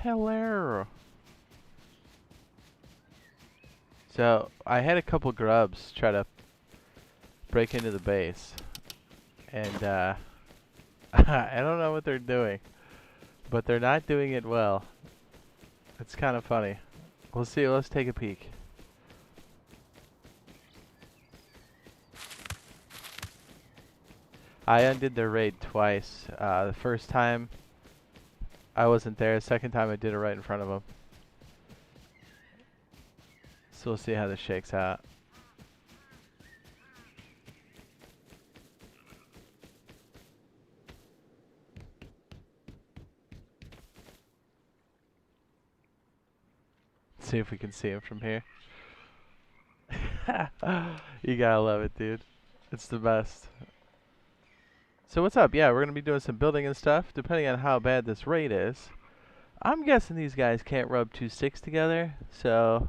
Hello. So, I had a couple grubs try to break into the base. And, I don't know what they're doing. But they're not doing it well. It's kind of funny. We'll see. Let's take a peek. I undid their raid twice. The first time I wasn't there. The second time I did it right in front of them. So we'll see how this shakes out. See if we can see him from here. You gotta love it, dude. It's the best. So what's up? Yeah, we're gonna be doing some building and stuff, depending on how bad this raid is. I'm guessing these guys can't rub two sticks together, so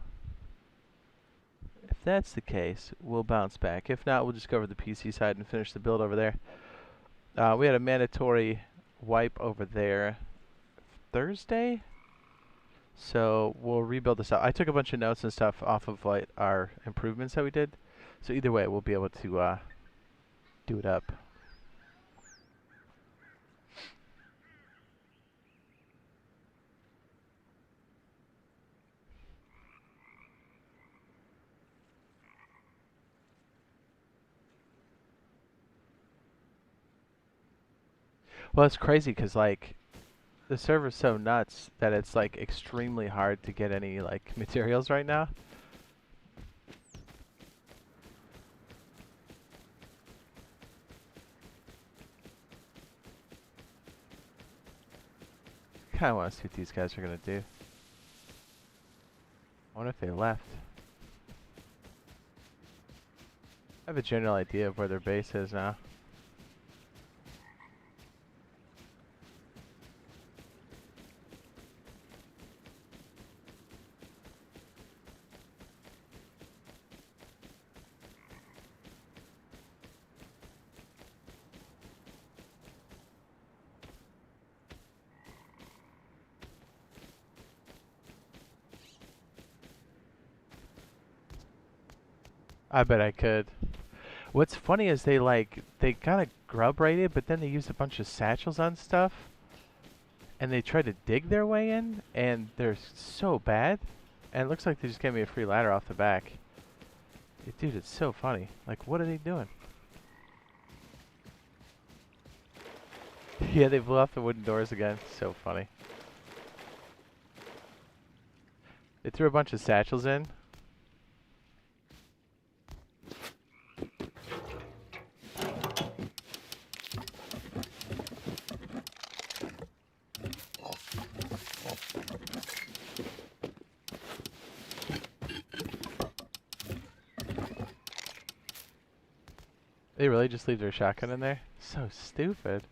if that's the case, we'll bounce back. If not, we'll just go over the PC side and finish the build over there. We had a mandatory wipe over there Thursday, so we'll rebuild this out. I took a bunch of notes and stuff off of like our improvements that we did, so either way, we'll be able to do it up. Well, it's crazy because like the server's so nuts that it's like extremely hard to get any like materials right now. Kind of want to see what these guys are gonna do. I wonder if they left. I have a general idea of where their base is now. I bet I could. What's funny is they kind of grub raided, but then they used a bunch of satchels on stuff, and they tried to dig their way in, and they're so bad. And it looks like they just gave me a free ladder off the back. Dude, it's so funny. Like, what are they doing? Yeah, they blew off the wooden doors again. So funny. They threw a bunch of satchels in. They really just leave their shotgun in there? So stupid.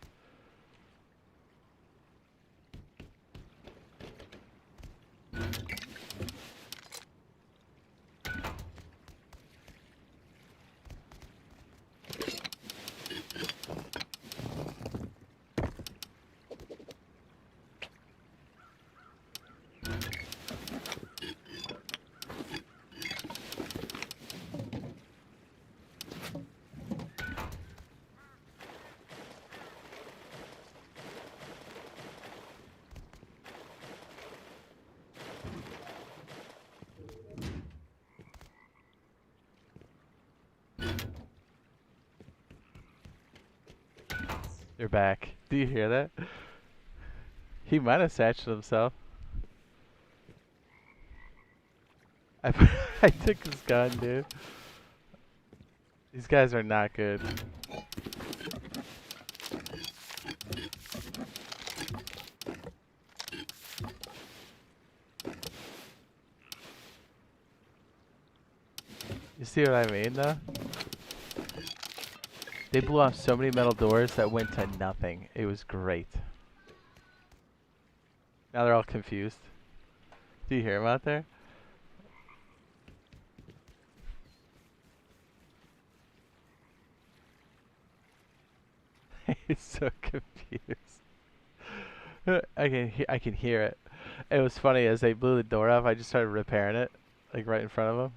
They're back. Do you hear that? He might have satched himself. I I took his gun, dude. These guys are not good. You see what I mean, though? They blew off so many metal doors that went to nothing. It was great. Now they're all confused. Do you hear him out there? He's so confused. I can hear it. It was funny as they blew the door up. I just started repairing it, like right in front of them.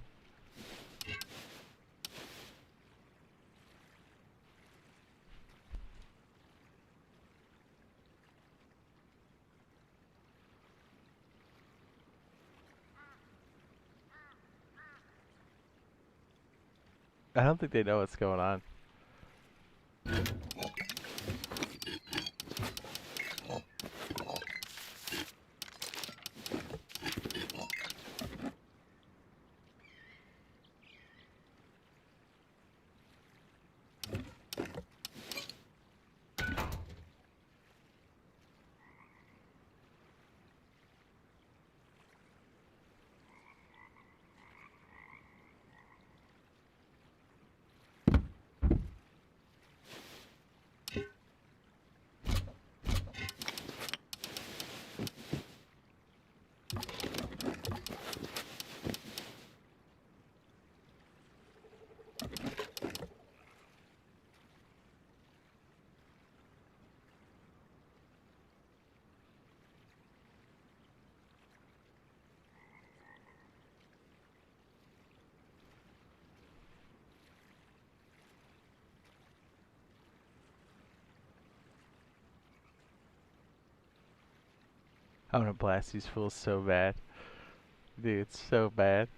I don't think they know what's going on. I'm gonna blast these fools so bad. Dude, it's so bad.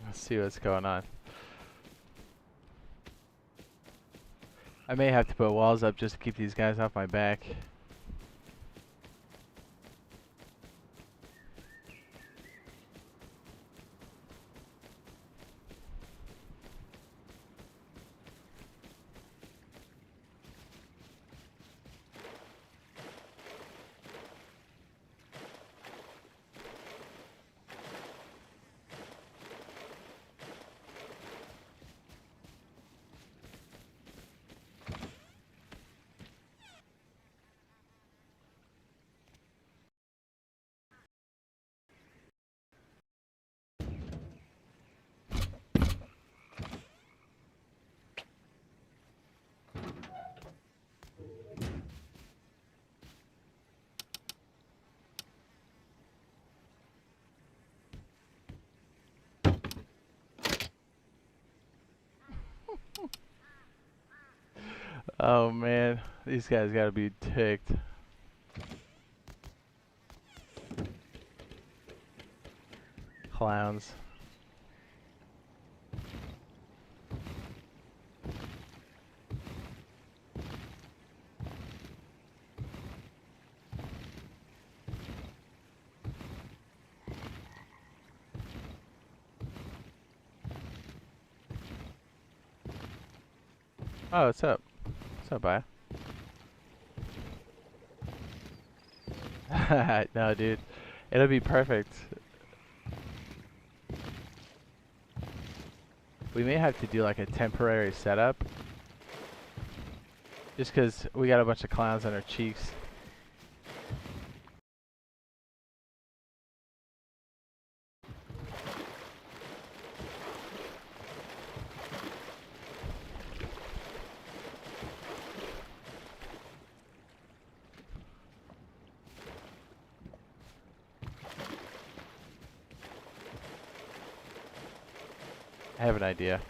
Let's see what's going on. I may have to put walls up just to keep these guys off my back. Oh man, these guys gotta be ticked. Clowns. Oh, what's up? What's up, Bia? No, dude. It'll be perfect. We may have to do like a temporary setup. Just because we got a bunch of clowns on our cheeks. I have an idea.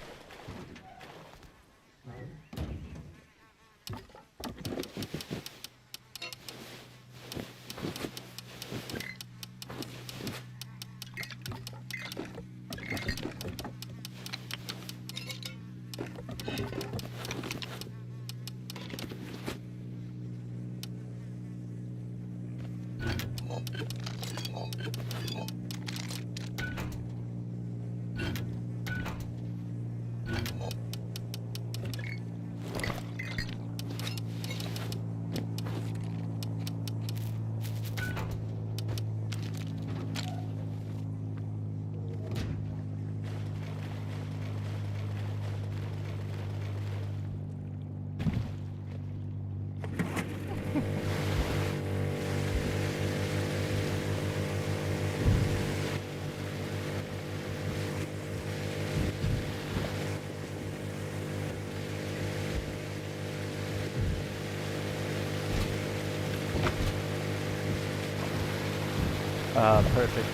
Perfect.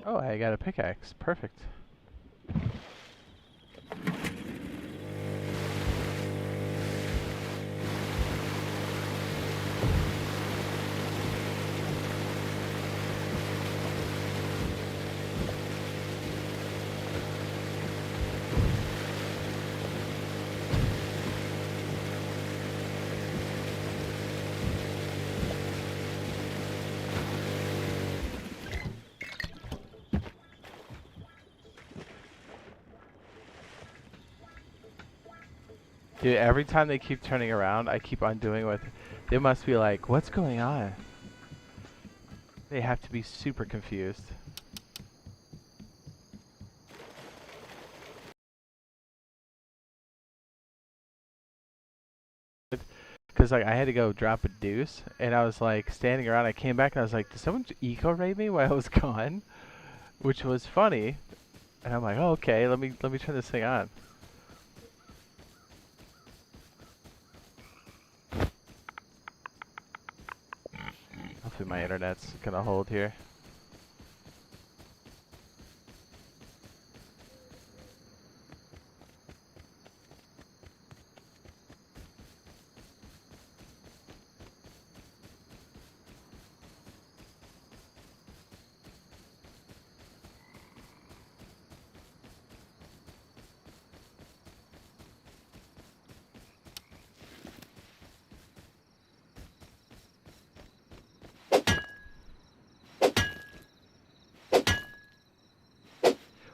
Oh, I got a pickaxe. Perfect. Dude, every time they keep turning around, I keep on doing what they must be like, what's going on? They have to be super confused. Because like I had to go drop a deuce, and I was like standing around. I came back and I was like, did someone eco raid me while I was gone? Which was funny. And I'm like, oh, okay, let me turn this thing on. Hopefully my internet's gonna hold here.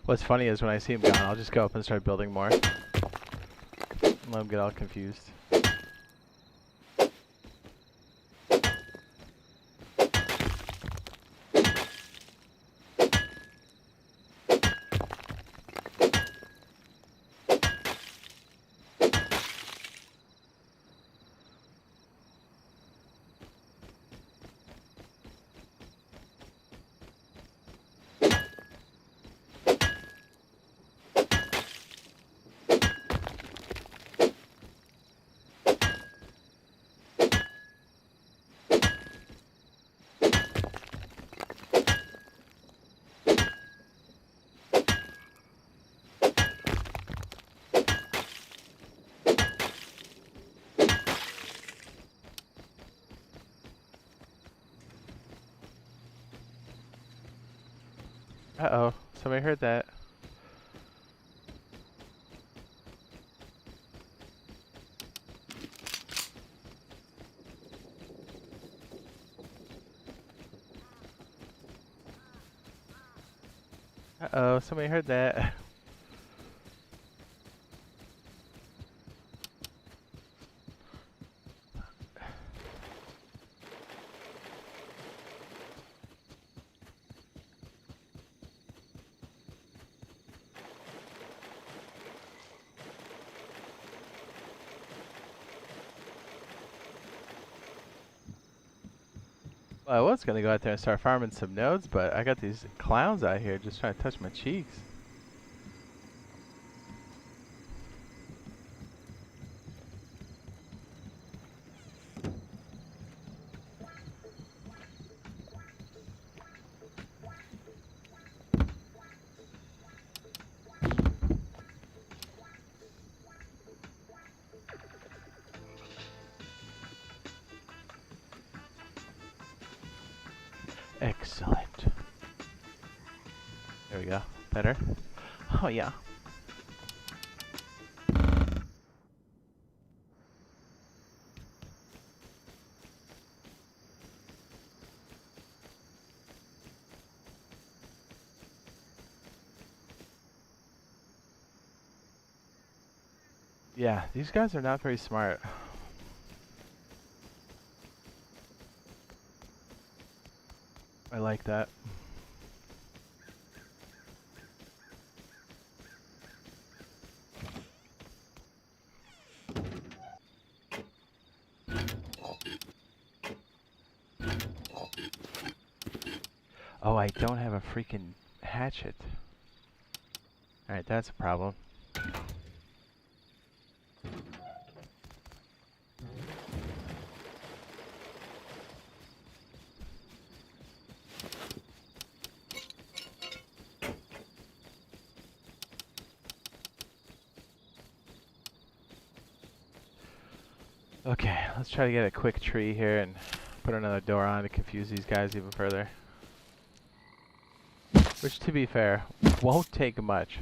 What's funny is when I see him gone, I'll just go up and start building more. And let him get all confused. Uh-oh, somebody heard that. Uh-oh, somebody heard that. Well, I was gonna go out there and start farming some nodes, but I got these clowns out here just trying to touch my cheeks. Excellent. There we go. Better? Oh, yeah. Yeah, these guys are not very smart. I like that. Oh, I don't have a freaking hatchet. Alright, that's a problem. Okay, let's try to get a quick tree here and put another door on to confuse these guys even further. Which, to be fair, won't take much.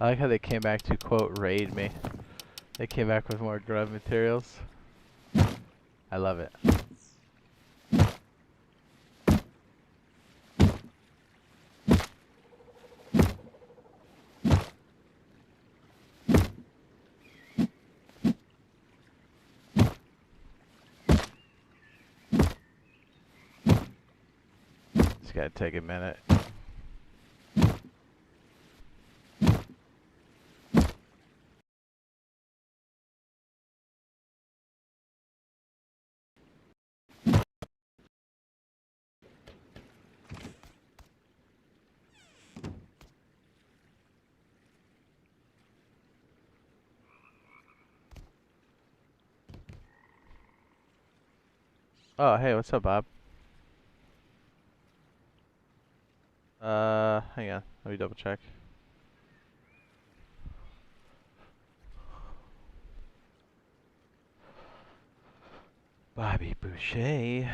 I like how they came back to, quote, raid me. They came back with more grub materials. I love it. It's gotta take a minute. Oh, hey, what's up, Bob? Hang on. Let me double check. Bobby Boucher.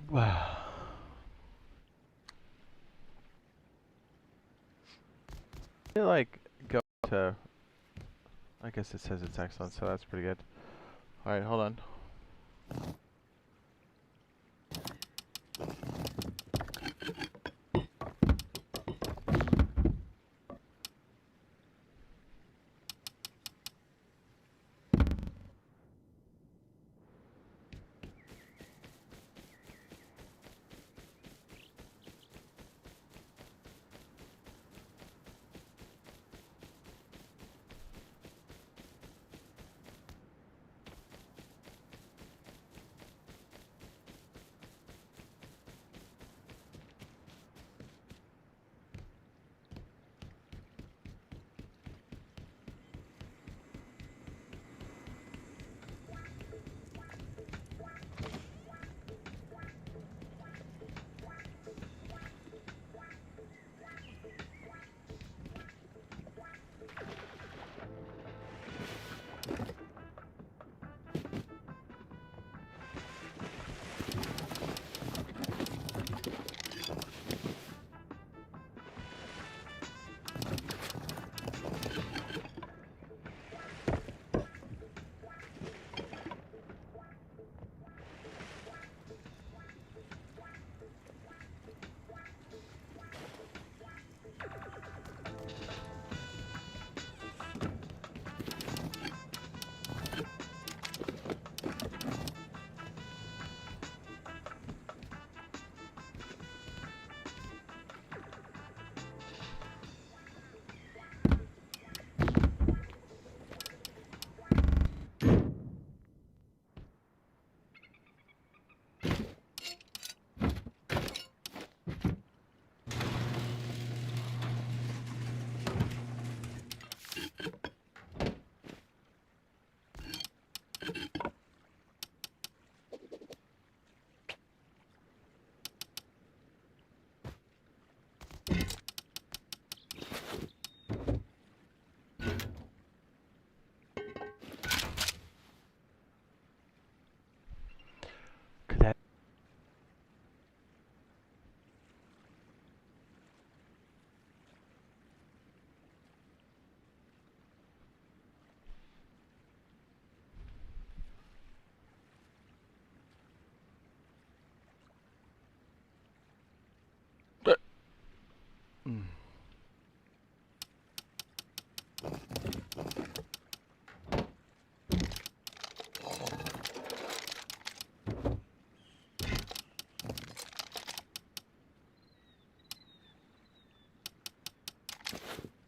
Wow. I feel like go to. I guess it says it's excellent, so that's pretty good. Alright, hold on.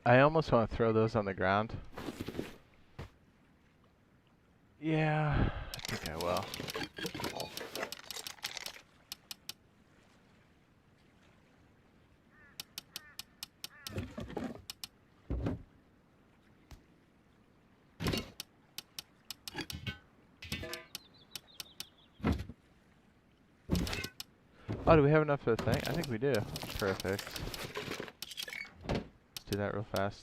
I almost want to throw those on the ground. Yeah, I think I will. Oh, do we have enough for the thing? I think we do. Perfect. Let's do that real fast.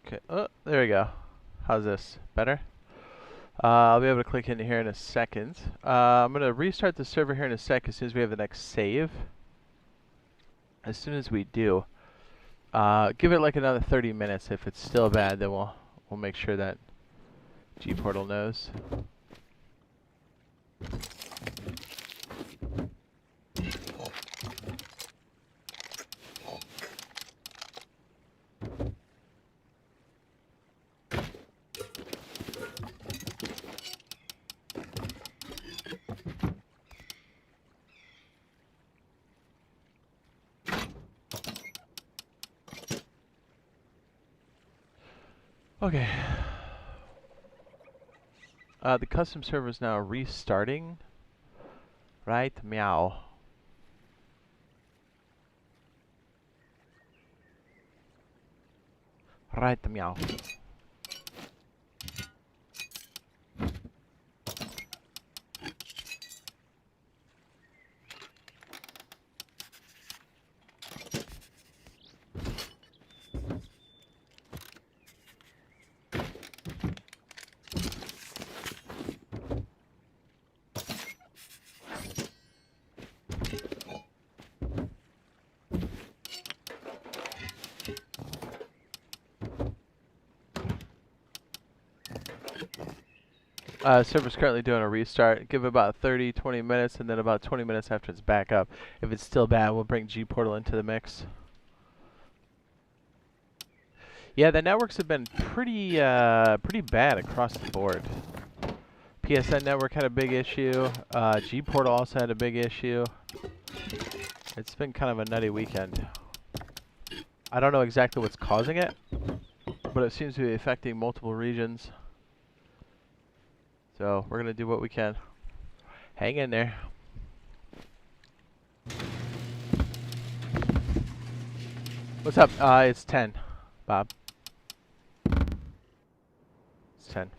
Okay. Oh, there we go. How's this? Better? I'll be able to click into here in a second. I'm going to restart the server here in a sec as soon as we have the next save. As soon as we do, give it like another 30 minutes. If it's still bad, then we'll make sure that G-Portal knows. Okay. The custom server is now restarting. Right? Meow. Right, meow. Server's currently doing a restart. Give it about 30, 20 minutes, and then about 20 minutes after it's back up. If it's still bad, we'll bring G-Portal into the mix. Yeah, the networks have been pretty bad across the board. PSN network had a big issue. G-Portal also had a big issue. It's been kind of a nutty weekend. I don't know exactly what's causing it, but it seems to be affecting multiple regions. So we're gonna do what we can. Hang in there. What's up? It's 10, Bob. It's 10.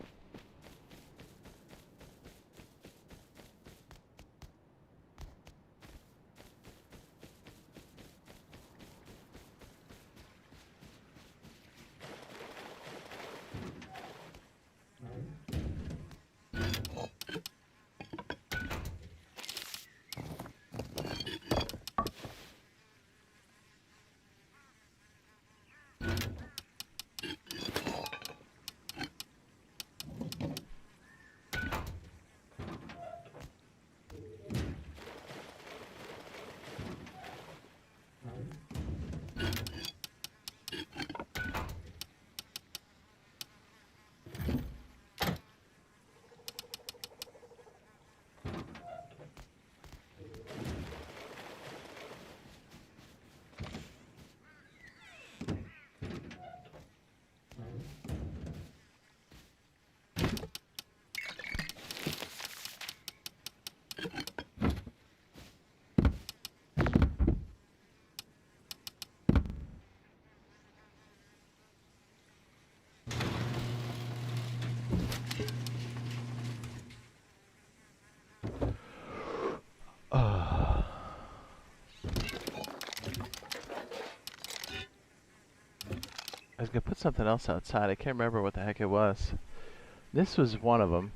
I was gonna put something else outside. I can't remember what the heck it was. This was one of them.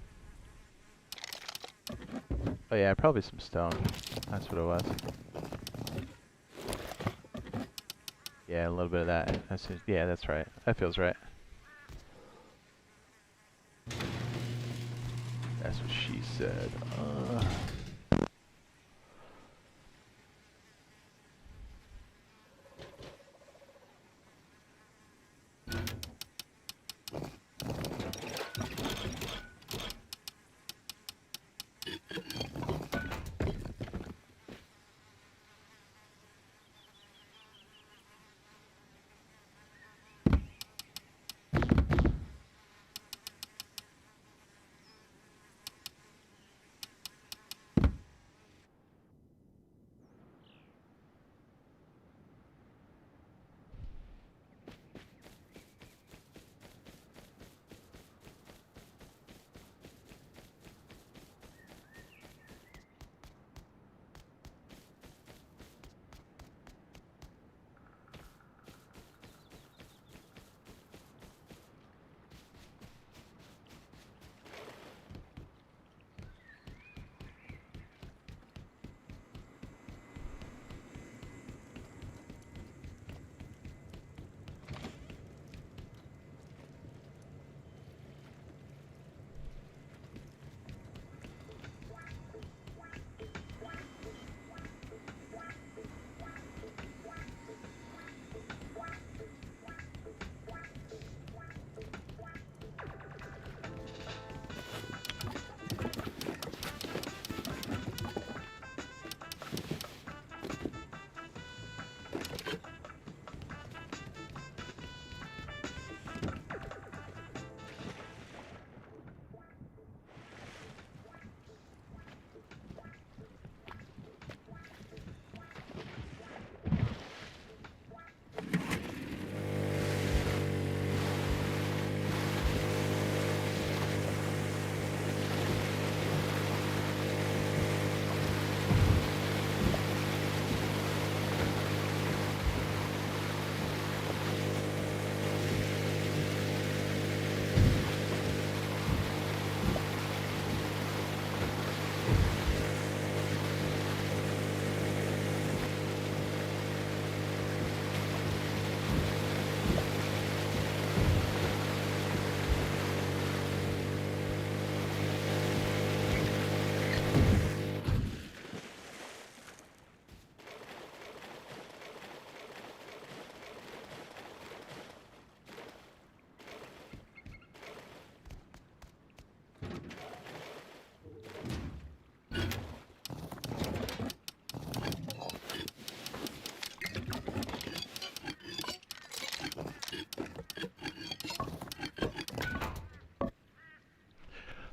Oh yeah, probably some stone. That's what it was. Yeah, a little bit of that. Yeah, that's right. That feels right. That's what she said.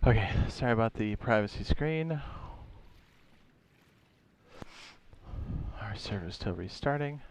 Okay, sorry about the privacy screen. Our server's still restarting.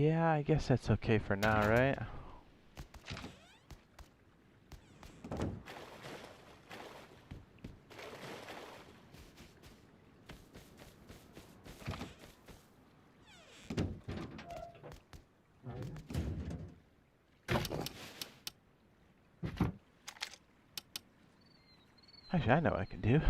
Yeah, I guess that's okay for now, right? Actually, I know what I can do.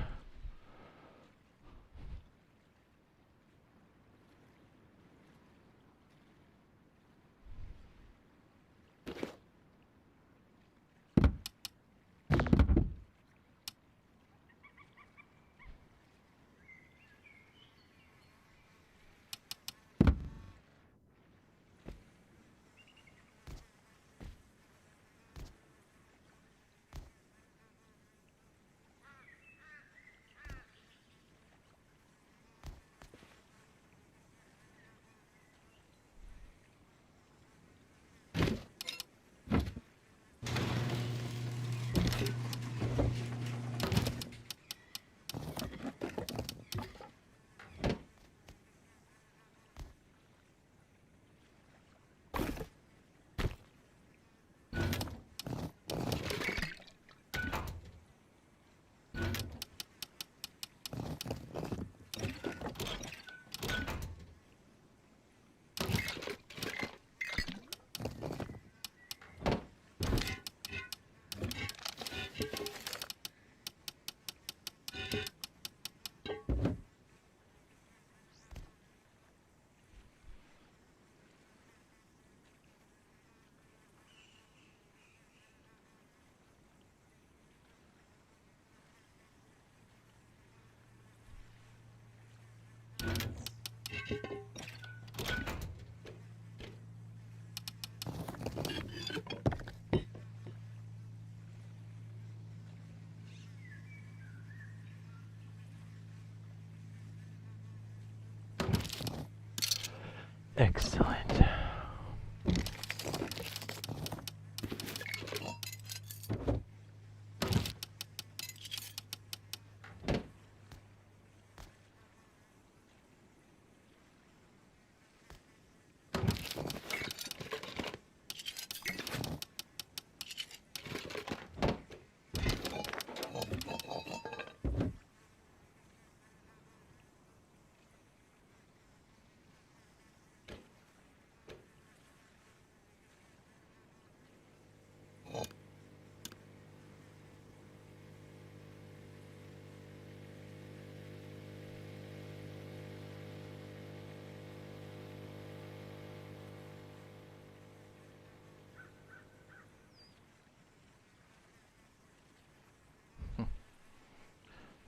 Excellent.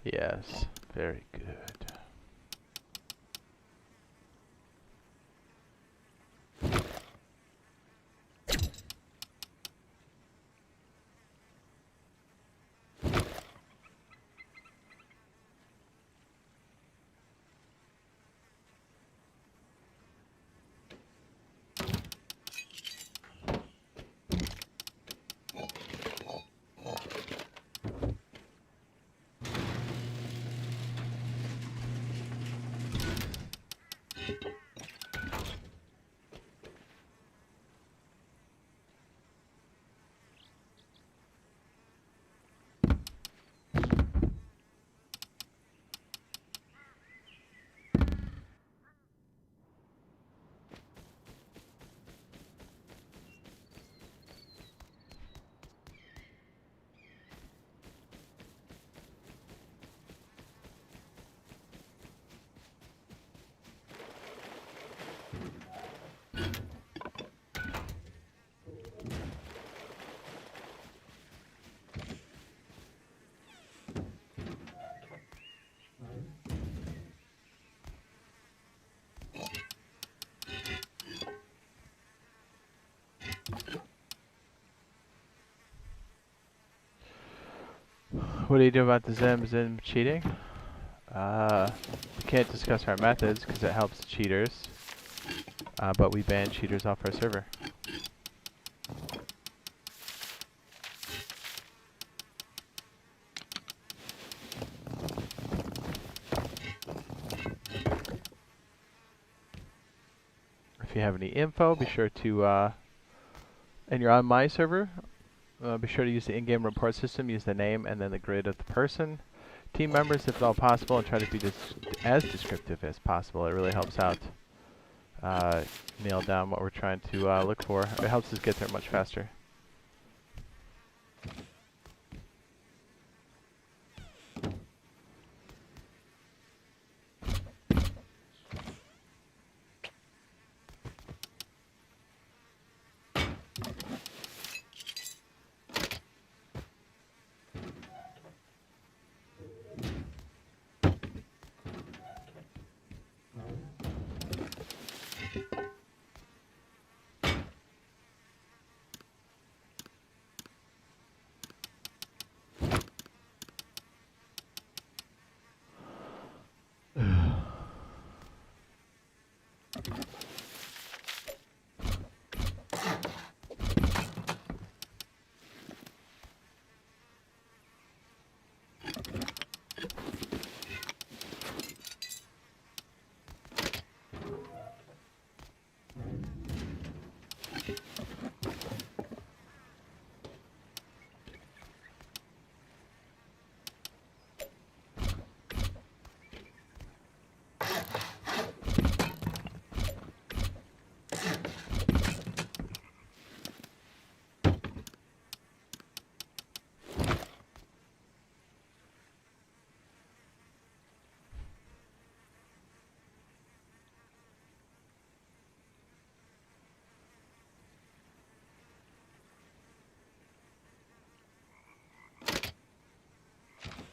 Yes, very good. What do you do about the Zim cheating? We can't discuss our methods because it helps the cheaters, but we ban cheaters off our server. If if you have any info, be sure to, and you're on my server, be sure to use the in-game report system, use the name and then the grade of the person. Team members, if at all possible, and try to be as descriptive as possible. It really helps out nail down what we're trying to look for. It helps us get there much faster.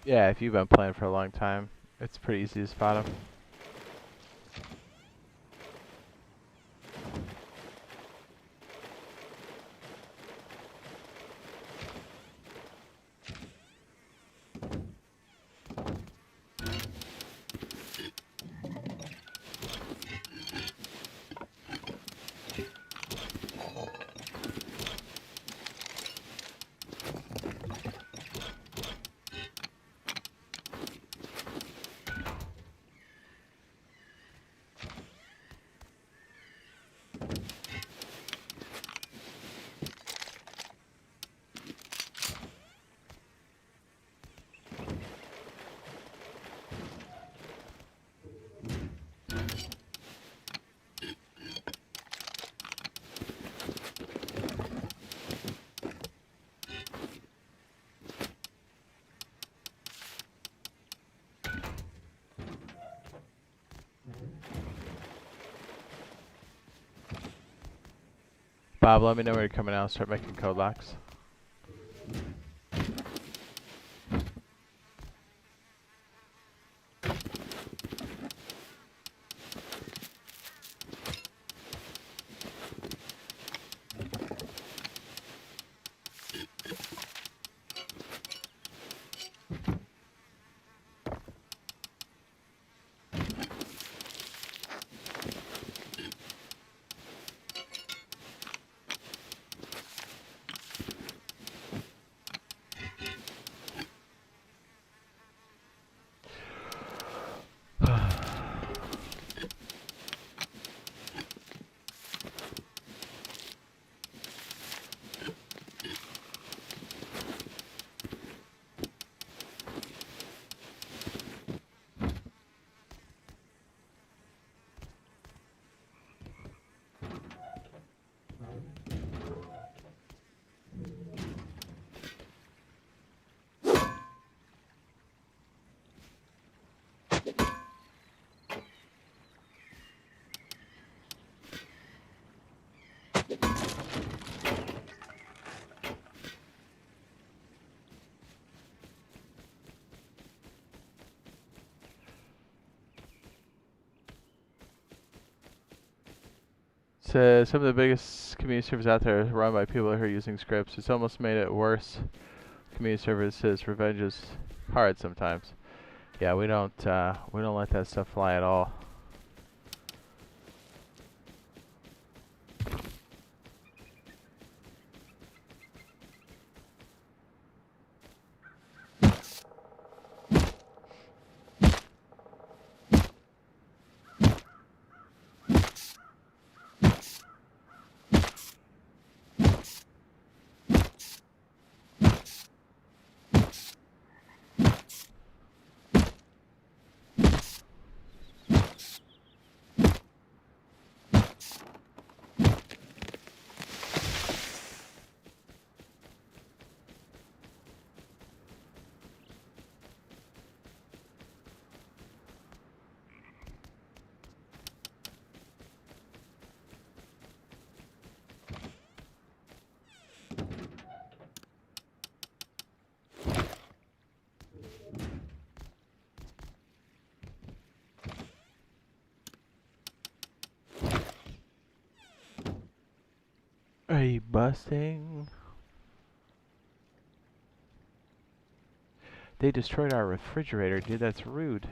Yeah, if you've been playing for a long time, it's pretty easy to spot them. Bob, let me know where you're coming out. Start making code locks. So some of the biggest community servers out there are run by people who are using scripts. It's almost made it worse. Community servers says revenge is hard sometimes. Yeah, we don't let that stuff fly at all. Boy, busting. They destroyed our refrigerator, dude. That's rude.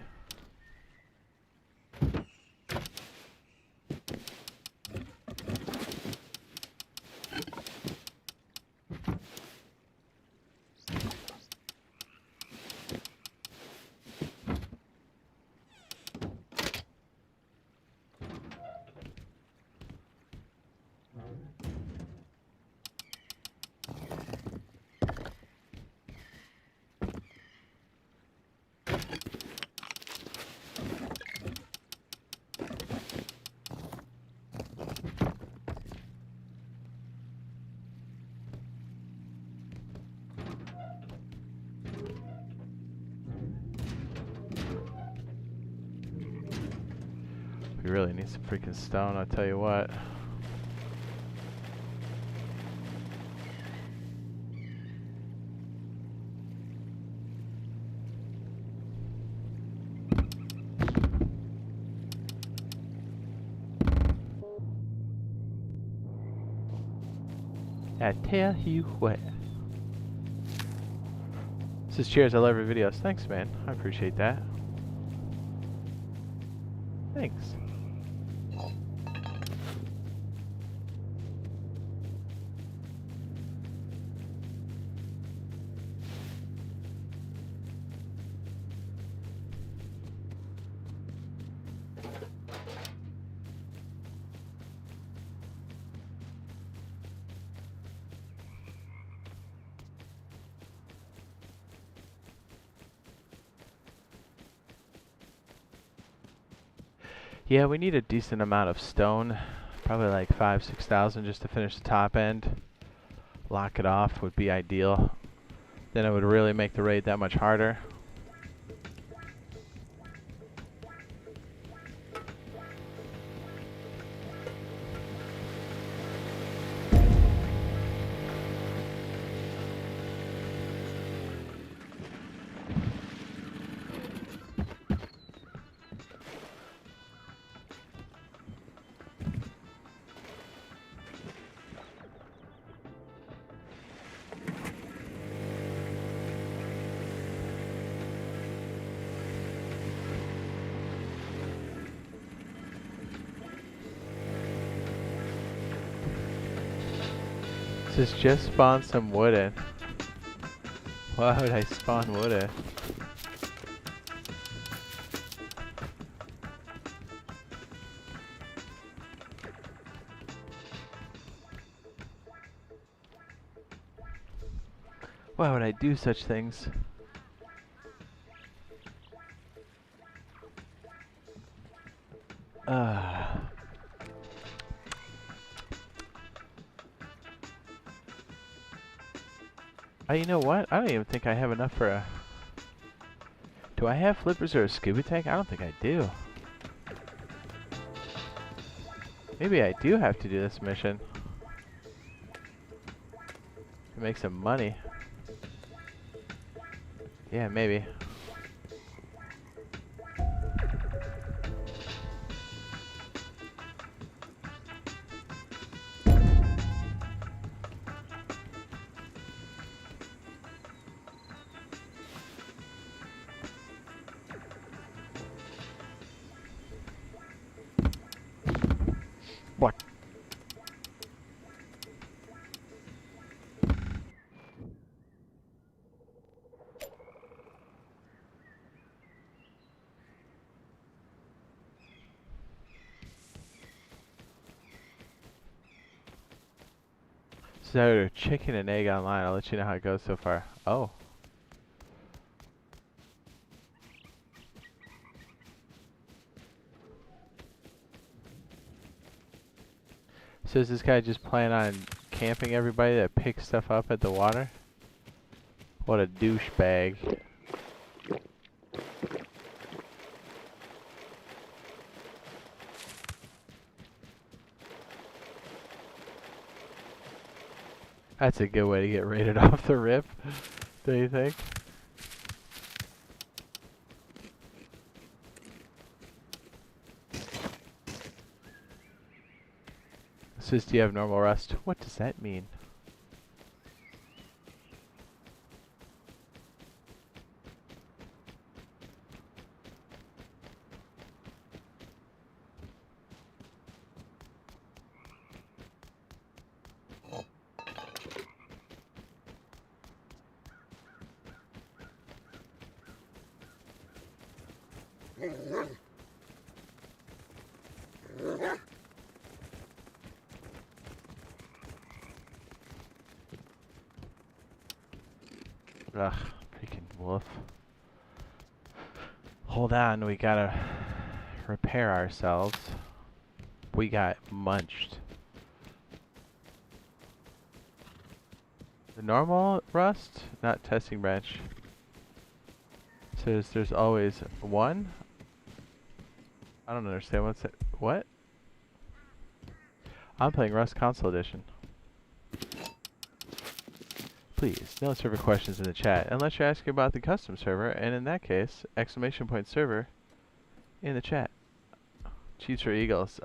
We really need some freaking stone, I'll tell you what. I tell you what. This is cheers, I love your videos. Thanks, man. I appreciate that. Thanks. Yeah, we need a decent amount of stone. Probably like 5,000-6,000 just to finish the top end. Lock it off would be ideal. Then it would really make the raid that much harder. Just spawn some wood in. Why would I spawn wood in? Why would I do such things? You know what? I don't even think I have enough for a... Do I have flippers or a scuba tank? I don't think I do. Maybe I do have to do this mission to make some money. Yeah, maybe. What? So, chicken and egg online. I'll let you know how it goes so far. Oh. So is this guy just planning on camping everybody that picks stuff up at the water? What a douchebag. That's a good way to get raided off the rip, do you think? Says, do you have normal rust? What does that mean? Ugh, freaking wolf. Hold on, we gotta repair ourselves. We got munched. The normal rust, not testing branch. Says there's always one. I don't understand what's it. What? I'm playing Rust Console Edition. Please, no server questions in the chat unless you're asking about the custom server, and in that case, exclamation point server in the chat. Chiefs or Eagles?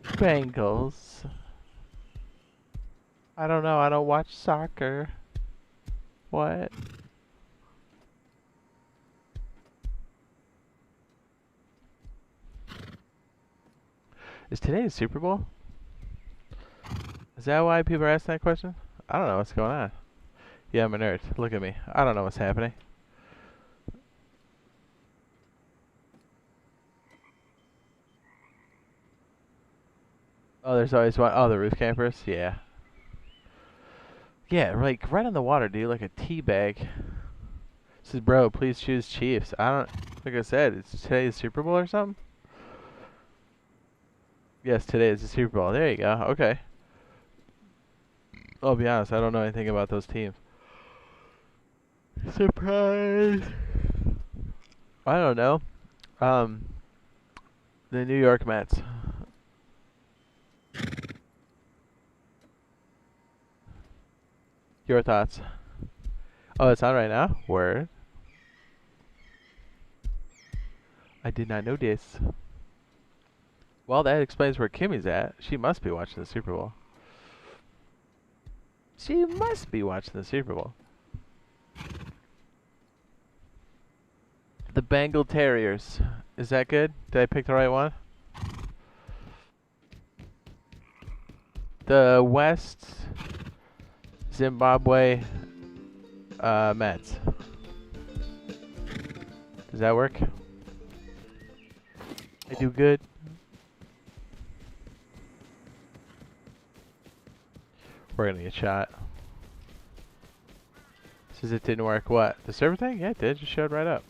Bengals. I don't know, I don't watch soccer. What? Is today the Super Bowl? Is that why people are asking that question? I don't know what's going on. Yeah, I'm a nerd. Look at me. I don't know what's happening. Oh, there's always one. Oh, the roof campers? Yeah. Yeah, like right on the water, dude. Like a tea bag. Says, bro, please choose Chiefs. I don't. Like I said, it's today's Super Bowl or something? Yes, today is the Super Bowl. There you go. Okay. I'll be honest, I don't know anything about those teams. Surprise! I don't know. The New York Mets. Your thoughts? Oh, it's on right now? Word. I did not know this. Well, that explains where Kimmy's at. She must be watching the Super Bowl. She must be watching the Super Bowl. The Bengal Terriers. Is that good? Did I pick the right one? The West Zimbabwe Mets. Does that work? I do good. We're gonna get shot. Says it didn't work. What? The server thing? Yeah, it did. Just showed right up.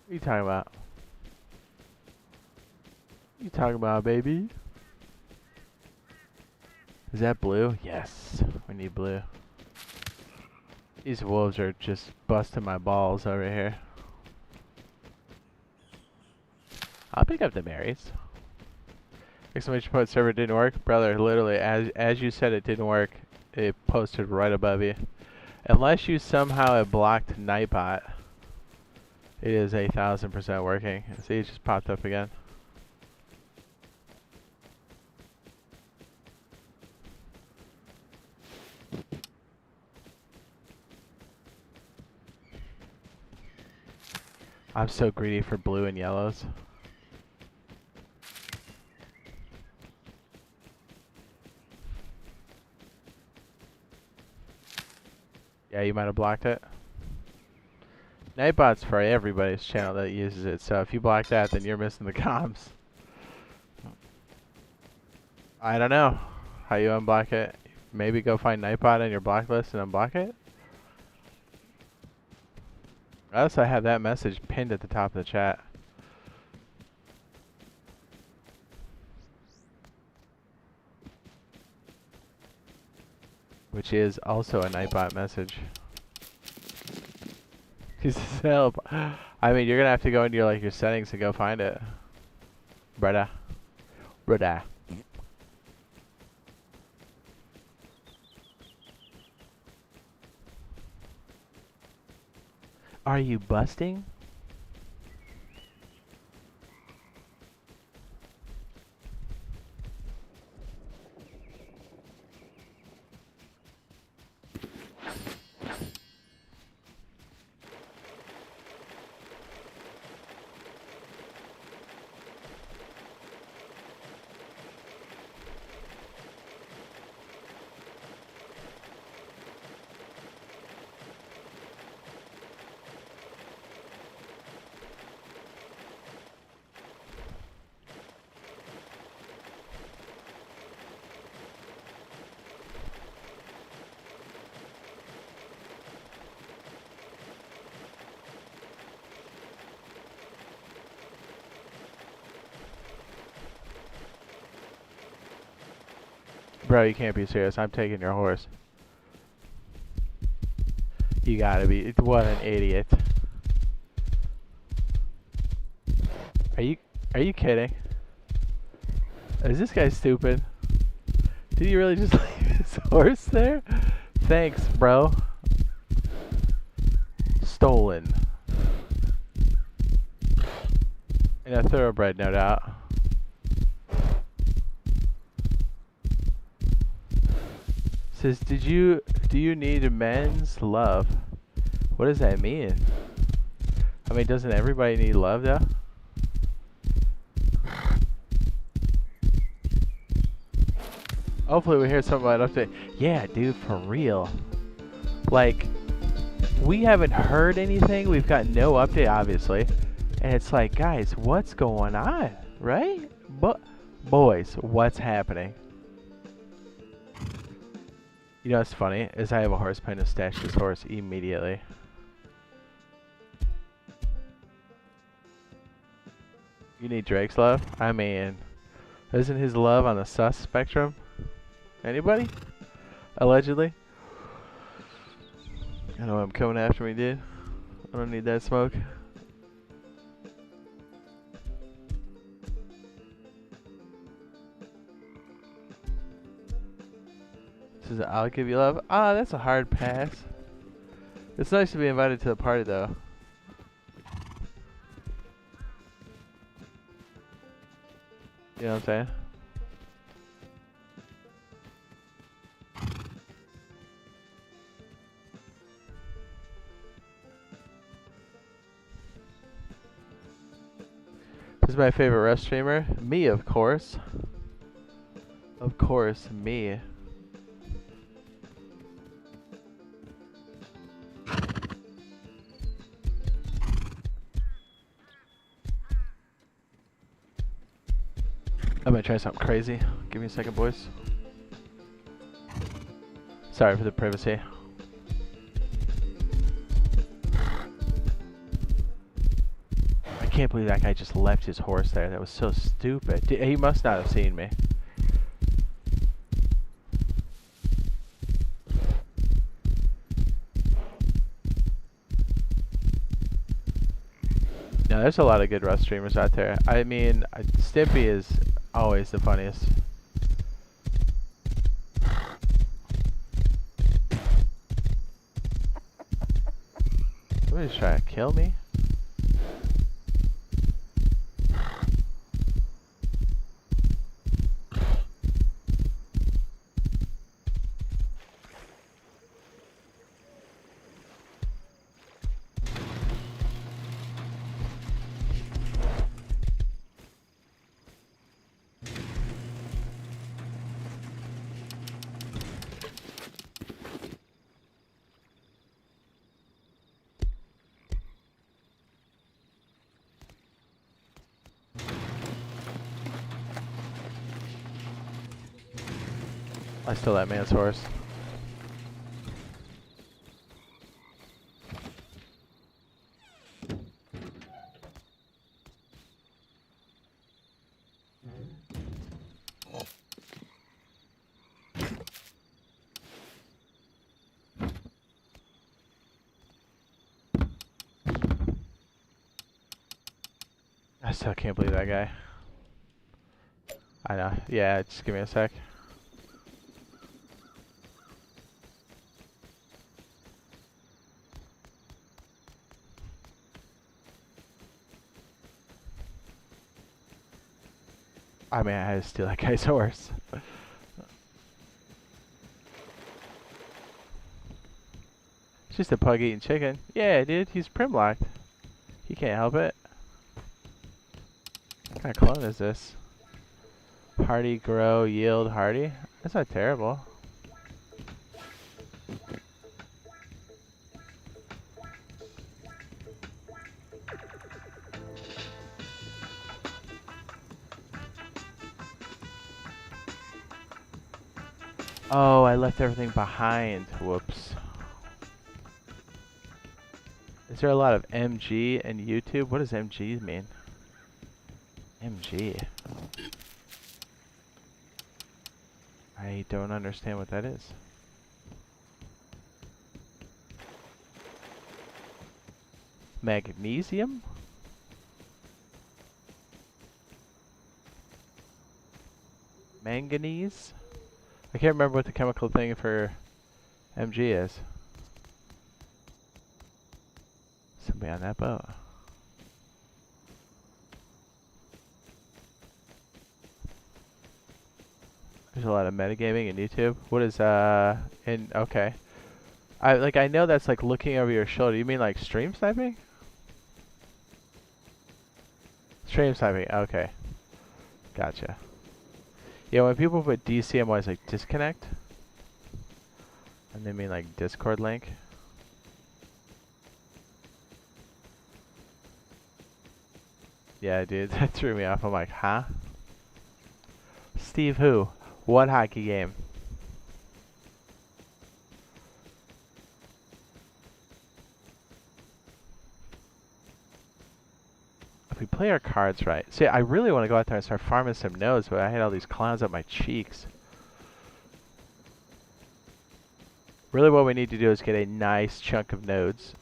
What are you talking about? What are you talking about, baby? Is that blue? Yes. We need blue. These wolves are just busting my balls over here. I'll pick up the berries. Exclamation point server didn't work. Brother, literally, as you said it didn't work, it posted right above you. Unless you somehow have blocked Nightbot, it is 1,000% working. See, it just popped up again. I'm so greedy for blue and yellows. Yeah, you might have blocked it. Nightbot's for everybody's channel that uses it, so if you block that, then you're missing the comms. I don't know how you unblock it. Maybe go find Nightbot in your block list and unblock it? Or else I have that message pinned at the top of the chat. Which is also a Nightbot message. He says help. I mean, you're gonna have to go into your settings and go find it. Brother. Brother. Are you busting? Bro, you can't be serious. I'm taking your horse. You gotta be. What an idiot. Are you kidding? Is this guy stupid? Did you really just leave his horse there? Thanks, bro. Stolen. And a thoroughbred, no doubt. Says, do you need men's love? What does that mean? I mean, doesn't everybody need love though? Hopefully we hear something about update. Yeah, dude, for real. Like, we haven't heard anything. We've got no update, obviously. And it's like, guys, what's going on? Right? But, boys, what's happening? You know what's funny? Is I have a horse plan to stash this horse immediately. You need Drake's love? I mean, isn't his love on the sus spectrum? Anybody? Allegedly? I know I'm coming after me, dude. I don't need that smoke. Says, I'll give you love. Ah, that's a hard pass. It's nice to be invited to the party, though. You know what I'm saying? This is my favorite Rust streamer. Me, of course. Of course, me. I'm gonna try something crazy. Give me a second, boys. Sorry for the privacy. I can't believe that guy just left his horse there. That was so stupid. He must not have seen me. No, there's a lot of good Rust streamers out there. I mean, Stimpy is always the funniest. Somebody's trying to kill me? I stole that man's horse. I still can't believe that guy. I know. Yeah, just give me a sec. I mean, I had to steal that guy's horse. It's just a pug eating chicken. Yeah, dude, he's prim locked. He can't help it. What kind of clone is this? Hardy, grow, yield, hardy? That's not terrible. Oh, I left everything behind. Whoops. Is there a lot of MG in YouTube? What does MG mean? MG. I don't understand what that is. Magnesium? Manganese? I can't remember what the chemical thing for MG is. Somebody on that boat. There's a lot of metagaming in YouTube. What is okay. I know that's like looking over your shoulder. You mean like stream sniping? Stream sniping, okay. Gotcha. Yeah, when people put DC, I'm always like disconnect. And they mean like Discord link. Yeah, dude, that threw me off. I'm like, huh? Steve who? What hockey game? If we play our cards right. See, I really want to go out there and start farming some nodes, but I had all these clowns up my cheeks. Really what we need to do is get a nice chunk of nodes.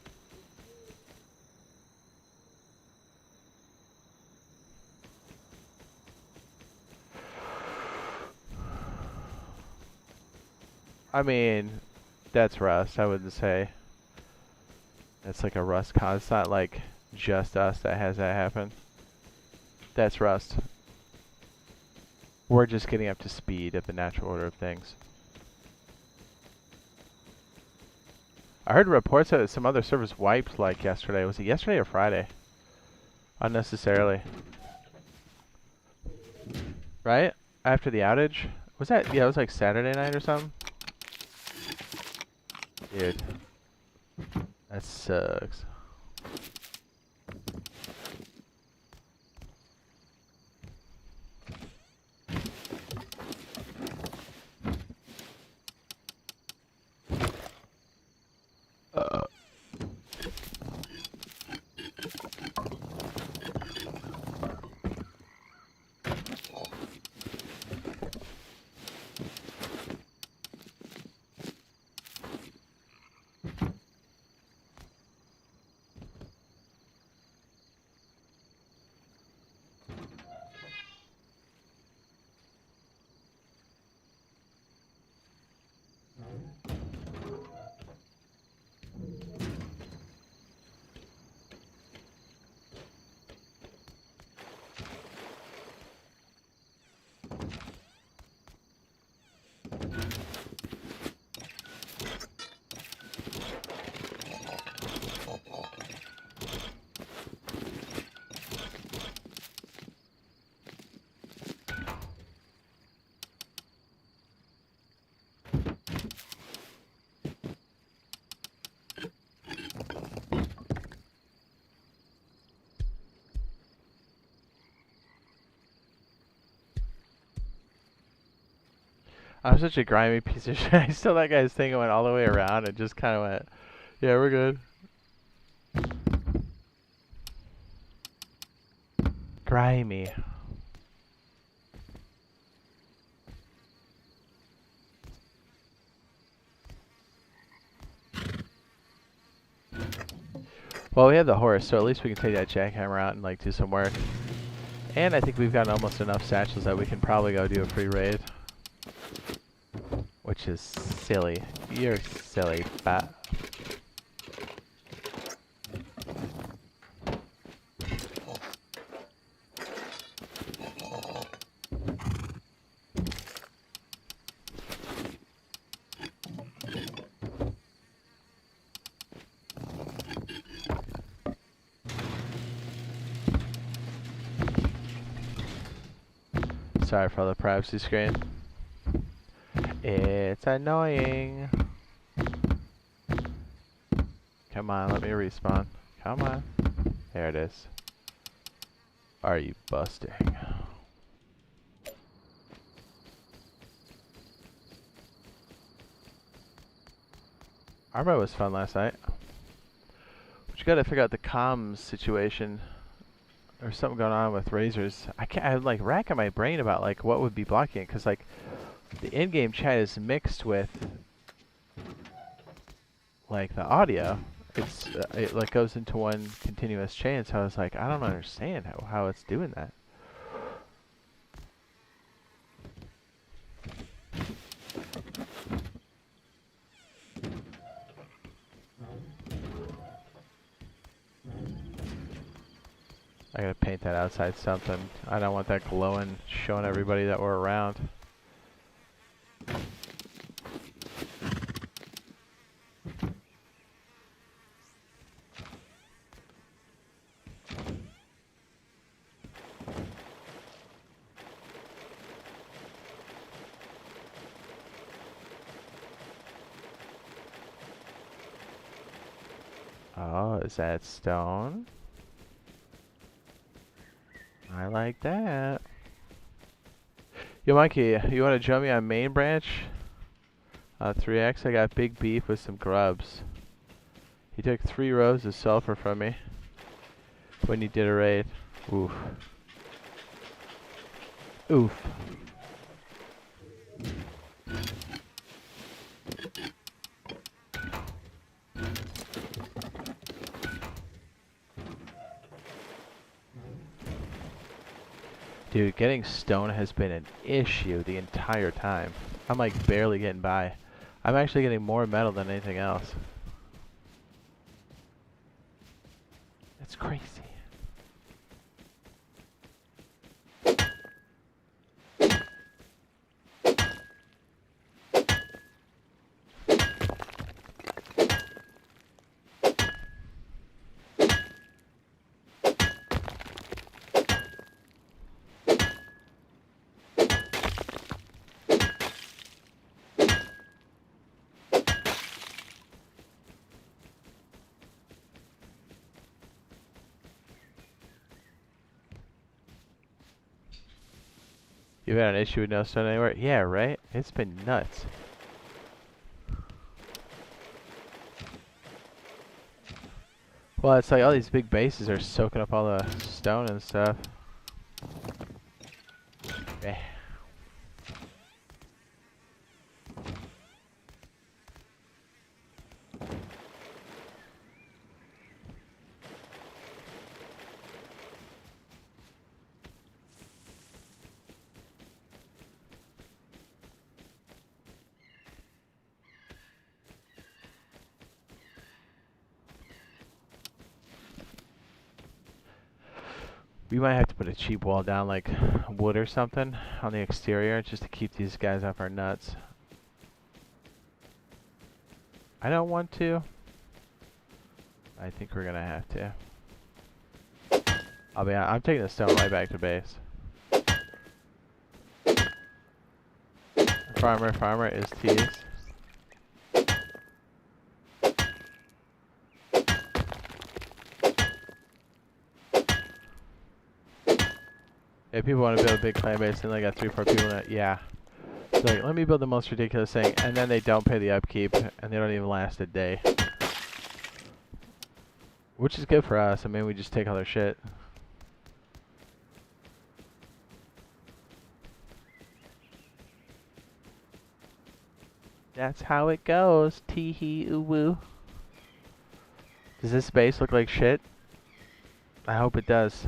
I mean, that's Rust, I wouldn't say. That's like a Rust con. It's not like just us that has that happen. That's Rust. We're just getting up to speed of the natural order of things. I heard reports that some other servers wiped like yesterday. Was it yesterday or Friday? Unnecessarily. Right? After the outage? Was that, yeah, it was like Saturday night or something? Dude. That sucks. I'm such a grimy piece of shit. I still that guy's thing went all the way around and just kind of went, yeah, we're good. Grimy. Well, we have the horse, so at least we can take that jackhammer out and like do some work. And I think we've got almost enough satchels that we can probably go do a free raid. Which is silly. You're silly, fat. Sorry for the privacy screen. It's annoying. Come on, let me respawn. Come on. There it is. Are you busting? Armo was fun last night. But you gotta figure out the comms situation. There's something going on with razors. I'm like racking my brain about like what would be blocking it, cause like the in-game chat is mixed with like the audio. It like goes into one continuous chain. So I was like, I don't understand how it's doing that. I gotta paint that outside something. I don't want that glowing, showing everybody that we're around. Oh, is that stone? I like that. Yo, Mikey, you want to join me on main branch? 3x, I got big beef with some grubs. He took 3 rows of sulfur from me when he did a raid. Oof. Oof. Dude, getting stone has been an issue the entire time. I'm like barely getting by. I'm actually getting more metal than anything else. It's crazy. You've had an issue with no stone anywhere? Yeah, right? It's been nuts. Well, it's like all these big bases are soaking up all the stone and stuff. Eh. We might have to put a cheap wall down, like wood or something, on the exterior, just to keep these guys off our nuts. I don't want to. I think we're gonna have to. I'm taking the stone right back to base. Farmer is teased. If people want to build a big clan base and they got 3 or 4 people in it, yeah. It's like, let me build the most ridiculous thing, and then they don't pay the upkeep, and they don't even last a day. Which is good for us. I mean, we just take all their shit. That's how it goes. Tee hee oo woo. Does this base look like shit? I hope it does.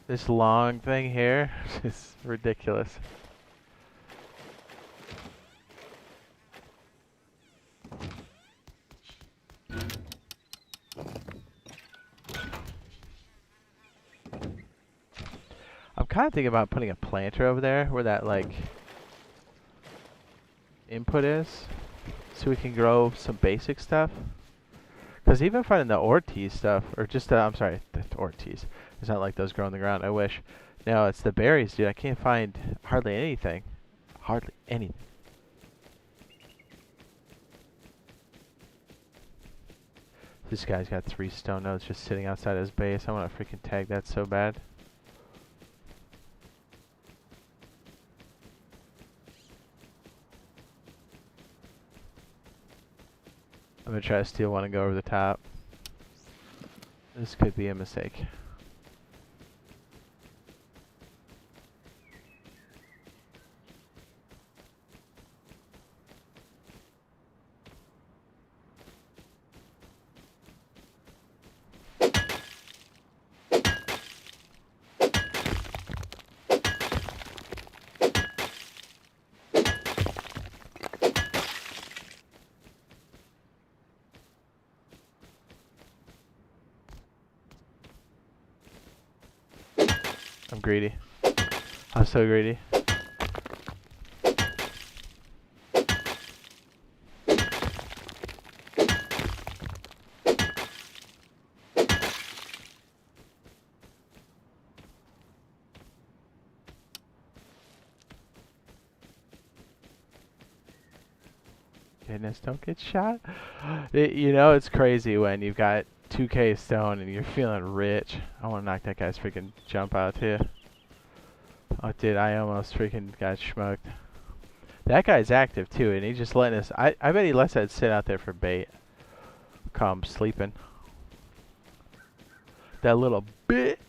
This long thing here is ridiculous. I'm kind of thinking about putting a planter over there where that like input is, so we can grow some basic stuff. Because even finding the Ortiz stuff, or just I'm sorry, the Ortiz. It's not like those grow on the ground. I wish. No, it's the berries, dude. I can't find hardly anything. Hardly anything. This guy's got 3 stone nodes just sitting outside his base. I want to freaking tag that so bad. I'm going to try to steal one and go over the top. This could be a mistake. I'm greedy. I'm so greedy. Goodness, don't get shot. You know, it's crazy when you've got 2K stone and you're feeling rich. I want to knock that guy's freaking jump out too. Oh, dude, I almost freaking got smoked. That guy's active too, and he's just letting us. I bet he lets that sit out there for bait. Come sleeping. That little bit.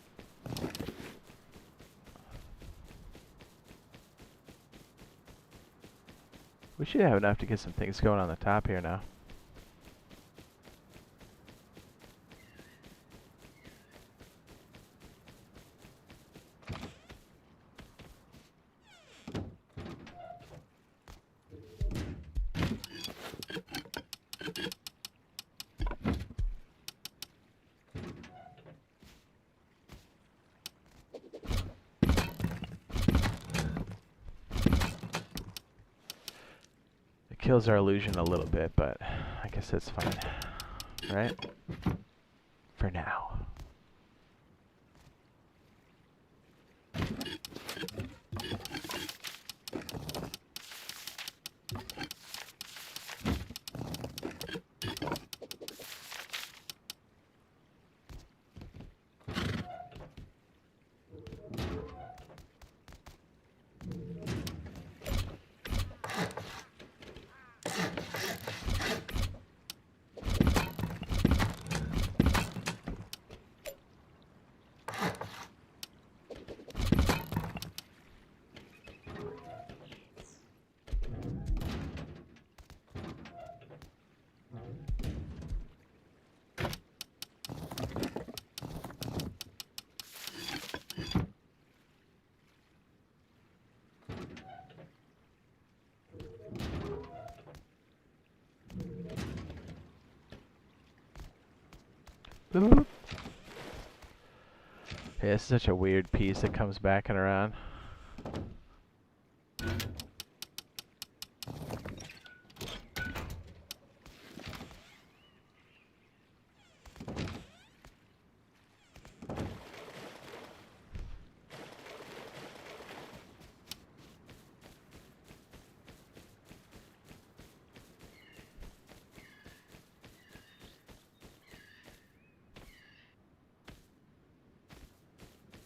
We should have enough to get some things going on the top here now. Kills our illusion a little bit, but I guess that's fine, right? For now. Yeah, it's such a weird piece that comes back and around.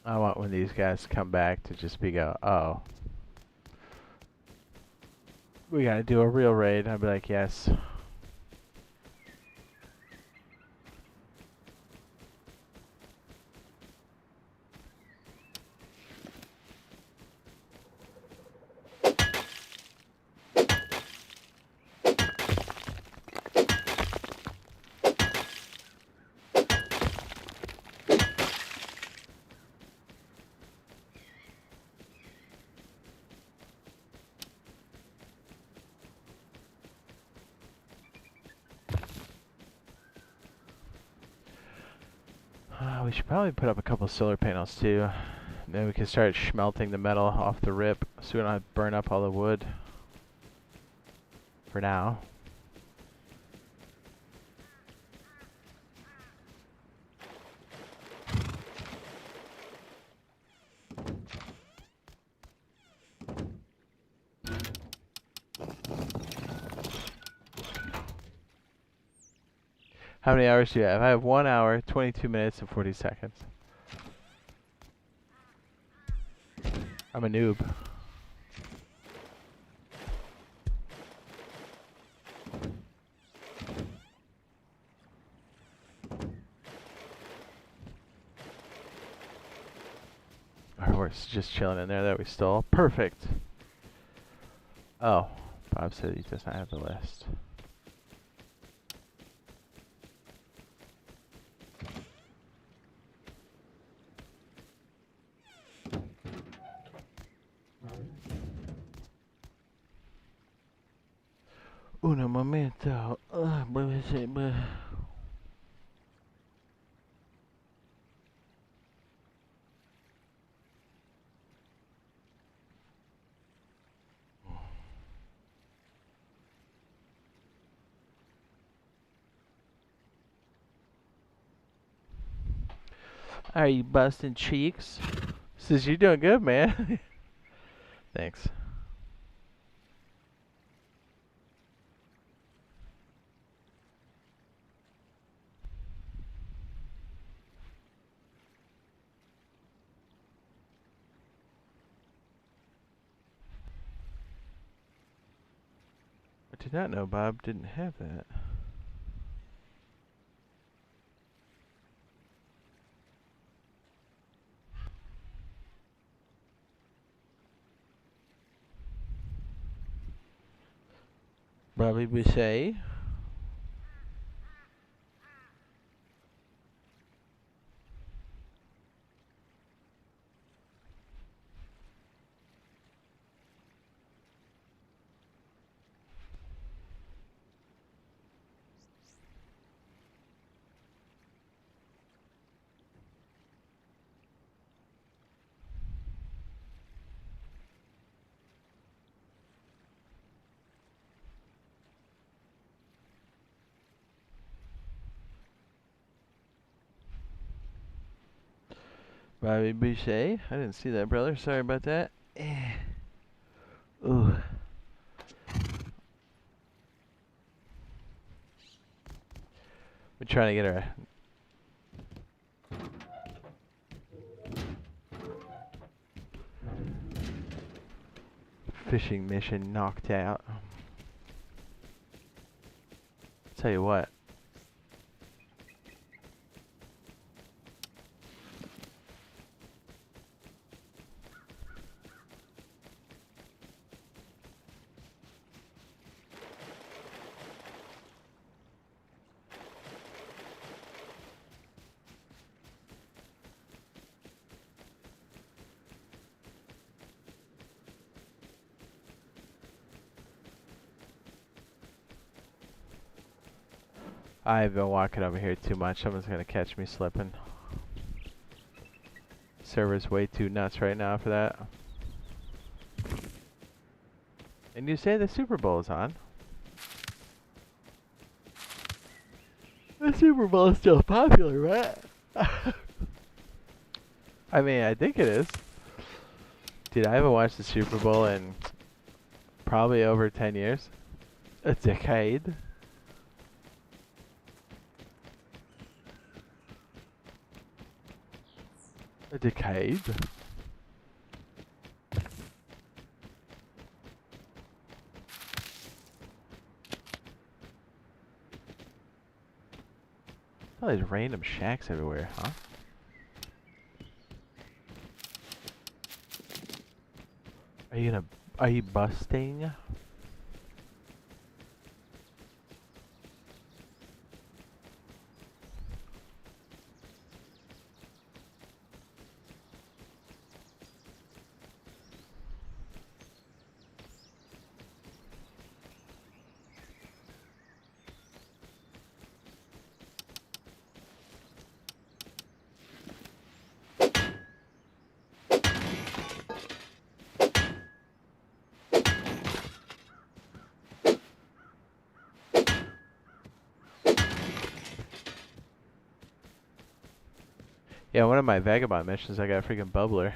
I want when these guys come back to just be oh, we gotta do a real raid. I'd be like, yes. We should probably put up a couple solar panels too. Then we can start smelting the metal off the rip so we don't have to burn up all the wood. For now. How many hours do you have? I have 1 hour, 22 minutes, and 40 seconds. I'm a noob. Our horse is just chilling in there that we stole. Perfect. Oh, Bob said he does not have the list. Un momento. Are you busting cheeks? Says you're doing good, man. Thanks. I did not know Bob didn't have that. Bobby Boucher. Bobby Boucher. I didn't see that, brother. Sorry about that. Ooh. We're trying to get our fishing mission knocked out. Tell you what. I've been walking over here too much. Someone's gonna catch me slipping. Server's way too nuts right now for that. And you say the Super Bowl is on. The Super Bowl is still popular, right? I mean, I think it is. Dude, I haven't watched the Super Bowl in probably over 10 years. A decade. A decade? All these random shacks everywhere, huh? Are you busting? Yeah, one of my vagabond missions, I got a freaking bubbler.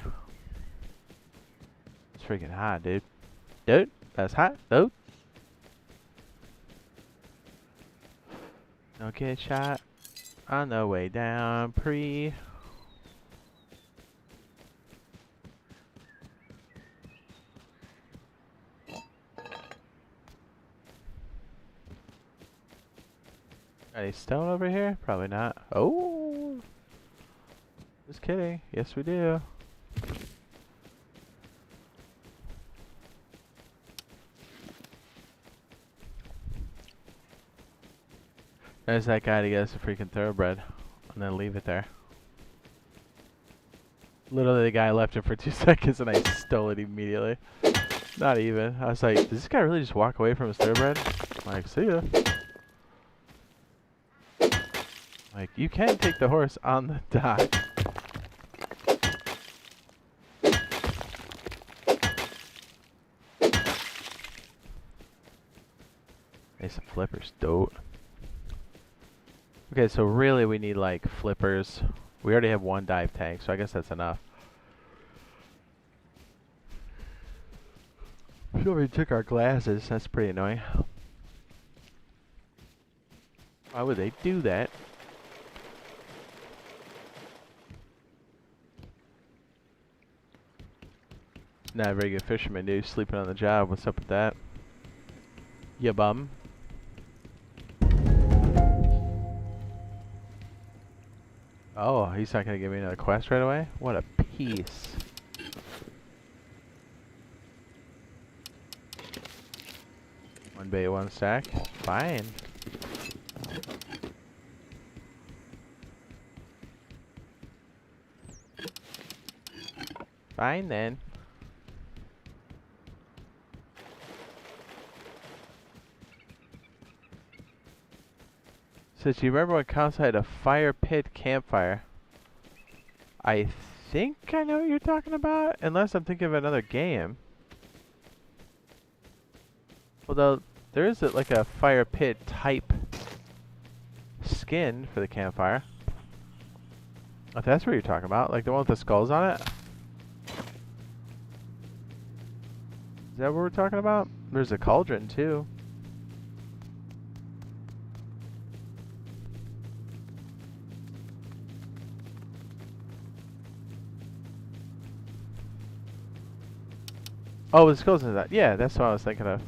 It's freaking hot, dude. Dude, that's hot, dude. No get shot on the way down, pre. Any stone over here? Probably not. Oh! Just kidding. Yes, we do. There's that guy to get us a freaking thoroughbred. And then leave it there. Literally, the guy left it for 2 seconds and I stole it immediately. Not even. I was like, does this guy really just walk away from his thoroughbred? I'm like, see ya. Like, you can take the horse on the dock. Hey, some flippers, dope. Okay, so really we need like flippers We already have one dive tank, so I guess that's enough. We already took our glasses. That's pretty annoying. Why would they do that? Not a very good fisherman, dude. Sleeping on the job. What's up with that? Ya bum. Oh, he's not gonna give me another quest right away? What a piece. One bait, one stack. Fine. Fine then. So do you remember when Council had a fire pit campfire? I think I know what you're talking about, unless I'm thinking of another game. Although there is like a fire pit type skin for the campfire. If that's what you're talking about, like the one with the skulls on it. Is that what we're talking about? There's a cauldron too. Oh, the skulls in that. Yeah, that's what I was thinking of.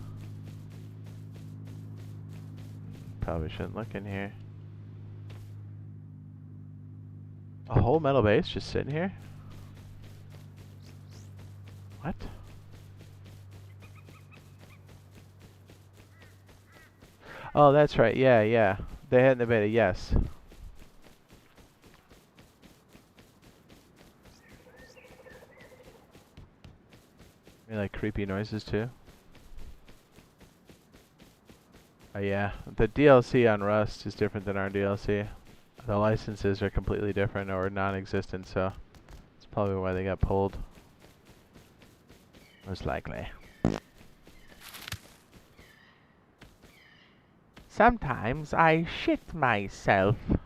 Probably shouldn't look in here. A whole metal base just sitting here? What? Oh, that's right. Yeah, yeah. They hadn't made a yes. You like creepy noises too? Yeah. The DLC on Rust is different than our DLC. The licenses are completely different or non-existent, so that's probably why they got pulled. Most likely. Sometimes I shit myself. What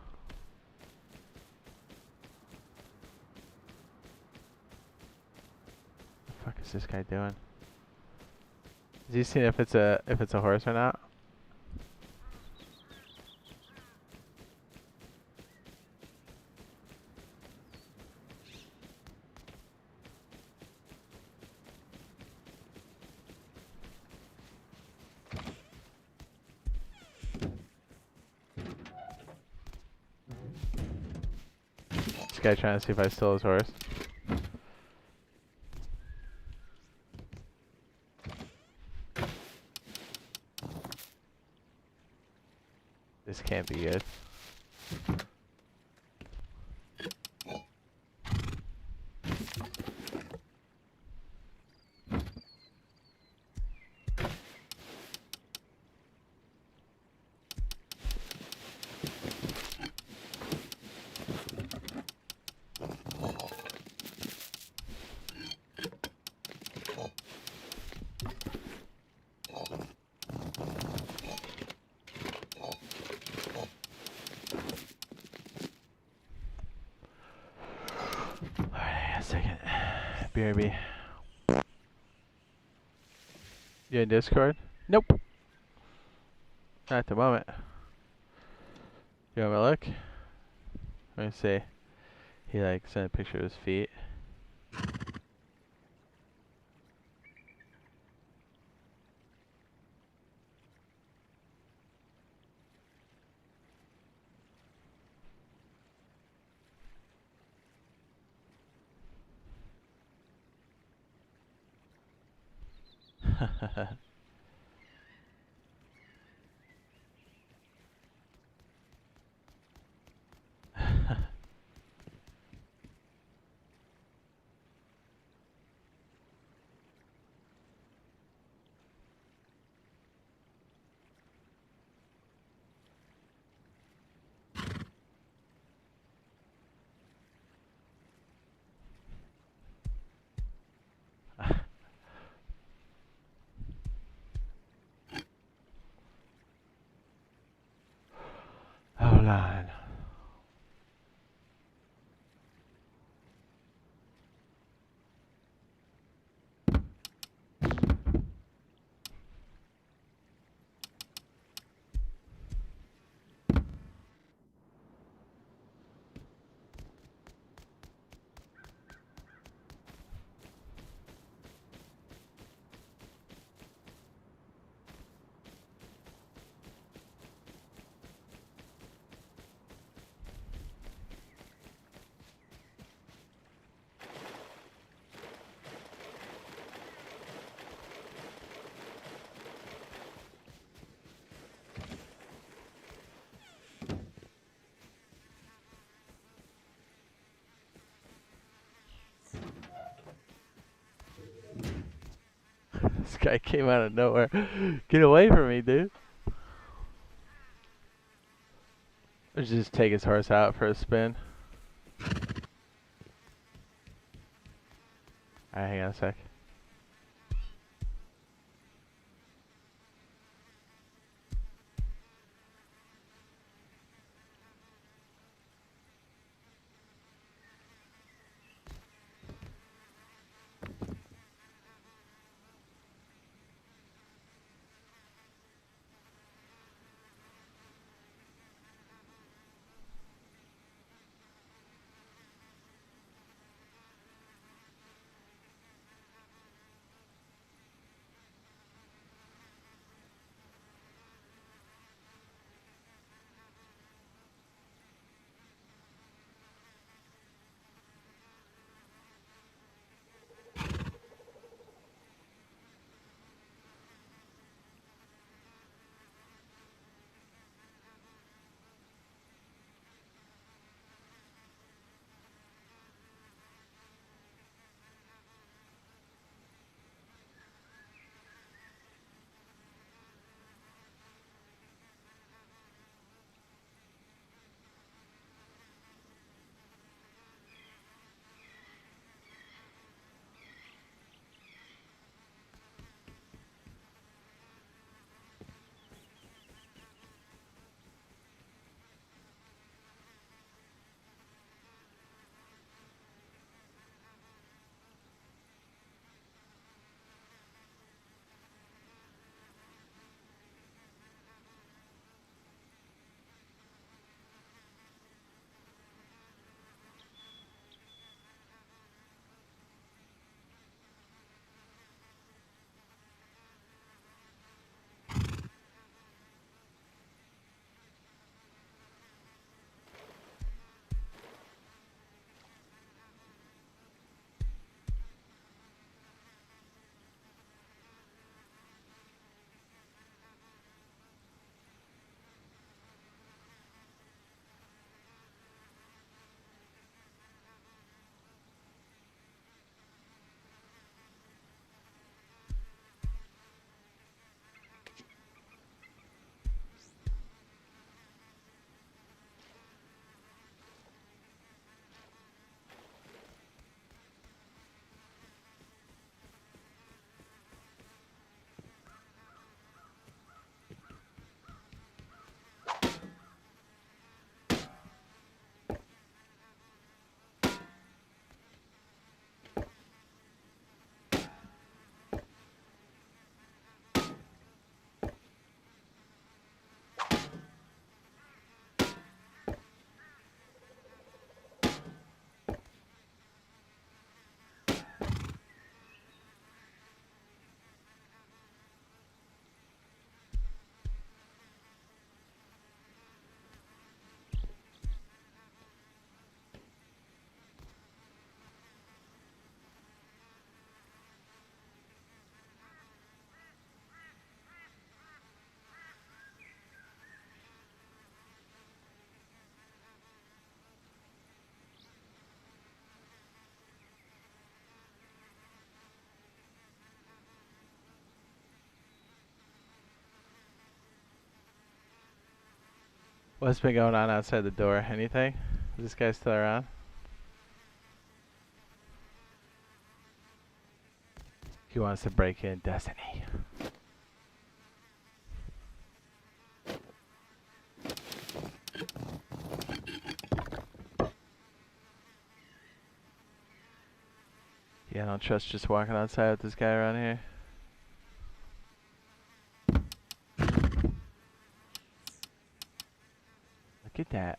the fuck is this guy doing? Is he seeing if it's a horse or not? This guy trying to see if I stole his horse. This can't be good. Alright, a second. BRB. You in Discord? Nope. Not at the moment. You want me to look? Let me see. He like sent a picture of his feet. Hold on. Guy came out of nowhere. Get away from me, dude. Let's just take his horse out for a spin. Alright, hang on a sec. What's been going on outside the door? Anything? Is this guy still around? He wants to break in, doesn't he? Yeah, I don't trust just walking outside with this guy around here. Look at that.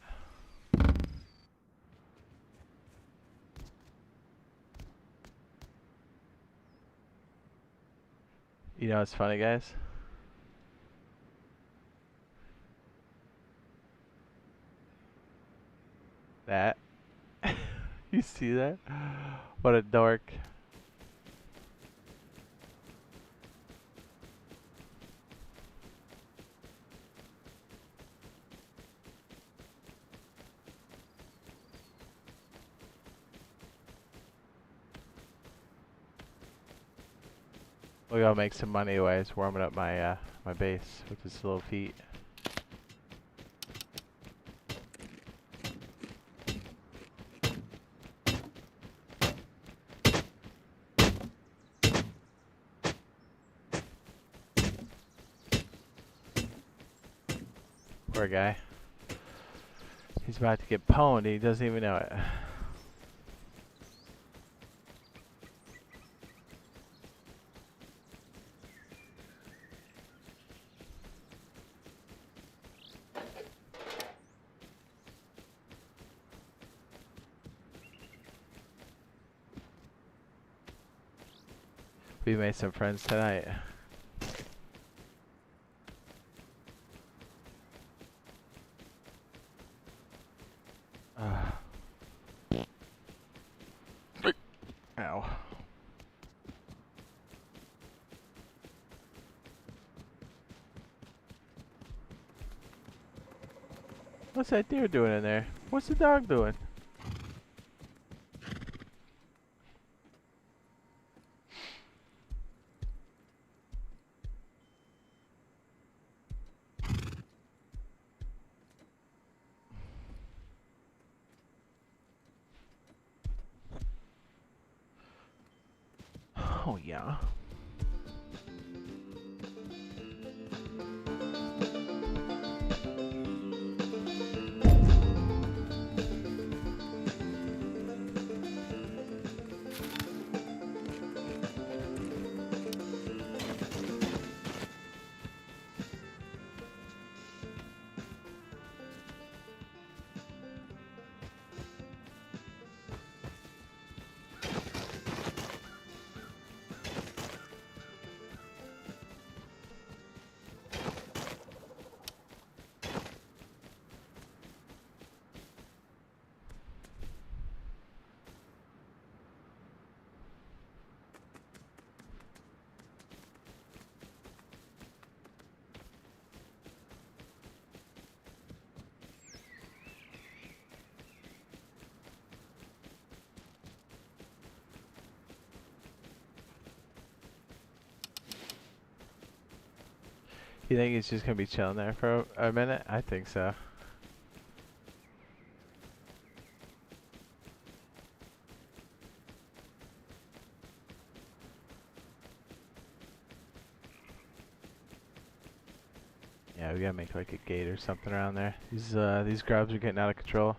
You know what's funny, guys? That. You see that? What a dork. We gotta make some money while it's warming up my my base with this little feet. Poor guy. He's about to get pwned. He doesn't even know it. We made some friends tonight. Ow. What's that deer doing in there? What's the dog doing? Oh yeah. You think he's just gonna be chilling there for a minute? I think so. Yeah, we gotta make like a gate or something around there. These grubs are getting out of control.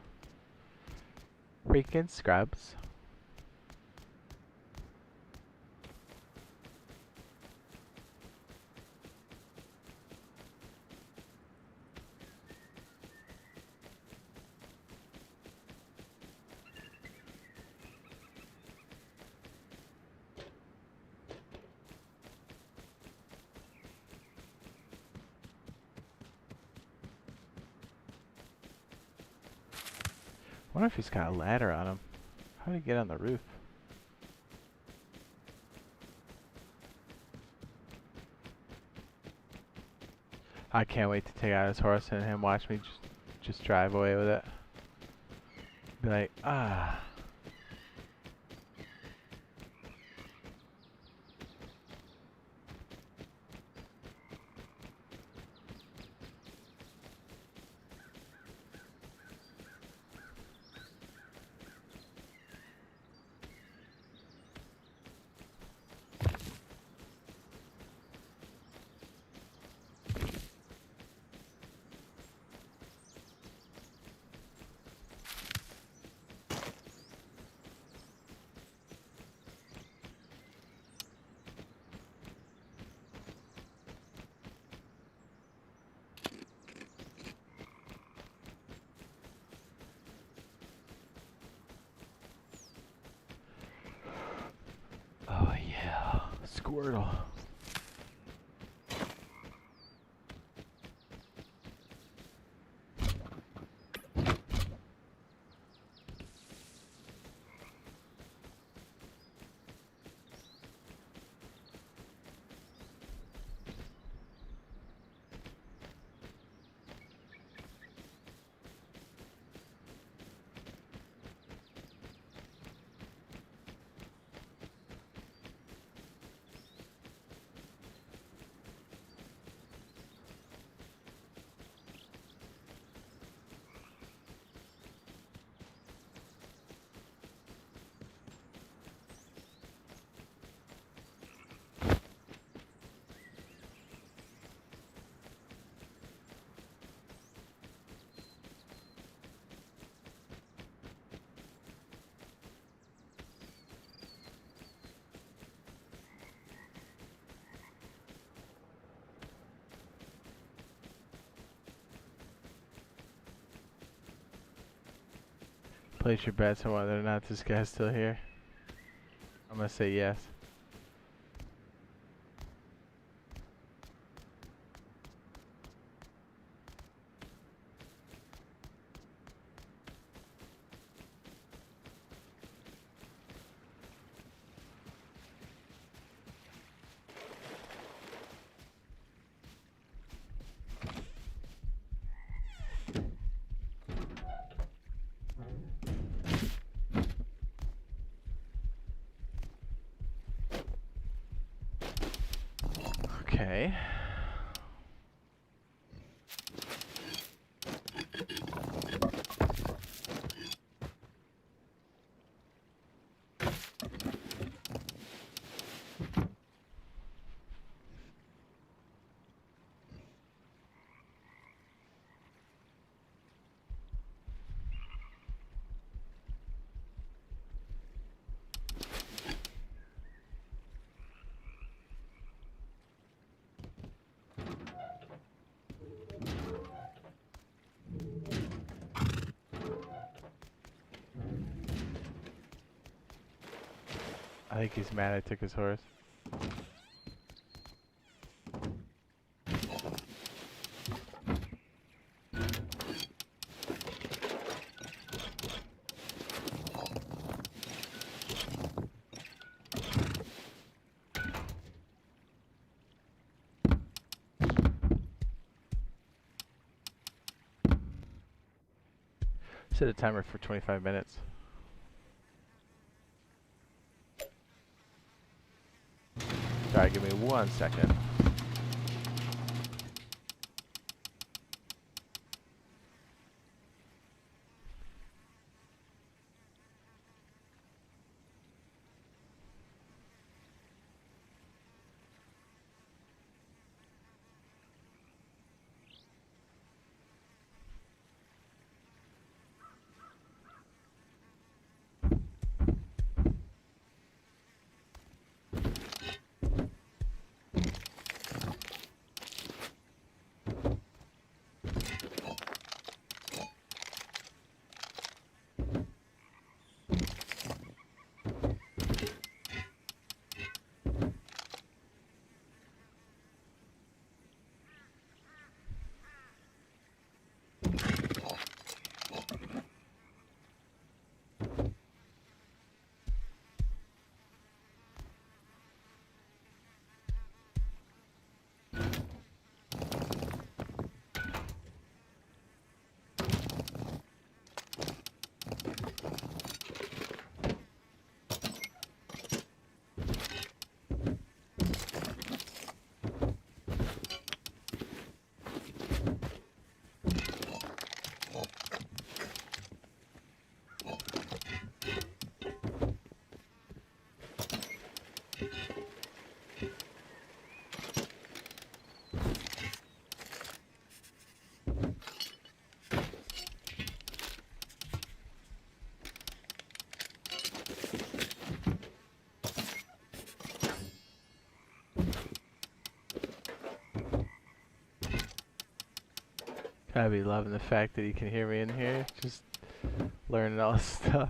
Freaking scrubs. I wonder if he's got a ladder on him. How did he get on the roof? I can't wait to take out his horse and him watch me just drive away with it. Be like, ah. Oh yeah, Squirtle. place your bets on whether or not this guy's still here. I'm gonna say yes. Okay. I think he's mad I took his horse. Set a timer for 25 minutes. Sorry, give me 1 second. Gotta be loving the fact that you can hear me in here, just learning all this stuff.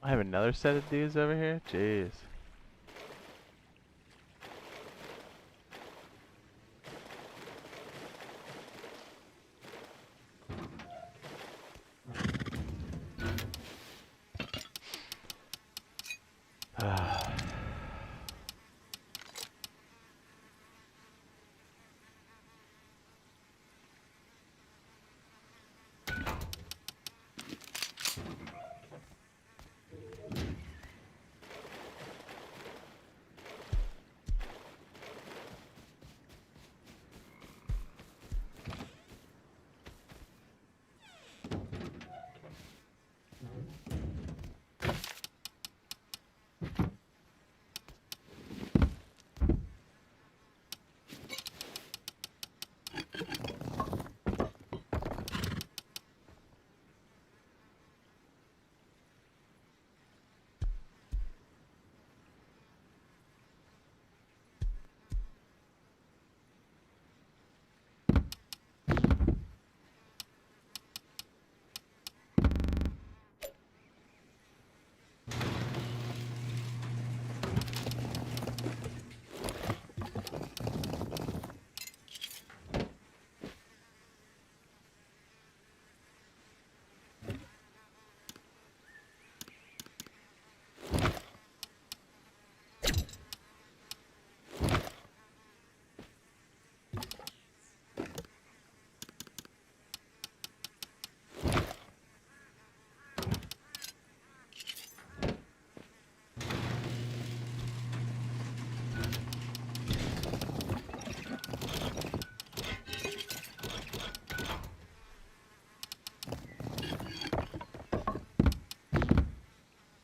I have another set of dudes over here? Jeez.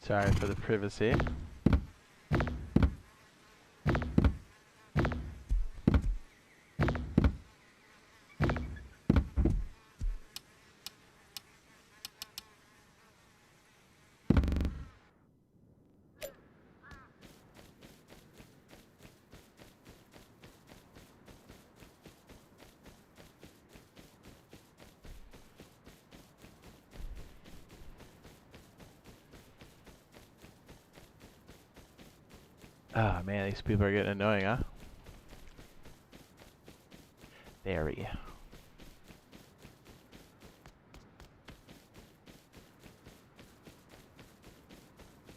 Sorry for the privacy. Oh man, these people are getting annoying, huh? Very.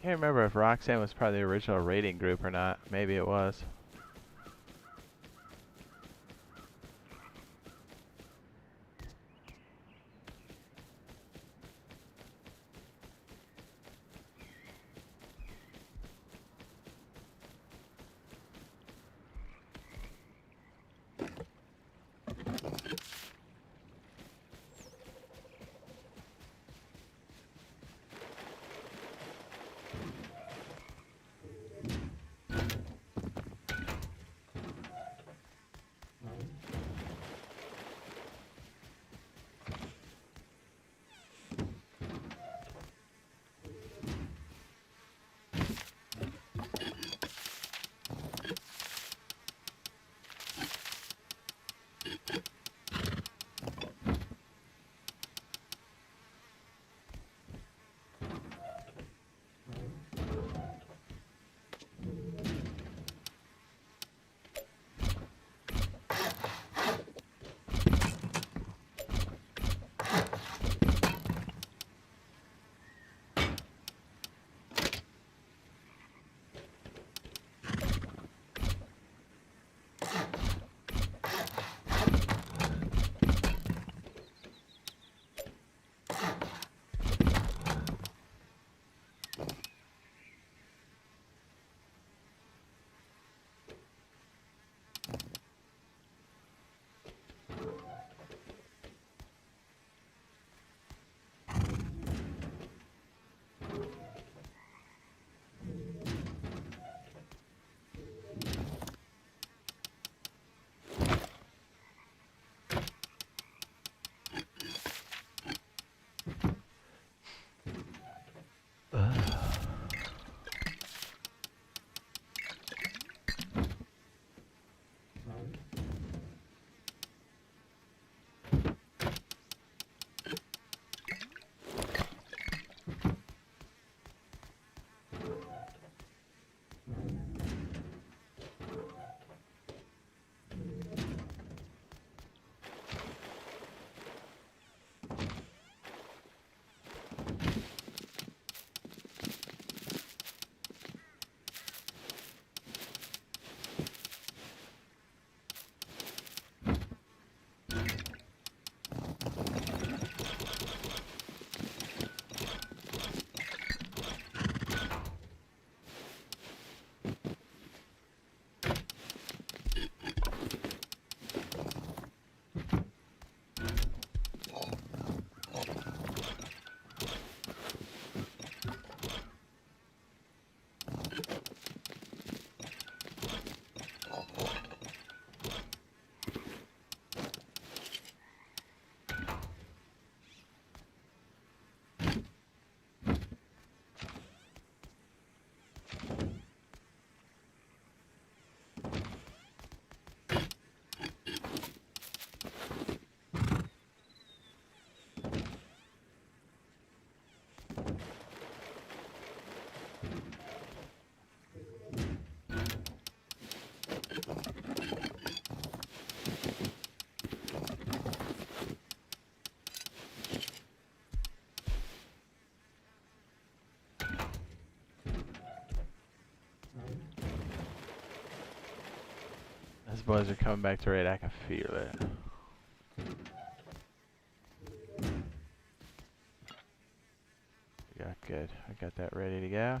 Can't remember if Roxanne was part of the original raiding group or not. Maybe it was. Those boys are coming back to raid. I can feel it. Yeah, good. I got that ready to go.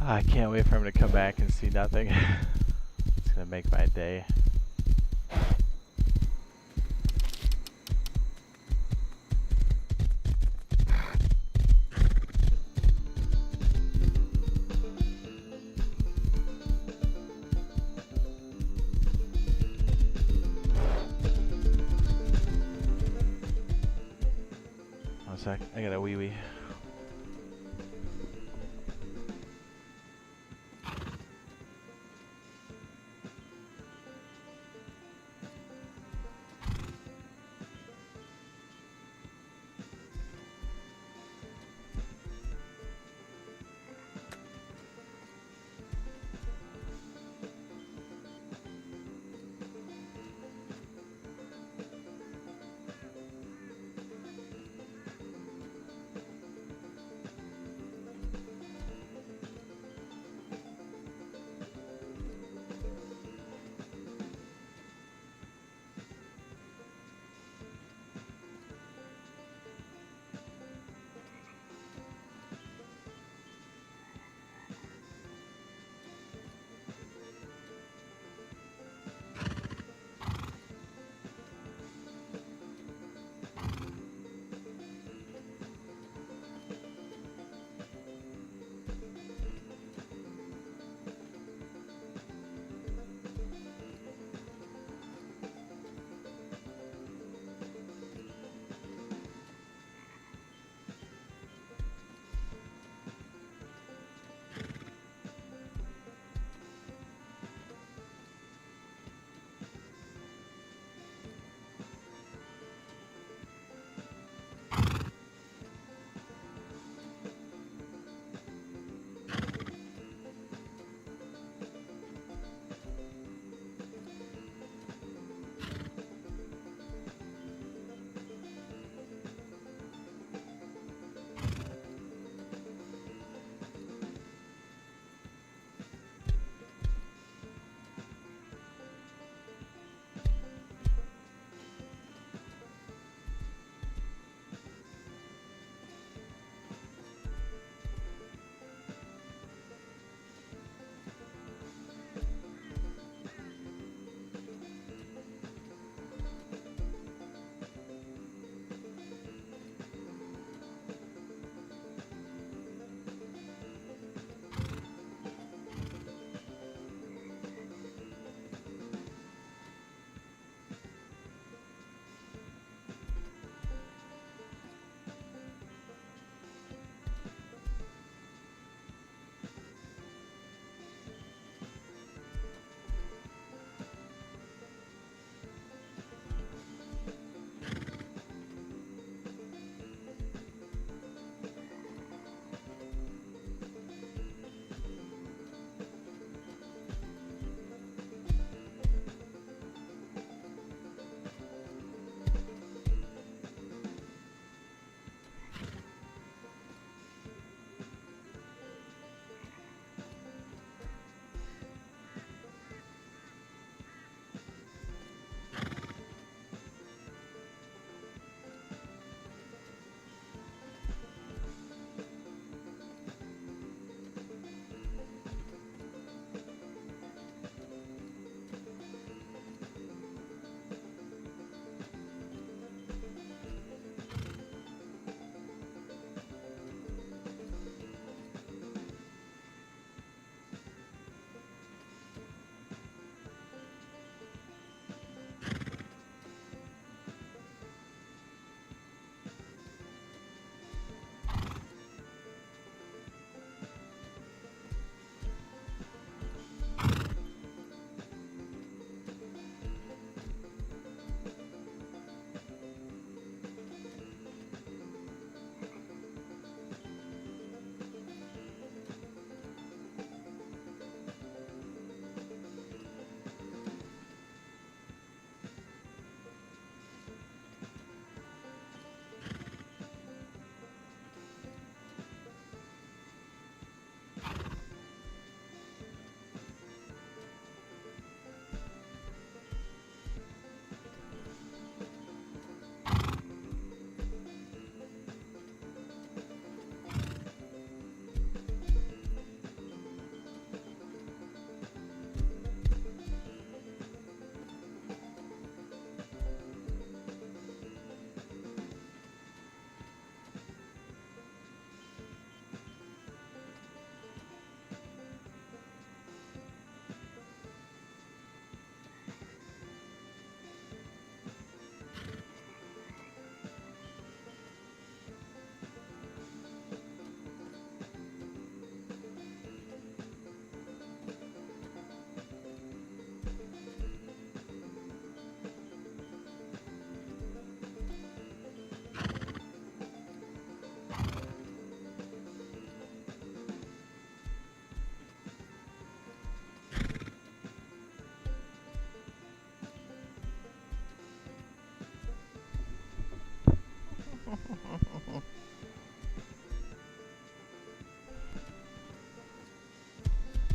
I can't wait for him to come back and see nothing. It's gonna make my day. One sec, I got a wee wee.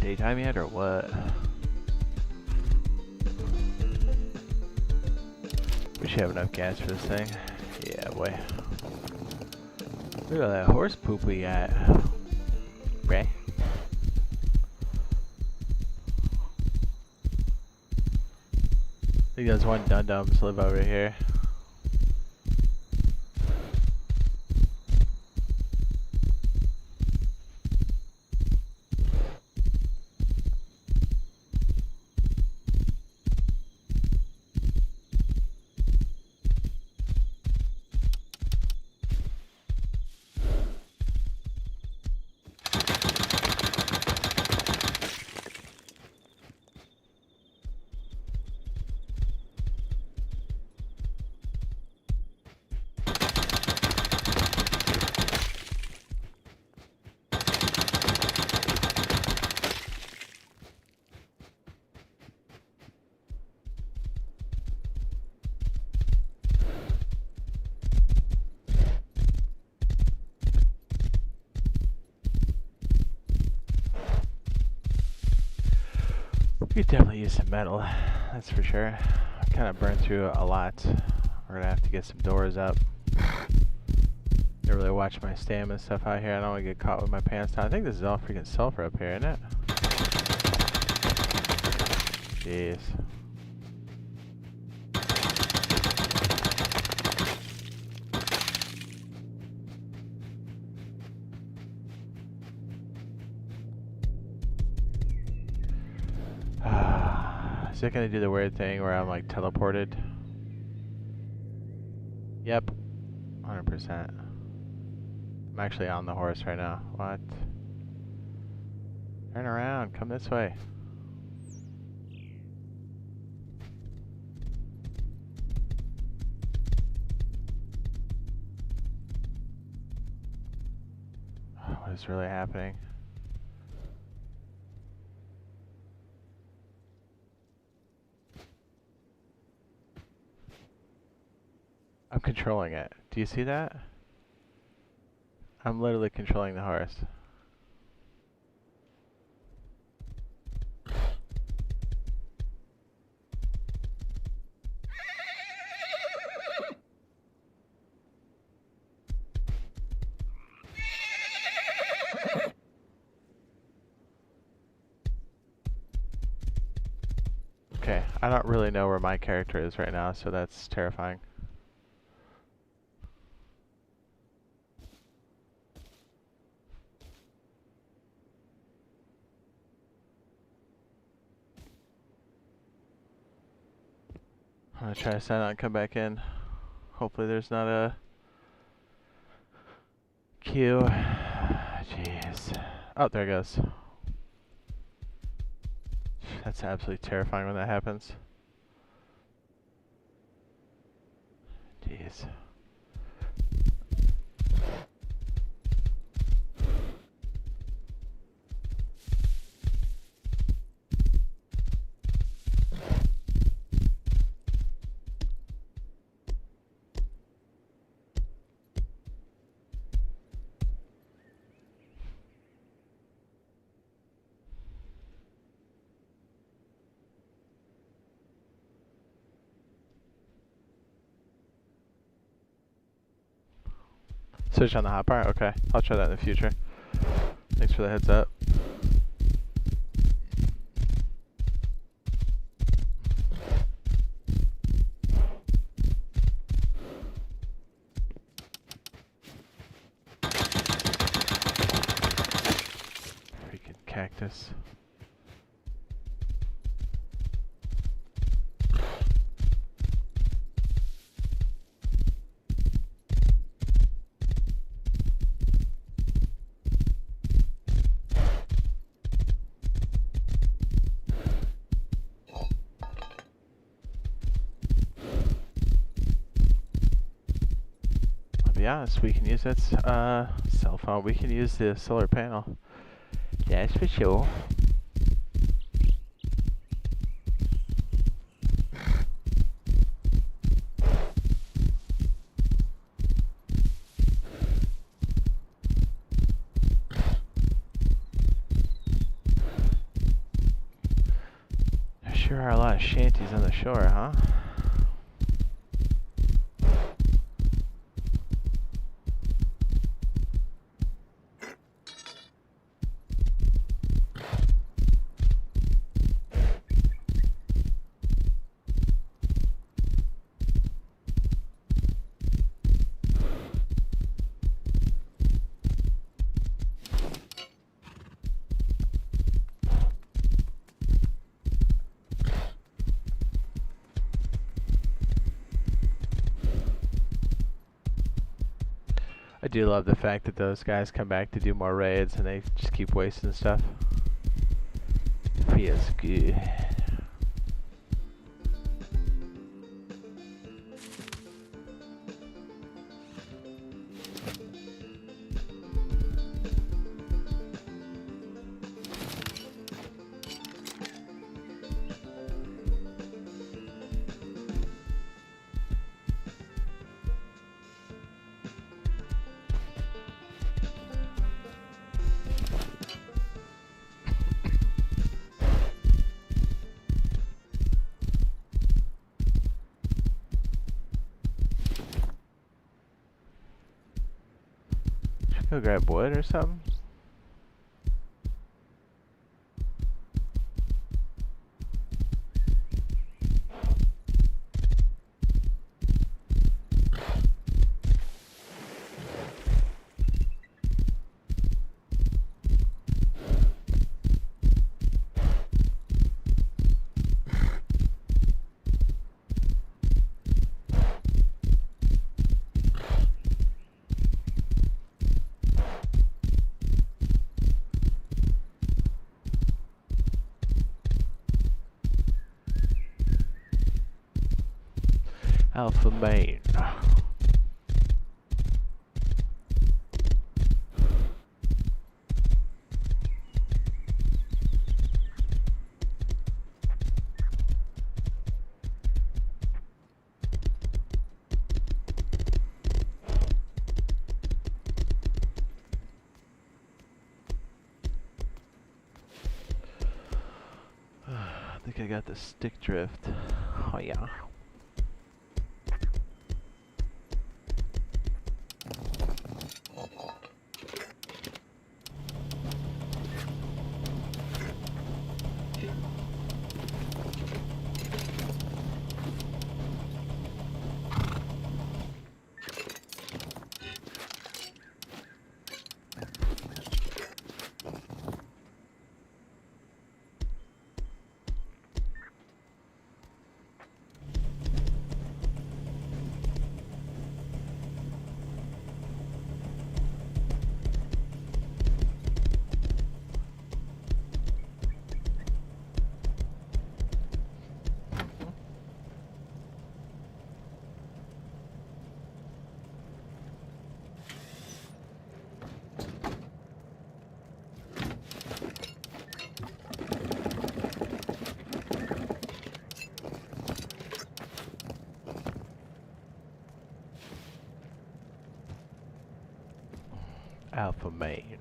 daytime yet or what? We should have enough gas for this thing. Yeah, boy. Look at that horse poop we got. Bruh. I think there's one dum-dums live over here. We could definitely use some metal, that's for sure. I kind of burned through a lot. We're gonna have to get some doors up. Never really watch my stamina stuff out here. I don't want to get caught with my pants down. I think this is all freaking sulfur up here, isn't it? Jeez. Is it gonna do the weird thing where I'm like teleported? Yep, 100%. I'm actually on the horse right now. What? Turn around, come this way. What is really happening? I'm controlling it. Do you see that? I'm literally controlling the horse. Okay, I don't really know where my character is right now, so that's terrifying. I'm gonna try to sign out and come back in. Hopefully there's not a queue. Jeez. Oh, there it goes. That's absolutely terrifying when that happens. Jeez. Switch on the hotbar? Okay, I'll try that in the future. Thanks for the heads up. Freaking cactus. To be honest, we can use that cell phone. We can use the solar panel. That's for sure. Sure are a lot of shanties on the shore, huh? I do love the fact that those guys come back to do more raids and they just keep wasting stuff. Feels good. Go grab wood or something? Alpha main. I think I got the stick drift. Oh yeah. Alpha main.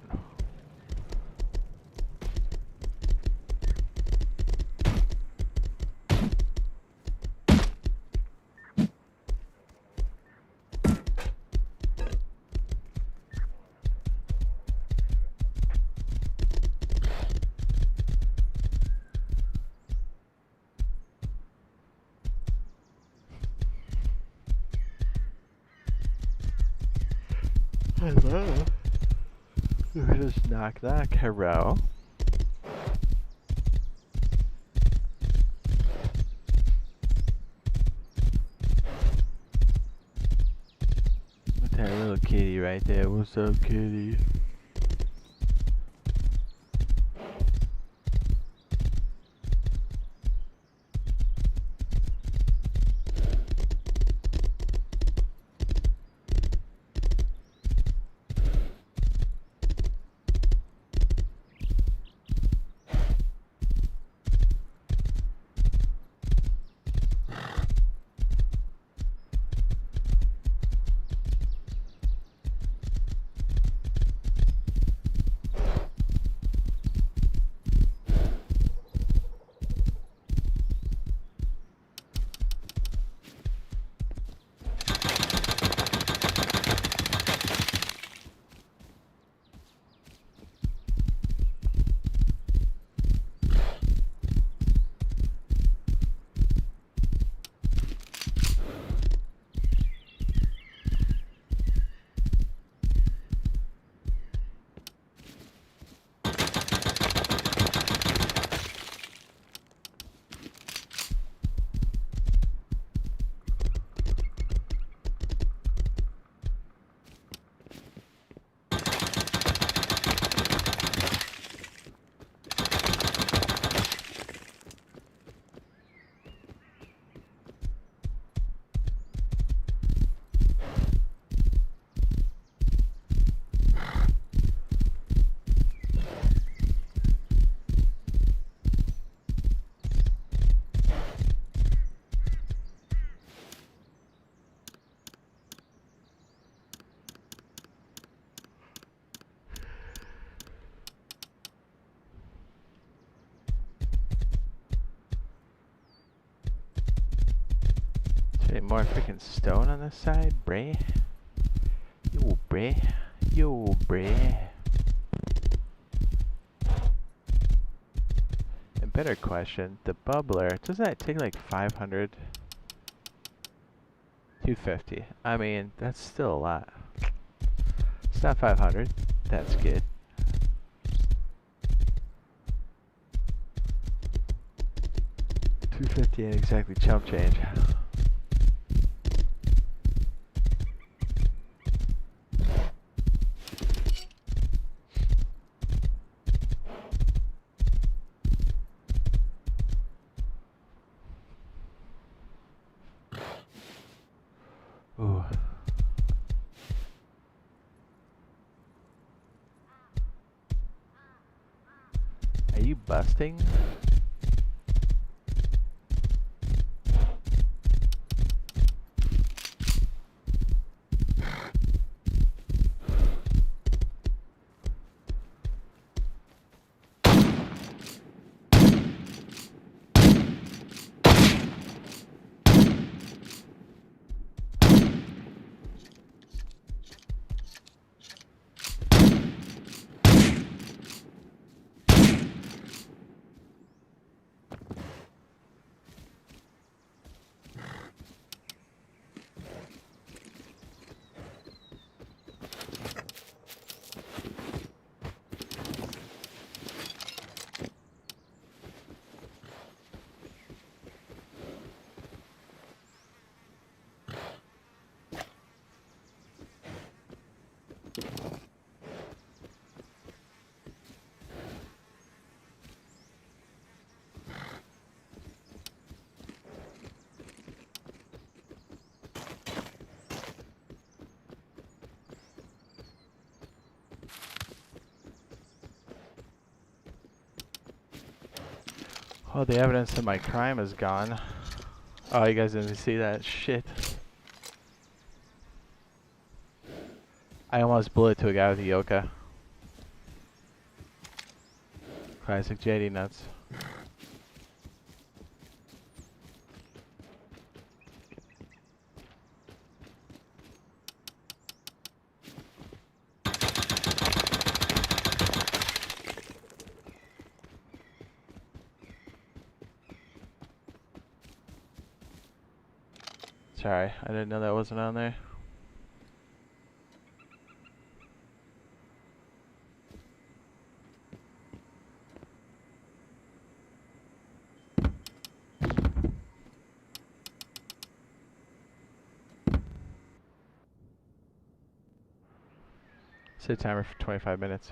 Hello. Just knock knock. Hello. With that little kitty right there. What's up, kitty? Any more freaking stone on this side, bray? Yo, bray. Yo, bray. And better question, the bubbler, doesn't that take like 500? 250. I mean, that's still a lot. It's not 500. That's good. $250 ain't exactly chump change. Ooh. Are you busting? Oh, the evidence of my crime is gone. Oh, you guys didn't see that shit. I almost blew it to a guy with a yoka. Classic Jade nuts. Sorry, I didn't know that wasn't on there. Set timer for 25 minutes.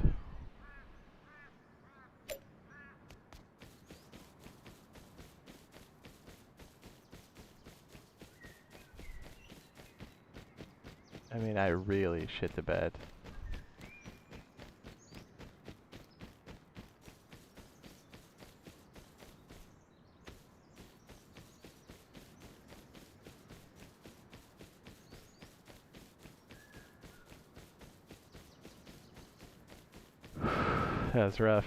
I mean, I really shit the bed. That was rough.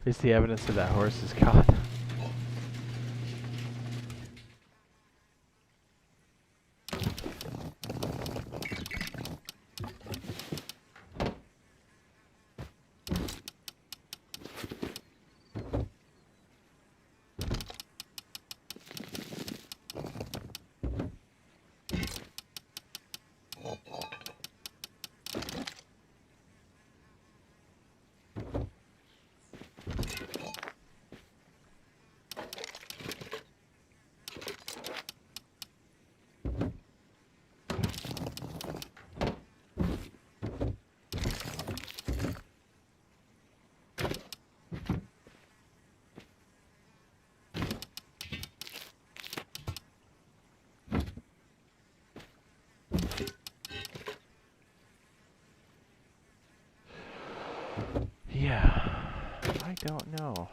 Is the evidence of that horse is gone. don't know.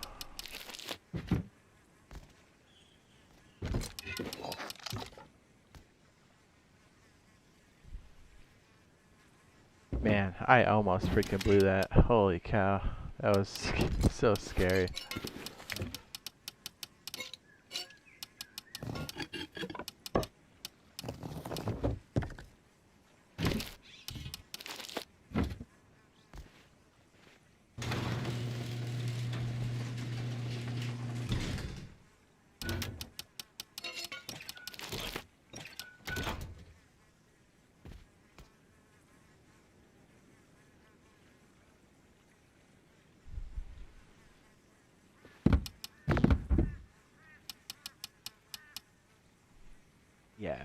Man, I almost freaking blew that. Holy cow. That was so scary. Yeah.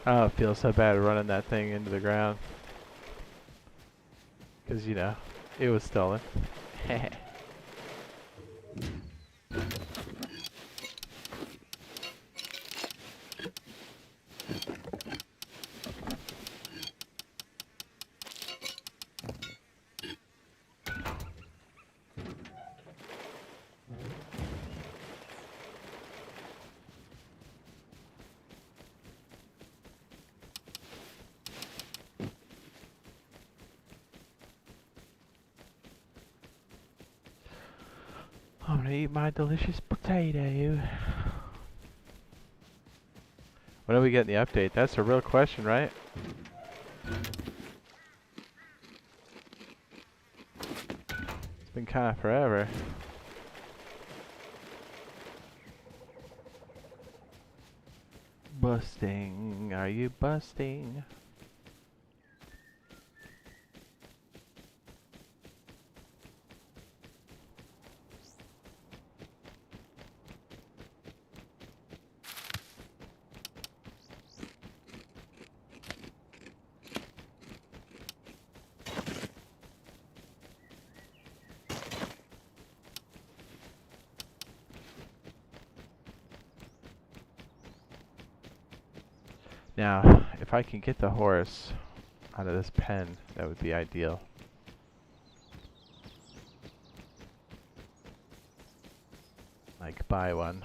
Oh, it feels so bad running that thing into the ground. Because, you know, it was stolen. I'm gonna eat my delicious potato. When do we get in the update? That's a real question, right? It's been kind of forever. Busting. Are you busting? Now, if I can get the horse out of this pen, that would be ideal. Like, buy one.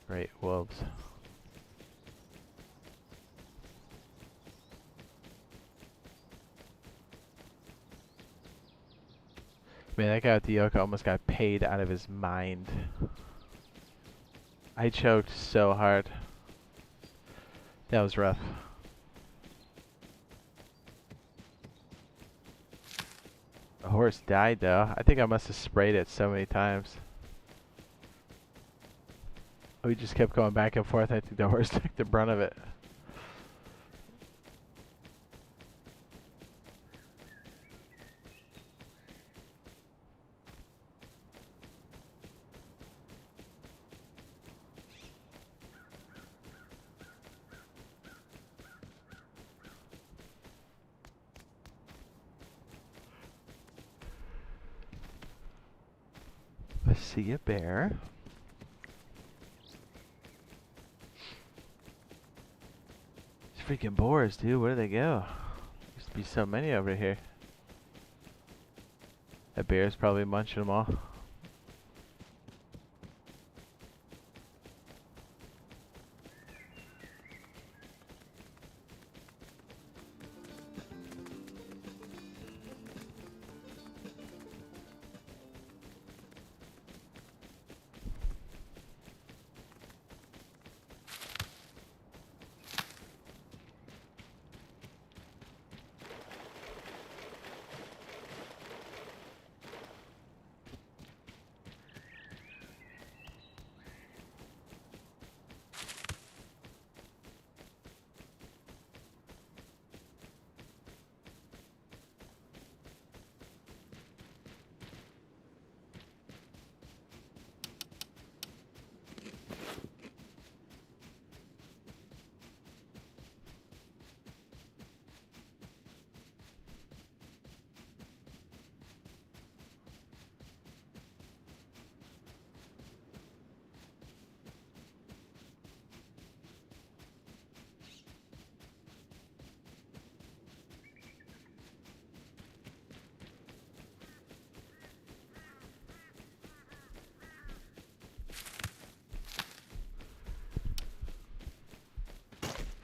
Great wolves. Man, that guy with the yoke almost got paid out of his mind. I choked so hard. That was rough. The horse died though. I think I must have sprayed it so many times. We just kept going back and forth. I think the horse took the brunt of it. I see a bear. These freaking boars, dude. Where do they go? Used to be so many over here. That bear's probably munching them all.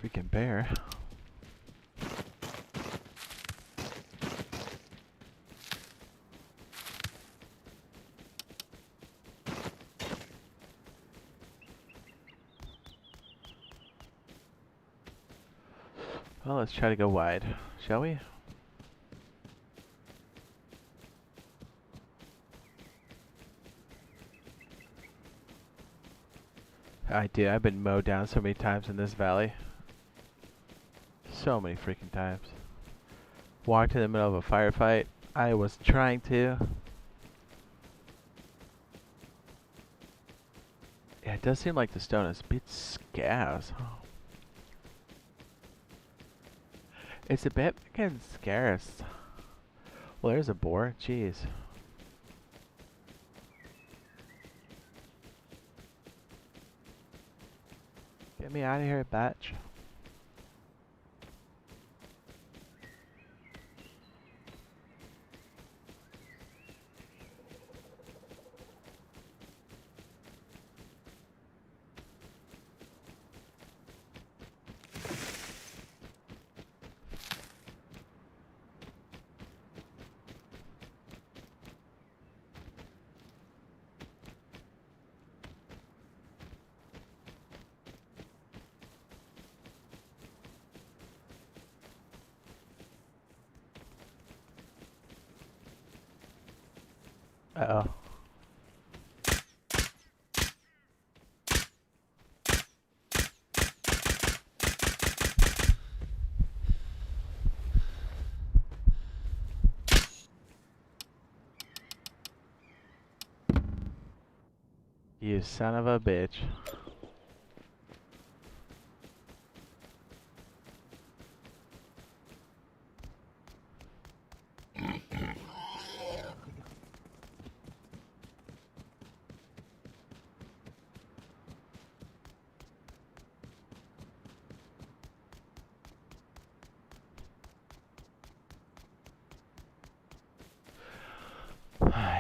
Freaking bear. Well, let's try to go wide, shall we? I've been mowed down so many times in this valley. So many freaking times. Walked in the middle of a firefight. I was trying to. Yeah, it does seem like the stone is a bit scarce. Oh. It's a bit fucking scarce. Well, there's a boar. Jeez. Get me out of here, batch. Uh-oh. You son of a bitch.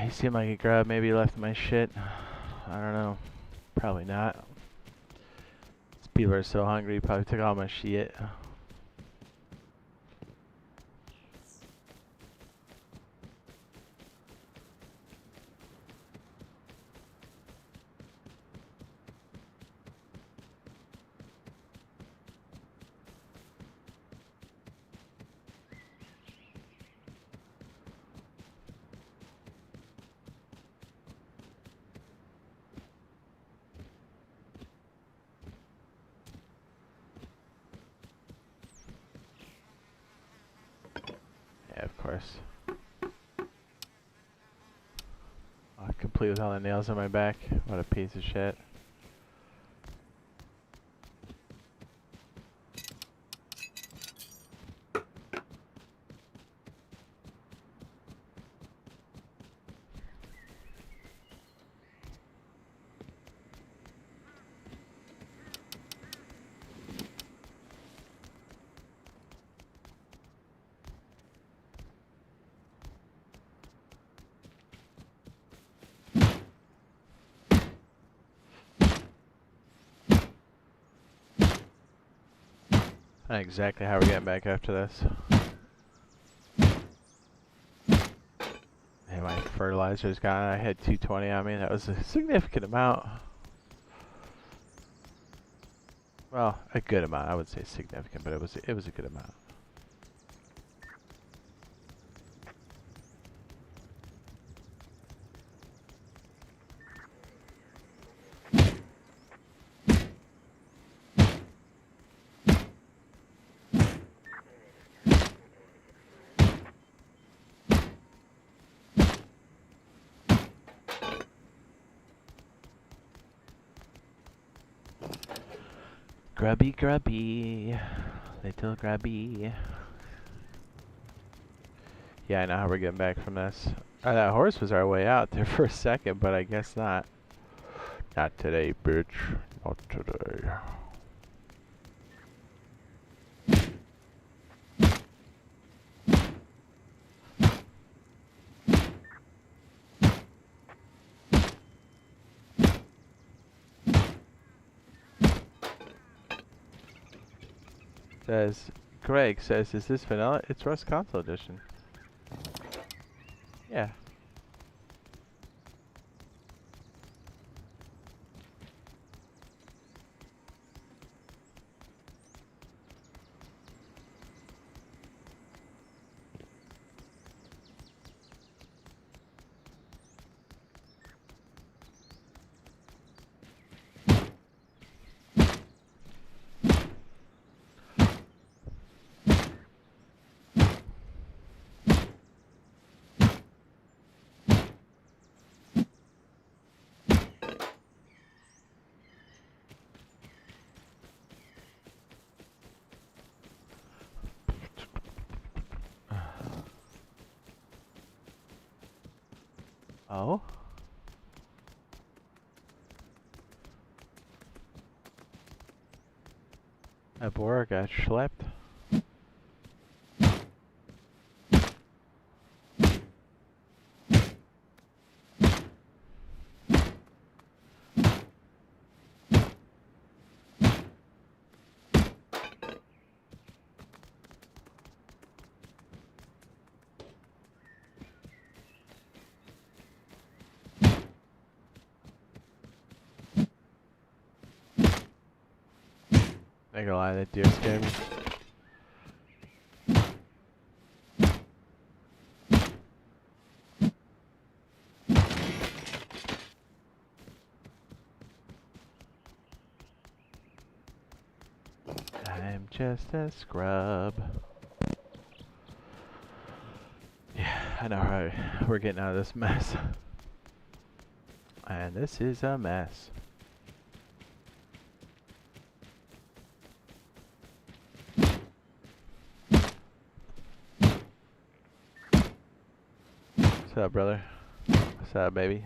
He seemed like he grabbed, maybe left my shit. I don't know. Probably not. These people are so hungry, probably took all my shit. Yeah, of course. Complete with all the nails on my back. What a piece of shit. Not exactly how we're getting back after this. Hey, my fertilizer's gone. I had 220 on me. That was a significant amount. Well, a good amount. I wouldn't say significant, but it was a good amount. Grubby, grubby, little grubby. Yeah, I know how we're getting back from this. That horse was our way out there for a second, but I guess not. Not today, bitch. Not today. Says, Greg says, is this vanilla? It's Rust Console Edition. Yeah. Oh? A boar got schlepped. Not gonna lie, that deer scared me. I'm just a scrub. Yeah, I know, right? We're getting out of this mess. And this is a mess. What's up, brother? What's up, baby?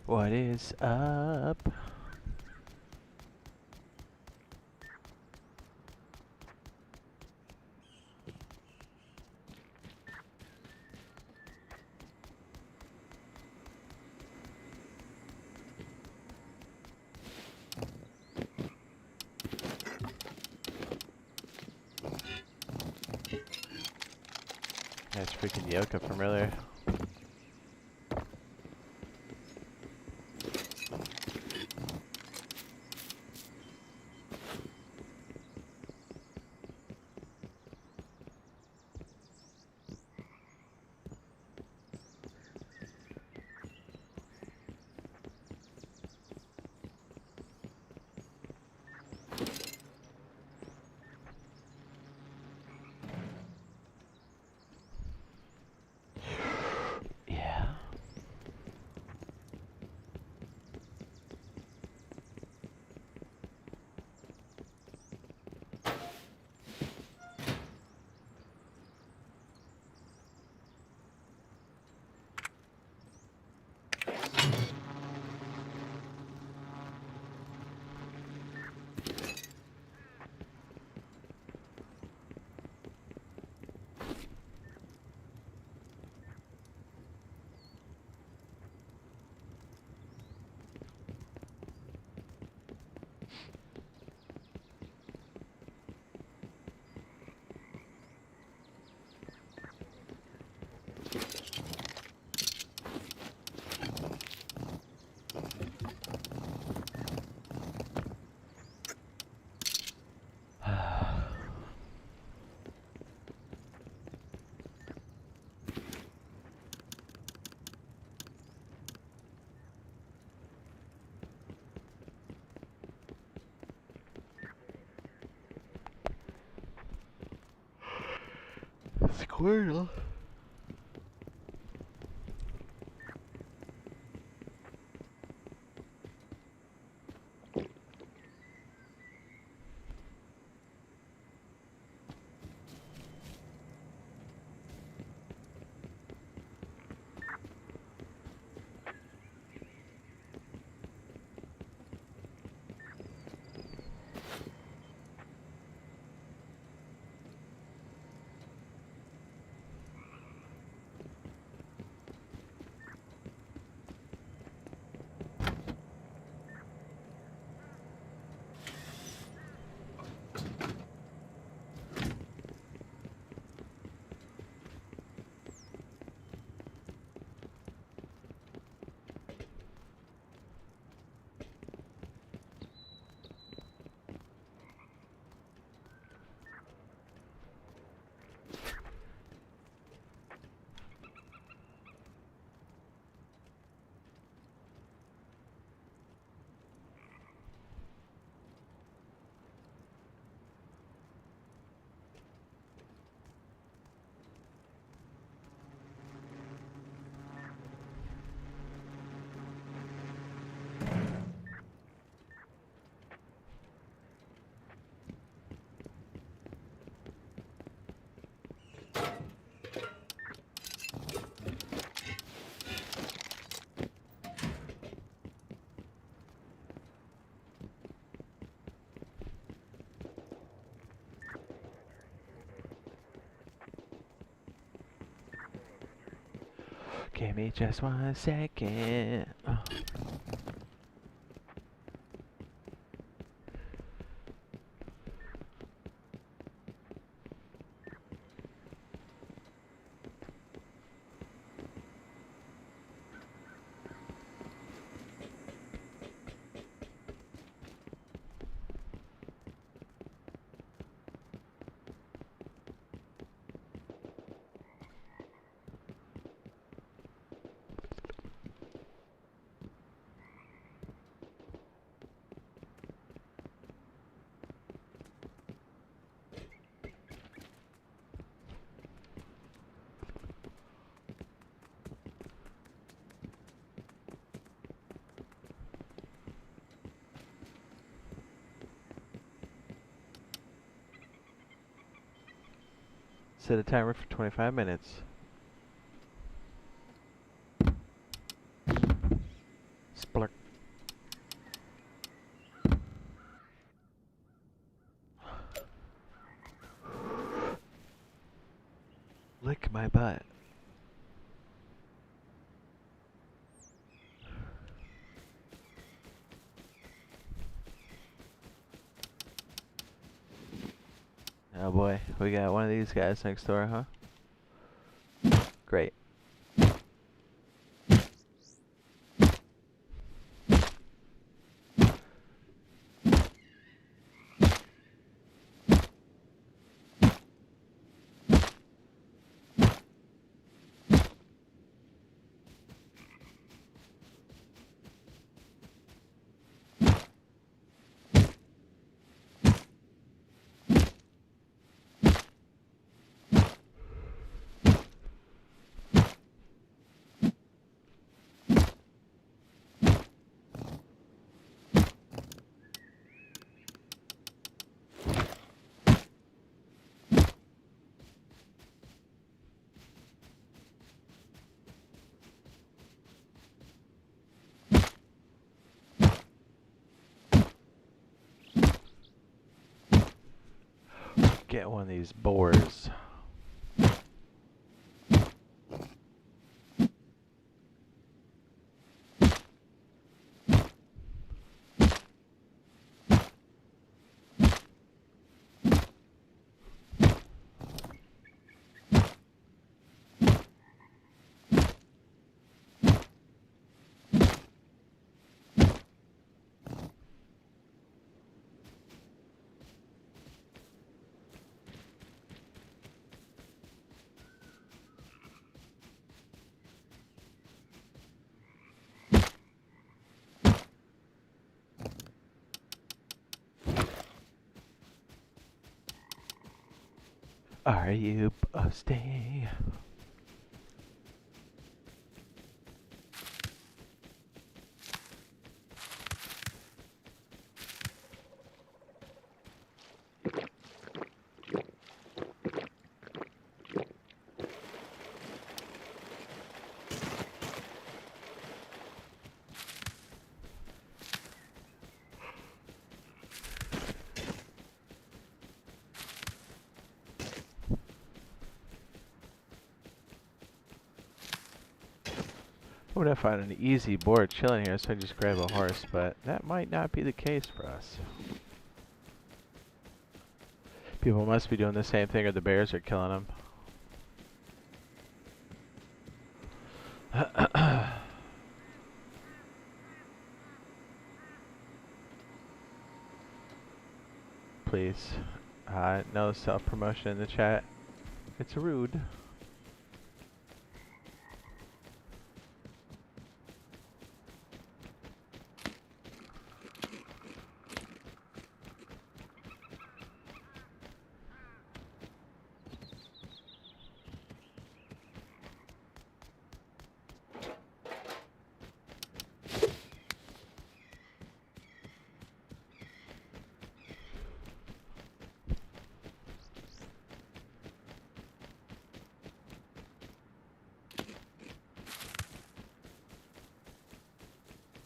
What is up? That's freaking Yoka from earlier. Squirtle. Give me just 1 second. Oh. Set a timer for 25 minutes. Splurk. Lick my butt. Oh boy, we got one of these guys next door, huh? Great. Get one of these boars. Are you busting? I would have found an easy board chilling here, so I just grab a horse, but that might not be the case for us. People must be doing the same thing, or the bears are killing them. Please, no self-promotion in the chat. It's rude.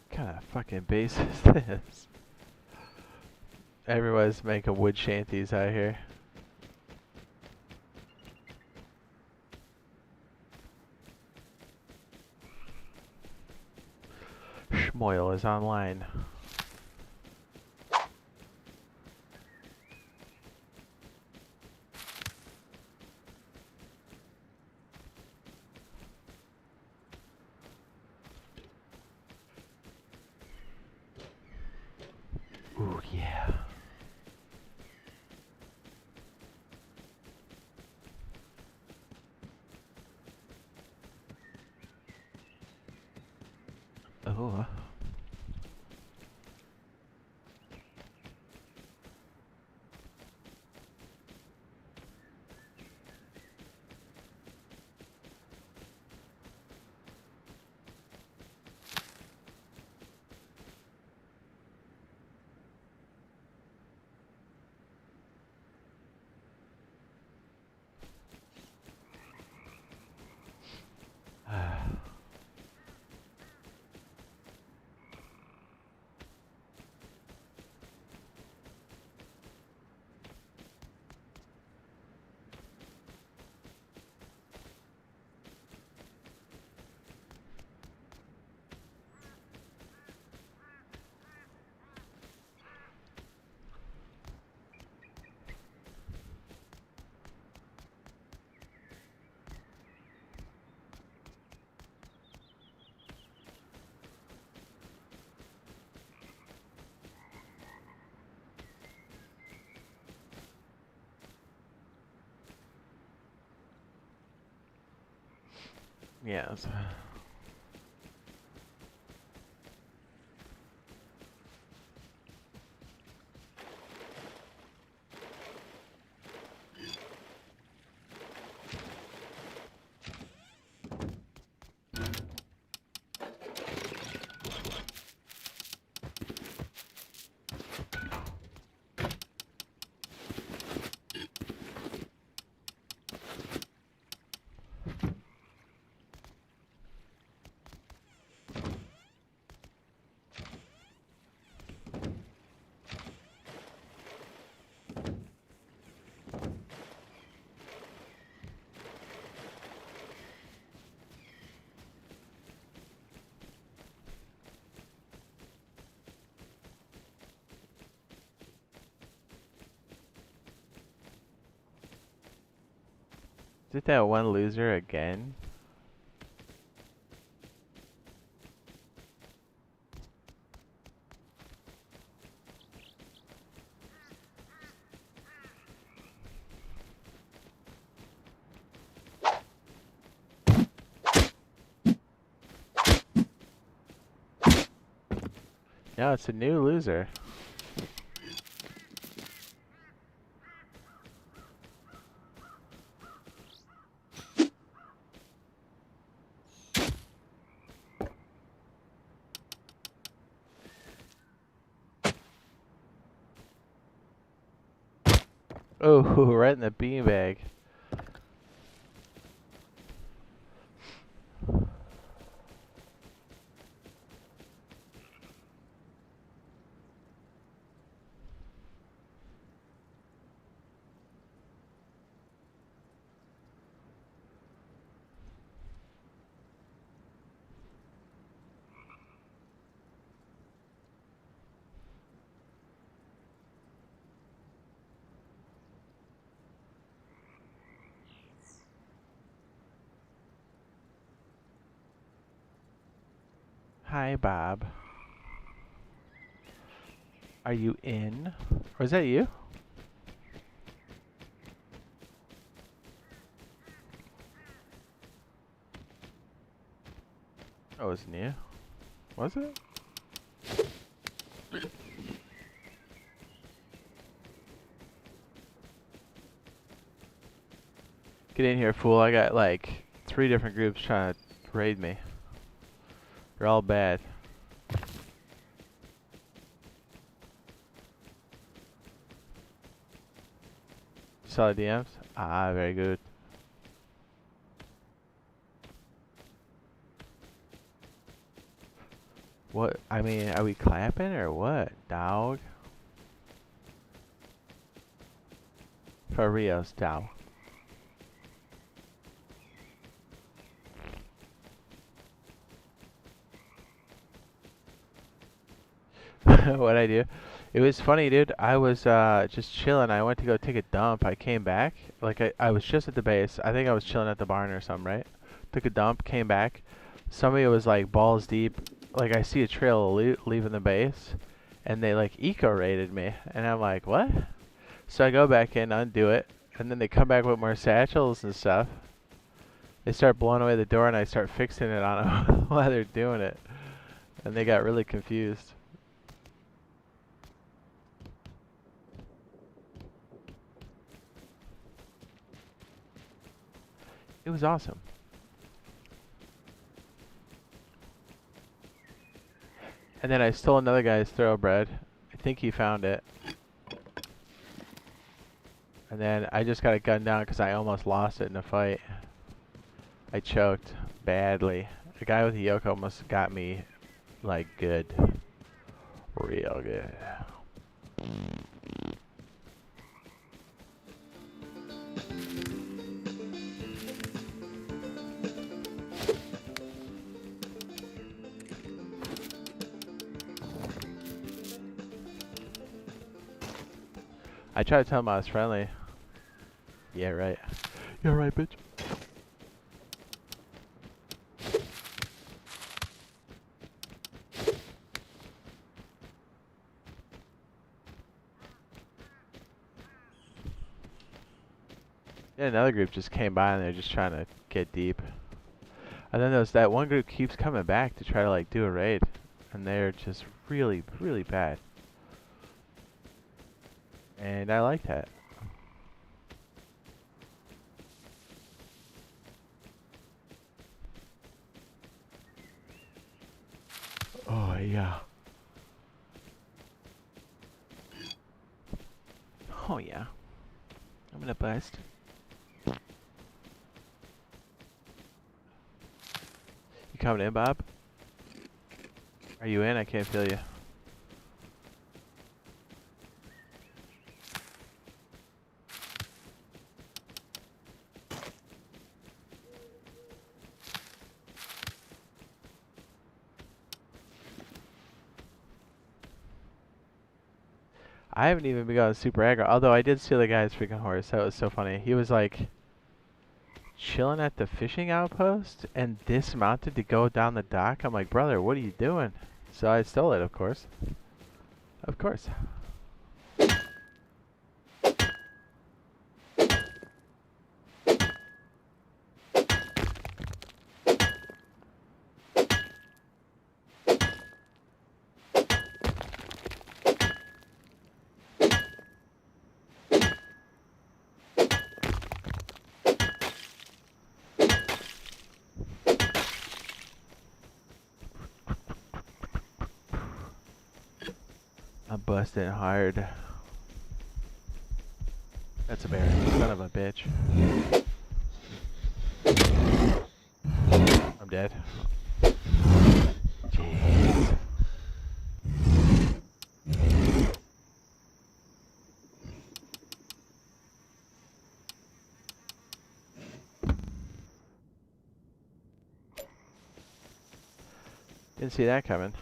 What kind of fucking base is this? Everyone's making wood shanties out here. Schmoyle is online. Ooh, yeah. Oh. Yes. Is it that one loser again? No, it's a new loser. Oh, right in the beanbag. Hi, Bob. Are you in? Or is that you? Oh, it wasn't you. Was it? Get in here, fool. I got like 3 different groups trying to raid me. They're all bad. Saw the DMs? Ah, very good. What? I mean, are we clapping or what, dog? For Rios, dog. What'd I do? It was funny, dude. I was just chilling. I went to go take a dump. I came back. Like, I was just at the base. I think I was chilling at the barn or something, right? Took a dump, came back. Somebody was like balls deep. Like, I see a trail of loot leaving the base. And they like eco-raided me. And I'm like, what? So I go back in, undo it. And then they come back with more satchels and stuff. They start blowing away the door and I start fixing it on them while they're doing it. And they got really confused. It was awesome. And then I stole another guy's thoroughbred. I think he found it. And then I just got it gunned down because I almost lost it in a fight. I choked badly. The guy with the yoke almost got me, like, good. Real good. I tried to tell him I was friendly. Yeah, right. Yeah, right, bitch. Yeah, another group just came by and they're just trying to get deep. And then there's that one group keeps coming back to try to like do a raid. And they're just really, really bad. And I like that. Oh, yeah. Oh, yeah. I'm gonna bust. You coming in, Bob? Are you in? I can't feel you. I haven't even begun super aggro, although I did steal the guy's freaking horse. That was so funny. He was like chilling at the fishing outpost and dismounted to go down the dock. I'm like, brother, what are you doing? So I stole it, of course. Of course. I'm busting hard. That's a bear. Son of a bitch. I'm dead. Jeez. Didn't see that coming.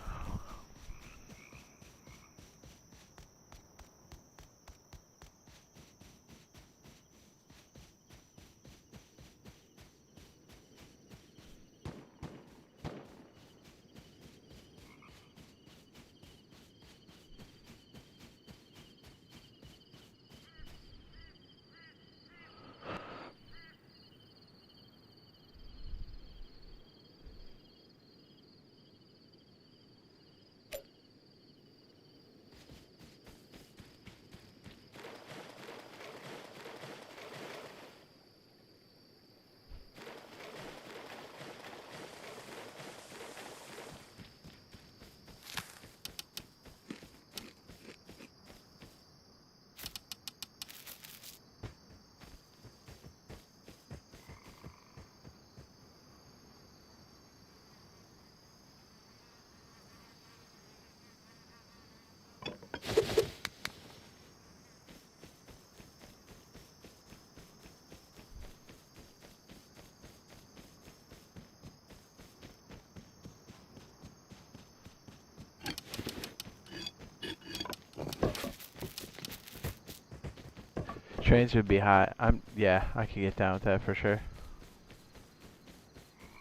Trains would be hot. Yeah, I could get down with that for sure.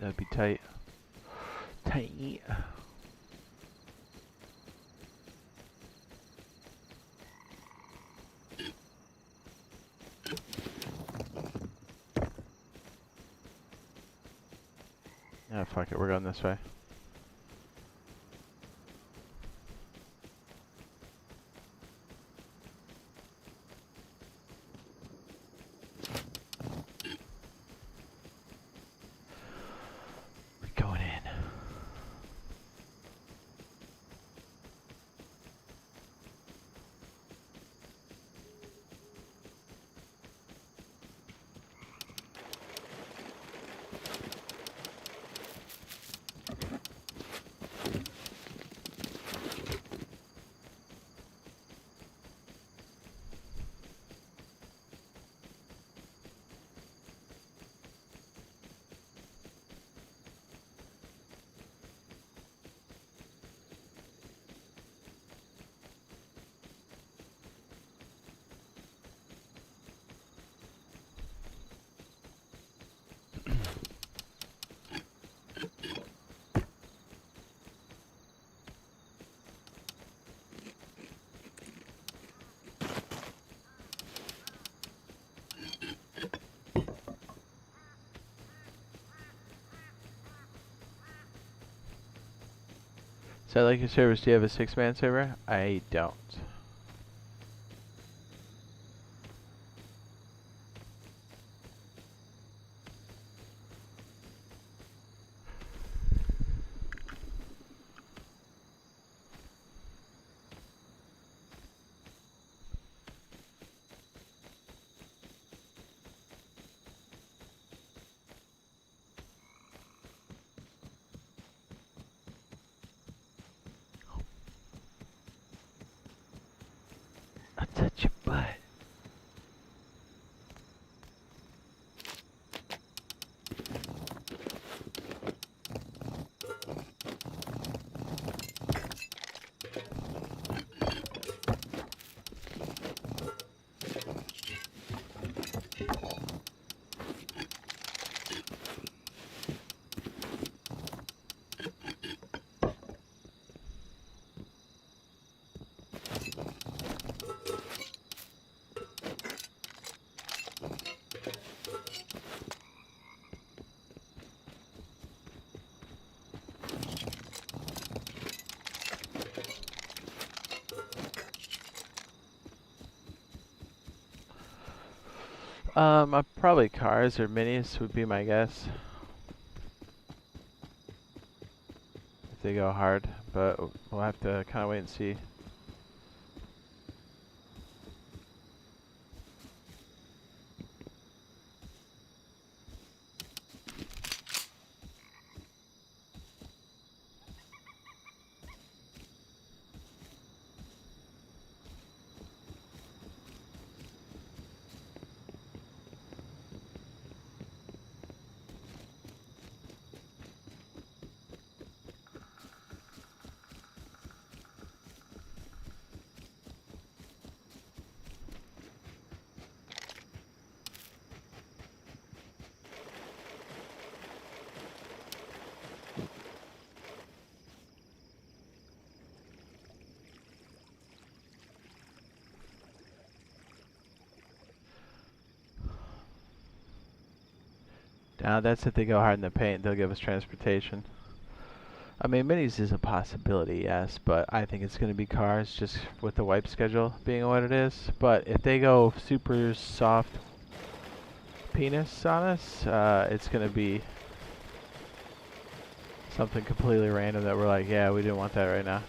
That'd be tight. Tight. Yeah, fuck it, we're going this way. We're going in. So, like your servers, do you have a 6-man server? I don't. I'll touch your butt. Probably cars or minis would be my guess. If they go hard, but we'll have to kind of wait and see. Now that's if they go hard in the paint, they'll give us transportation. I mean, minis is a possibility, yes, but I think it's going to be cars just with the wipe schedule being what it is. But if they go super soft penis on us, it's going to be something completely random that we're like, yeah, we didn't want that right now.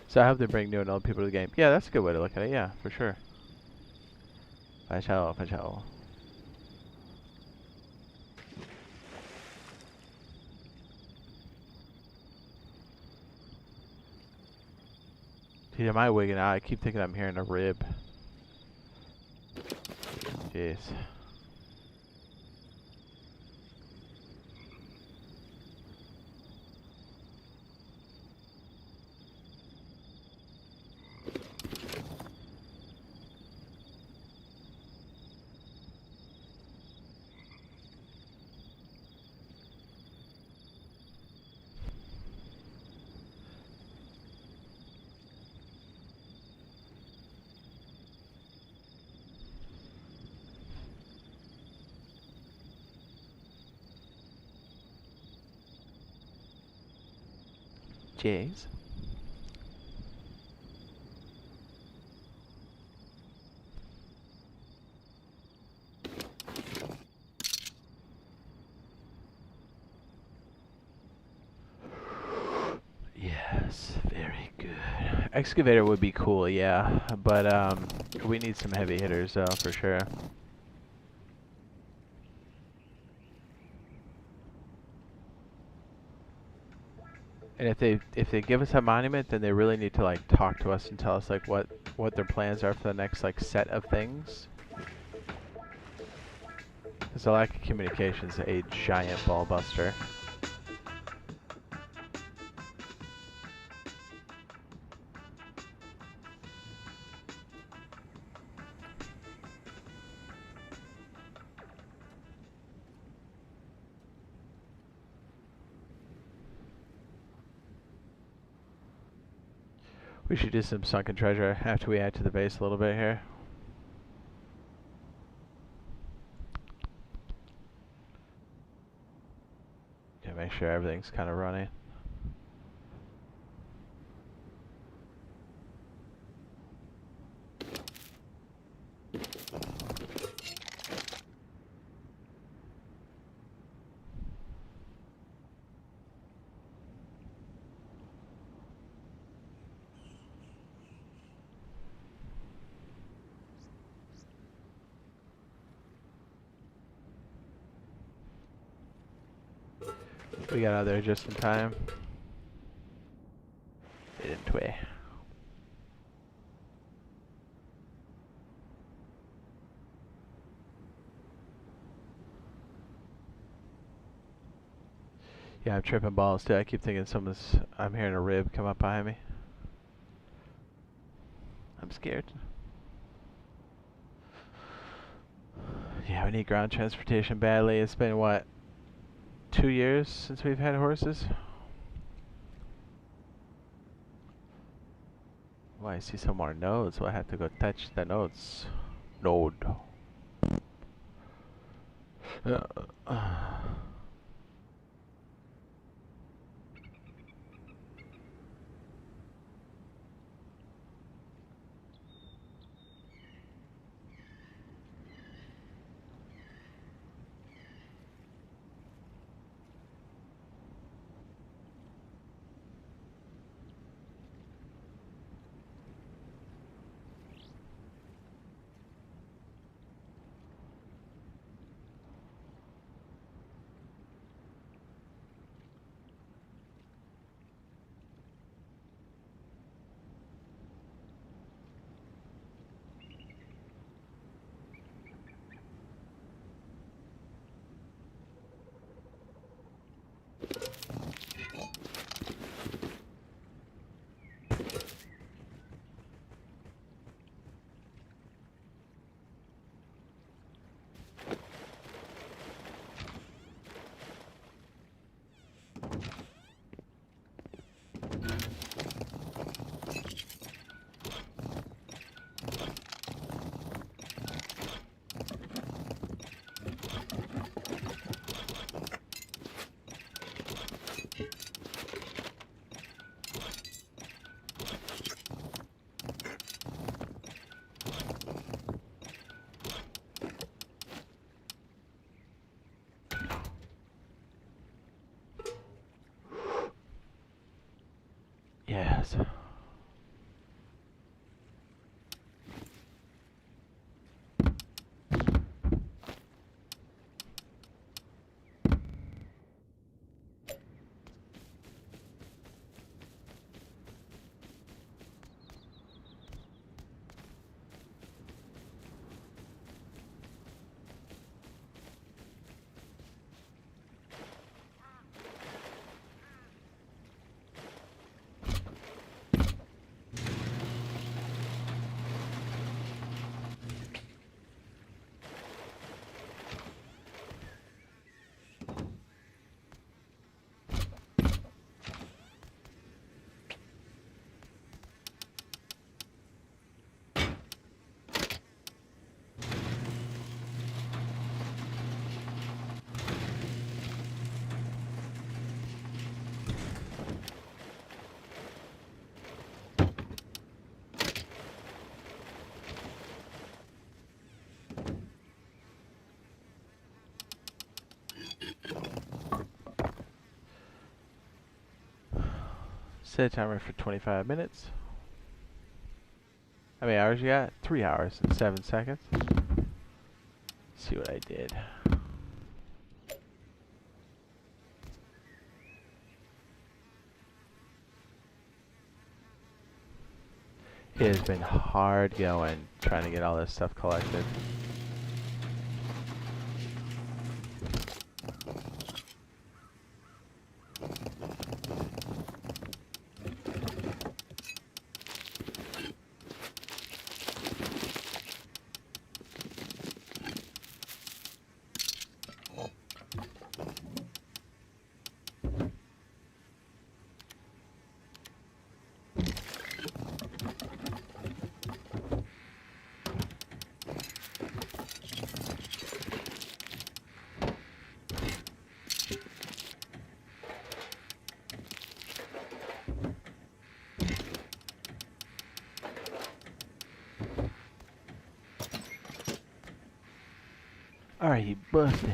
So I hope they bring new and old people to the game. Yeah, that's a good way to look at it. Yeah, for sure. Fachao, fachao. Dude, am I wigging out? I keep thinking I'm hearing a rib. Jeez. Jeez. Yes, very good. Excavator would be cool, yeah, but we need some heavy hitters though, for sure. And if they give us a monument, then they really need to like talk to us and tell us like what their plans are for the next like set of things. Because the lack of communication is a giant ball buster. We should do some sunken treasure after we add to the base a little bit here. Yeah, make sure everything's kind of running. We got out there just in time. Didn't we? Yeah, I'm tripping balls too. I keep thinking I'm hearing a rib come up behind me. I'm scared. Yeah, we need ground transportation badly. It's been what, 2 years since we've had horses? Well, I see some more nodes, so I have to go touch the nodes. Node. best. Set a timer for 25 minutes. How many hours you got? 3 hours and 7 seconds. See what I did. It has been hard going trying to get all this stuff collected. Are you busting?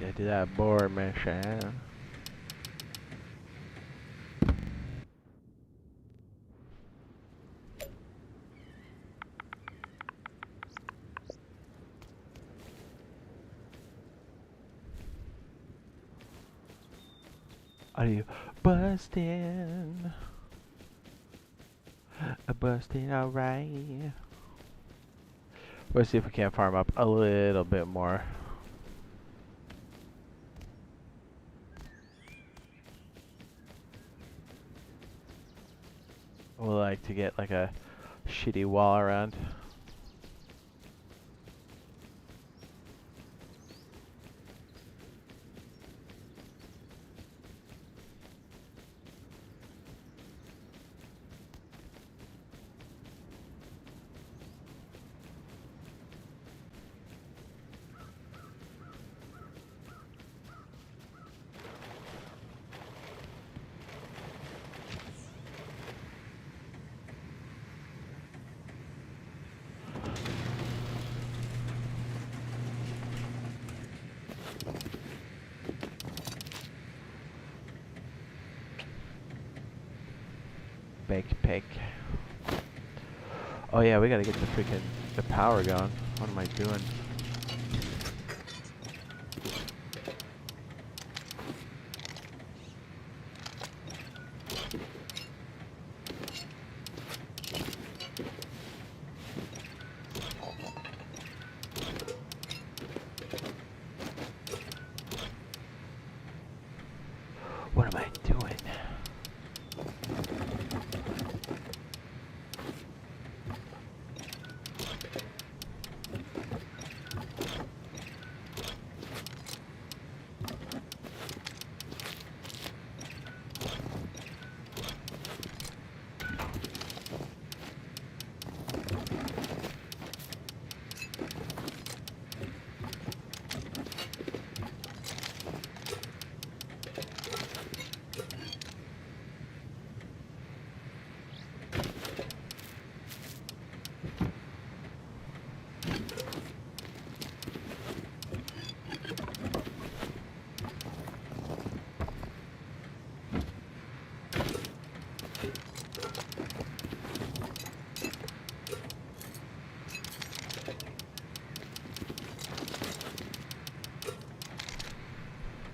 Yeah, do that board mission. Are you busting? Busting alright. Let's see if we can farm up a little bit more. We'll like to get like a shitty wall around. Baked pig. Oh yeah, we gotta get the power going. What am I doing? What am I doing?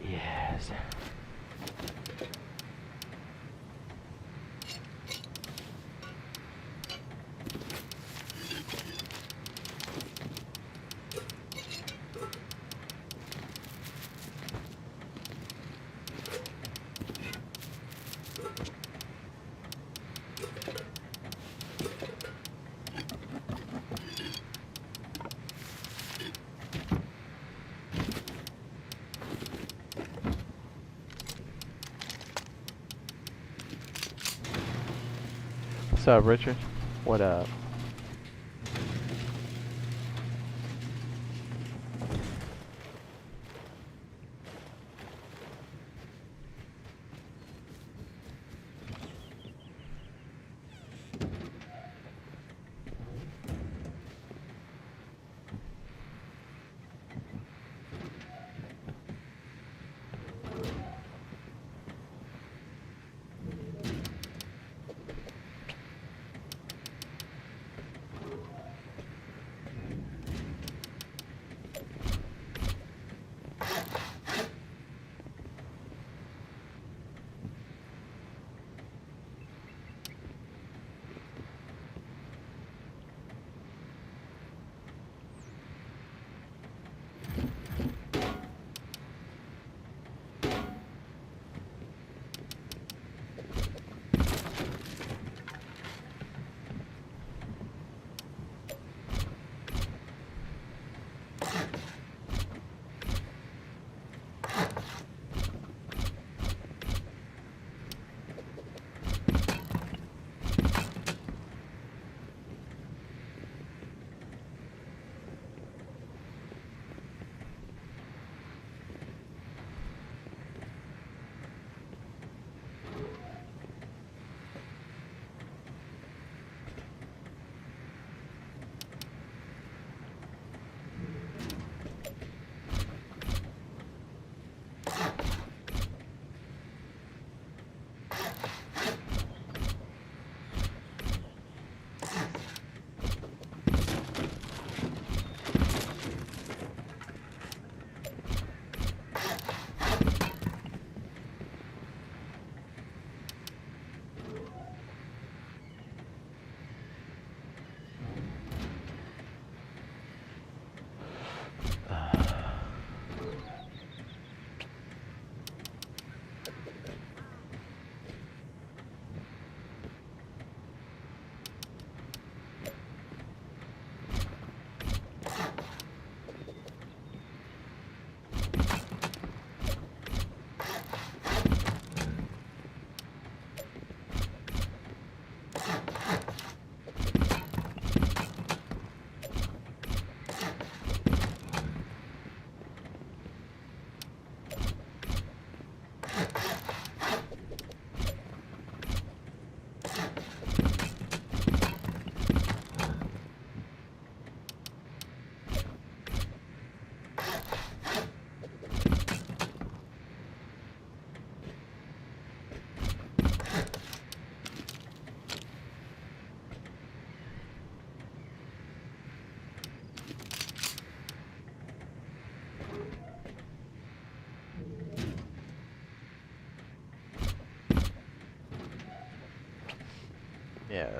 Yes. What's up, Richard? What up?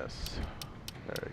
Yes. Very good.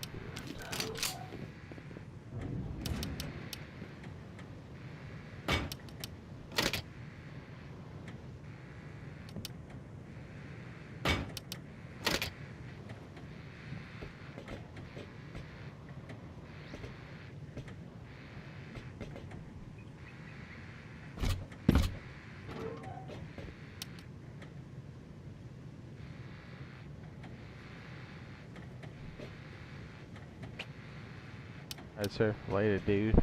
Alright, sir. Later, dude.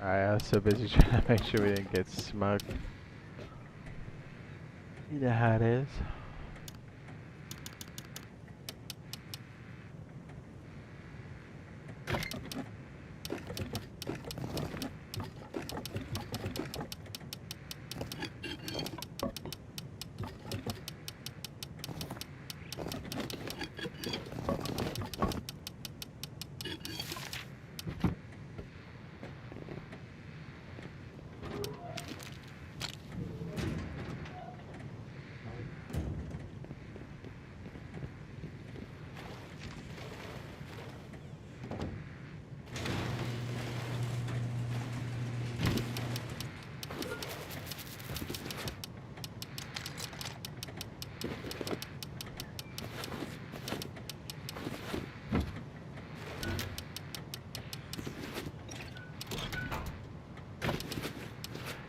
Alright, I was so busy trying to make sure we didn't get smoked. You know how it is.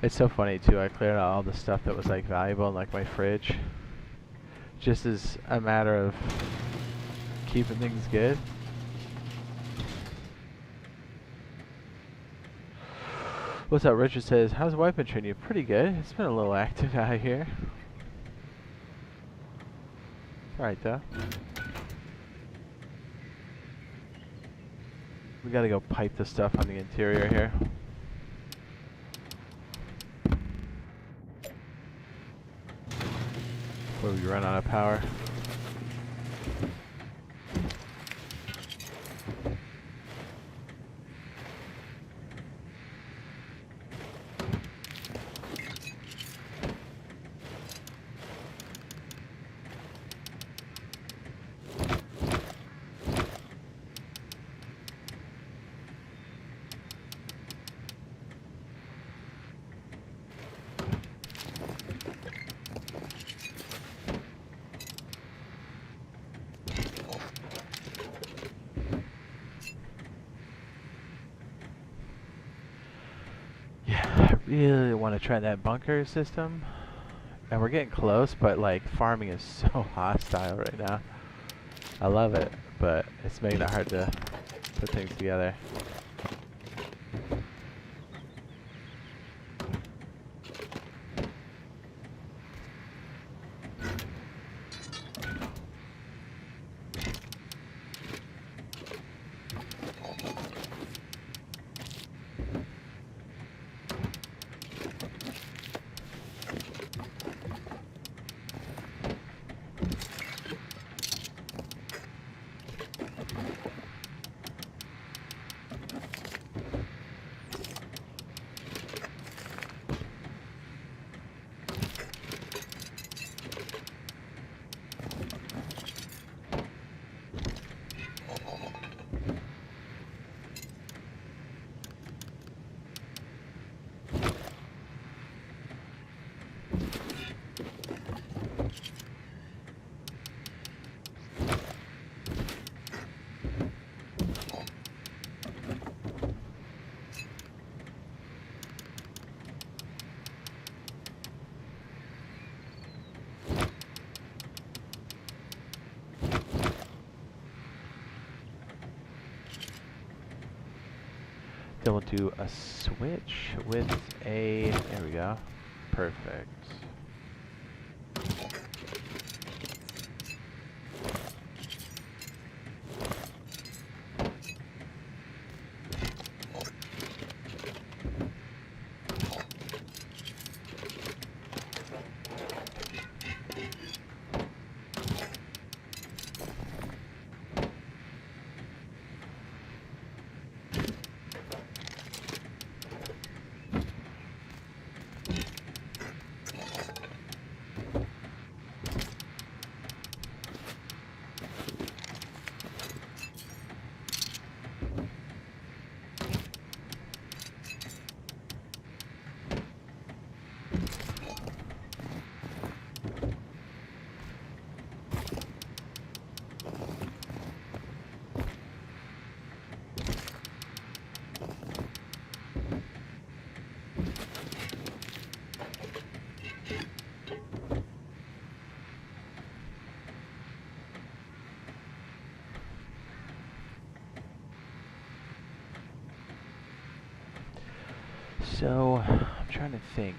It's so funny too, I cleared out all the stuff that was like valuable in like my fridge. Just as a matter of keeping things good. What's up, Richard says, how's the wife been treating you? Pretty good. It's been a little active out here. Alright though. We gotta go pipe the stuff on the interior here. Before we run out of power. Really want to try that bunker system, and we're getting close, but like farming is so hostile right now. I love it, but it's making it hard to put things together. Then we'll do a switch with a, there we go, perfect. So, I'm trying to think.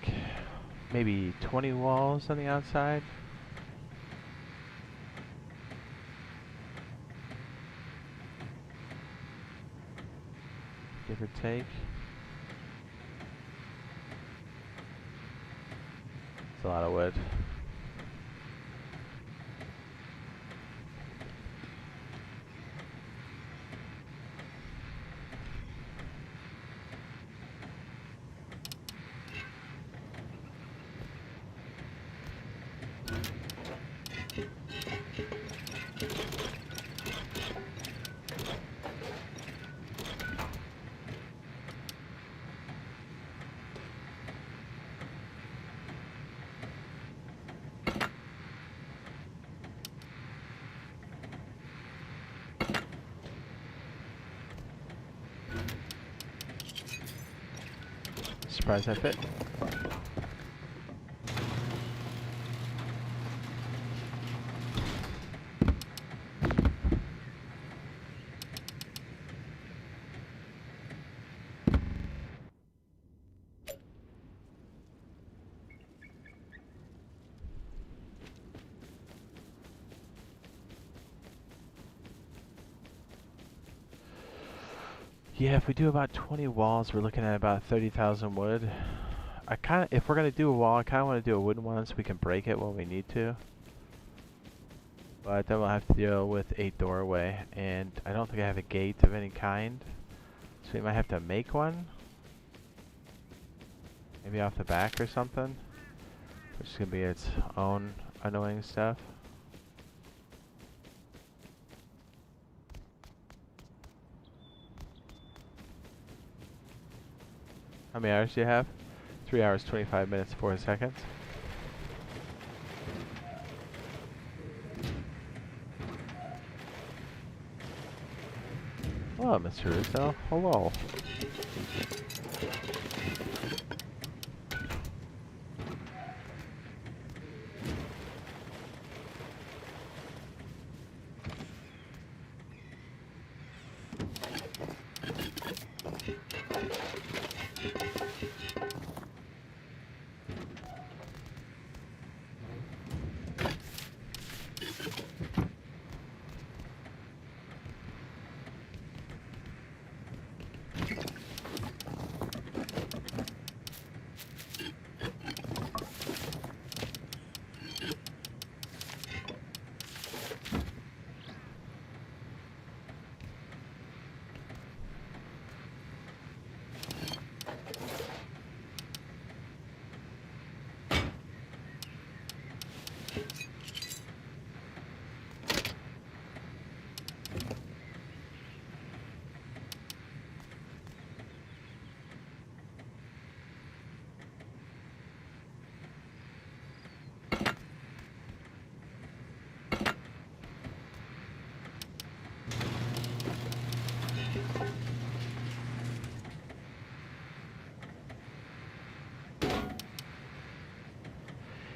Maybe 20 walls on the outside? Give or take. It's a lot of wood. Surprised I fit. Yeah, if we do about 20 walls, we're looking at about 30,000 wood. If we're gonna do a wall, I kinda wanna do a wooden one so we can break it when we need to. But then we'll have to deal with a doorway, and I don't think I have a gate of any kind. So we might have to make one. Maybe off the back or something. Which is gonna be its own annoying stuff. How many hours do you have? 3 hours, 25 minutes, 4 seconds. Hello, Mr. Russo. Hello.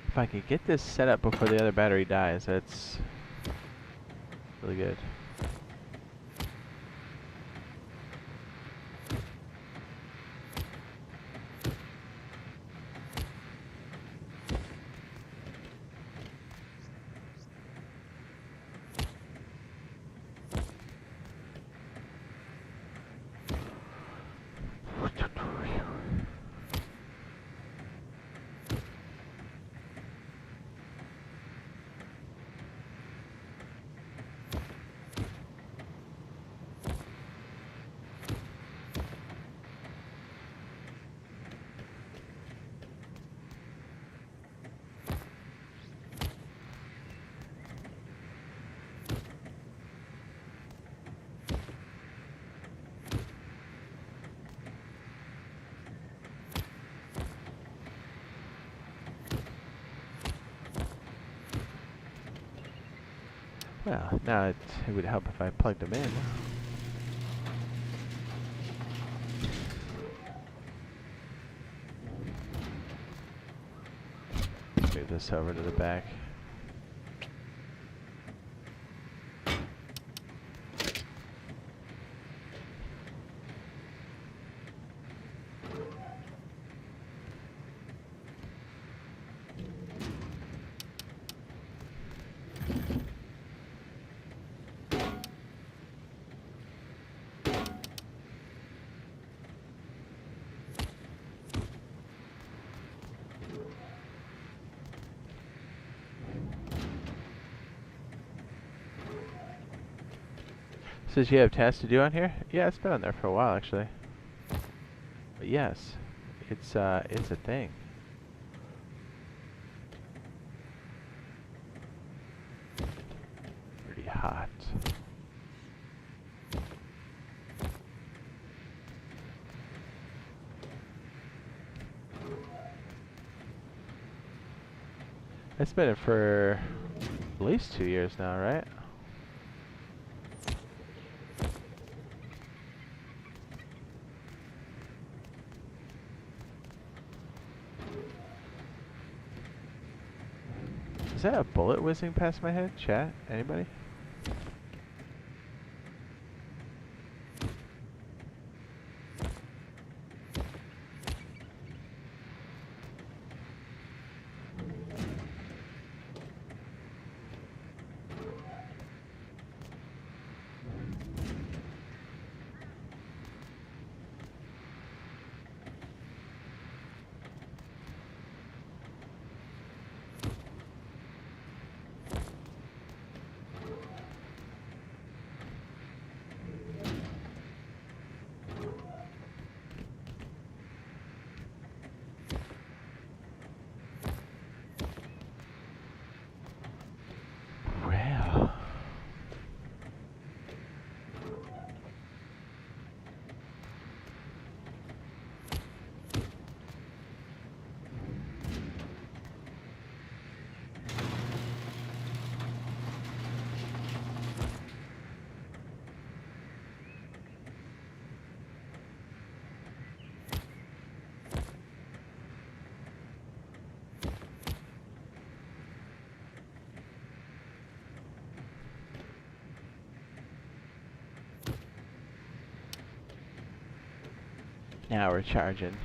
If I could get this set up before the other battery dies, that's really good. Well, now it would help if I plugged them in. Move this over to the back. Says you have tasks to do on here? Yeah, it's been on there for a while actually. But yes, it's a thing. Pretty hot. It's been it for at least 2 years now, right? Is that a bullet whizzing past my head? Chat? Anybody? Well. Now we're charging.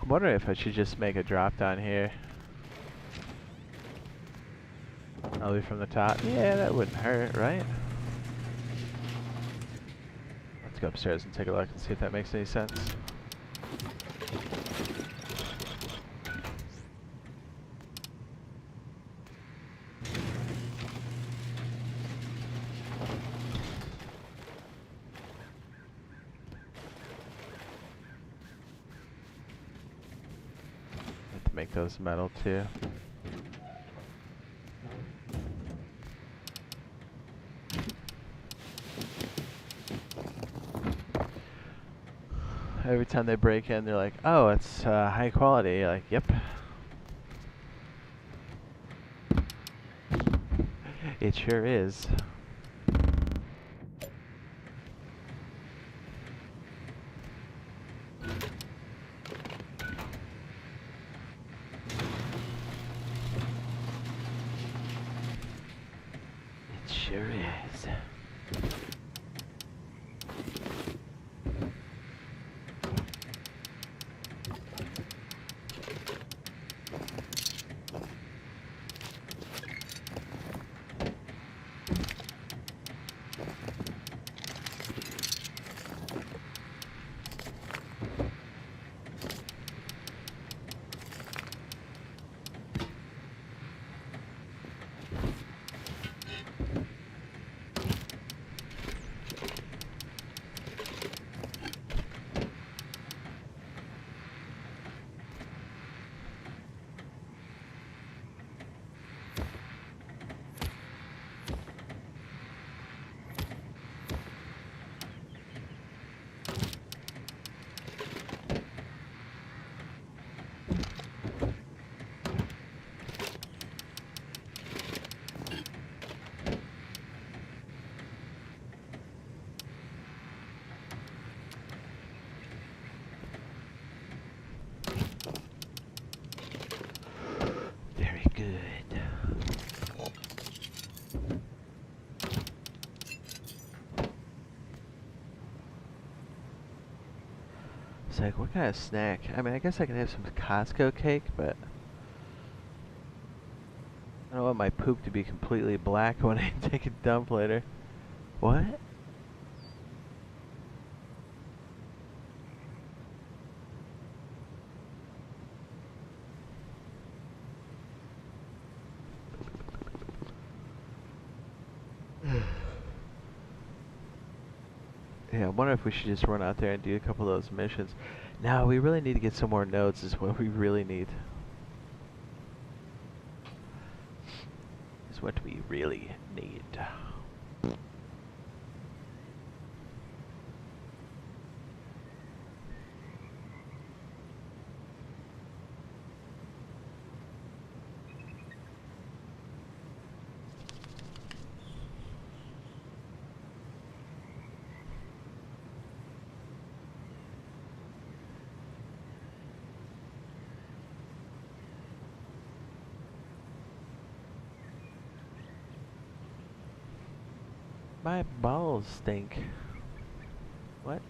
I'm wondering if I should just make a drop down here. I'll leave from the top. Yeah, that wouldn't hurt, right? Let's go upstairs and take a look and see if that makes any sense. Have to make those metal too. Every time they break in, they're like, oh, it's high quality. You're like, yep. It sure is. It sure is. It's like, what kind of snack? I mean, I guess I can have some Costco cake, but I don't want my poop to be completely black when I take a dump later. What? Yeah, I wonder if we should just run out there and do a couple of those missions. No, we really need to get some more nodes is what we really need. Is what we really need. My balls stink. What?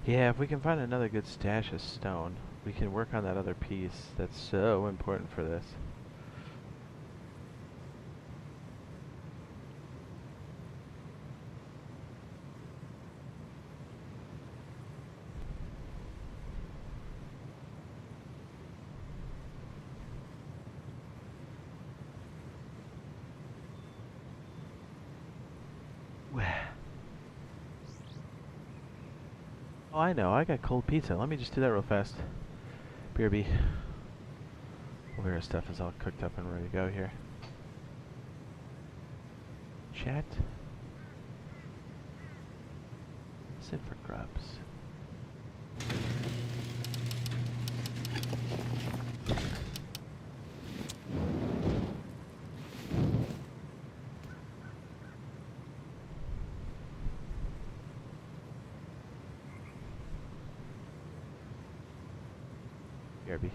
Yeah, if we can find another good stash of stone, we can work on that other piece. That's so important for this. Oh, I know. I got cold pizza. Let me just do that real fast. BRB. Over our stuff is all cooked up and ready to go here. Chat. Sit for grubs. BRB.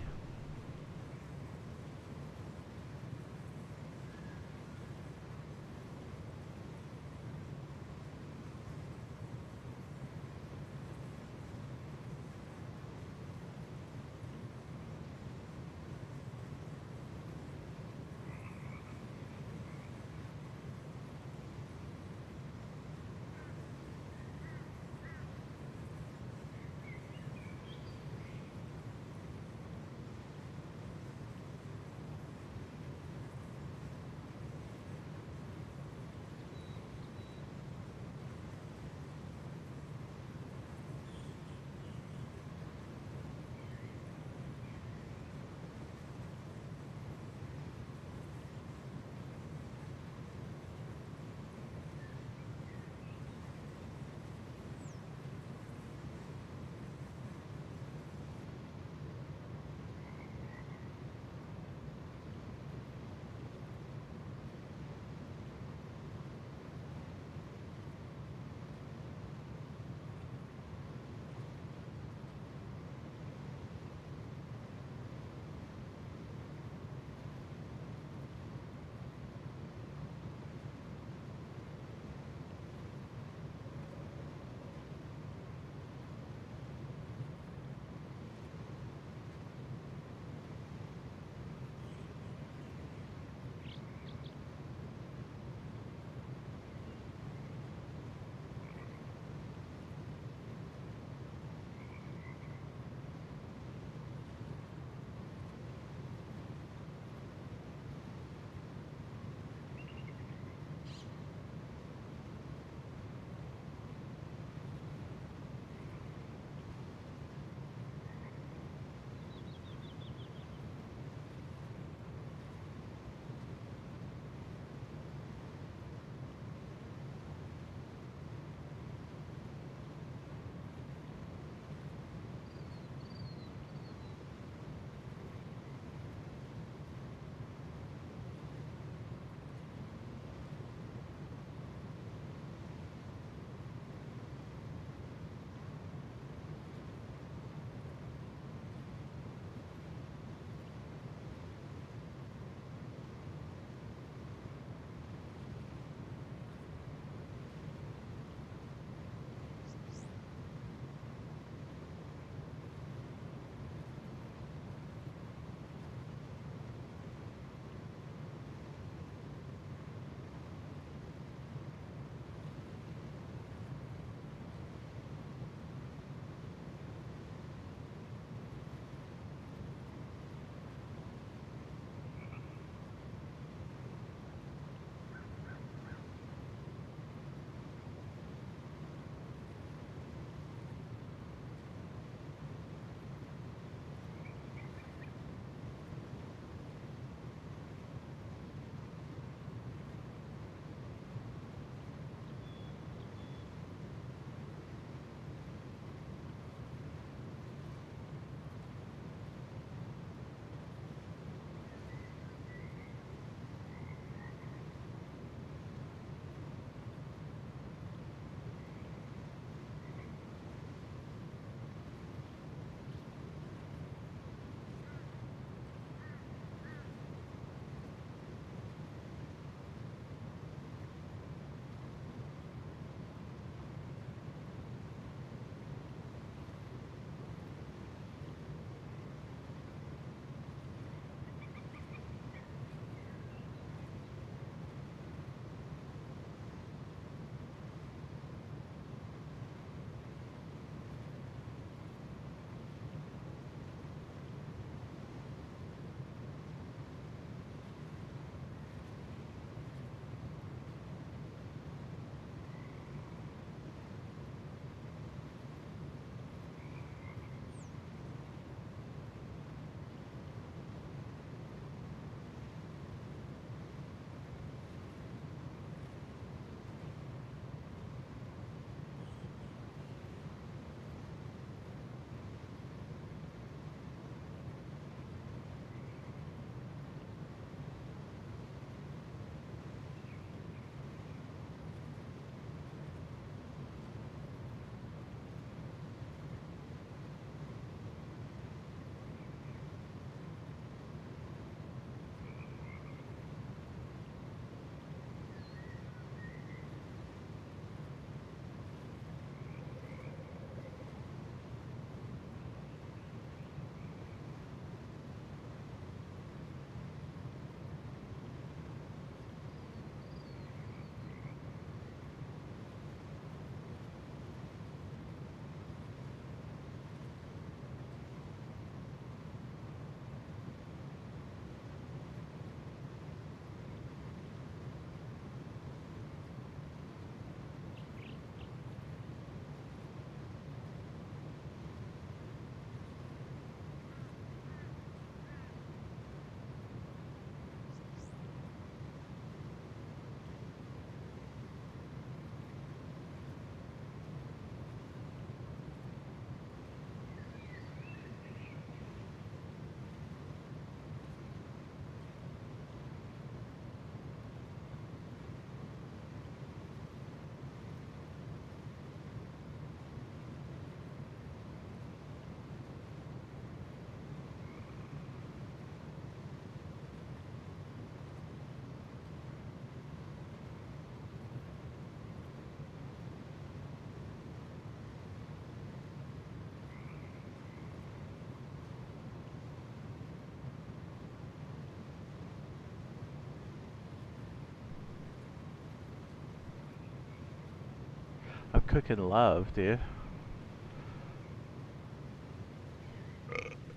cooking love, dude.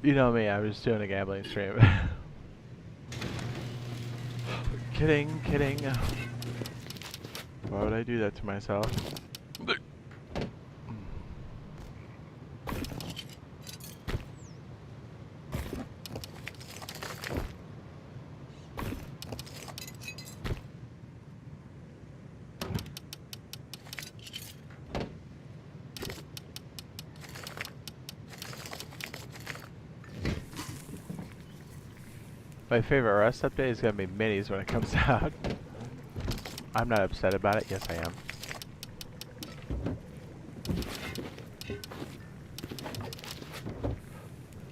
You know me, I was doing a gambling stream. Kidding, kidding. Why would I do that to myself? My favorite Rust update is gonna be minis when it comes out. I'm not upset about it. Yes, I am.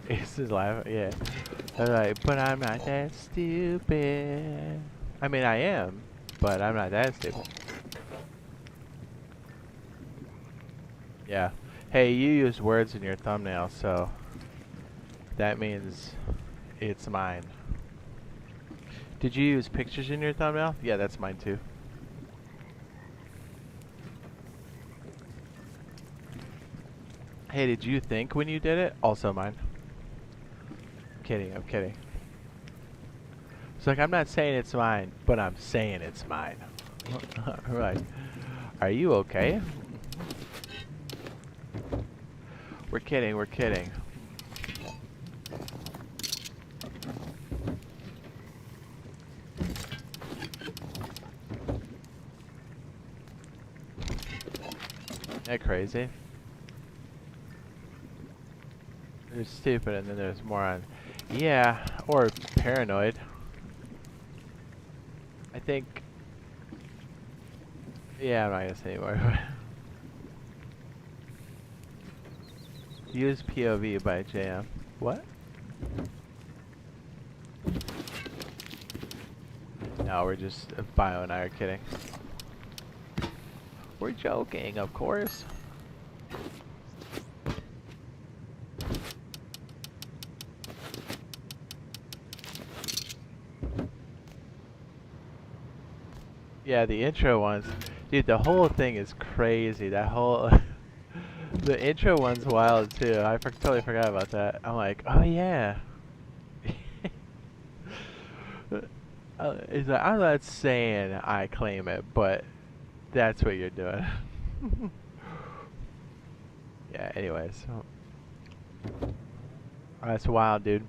Ace is laughing. Yeah. They're like, but I'm not that stupid. I mean, I am, but I'm not that stupid. Yeah. Hey, you use words in your thumbnail, so that means it's mine. Did you use pictures in your thumbnail? Yeah, that's mine too. Hey, did you think when you did it? Also mine. Kidding, I'm kidding. It's like, I'm not saying it's mine, but I'm saying it's mine. Right. Are you okay? We're kidding, we're kidding. Isn't that crazy? There's stupid and then there's moron. Yeah, or paranoid. I think... Yeah, I'm not gonna say anymore. Use POV by JM. What? No, we're just... Bio and I are kidding. We're joking, of course. Yeah, the intro ones. Dude, the whole thing is crazy. That whole... the intro one's wild, too. I totally forgot about that. I'm like, oh, yeah. It's like, I'm not saying I claim it, but that's what you're doing. Yeah, anyways. That's wild, dude.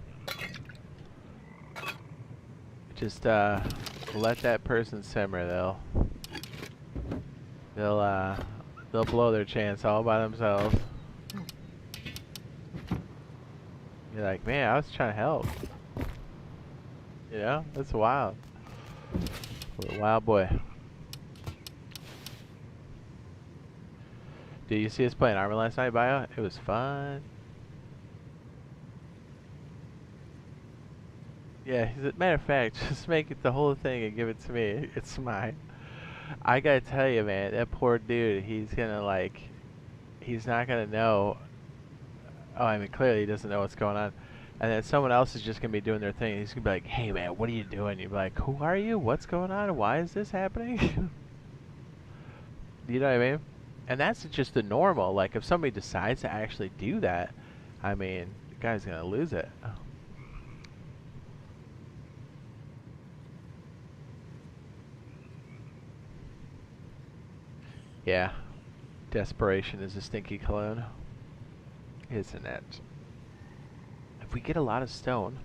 Just, let that person simmer. They'll blow their chance all by themselves. You're like, man, I was trying to help. You know, that's wild. What a wild boy. Did you see us playing Armor last night, Bio? It was fun. Yeah, as a matter of fact, just make it the whole thing and give it to me. It's mine. I gotta tell you, man, that poor dude, he's gonna like, he's not gonna know. Oh, I mean, clearly he doesn't know what's going on. And then someone else is just gonna be doing their thing. He's gonna be like, hey man, what are you doing? You're like, who are you? What's going on? Why is this happening? You know what I mean? And that's just the normal. Like, if somebody decides to actually do that, I mean, the guy's gonna lose it. Yeah. Desperation is a stinky cologne. Isn't it? If we get a lot of stone...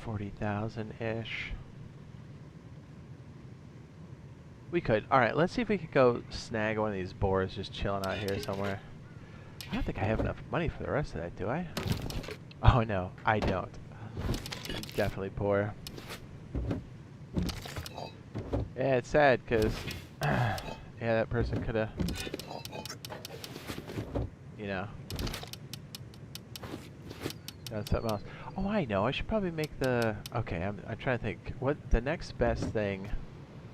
40,000-ish. We could. Alright, let's see if we could go snag one of these boars just chilling out here somewhere. I don't think I have enough money for the rest of that, do I? Oh no, I don't. I'm definitely poor. Yeah, it's sad, because... yeah, that person could have... You know... done something else. Oh, I know. I should probably make the... Okay, I'm trying to think. What the next best thing...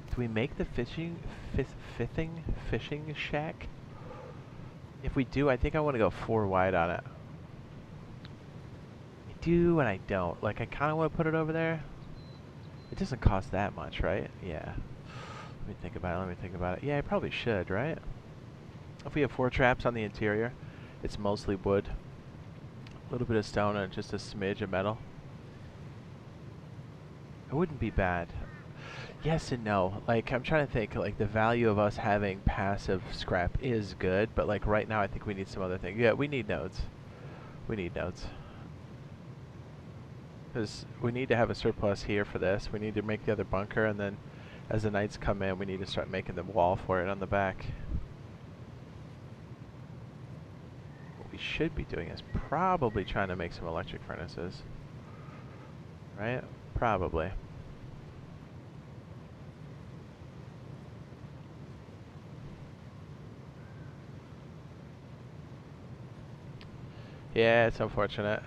Do we make the fishing shack? If we do, I think I want to go 4 wide on it. I do and I don't. Like, I kind of want to put it over there. It doesn't cost that much, right? Yeah. Let me think about it. Let me think about it. Yeah, I probably should, right? If we have 4 traps on the interior, it's mostly wood. A little bit of stone and just a smidge of metal. It wouldn't be bad. Yes and no. Like, I'm trying to think, like, the value of us having passive scrap is good, but, like, right now I think we need some other thing. Yeah, we need nodes. We need nodes. Because we need to have a surplus here for this. We need to make the other bunker, and then as the nights come in, we need to start making the wall for it on the back. What we should be doing is probably trying to make some electric furnaces. Right? Probably. Yeah, it's unfortunate.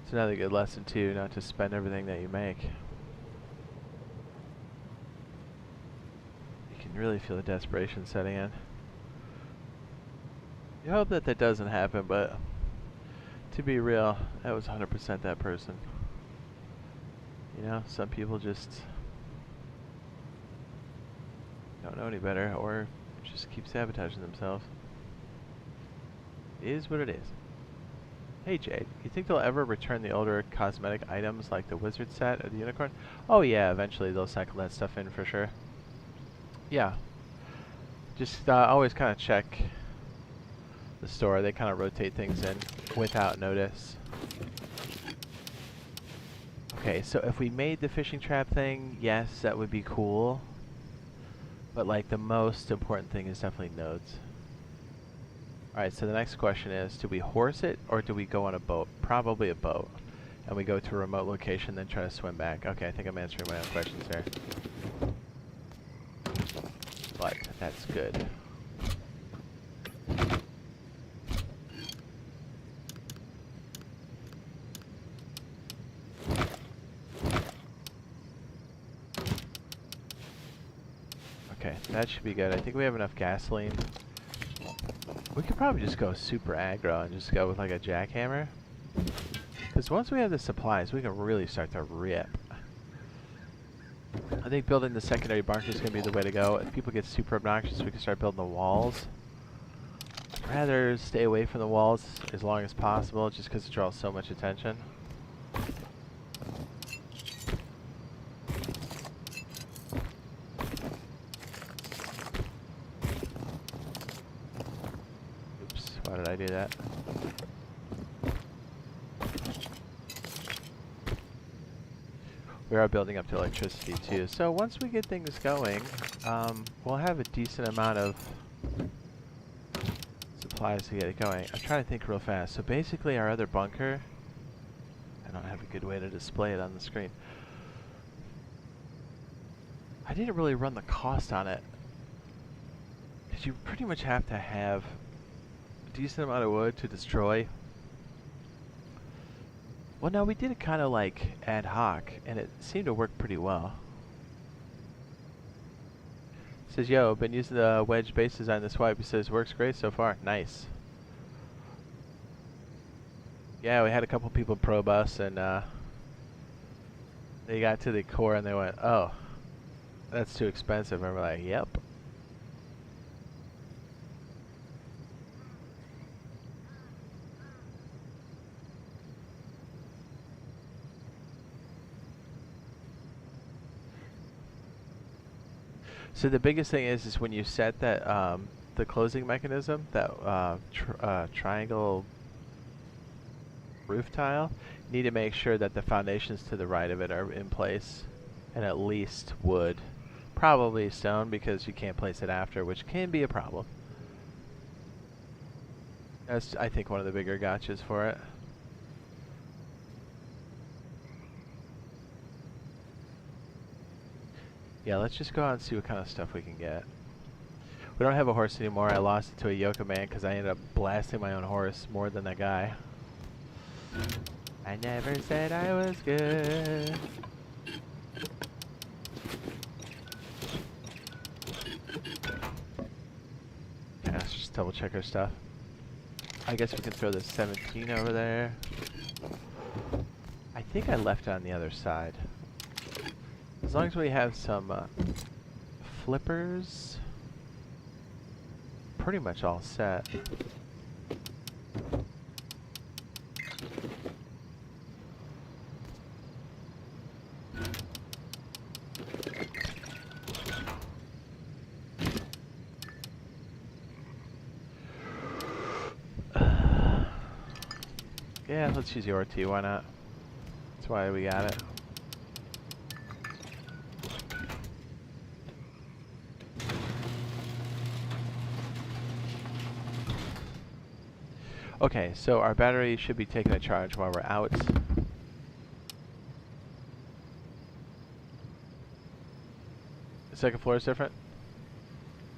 It's another good lesson too, not to spend everything that you make. You can really feel the desperation setting in. You hope that that doesn't happen, but to be real, that was 100% that person. You know, some people just don't know any better or just keep sabotaging themselves. It is what it is. Hey Jade, you think they'll ever return the older cosmetic items like the wizard set or the unicorn? Oh yeah, eventually they'll cycle that stuff in for sure. Yeah. Just always kind of check the store. They kind of rotate things in without notice. Okay, so if we made the fishing trap thing, yes, that would be cool. But like the most important thing is definitely nodes. Alright, so the next question is, do we horse it or do we go on a boat? Probably a boat. And we go to a remote location, then try to swim back. Okay, I think I'm answering my own questions here. But that's good. Okay, that should be good. I think we have enough gasoline. We could probably just go super aggro and just go with like a jackhammer. Because once we have the supplies, we can really start to rip. I think building the secondary bunker is going to be the way to go. If people get super obnoxious, we can start building the walls. I'd rather stay away from the walls as long as possible, just because it draws so much attention. Oops, why did I do that? We are building up to electricity too, so once we get things going, we'll have a decent amount of supplies to get it going. I'm trying to think real fast. So basically our other bunker, I don't have a good way to display it on the screen. I didn't really run the cost on it, because you pretty much have to have a decent amount of wood to destroy. Well, no, we did it kind of like ad hoc, and it seemed to work pretty well. It says, yo, been using the wedge base design this wipe. It says, works great so far. Nice. Yeah, we had a couple people probe us, and they got to the core, and they went, oh, that's too expensive. And we're like, yep. So the biggest thing is when you set that the closing mechanism, that triangle roof tile, you need to make sure that the foundations to the right of it are in place, and at least wood, probably stone, because you can't place it after, which can be a problem. That's, I think, one of the bigger gotchas for it. Yeah, let's just go out and see what kind of stuff we can get. We don't have a horse anymore. I lost it to a Yoka man because I ended up blasting my own horse more than that guy. I never said I was good. double check our stuff. I guess we can throw this 17 over there. I think I left it on the other side. As long as we have some flippers, pretty much all set. Yeah, let's use the RT, why not? That's why we got it. Okay, so our battery should be taking a charge while we're out. The second floor is different?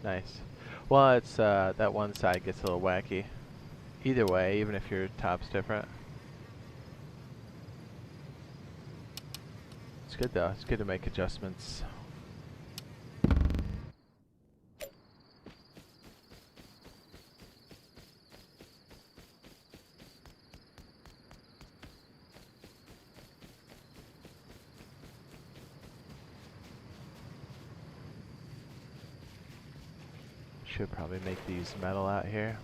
Nice. Well, it's that one side gets a little wacky. Either way, even if your top's different. It's good though, it's good to make adjustments. Should probably make these metal out here.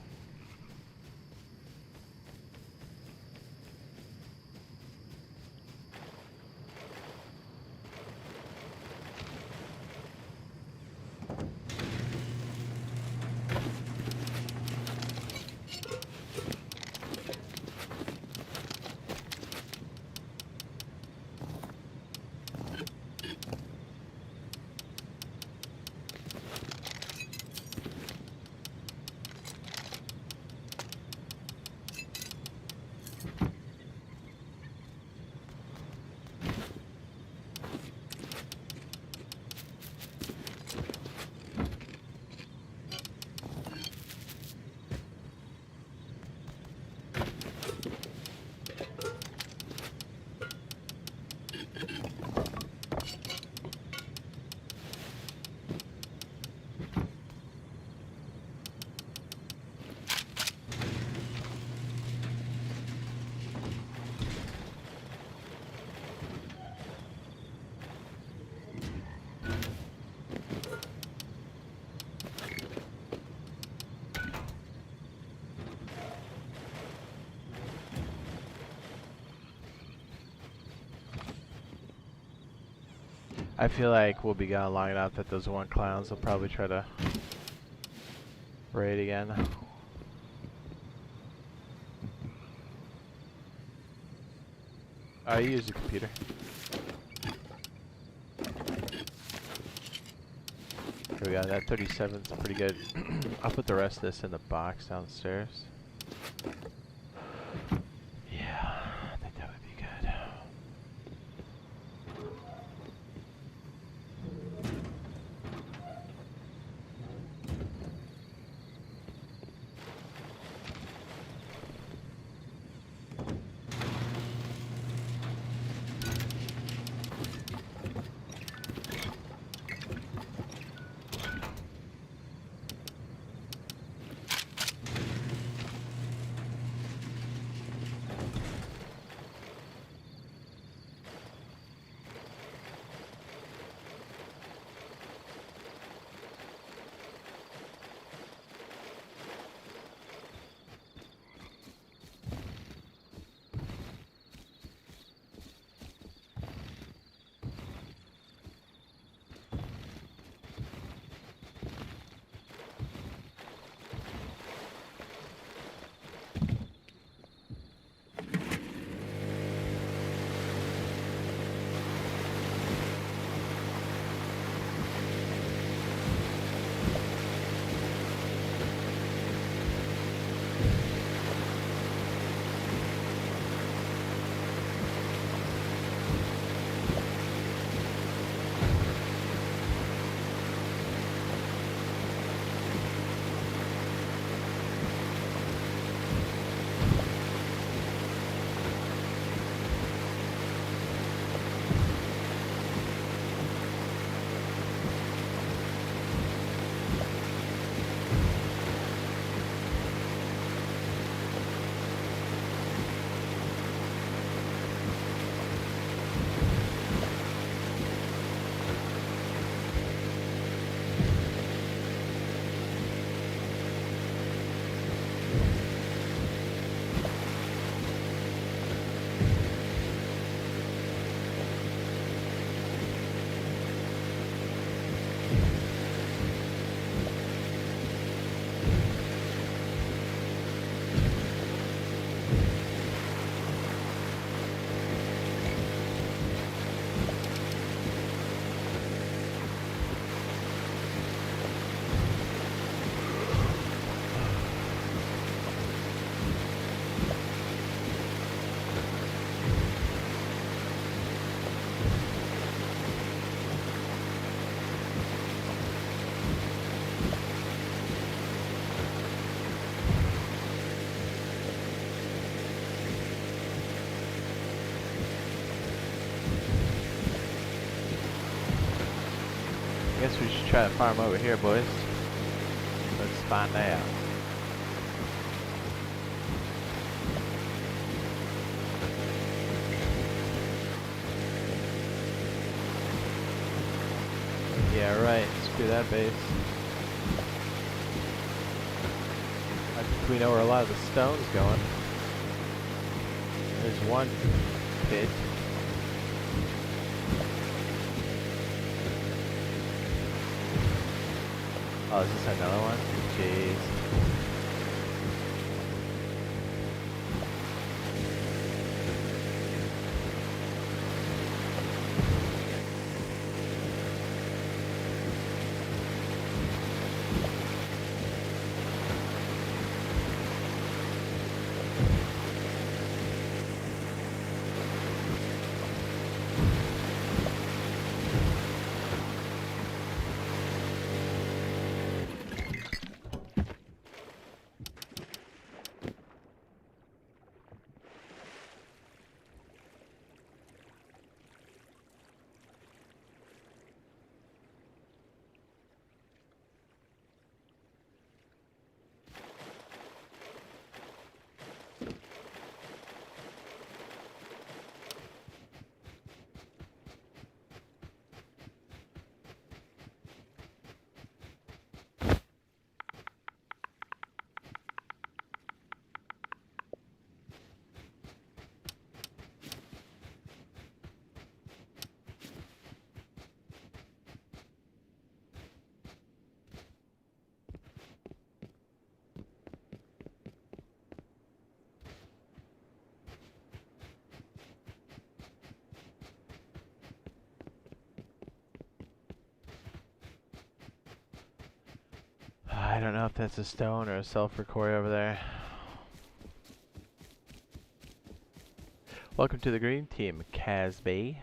I feel like we'll be gone long enough that those one clowns will probably try to raid again. I use the computer. Here we go, that 37's pretty good. I'll put the rest of this in the box downstairs. Yeah, I think that would be good. guess we should try to farm over here, boys. Let's find out. Yeah, right. Screw that base. I think we know where a lot of the stone's going. There's one pit. Oh, is this another one? Jeez. I don't know if that's a stone or a sulfur quarry over there. Welcome to the green team, Casby.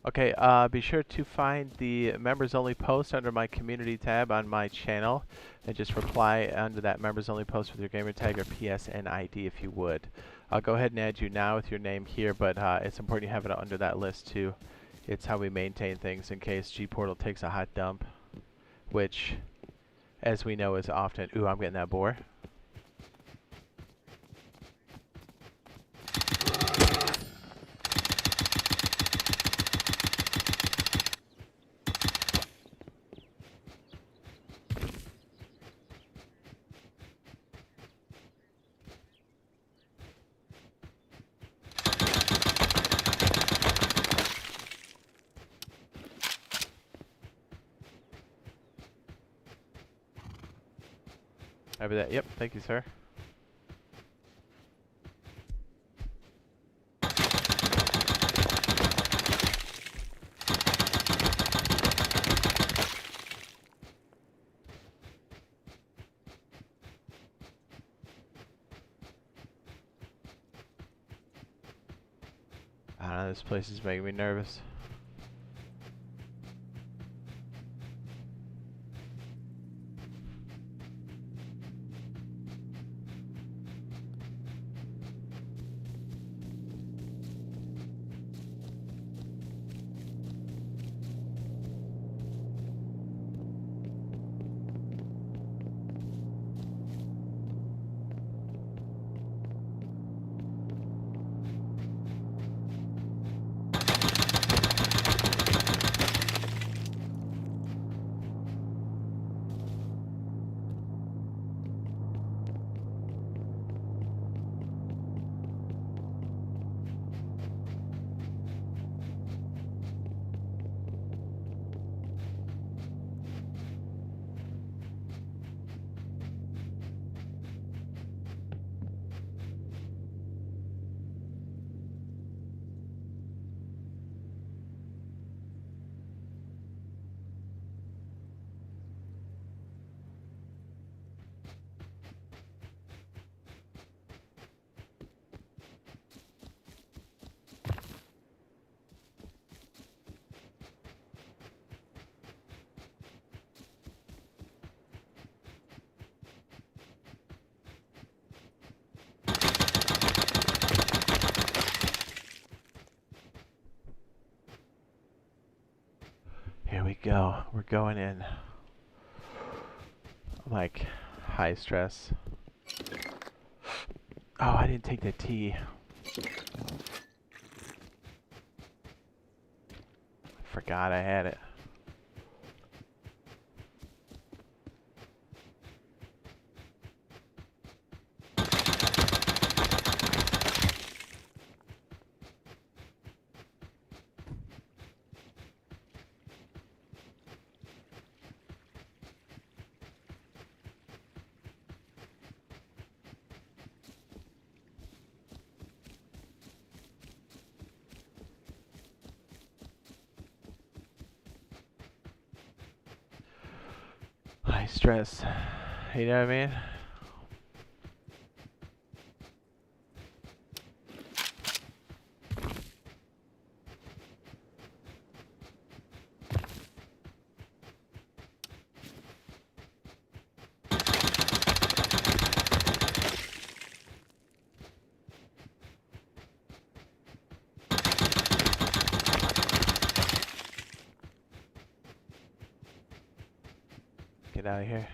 Okay, be sure to find the members only post under my community tab on my channel and just reply under that members only post with your gamer tag or PSN ID if you would. I'll go ahead and add you now with your name here, but it's important you have it under that list too. It's how we maintain things in case G-Portal takes a hot dump, which, as we know, is often. Ooh, I'm getting that boar. Over that. Yep, thank you, sir. I don't know, this place is making me nervous. Here we go. We're going in. I'm like high stress. Oh, I didn't take the tea. Forgot I had it. High stress. You know what I mean? Get out of here.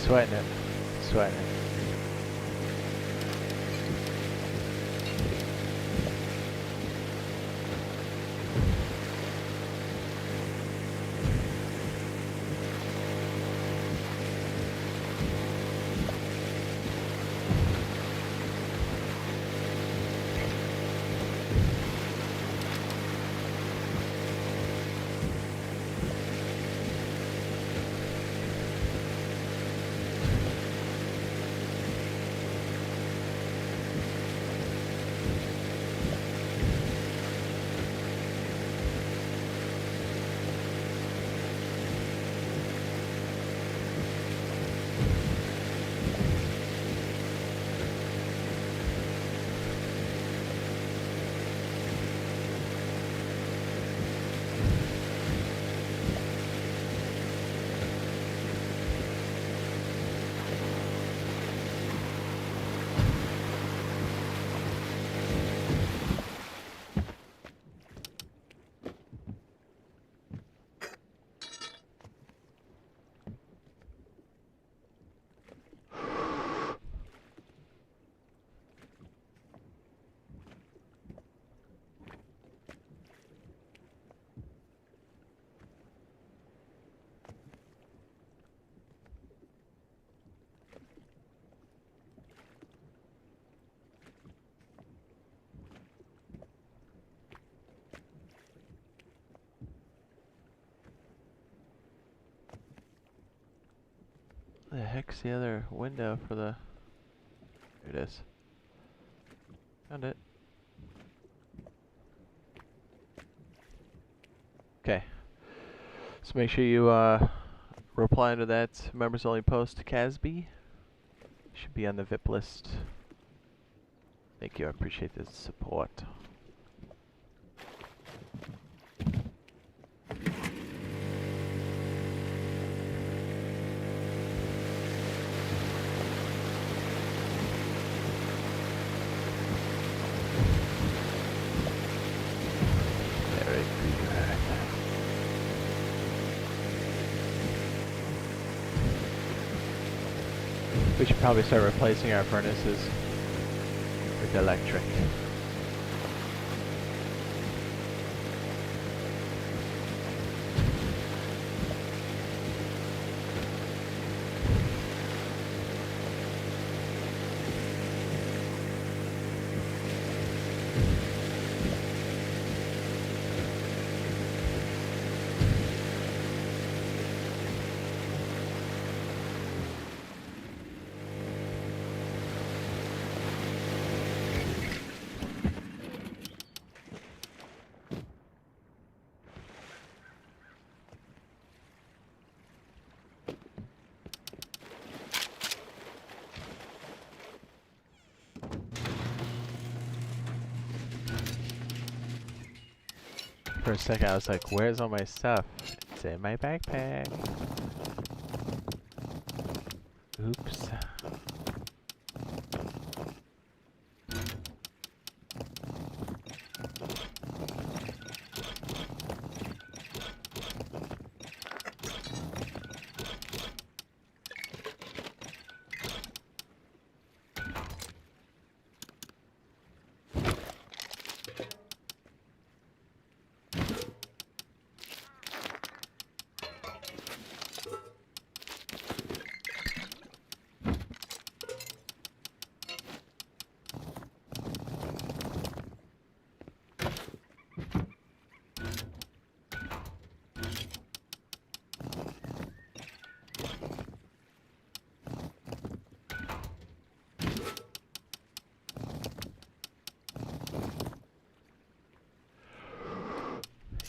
Sweating it. Sweating it. Where the heck's the other window for the... Here it is. Found it. Okay. So make sure you reply to that members only post to Casby. Should be on the VIP list. Thank you, I appreciate the support. Very good. We should probably start replacing our furnaces with electric. For a second I was like, where's all my stuff? It's in my backpack. Oops.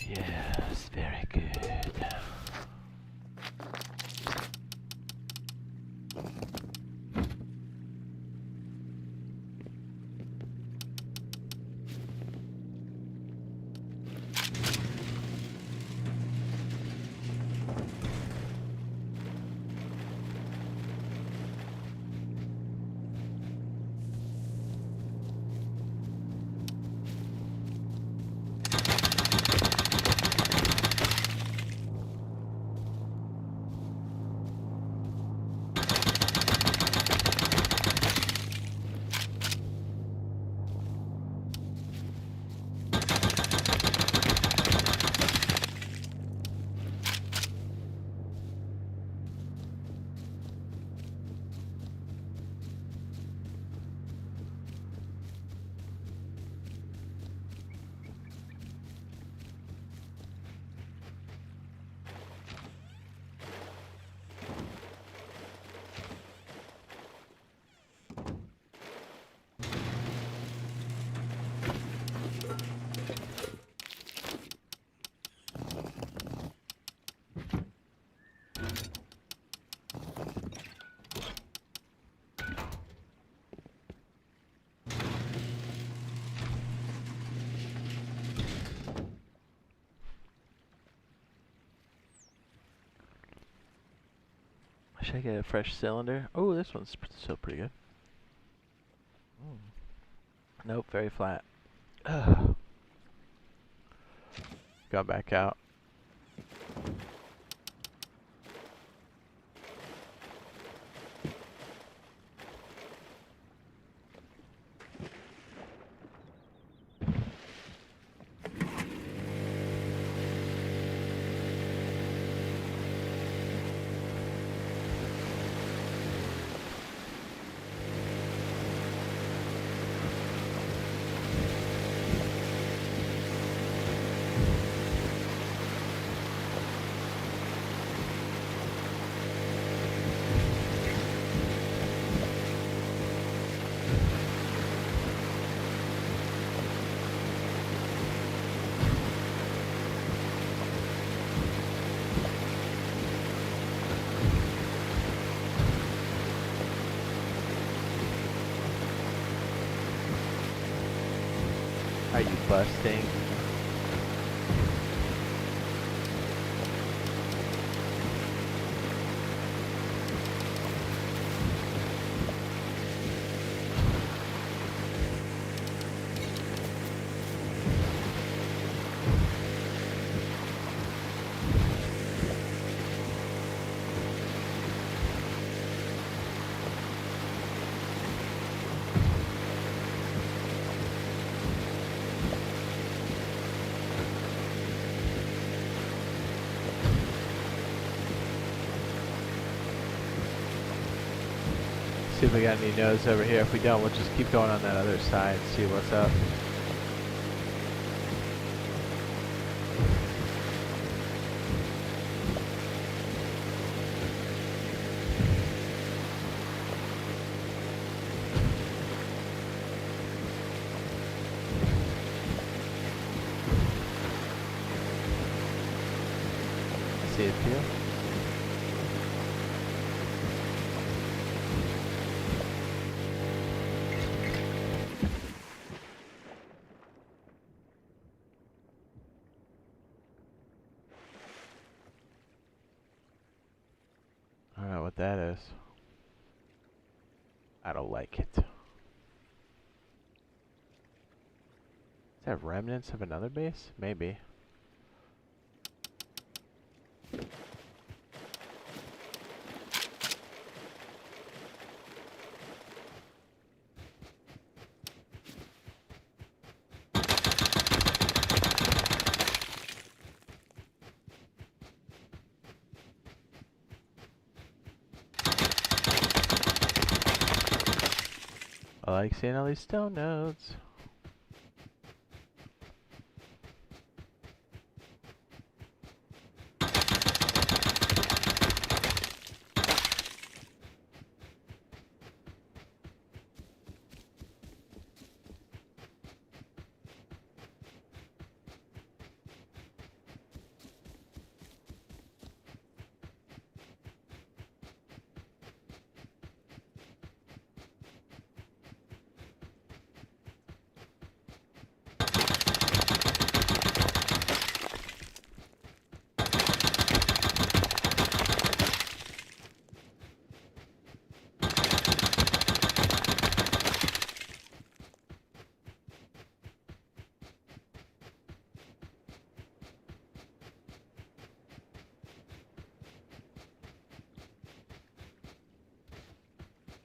Yes, very good. Should I get a fresh cylinder? Oh, this one's still pretty good. Nope, very flat. Ugh. Got back out. busting. See if we got any nodes over here. If we don't, we'll just keep going on that other side, see what's up. See it here. I don't know what that is. I don't like it. Is that remnants of another base? Maybe. I like seeing all these stone nodes.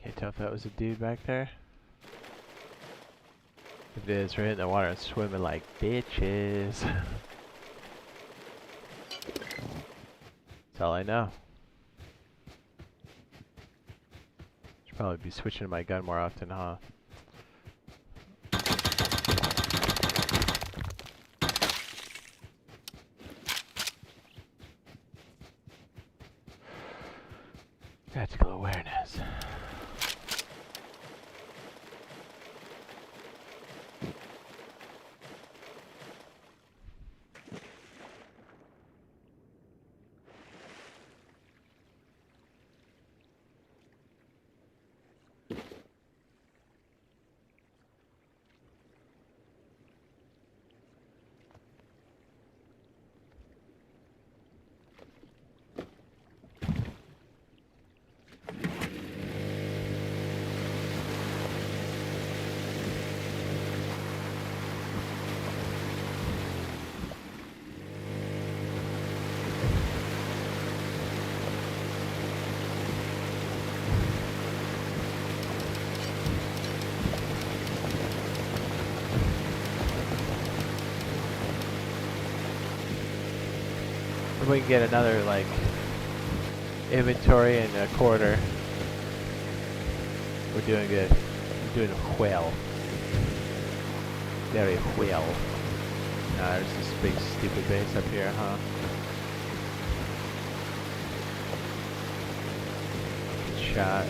Can't tell if that was a dude back there. If it is, we're hitting the water and swimming like bitches. That's all I know. Should probably be switching to my gun more often, huh? Tactical awareness. If we can get another, like, inventory in a quarter, we're doing good. We're doing well. Very well. There's this big stupid base up here, huh? Good shot.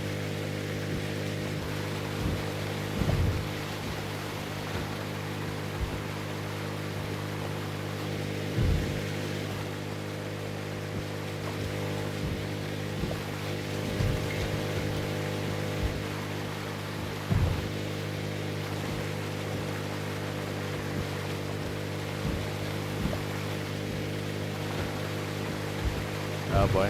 boy.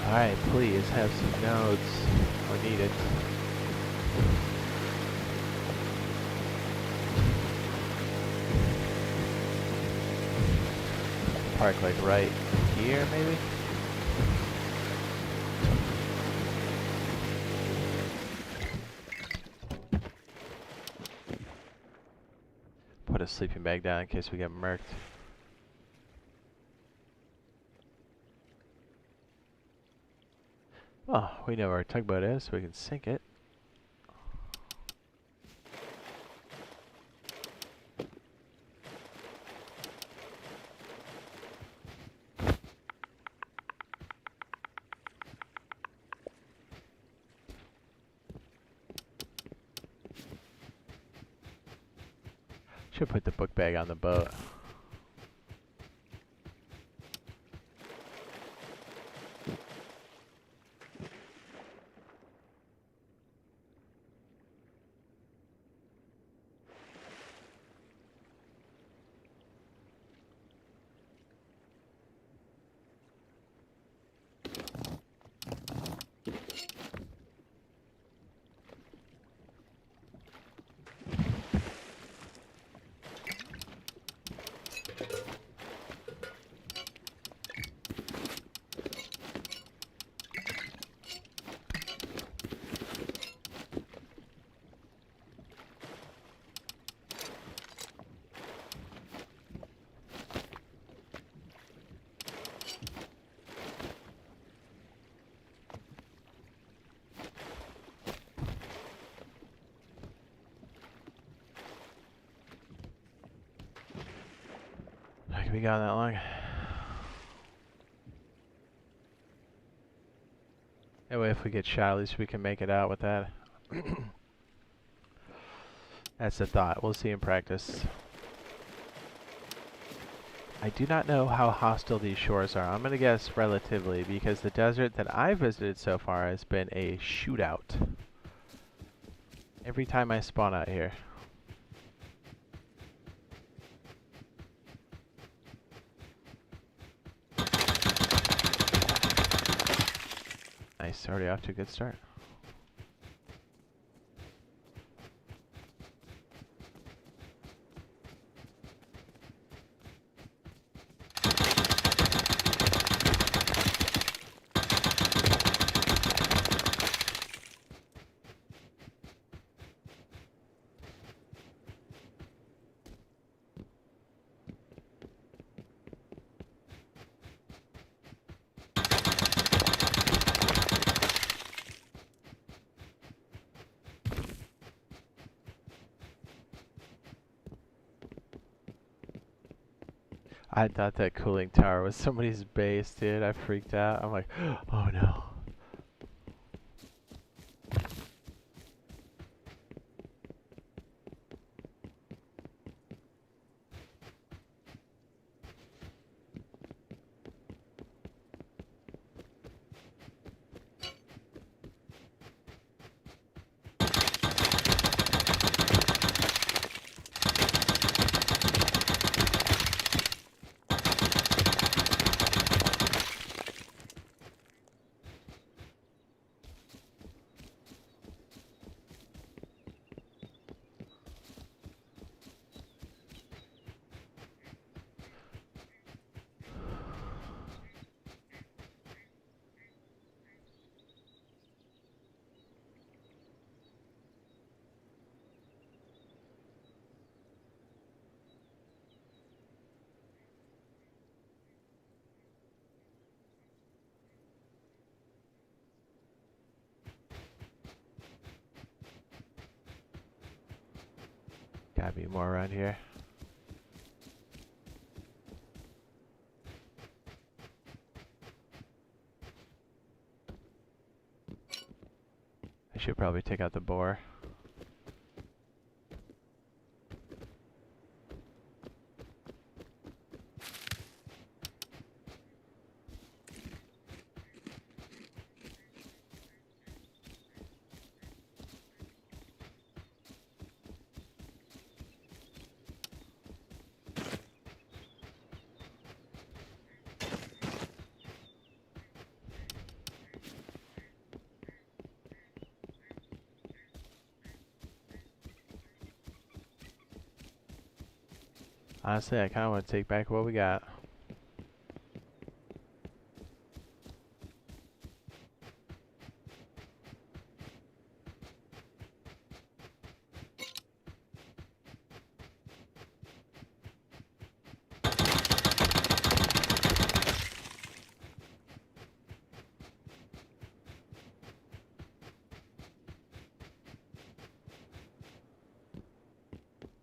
Alright, please have some nodes. We need it. Park like right here, maybe? Put a sleeping bag down in case we get murked. Oh, we know where our tugboat is, so we can sink it. Should put the book bag on the boat. Can we gone that long? Anyway, if we get shot, at least we can make it out with that. That's the thought. We'll see in practice. I do not know how hostile these shores are. I'm going to guess relatively, because the desert that I've visited so far has been a shootout. Every time I spawn out here. Nice, already off to a good start. I thought that cooling tower was somebody's base, dude. I freaked out. I'm like, oh no. Gotta be more around here. should probably take out the boar. Honestly, I kind of want to take back what we got.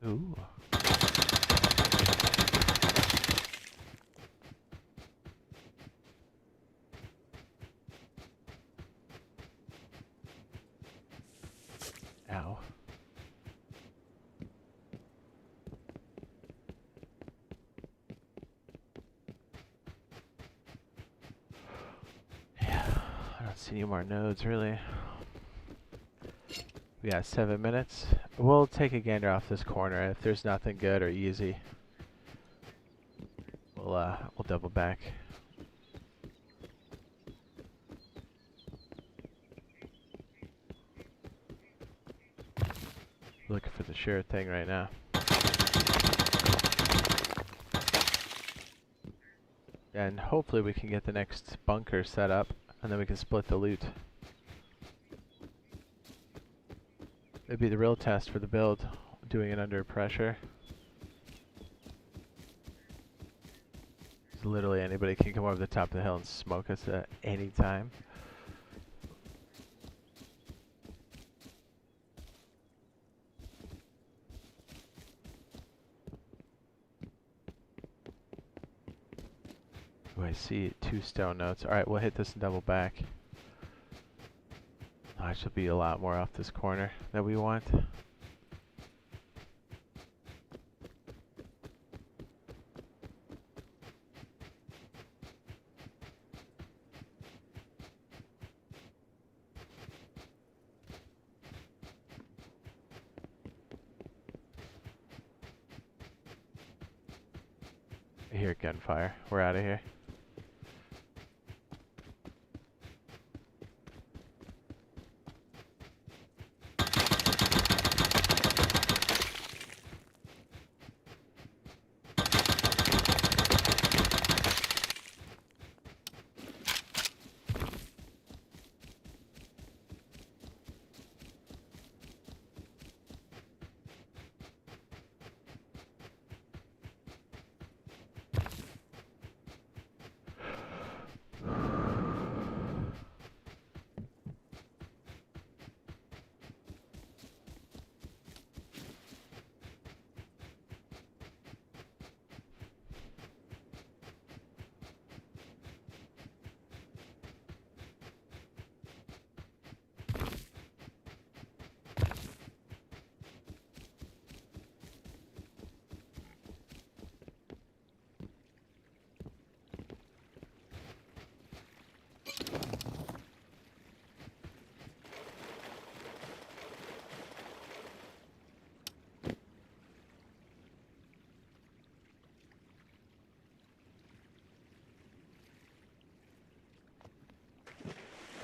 Ooh. Ow. Yeah, I don't see any more nodes really. We got 7 minutes. We'll take a gander off this corner. If there's nothing good or easy, we'll double back. Looking for the sure thing right now. And hopefully we can get the next bunker set up, and then we can split the loot. It'd be the real test for the build, doing it under pressure. Literally anybody can come over the top of the hill and smoke us at any time. Oh, I see 2 stone notes. Alright, we'll hit this and double back. Oh, I should be a lot more off this corner that we want. I hear gunfire. We're out of here.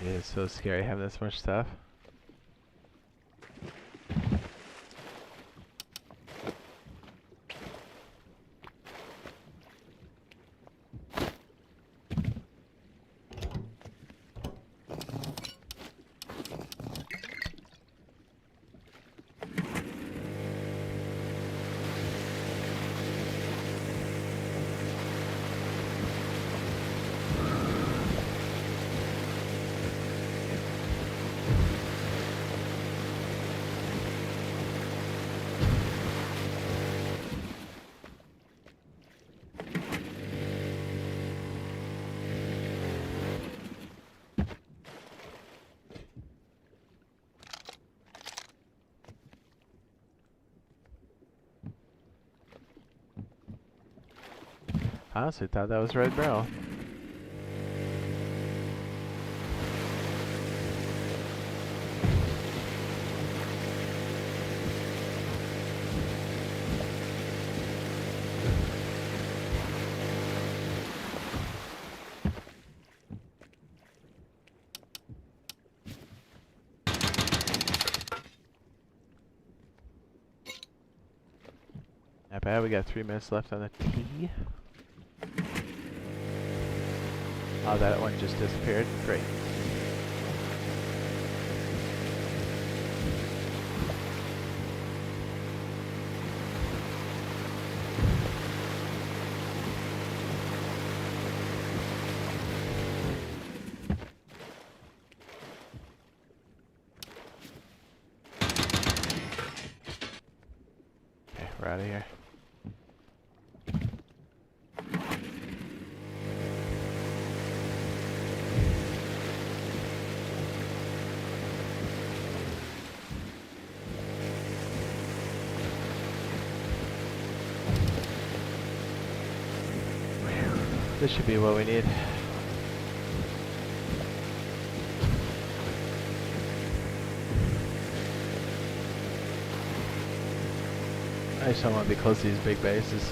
It is so scary having this much stuff. honestly thought that was red barrel. Not bad, we got 3 minutes left on the T. Oh, that one just disappeared. Great. Okay, we're out of here. This should be what we need. I just don't want to be close to these big bases.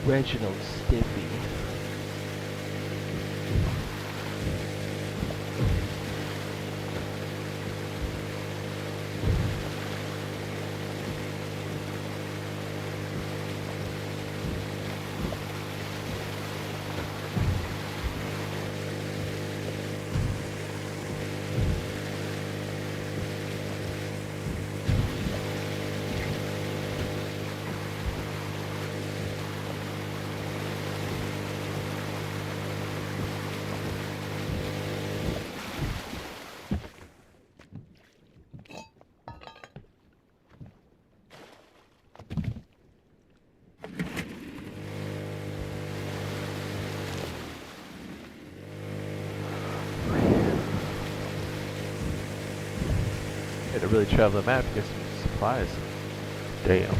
Reginald Stiffy. Had to really travel the map to get some supplies. Damn.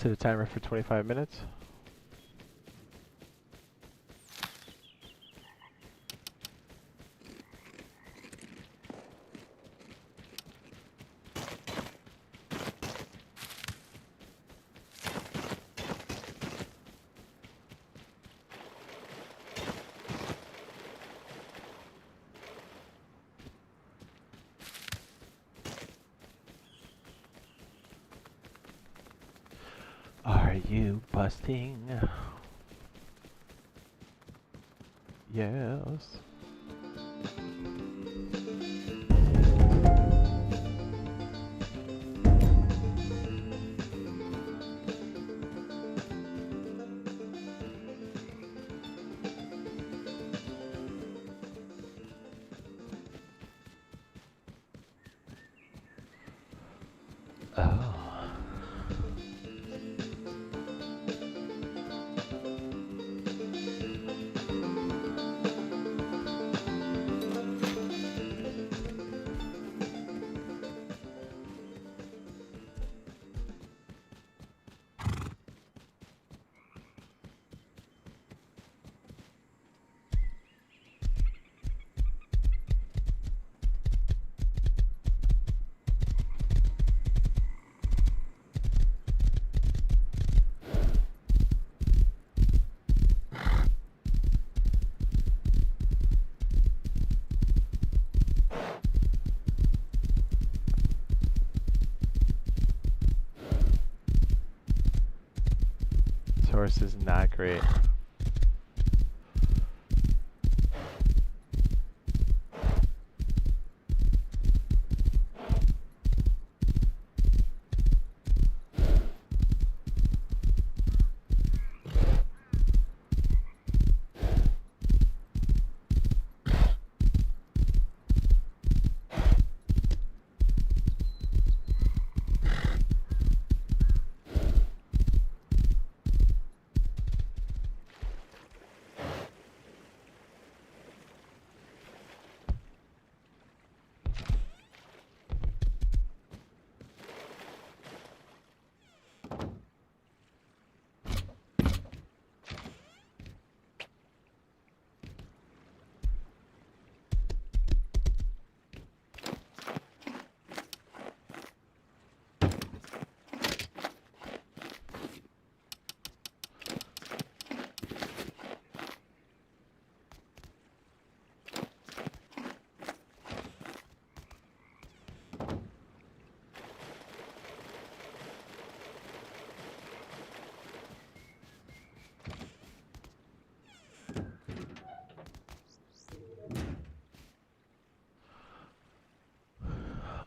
Set a timer for 25 minutes. Are you busting? Yes. Oh. Source is not great.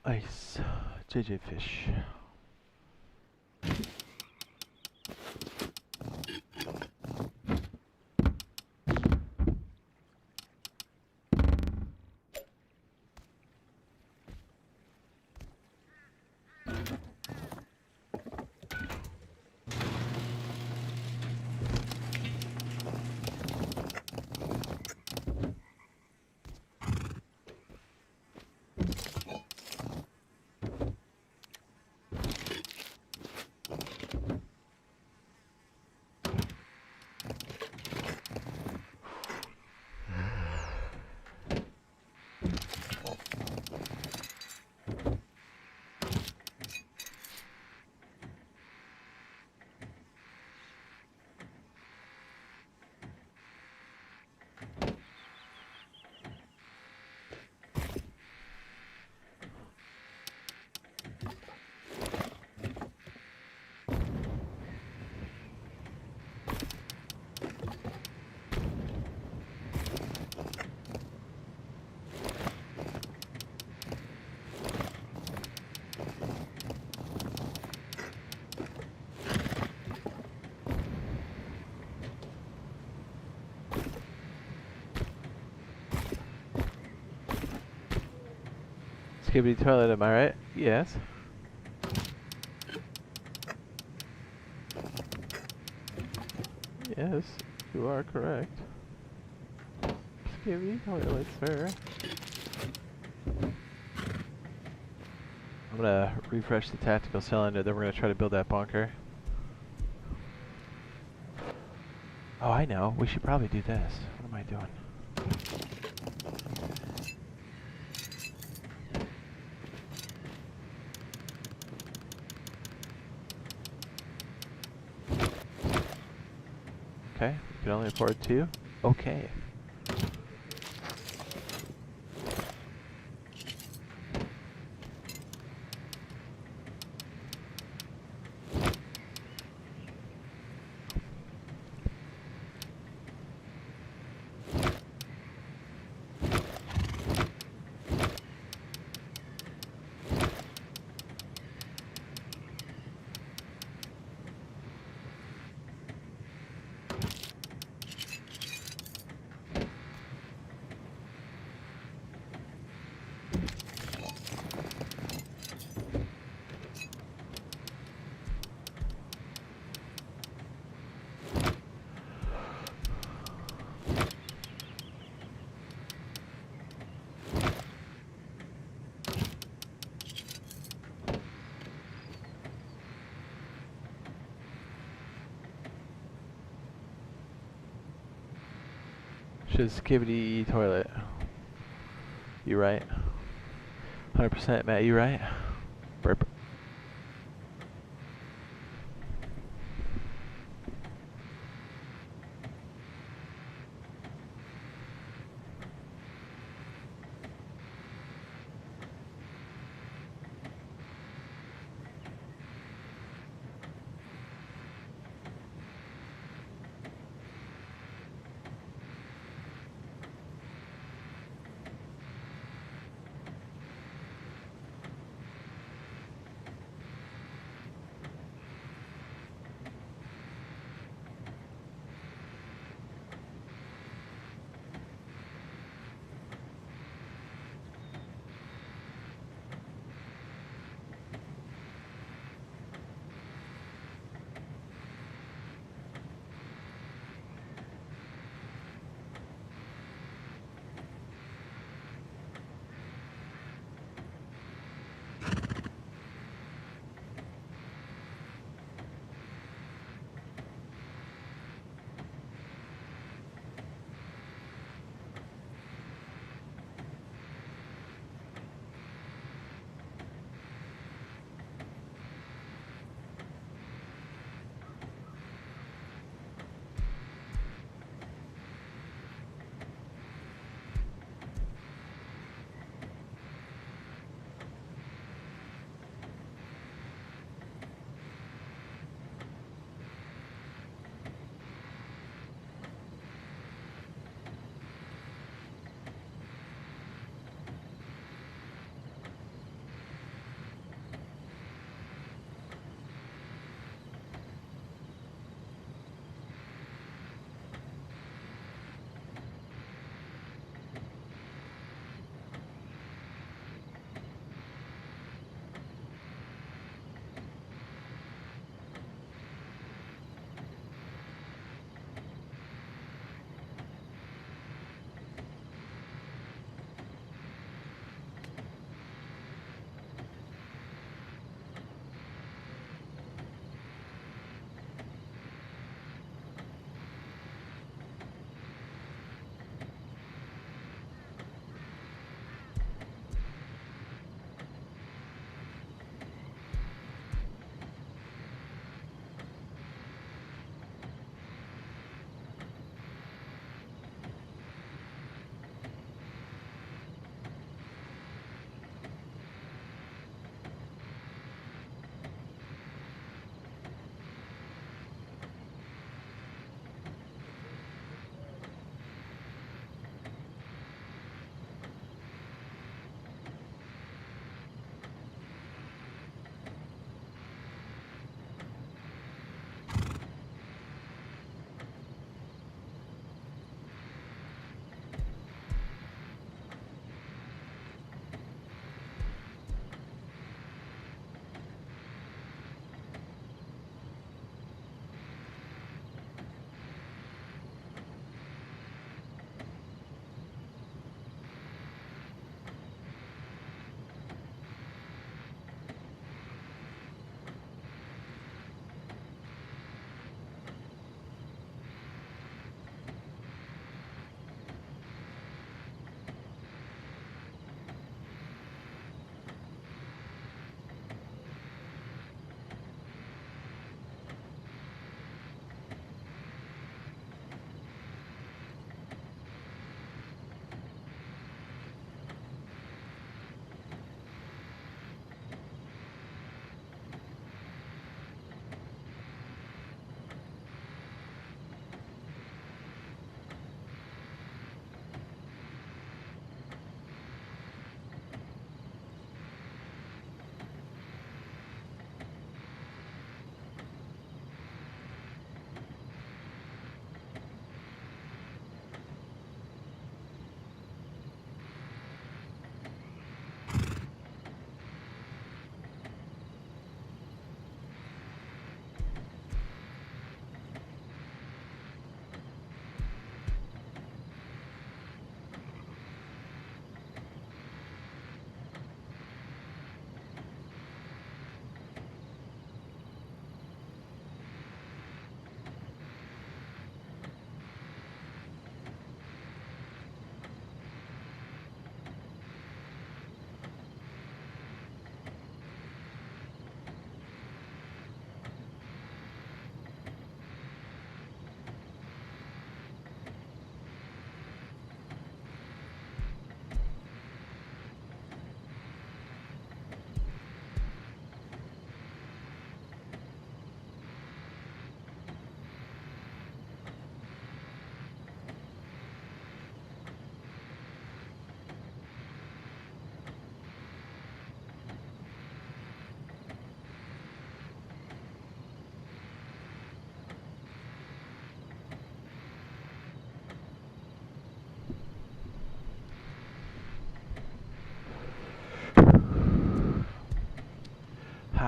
Ice. JJ Fish. Skibbity toilet, am I right? Yes. Yes, you are correct. Skibbity toilet, sir. I'm gonna refresh the tactical cylinder, then we're gonna try to build that bunker. Oh, I know. We should probably do this. What am I doing? Okay, we can only afford 2. Okay. Should skibidi toilet. You right. 100% Matt, you right? Burp.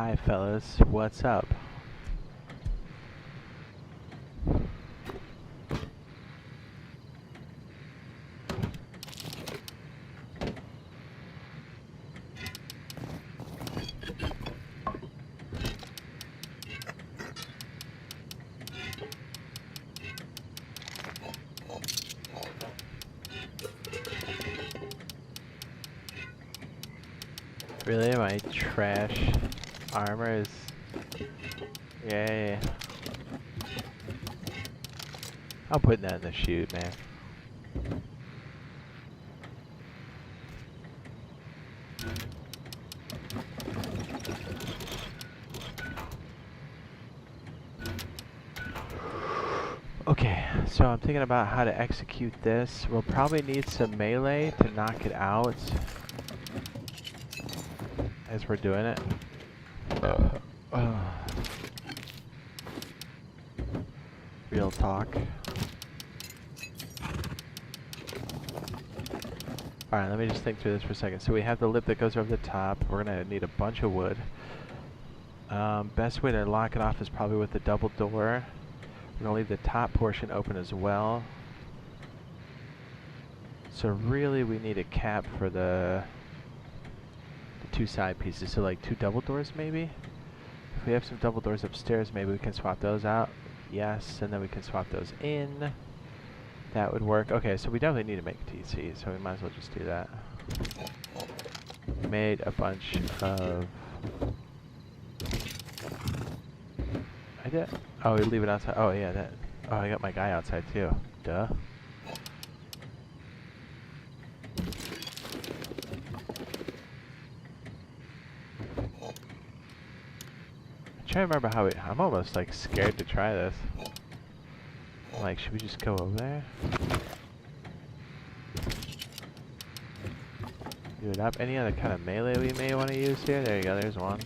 Hi fellas, what's up? Really, my trash armor is... Yeah. I'm putting that in the chute, man. Okay, so I'm thinking about how to execute this. We'll probably need some melee to knock it out as we're doing it. Real talk. Alright, let me just think through this for a second. So we have the lip that goes over the top. We're gonna need a bunch of wood. Best way to lock it off is probably with the double door. We're gonna leave the top portion open as well. So really we need a cap for the two side pieces. So like 2 double doors maybe? If we have some double doors upstairs, maybe we can swap those out. Yes, and then we can swap those in. That would work. Okay, so we definitely need to make a TC, so we might as well just do that. Made a bunch of... I did... Oh, we leave it outside. Oh, yeah, that... Oh, I got my guy outside, too. Duh. I'm trying to remember how we... I'm almost, like, scared to try this. I'm like, should we just go over there? Do it up. Any other kind of melee we may want to use here? There you go, there's one.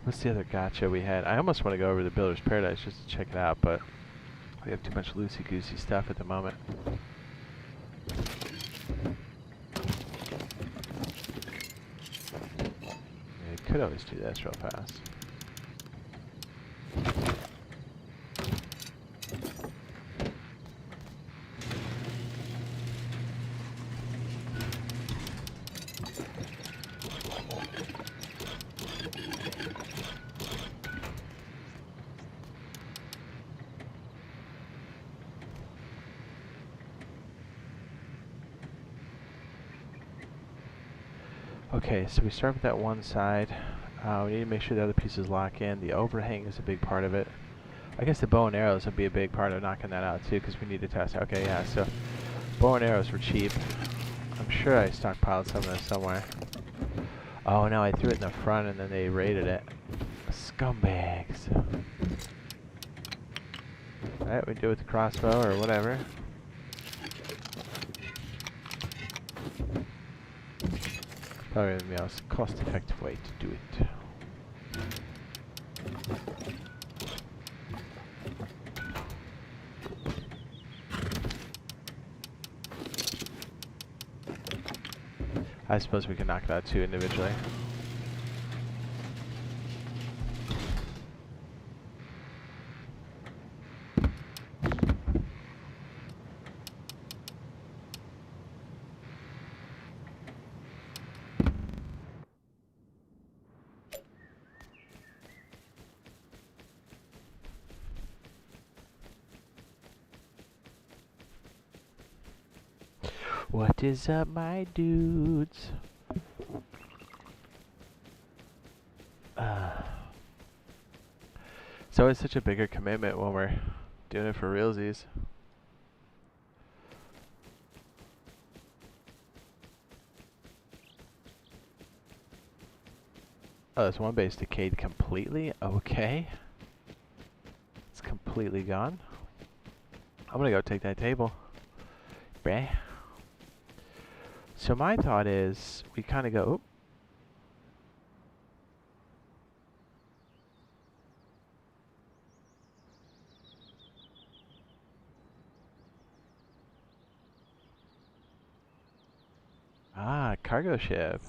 What's the other gotcha we had? I almost want to go over to Builder's Paradise just to check it out, but we have too much loosey-goosey stuff at the moment. Yeah, could always do this real fast. Okay, so we start with that one side. We need to make sure the other pieces lock in. The overhang is a big part of it. I guess the bow and arrows would be a big part of knocking that out too, because we need to test. Okay, yeah, so bow and arrows were cheap. I'm sure I stockpiled some of this somewhere. Oh no, I threw it in the front and then they raided it. Scumbags. Alright, we do it with the crossbow or whatever. Probably the most cost-effective way to do it. I suppose we can knock it out too individually. What is up, my dudes? It's always such a bigger commitment when we're doing it for realsies. Oh, this one base decayed completely. Okay. It's completely gone. I'm gonna go take that table. Bruh. So my thought is we kind of go... Oop. Ah, cargo ship.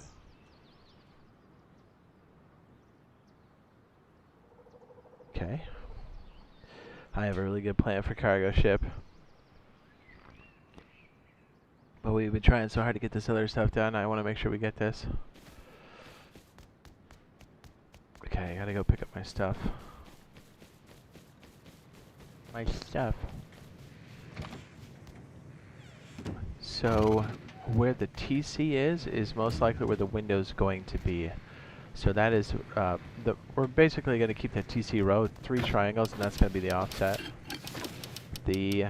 Okay. I have a really good plan for cargo ship. But we've been trying so hard to get this other stuff done. I want to make sure we get this. Okay, I gotta go pick up my stuff. My stuff. So, where the TC is most likely where the window's going to be. So that is, we're basically going to keep that TC row, 3 triangles, and that's going to be the offset. The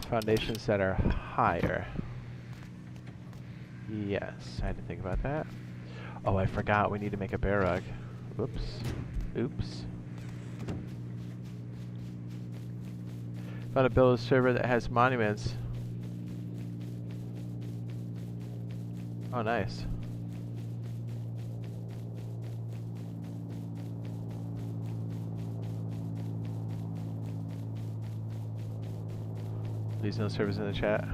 foundations that are higher. Yes, I had to think about that. Oh, I forgot, we need to make a bear rug. Oops. Oops. Gotta build a server that has monuments. Oh, nice. Please no servers in the chat.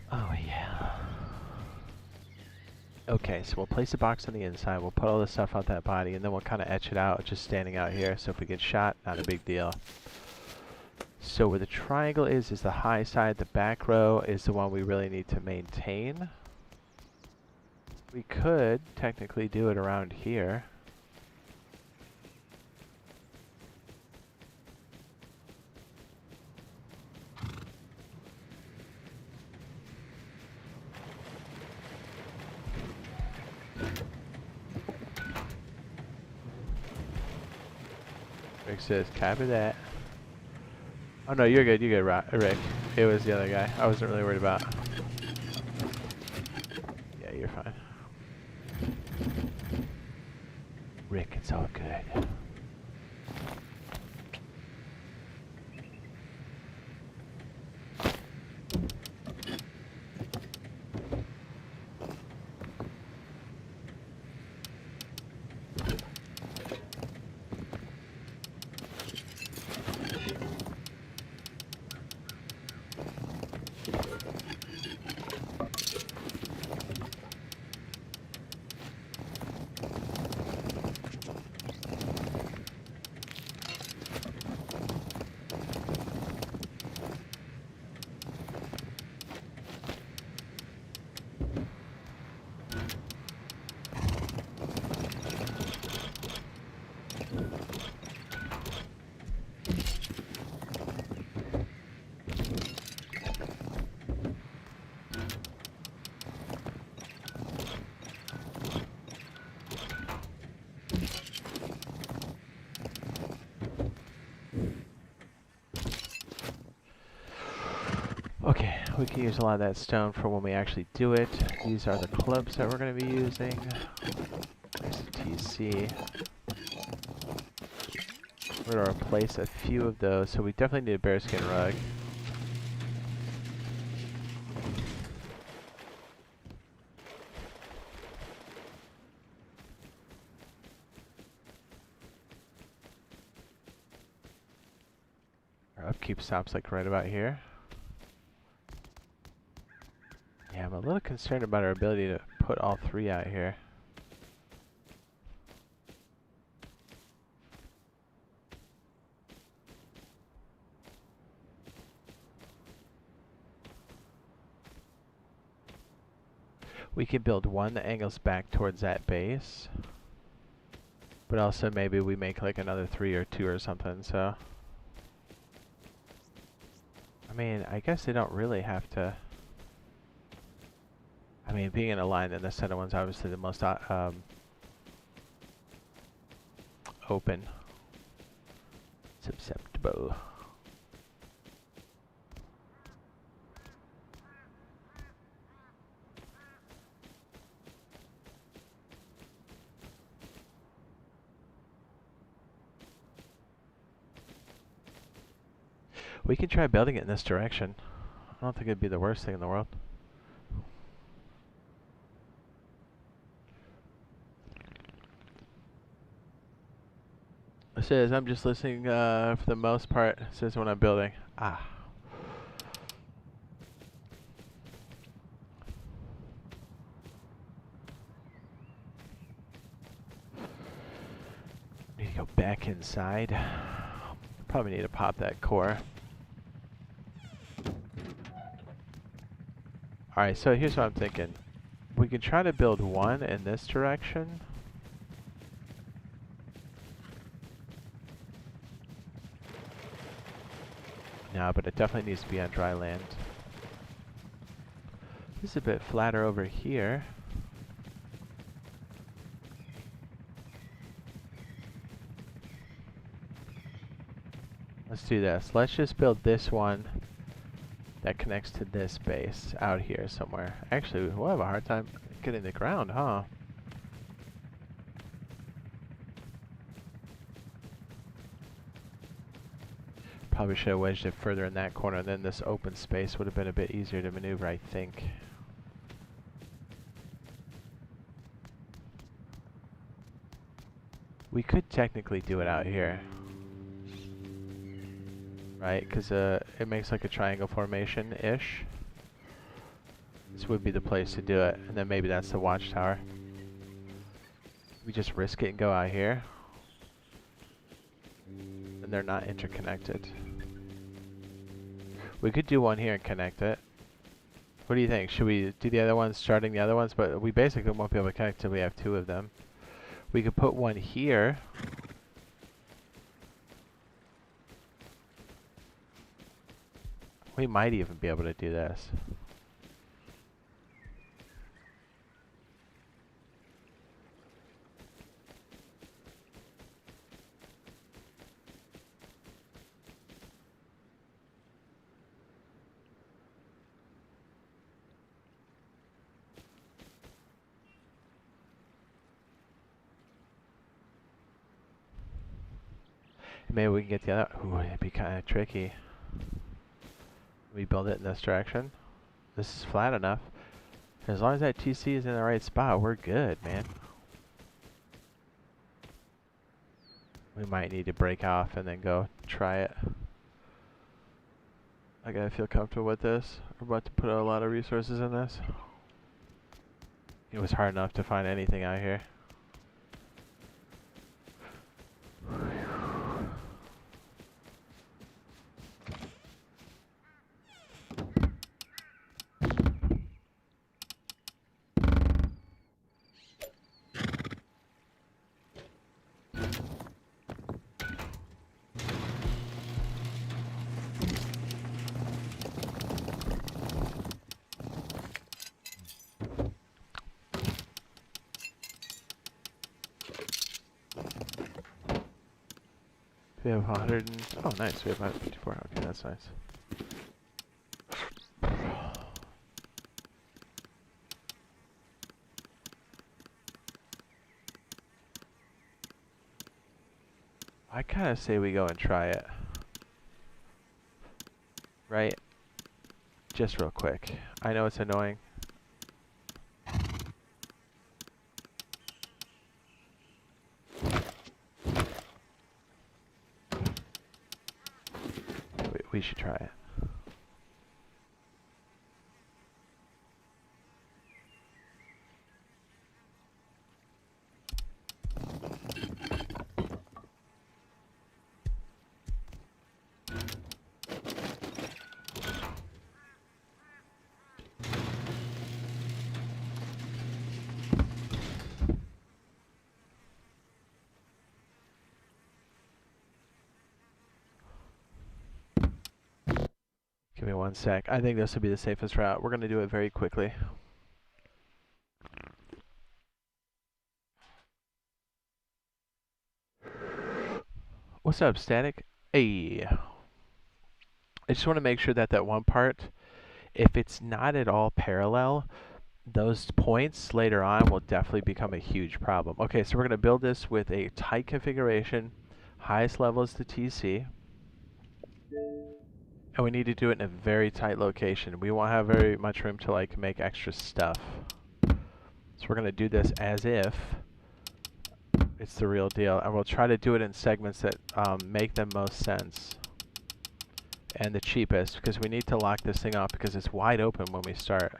Oh yeah. Okay, so we'll place a box on the inside, we'll put all the stuff out that body, and then we'll kind of etch it out just standing out here, so if we get shot, not a big deal. So where the triangle is the high side, the back row is the one we really need to maintain. We could technically do it around here. Rick says, copy that. Oh no, you're good, Rick. It was the other guy. I wasn't really worried about. Yeah, you're fine. Rick, it's all good. Okay, we can use a lot of that stone for when we actually do it. These are the clubs that we're going to be using. There's the TC. We're going to replace a few of those, so we definitely need a bearskin rug. Our upkeep stops like right about here. Yeah, I'm a little concerned about our ability to put all 3 out here. We could build one that angles back towards that base. But also maybe we make like another 3 or 2 or something, so. mean, I guess they don't really have to. I mean, being in a line, then the center one's obviously the most open. Susceptible. We can try building it in this direction. I don't think it'd be the worst thing in the world. It says, I'm just listening for the most part. It says when I'm building. Ah. Need to go back inside. Probably need to pop that core. Alright, so here's what I'm thinking. We can try to build one in this direction. No, but it definitely needs to be on dry land. This is a bit flatter over here. Let's do this. Let's just build this one that connects to this base out here somewhere. Actually, we'll have a hard time getting the ground, huh? Probably should have wedged it further in that corner, then this open space would have been a bit easier to maneuver, I think. We could technically do it out here. Right, because it makes like a triangle formation-ish. This would be the place to do it, and then maybe that's the watchtower. We just risk it and go out here. And they're not interconnected. We could do one here and connect it. What do you think? Should we do the other ones, starting the other ones? But we basically won't be able to connect till we have two of them. We could put one here. We might even be able to do this. Maybe we can get the other. Ooh, it'd be kind of tricky. We build it in this direction. This is flat enough. As long as that TC is in the right spot, we're good, man. We might need to break off and then go try it. I gotta feel comfortable with this. We're about to put a lot of resources in this. It was hard enough to find anything out here. We have 100 and, oh nice, we have 154, okay, that's nice. I kind of say we go and try it. Right? Just real quick. I know it's annoying. We should try it. Give me one sec. I think this will be the safest route. We're going to do it very quickly. What's up, Static? Hey. I just want to make sure that that one part, if it's not at all parallel, those points later on will definitely become a huge problem. Okay, so we're going to build this with a tight configuration. Highest level is the TC. And we need to do it in a very tight location. We won't have very much room to like make extra stuff. So we're going to do this as if it's the real deal. And we'll try to do it in segments that make the most sense. And the cheapest, because we need to lock this thing off because it's wide open when we start.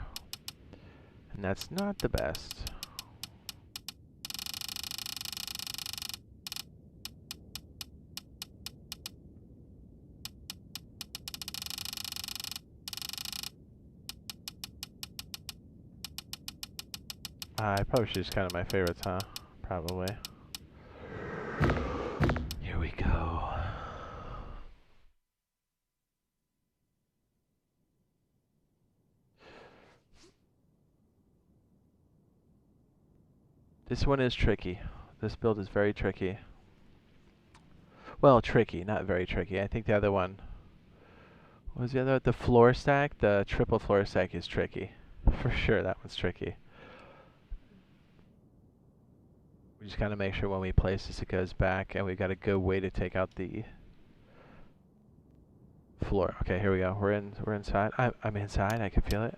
And that's not the best. I probably should just count my favorites, huh? Probably. Here we go. This one is tricky. This build is very tricky. Well, tricky, not very tricky. I think the other one... What was the other? The floor stack? The triple floor stack is tricky. For sure, that one's tricky. We just gotta make sure when we place this it goes back, and we've got a good way to take out the floor. Okay, here we go. We're inside. I'm inside. I can feel it.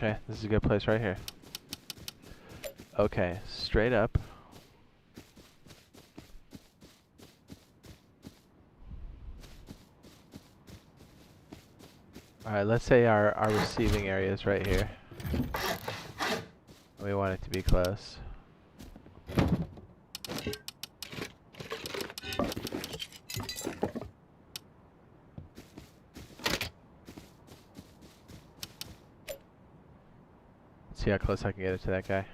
Okay, this is a good place right here. Okay, straight up. Alright, let's say our receiving area is right here. We want it to be close. Let's see how close I can get it to that guy.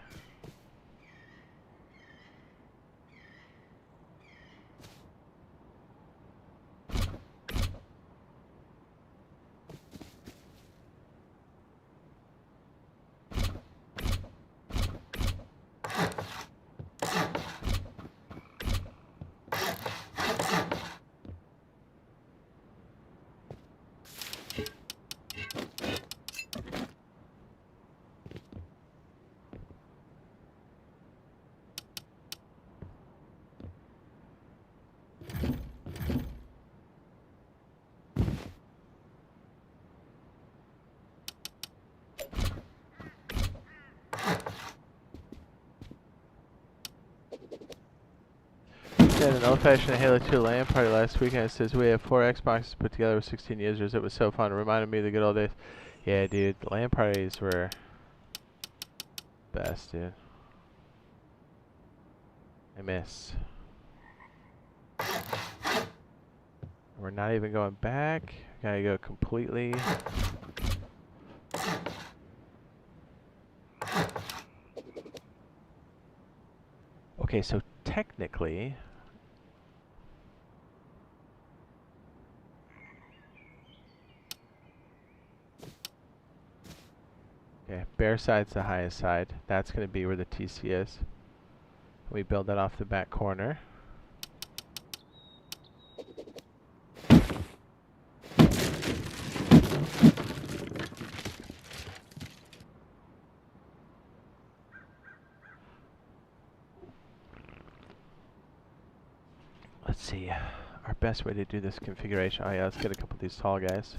At an old-fashioned Halo 2 LAN party last weekend. It says we have 4 Xboxes put together with 16 users. It was so fun. It reminded me of the good old days. Yeah, dude. LAN parties were best, dude. I miss. We're not even going back. Gotta go completely. Okay, so technically... Okay, bare side's the highest side. That's going to be where the TC is. We build that off the back corner. Let's see. Our best way to do this configuration. Oh yeah, let's get a couple of these tall guys.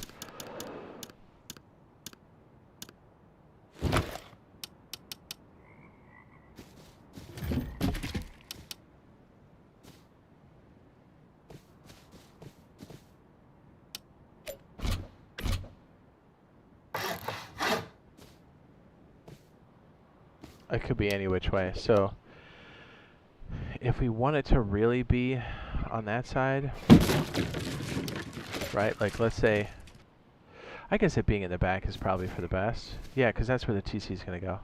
It could be any which way. So if we want it to really be on that side, right? Like let's say, I guess it being in the back is probably for the best. Yeah, because that's where the TC is going to go.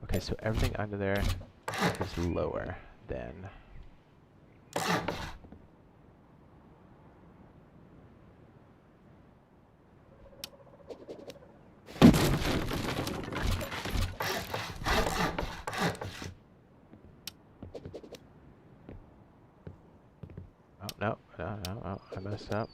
Okay, so everything under there is lower than... Oh, no, I messed up.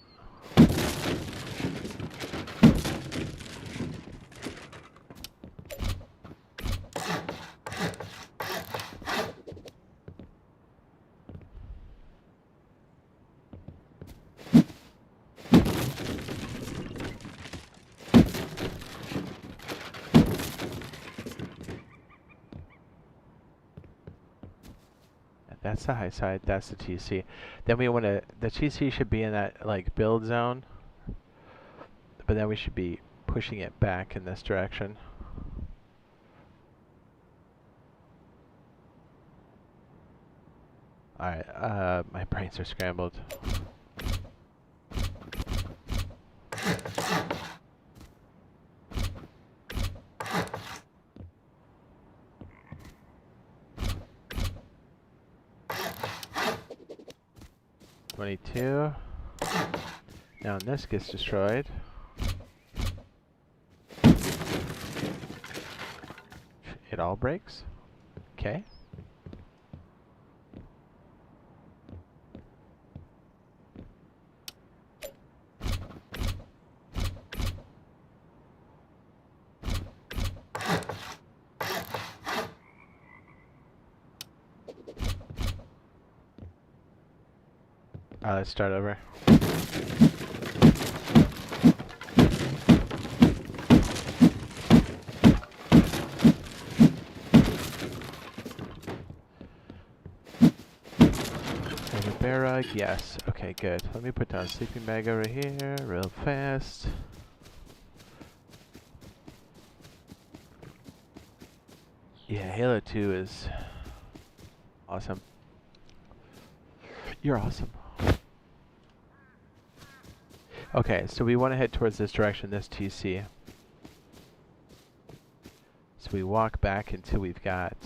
That's the high side, that's the TC. Then we want to, the TC should be in that like build zone, but then we should be pushing it back in this direction. Alright, my brains are scrambled. $22. Now when this gets destroyed, it all breaks. Okay. Let's start over. Bear rug, yes. Okay, good. Let me put down a sleeping bag over here real fast. Yeah, Halo 2 is awesome. You're awesome. Okay, so we want to head towards this direction, this TC. So we walk back until we've got...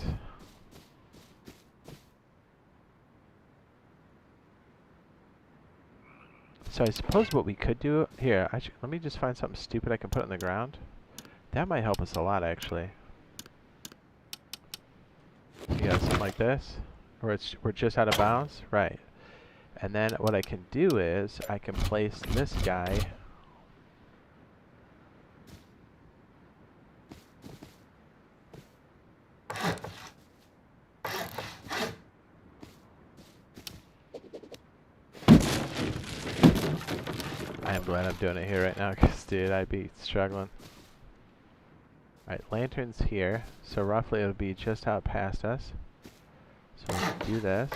So I suppose what we could do... Here, let me just find something stupid I can put on the ground. That might help us a lot, actually. Yeah, something like this. Where we're just out of bounds. Right. And then what I can do is, I can place this guy... I am glad I'm doing it here right now, because, dude, I'd be struggling. Alright, lantern's here, so roughly it'll be just out past us. So we'll do this.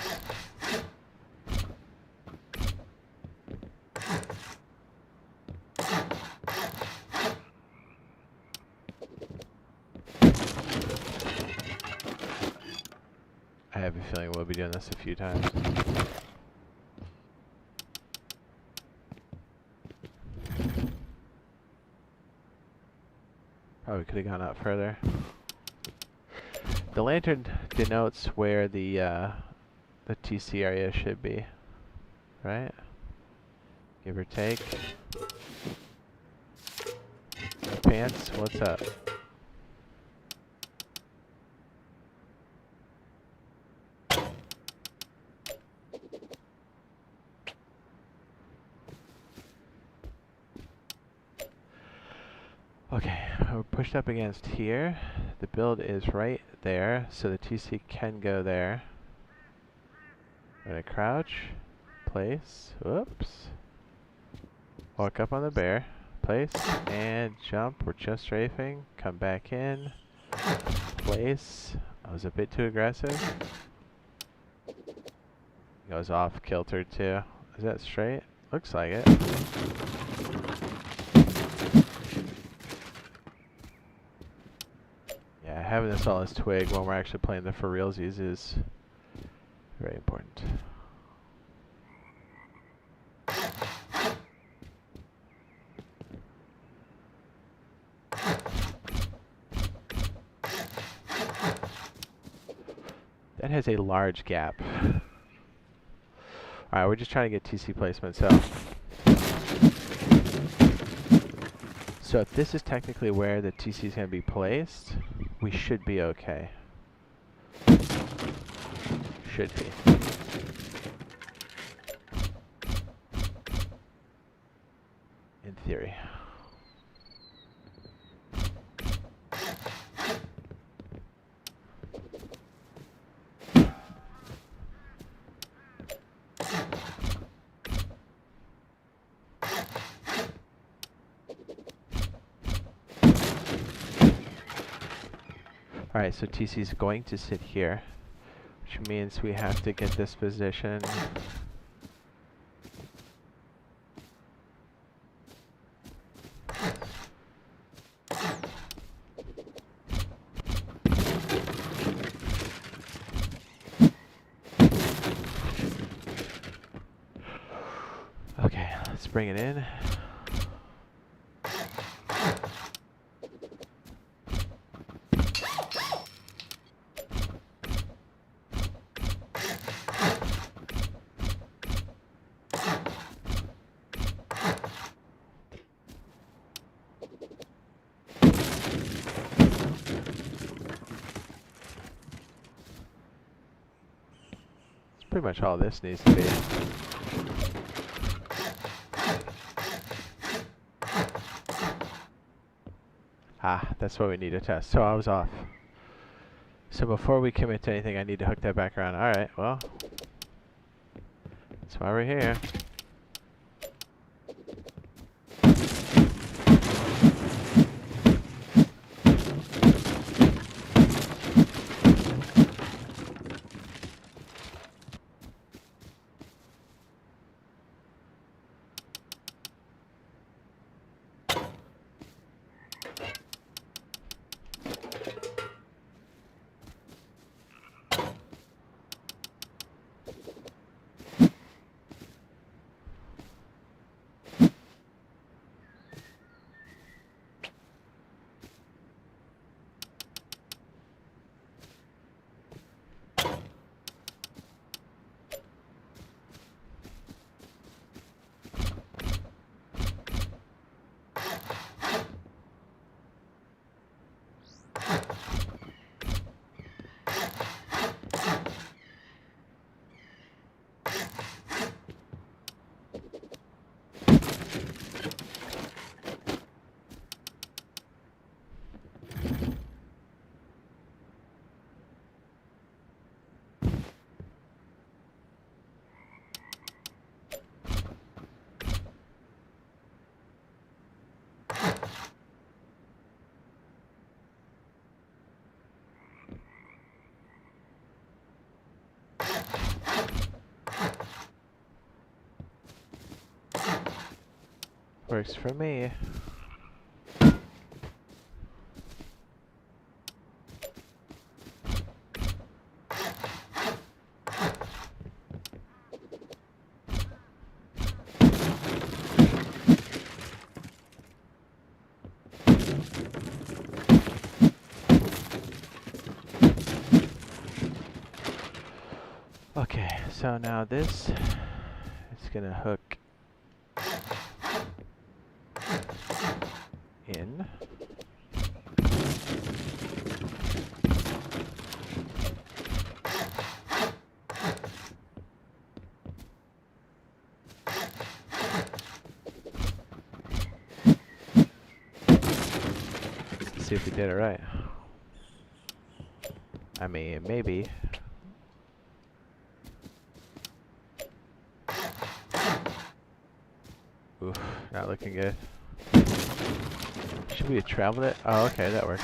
I have a feeling we'll be doing this a few times. Probably could have gone out further. The lantern denotes where the TC area should be, right? Give or take. Pants, what's up? Okay, we're pushed up against here. The build is right there, so the TC can go there. I'm gonna crouch, place, whoops. Walk up on the bear, place, and jump. We're just strafing. Come back in, place. I was a bit too aggressive. Goes off kilter too. Is that straight? Looks like it. Yeah, having this all as twig when we're actually playing the for realsies is very important. That has a large gap. Alright, we're just trying to get TC placement, so if this is technically where the TC is going to be placed, we should be okay. Should be. In theory. Alright, so TC is going to sit here, which means we have to get this position. Okay, let's bring it in. Pretty much all this needs to be. Ah, that's what we need to test. So I was off. So before we commit to anything, I need to hook that back around. Alright, well. That's why we're here. Works for me. Okay, so now this is gonna hook in. Let's see if we did it right. I mean, maybe. Oof, not looking good. Should we have traveled it? Oh, okay, that works.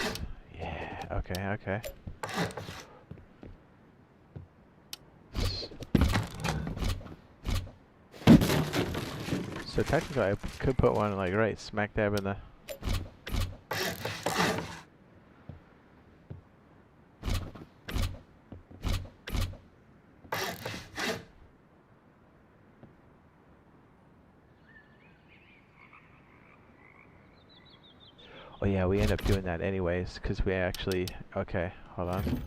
Yeah, okay, okay. So technically I could put one like right smack dab in the... Oh yeah, we end up doing that anyways, because we actually... Okay, hold on.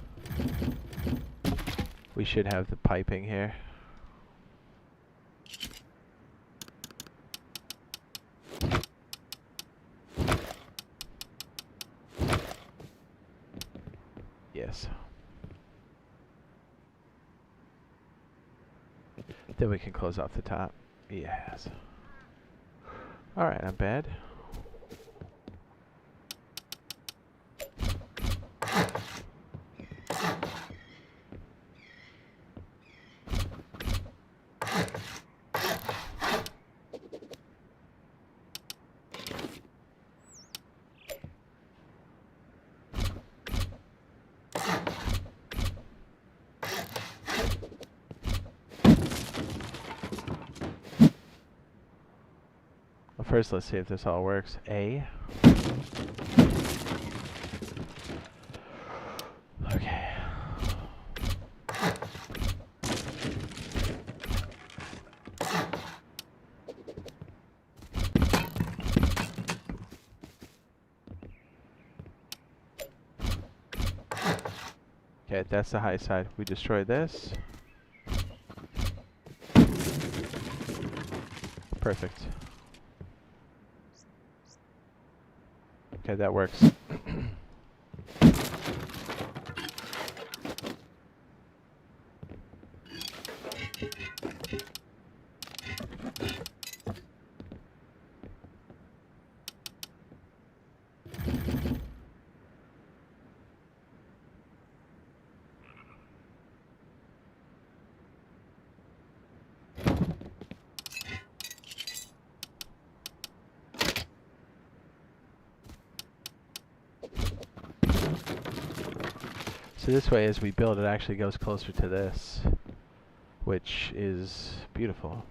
We should have the piping here. Yes. Then we can close off the top. Yes. Alright, not bad. Well, first let's see if this all works. A. Okay. Okay, that's the high side. We destroy this. Perfect. Okay, that works. So this way, as we build, it actually goes closer to this, which is beautiful.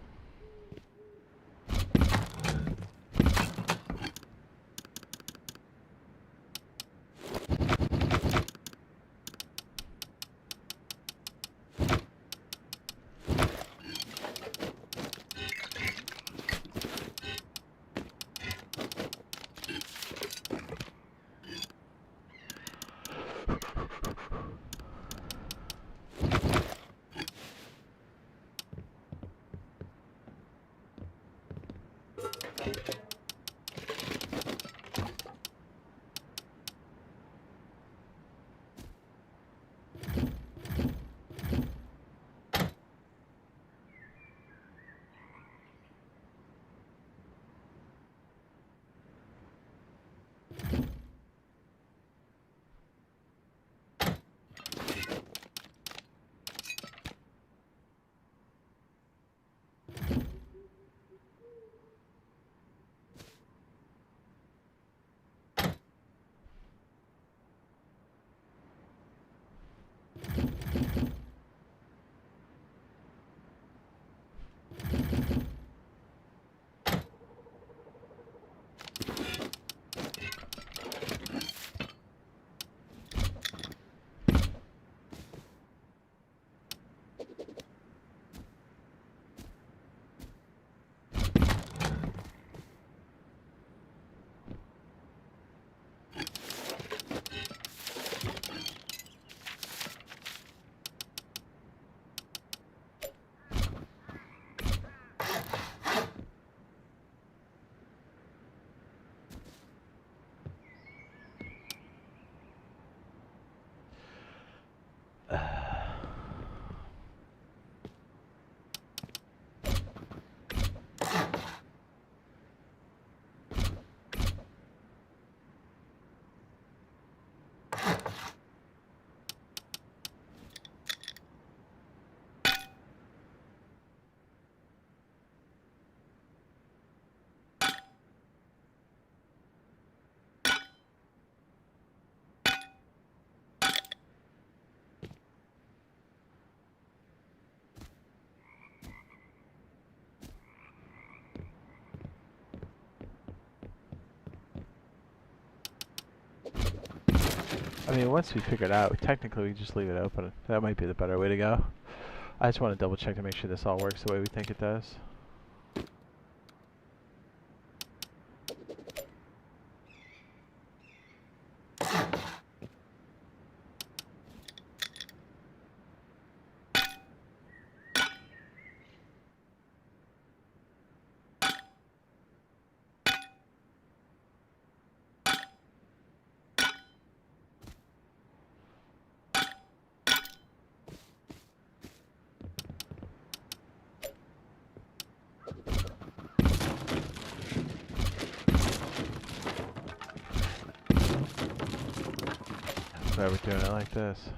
mean, once we figure it out, technically we just leave it open. That might be the better way to go. I just want to double check to make sure this all works the way we think it does. That's why we're doing it like this.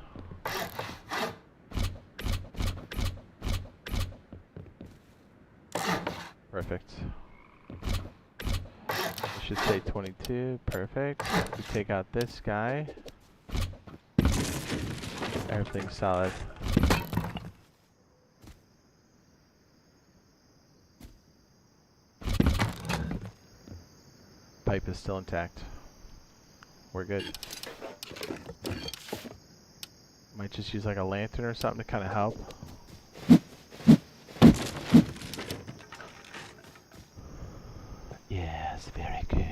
Perfect. It should say 22. Perfect. We take out this guy. Everything's solid. Pipe is still intact. We're good. Might just use like a lantern or something to kind of help. Yes, very good.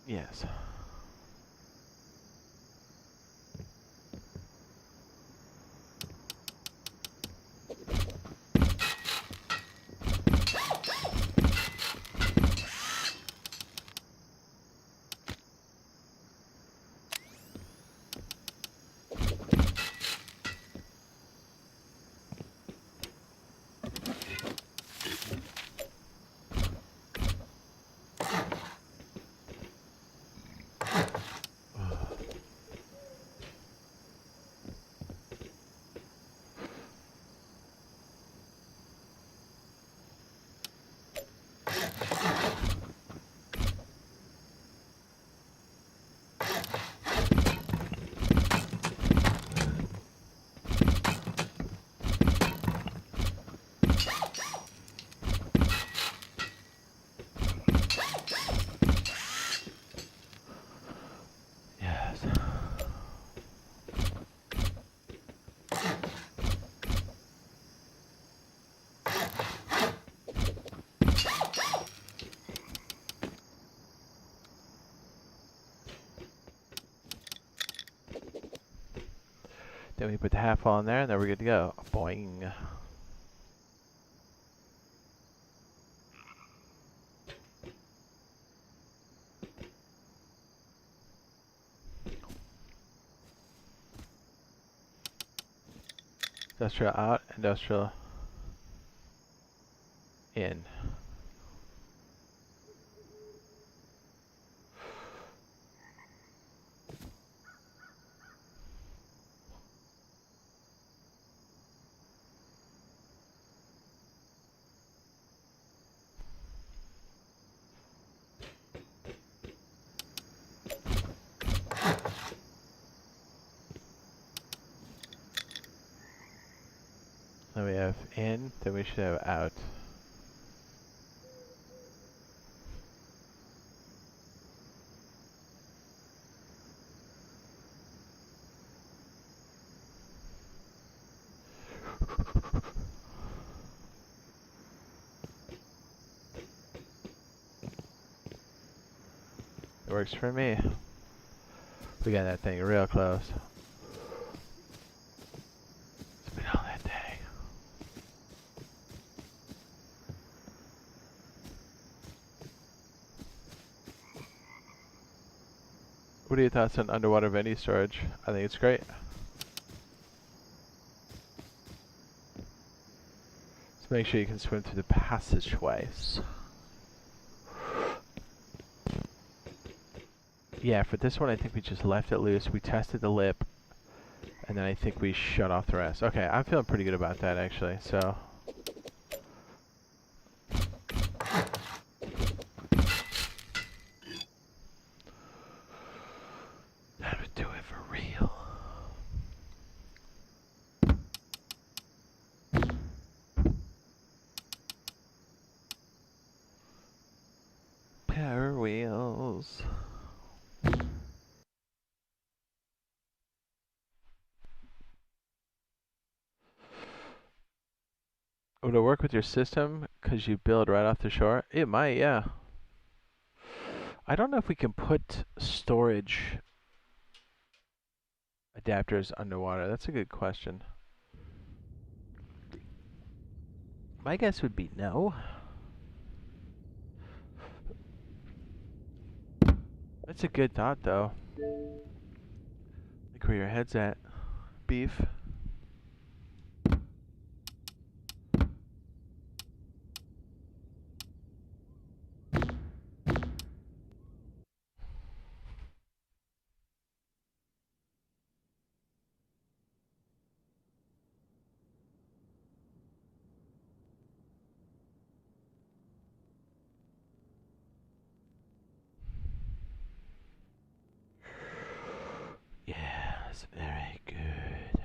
Yes. Then we put the half wall in there, and then we're good to go. Boing. Industrial out, industrial in. Then we have in, then we should have out. It works for me. We got that thing real close. It's been all that day. What are your thoughts on underwater venue storage? I think it's great. Just make sure you can swim through the passageways. Yeah, for this one I think we just left it loose. We tested the lip, and then I think we shut off the rest. Okay, I'm feeling pretty good about that actually, so. Time to do it for real. Power wheels. Would it work with your system because you build right off the shore? It might, yeah. I don't know if we can put storage adapters underwater. That's a good question. My guess would be no. That's a good thought, though. Like where your head's at, beef. Yeah, that's very good.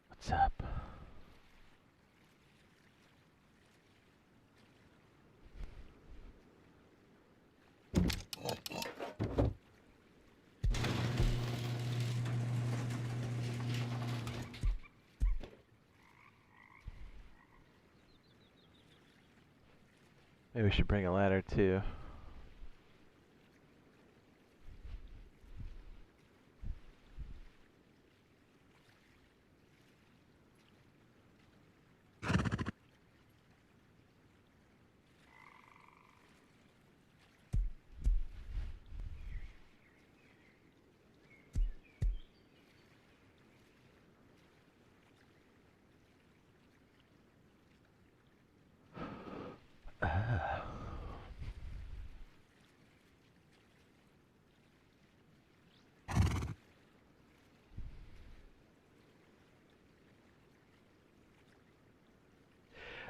What's up? Maybe we should bring a ladder too.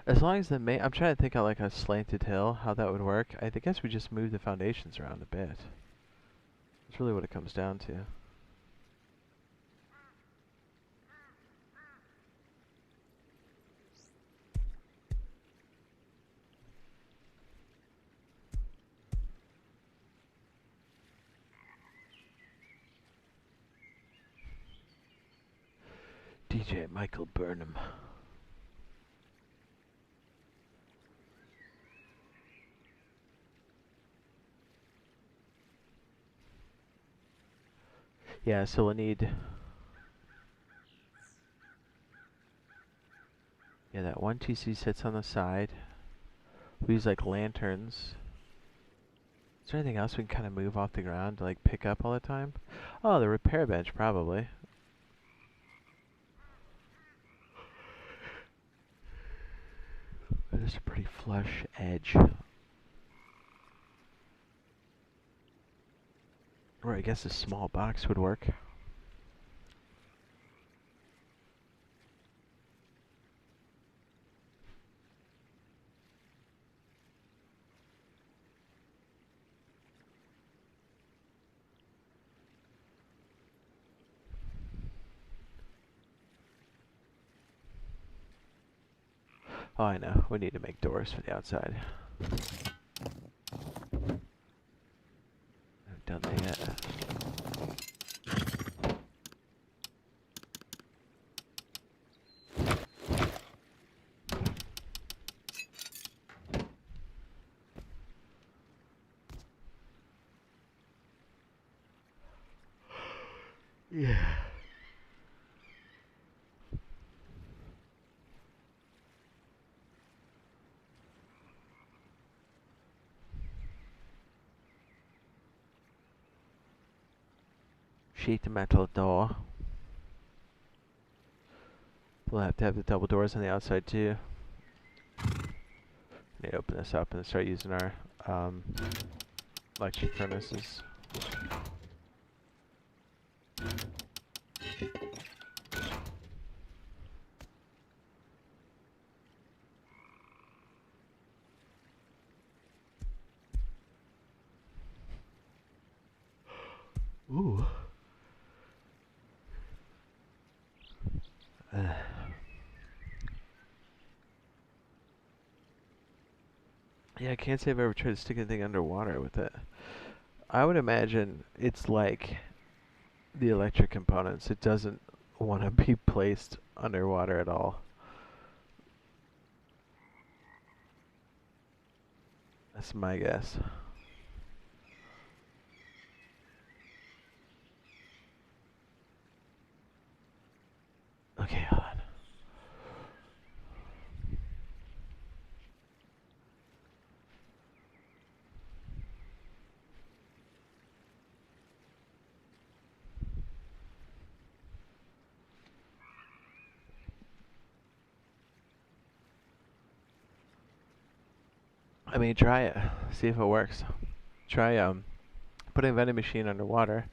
As long as the main, I'm trying to think of like a slanted hill, how that would work. I guess we just move the foundations around a bit. That's really what it comes down to. DJ Michael Burnham. Yeah, so we'll need... Yeah, that one TC sits on the side. We use like lanterns. Is there anything else we can kind of move off the ground to like pick up all the time? Oh, the repair bench probably. There's a pretty flush edge. Or I guess a small box would work. Oh, I know. We need to make doors for the outside. I've done that yet. Yeah. sheet metal door. We'll have to have the double doors on the outside too. Need to open this up and start using our electric furnaces. Ooh. Yeah, I can't say I've ever tried to stick anything underwater with it. I would imagine it's like the electric components. It doesn't want to be placed underwater at all. That's my guess. Okay, hold on. I mean, try it. See if it works. Try putting a vending machine underwater.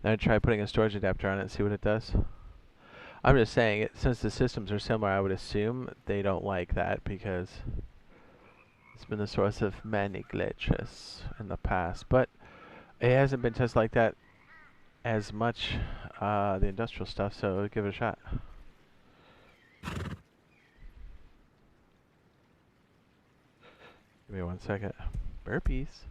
Then try putting a storage adapter on it and see what it does. I'm just saying, since the systems are similar, I would assume they don't like that because it's been the source of many glitches in the past. But it hasn't been tested like that as much, the industrial stuff, so give it a shot. Give me 1 second. Burpees.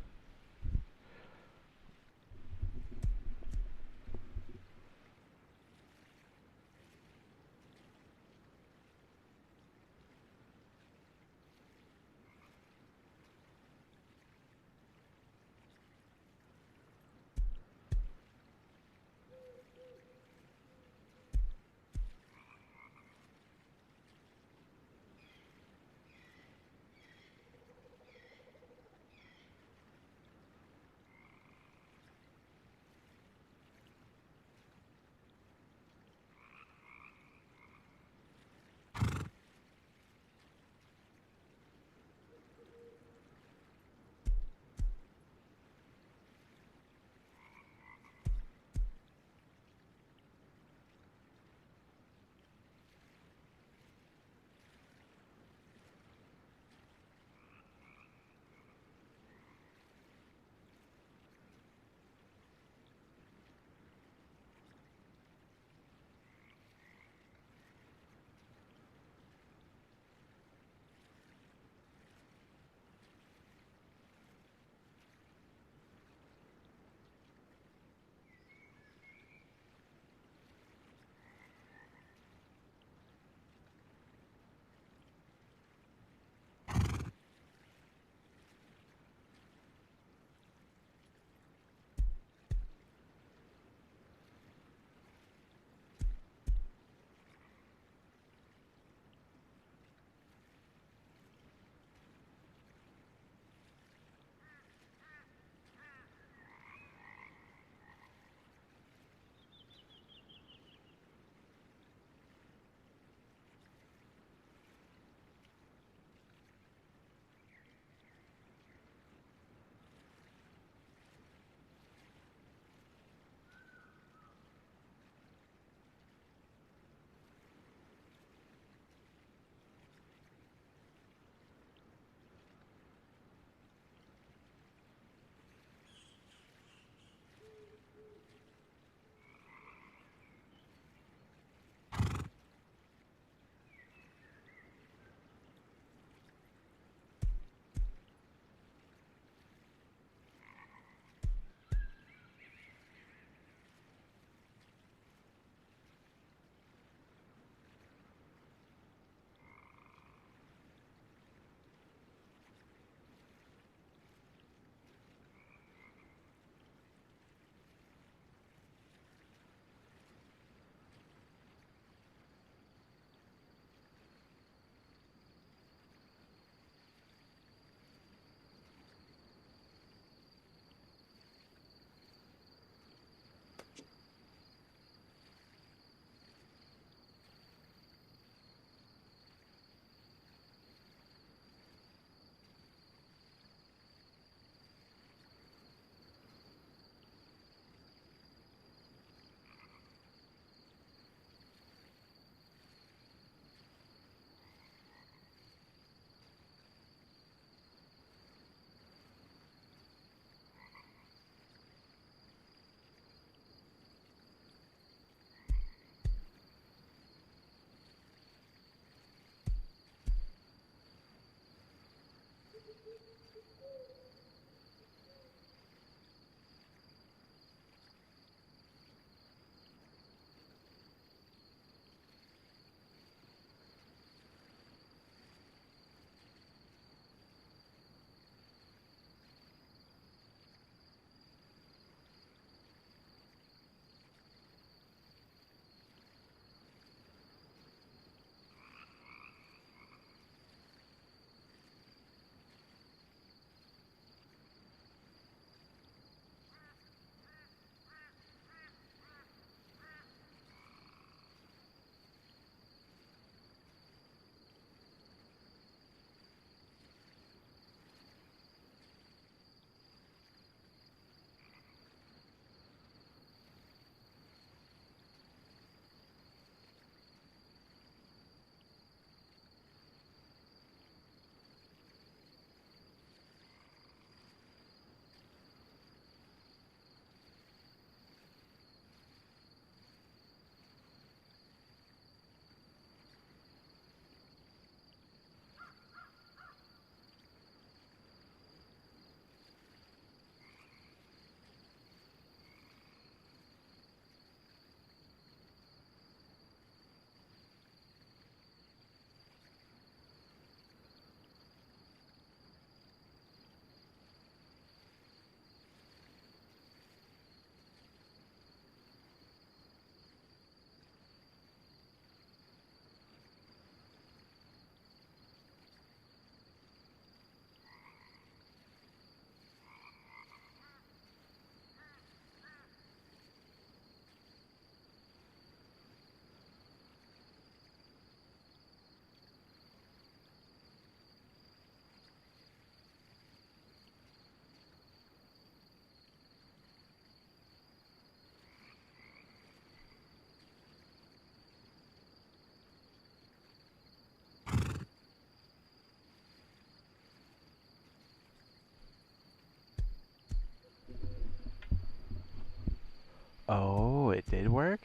Oh, it did work?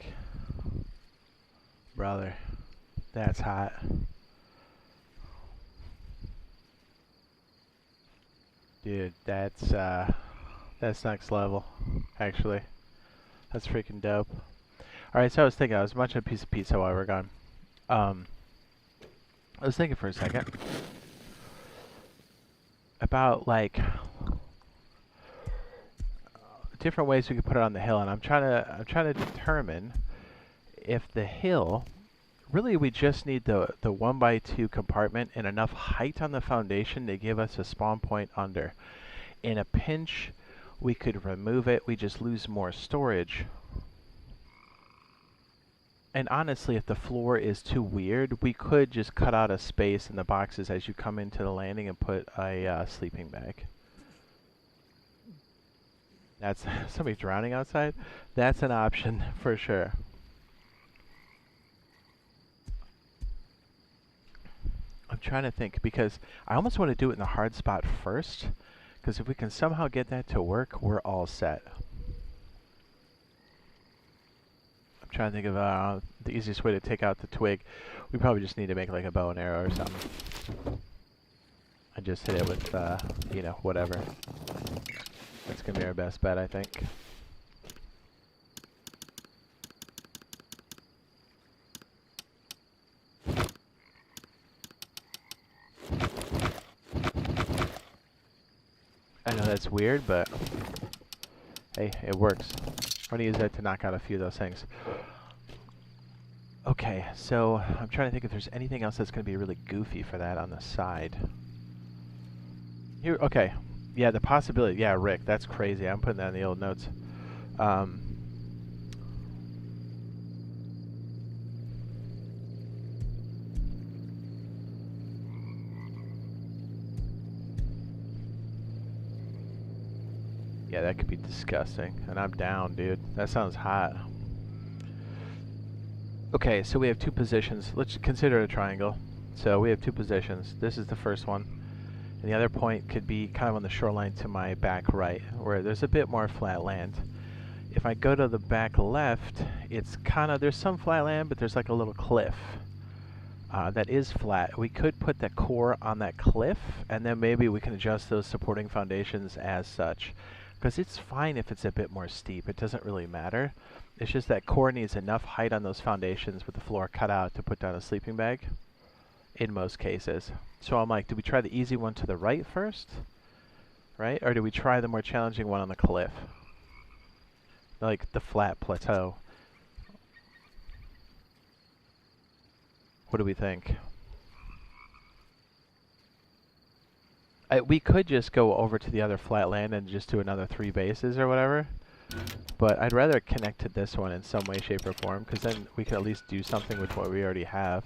Brother, that's hot. Dude, that's next level, actually. That's freaking dope. Alright, so I was thinking, I was munching a piece of pizza while we were gone. I was thinking for a second about, like, different ways we could put it on the hill, and I'm trying to determine if the hill, really we just need the 1x2 compartment and enough height on the foundation to give us a spawn point under. In a pinch, we could remove it, we just lose more storage. And honestly, if the floor is too weird, we could just cut out a space in the boxes as you come into the landing and put a sleeping bag. That's somebody drowning outside? That's an option for sure. I'm trying to think because I almost want to do it in the hard spot first, because if we can somehow get that to work, we're all set. I'm trying to think of the easiest way to take out the twig. We probably just need to make like a bow and arrow or something. And just hit it with, you know, whatever. That's gonna be our best bet, I think. I know that's weird, but hey, it works. I'm gonna use that to knock out a few of those things. Okay, so I'm trying to think if there's anything else that's gonna be really goofy for that on the side. Here, okay. Yeah, the possibility. Yeah, Rick, that's crazy. I'm putting that in the old notes. Yeah, that could be disgusting. And I'm down, dude. That sounds hot. Okay, so we have two positions. Let's consider it a triangle. So we have two positions. This is the first one. And the other point could be kind of on the shoreline to my back right, where there's a bit more flat land. If I go to the back left, it's kind of, there's some flat land, but there's like a little cliff. that is flat. We could put the core on that cliff, and then maybe we can adjust those supporting foundations as such. Because it's fine if it's a bit more steep. It doesn't really matter. It's just that core needs enough height on those foundations with the floor cut out to put down a sleeping bag, in most cases. So I'm like, do we try the easy one to the right first? Right? Or do we try the more challenging one on the cliff? Like the flat plateau. What do we think? We could just go over to the other flat land and just do another 3 bases or whatever. But I'd rather connect to this one in some way, shape, or form, because then we can at least do something with what we already have.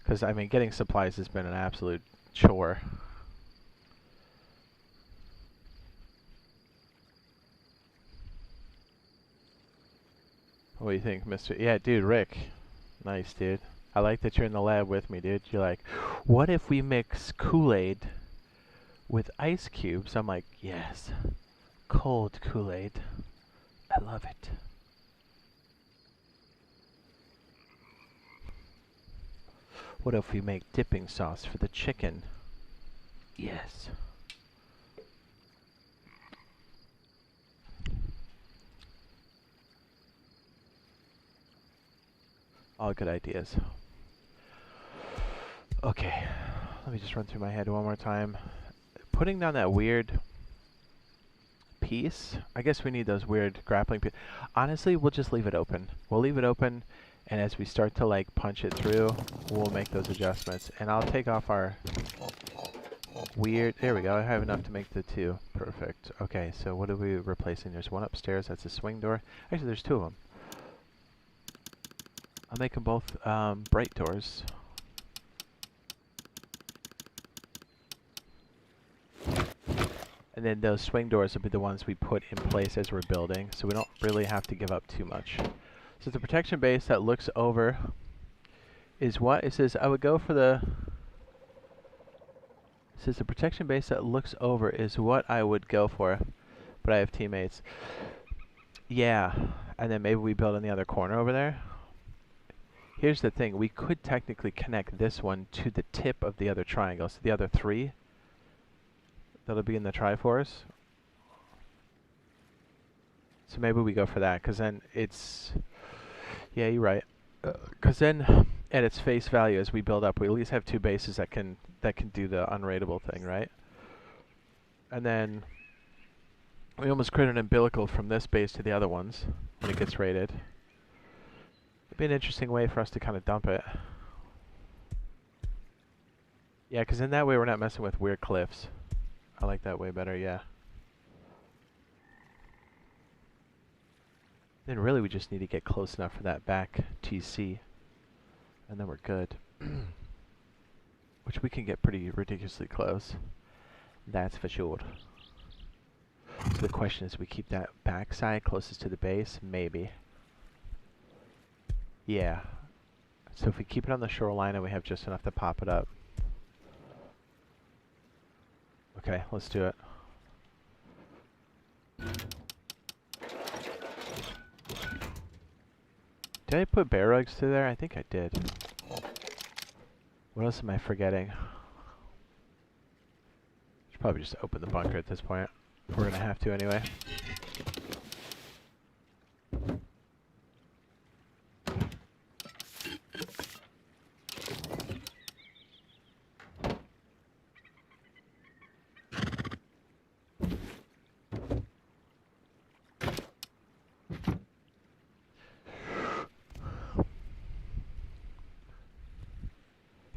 Because, I mean, getting supplies has been an absolute chore. What do you think, Mr. Yeah, dude, Rick. Nice, dude. I like that you're in the lab with me, dude. You're like, what if we mix Kool-Aid with ice cubes? I'm like, yes. Cold Kool-Aid. I love it. What if we make dipping sauce for the chicken? Yes. All good ideas. Okay. Let me just run through my head one more time. Putting down that weird piece. I guess we need those weird grappling pieces. Honestly, we'll just leave it open. We'll leave it open, and as we start to like punch it through, we'll make those adjustments. And I'll take off our weird... There we go. I have enough to make the 2. Perfect. Okay, so what are we replacing? There's one upstairs. That's a swing door. Actually, there's 2 of them. I'll make them both bright doors. And then those swing doors will be the ones we put in place as we're building, so we don't really have to give up too much. So the protection base that looks over is what? It says I would go for the... It says the protection base that looks over is what I would go for, but I have teammates. Yeah, and then maybe we build in the other corner over there. Here's the thing, we could technically connect this one to the tip of the other triangle, so the other 3 that'll be in the Triforce. So maybe we go for that, because then it's... Yeah, you're right. Because then, at its face value, as we build up, we at least have 2 bases that can do the unraidable thing, right? And then we almost create an umbilical from this base to the other ones when it gets raided. It'd be an interesting way for us to kind of dump it. Yeah, because in that way we're not messing with weird cliffs. I like that way better, yeah. Then really we just need to get close enough for that back TC. And then we're good. Which we can get pretty ridiculously close. That's for sure. So the question is, we keep that back side closest to the base? Maybe. Yeah. So if we keep it on the shoreline and we have just enough to pop it up. Okay, let's do it. Did I put bear rugs through there? I think I did. What else am I forgetting? Should probably just open the bunker at this point. We're gonna have to anyway.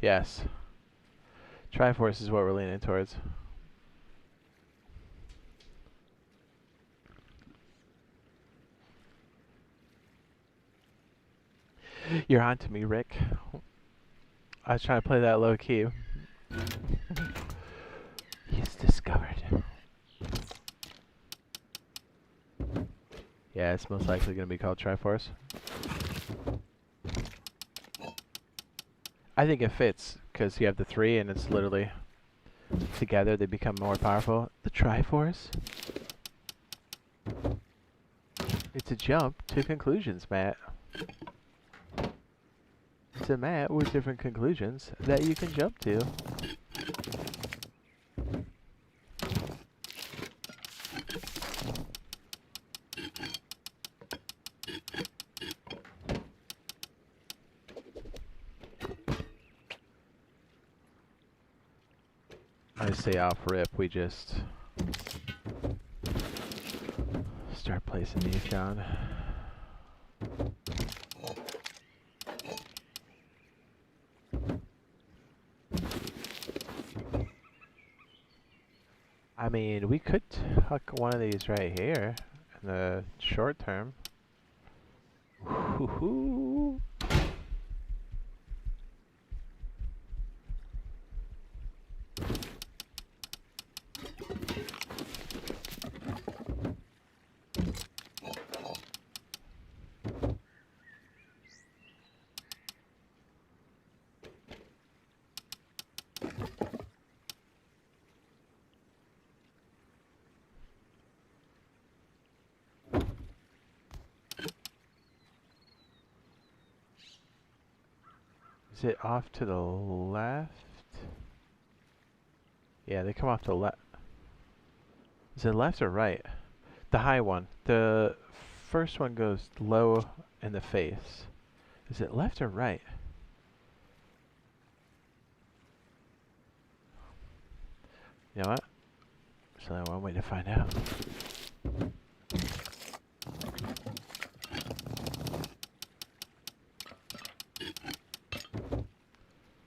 Yes. Triforce is what we're leaning towards. You're on to me, Rick. I was trying to play that low key. He's discovered. Yeah, it's most likely going to be called Triforce. I think it fits, because you have the 3 and it's literally together they become more powerful. The Triforce? It's a jump to conclusions, Matt. to Matt with different conclusions that you can jump to. I say off rip, we just start placing these down. I mean, we could huck one of these right here in the short term. Woohoo! Is it off to the left? Yeah, they come off to the left. Is it left or right? The high one. The first one goes low in the face. Is it left or right? You know what? There's only one way to find out.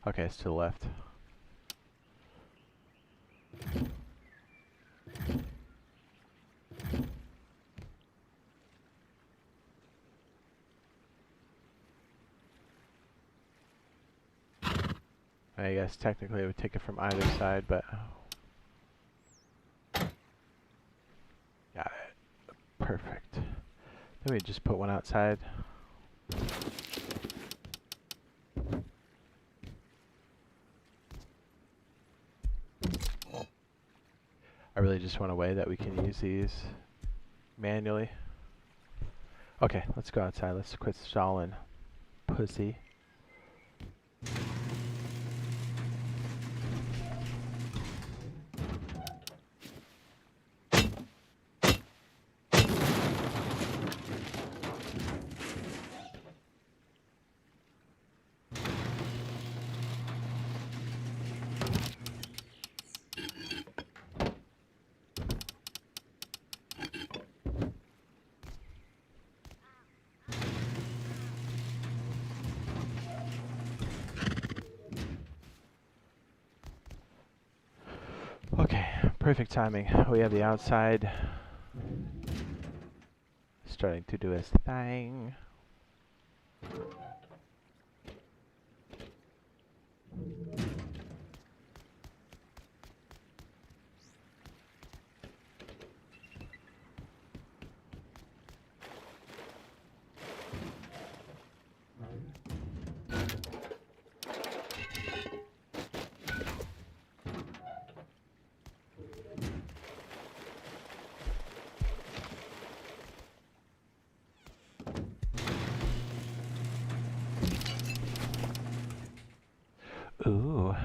Okay, it's to the left. I guess technically it would take it from either side, but... Got it. Perfect. Then we just put one outside. I really just want a way that we can use these manually. Okay, let's go outside. Let's quit stalling, pussy. Okay, perfect timing. We have the outside starting to do its thing. Ooh.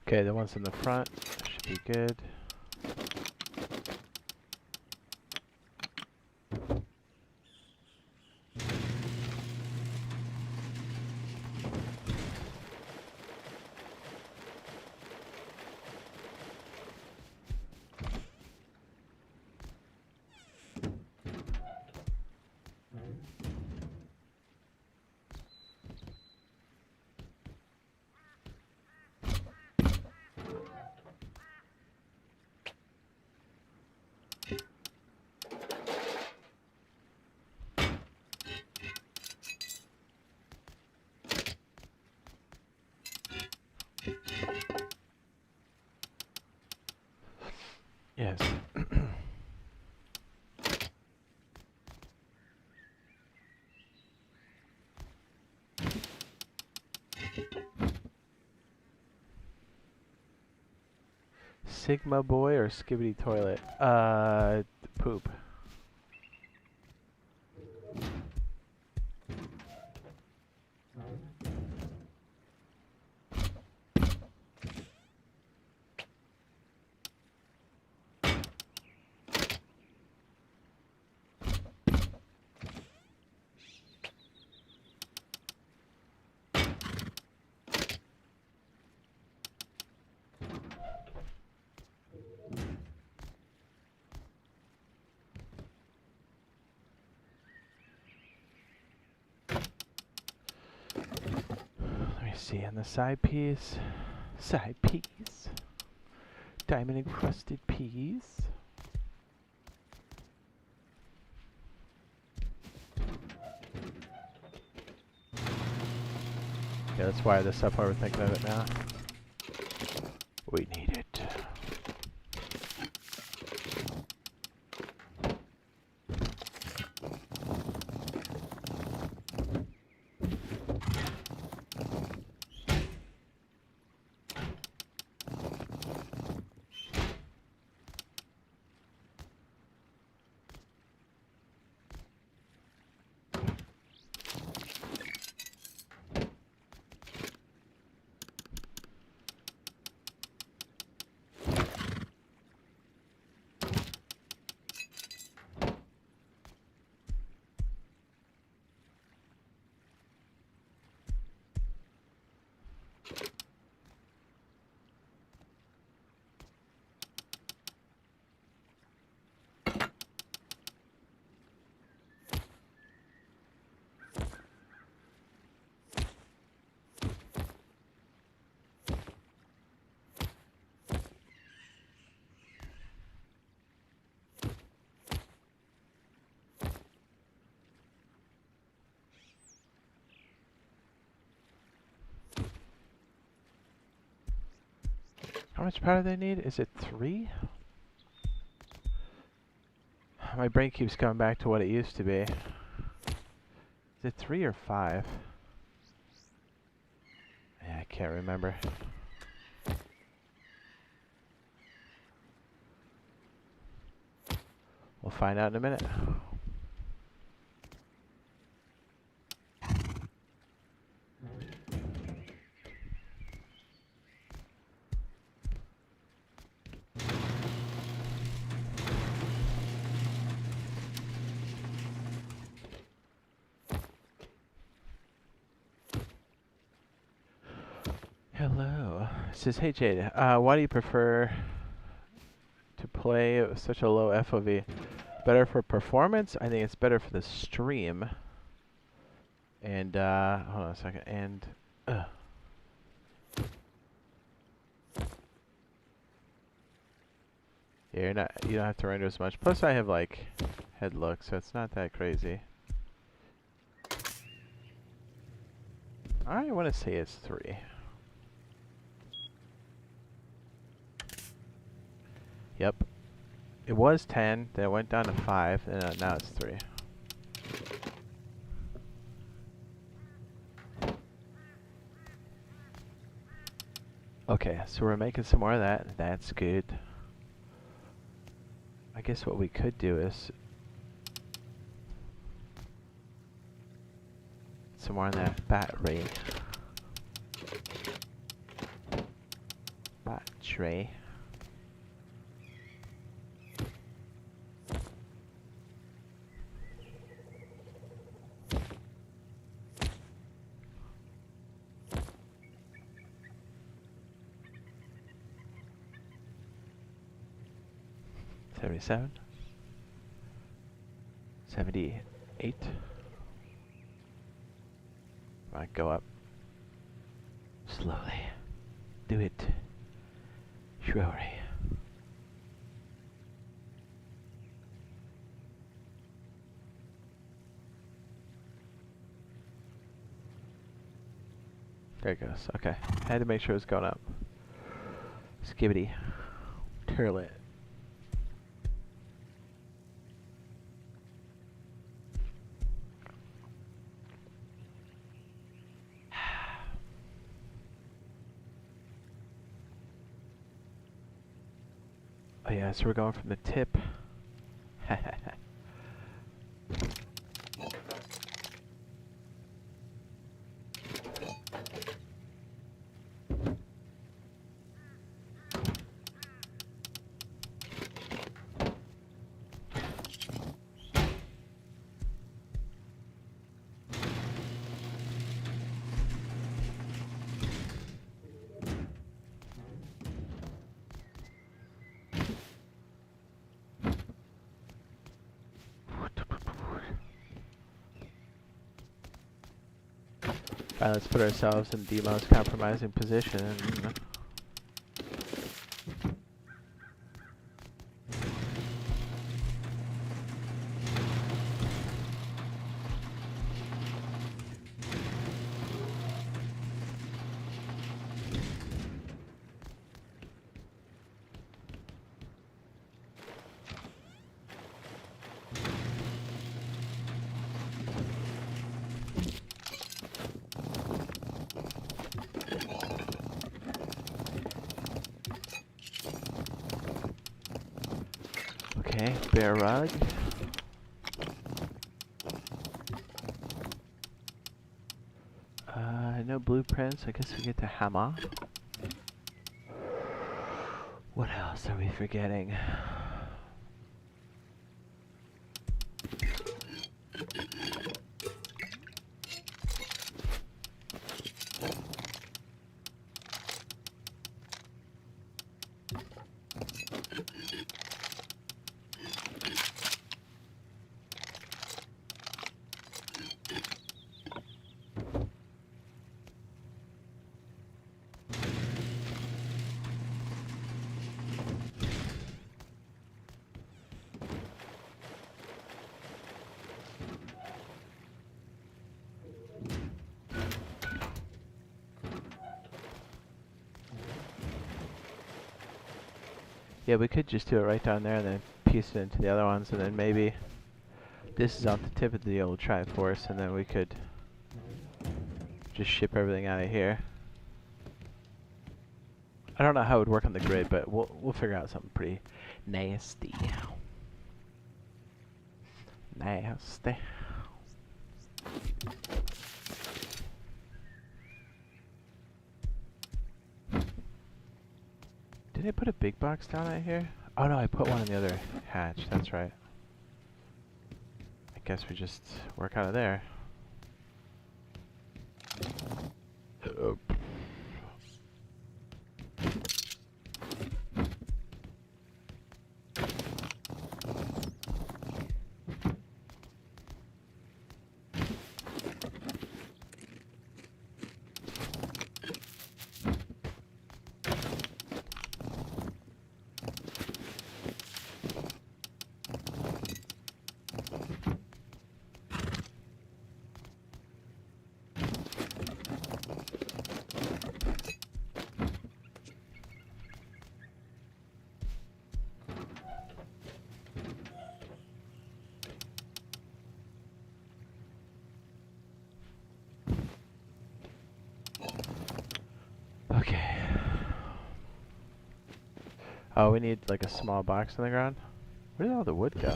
Okay, the ones in the front should be good. Sigma boy or Skibbity toilet? Poop. See, on the side piece, diamond encrusted piece. Yeah, let's wire this up while we're thinking of it now. We need it. How much power do they need? Is it 3? My brain keeps coming back to what it used to be. Is it 3 or 5? Yeah, I can't remember. We'll find out in a minute. Hello. It says, hey Jade, why do you prefer to play with such a low FOV? Better for performance? I think it's better for the stream. And, hold on a second. And, yeah, you don't have to render as much. Plus I have like head look, so it's not that crazy. I want to say it's 3. Yep. It was 10, then it went down to 5, and now it's 3. Okay, so we're making some more of that. That's good. I guess what we could do is some more on that battery. Battery. $77. $78. Might go up. Slowly. Do it. Slowly. There it goes. Okay. Had to make sure it was going up. Skibbity. Turlet. Oh yeah, so we're going from the tip. Alright, let's put ourselves in the most compromising position. Okay, bear rug. No blueprints. I guess we get the hammer. What else are we forgetting? Yeah, we could just do it right down there and then piece it into the other ones, and then maybe this is off the tip of the old Triforce, and then we could just ship everything out of here. I don't know how it would work on the grid, but we'll figure out something pretty nasty. Nasty. Did I put a big box down out here? Oh no, I put one in the other hatch. That's right. I guess we just work out of there. Okay. Oh, we need like a small box on the ground. Where did all the wood go?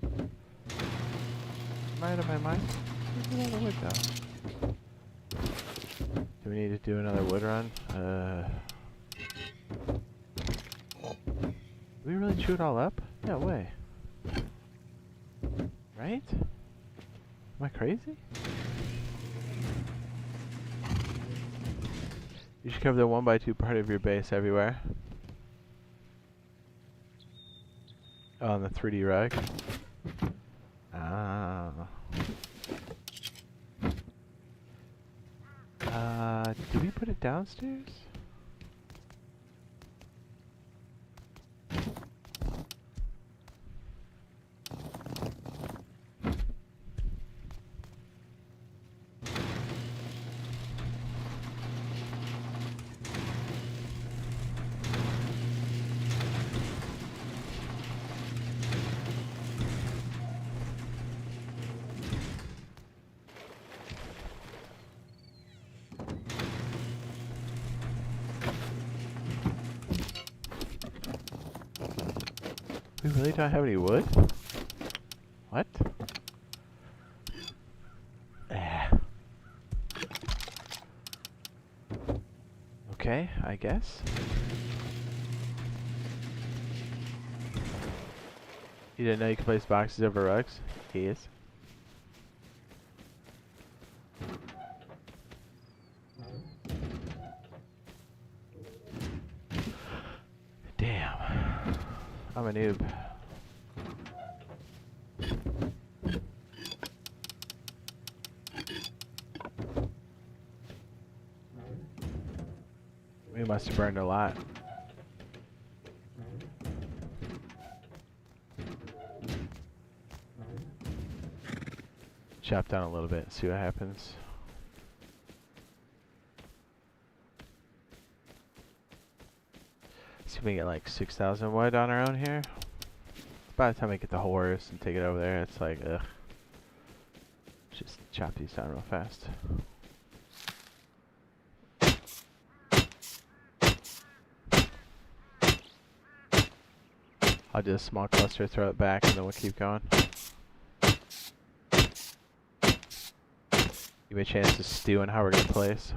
Am I out of my mind? Where did all the wood go? Do we need to do another wood run? Did we really chew it all up? No way. Right? Am I crazy? You should cover the 1x2 part of your base everywhere. Oh, on the 3D rug. Ah. Did we put it downstairs? really don't have any wood? What? Okay, I guess. You didn't know you could place boxes over rugs? Yes. Damn. I'm a noob. We must have burned a lot. Chop down a little bit, see what happens. See if we can get like 6,000 wood on our own here. By the time I get the horse and take it over there, it's like, ugh. Just chop these down real fast. I'll do a small cluster, throw it back, and then we'll keep going. Give me a chance to stew on how we're gonna place.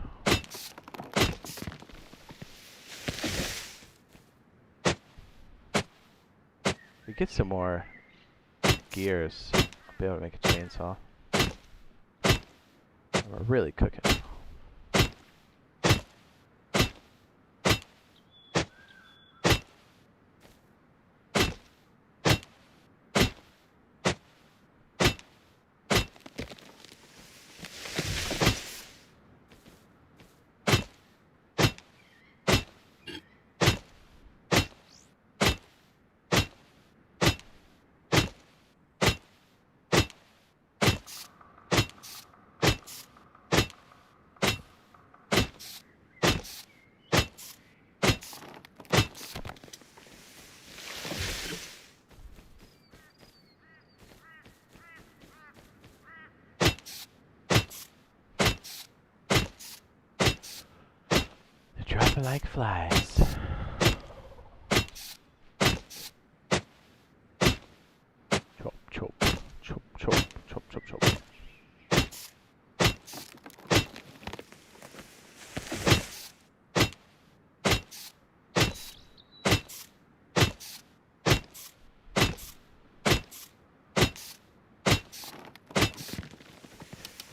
We get some more gears, I'll be able to make a chainsaw. We're really cooking. Dropping like flies. Chop, chop, chop, chop, chop, chop, chop.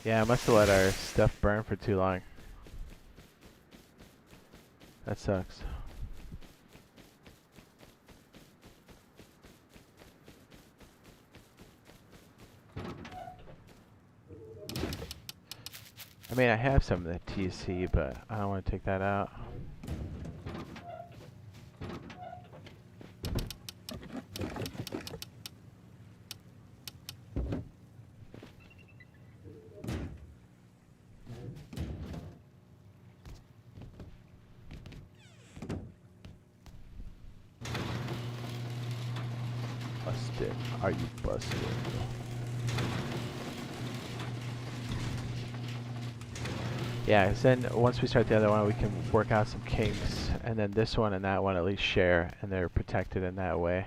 Yeah, I must have let our stuff burn for too long. That sucks. I mean, I have some of the TC, but I don't want to take that out. Busted. Are you busted? Yeah, because then once we start the other one, we can work out some kinks, and then this one and that one at least share, and they're protected in that way.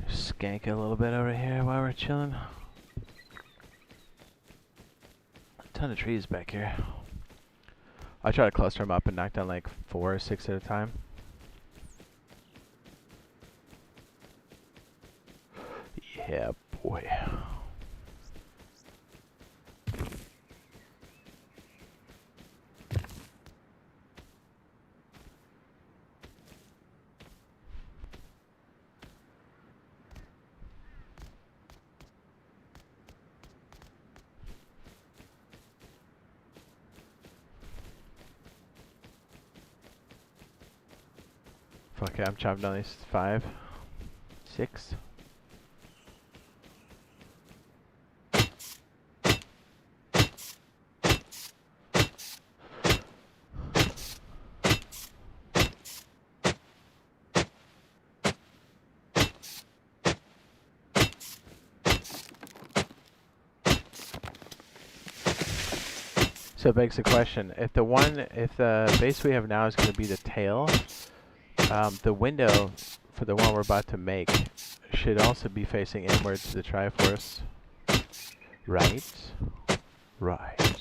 Skank a little bit over here while we're chilling. A ton of trees back here. I try to cluster them up and knock down like 4 or 6 at a time. Yeah, boy. Fuck it, I'm chopping down these 5, 6. So it begs the question, if the base we have now is going to be the tail, the window for the one we're about to make should also be facing inward to the Triforce. Right? Right.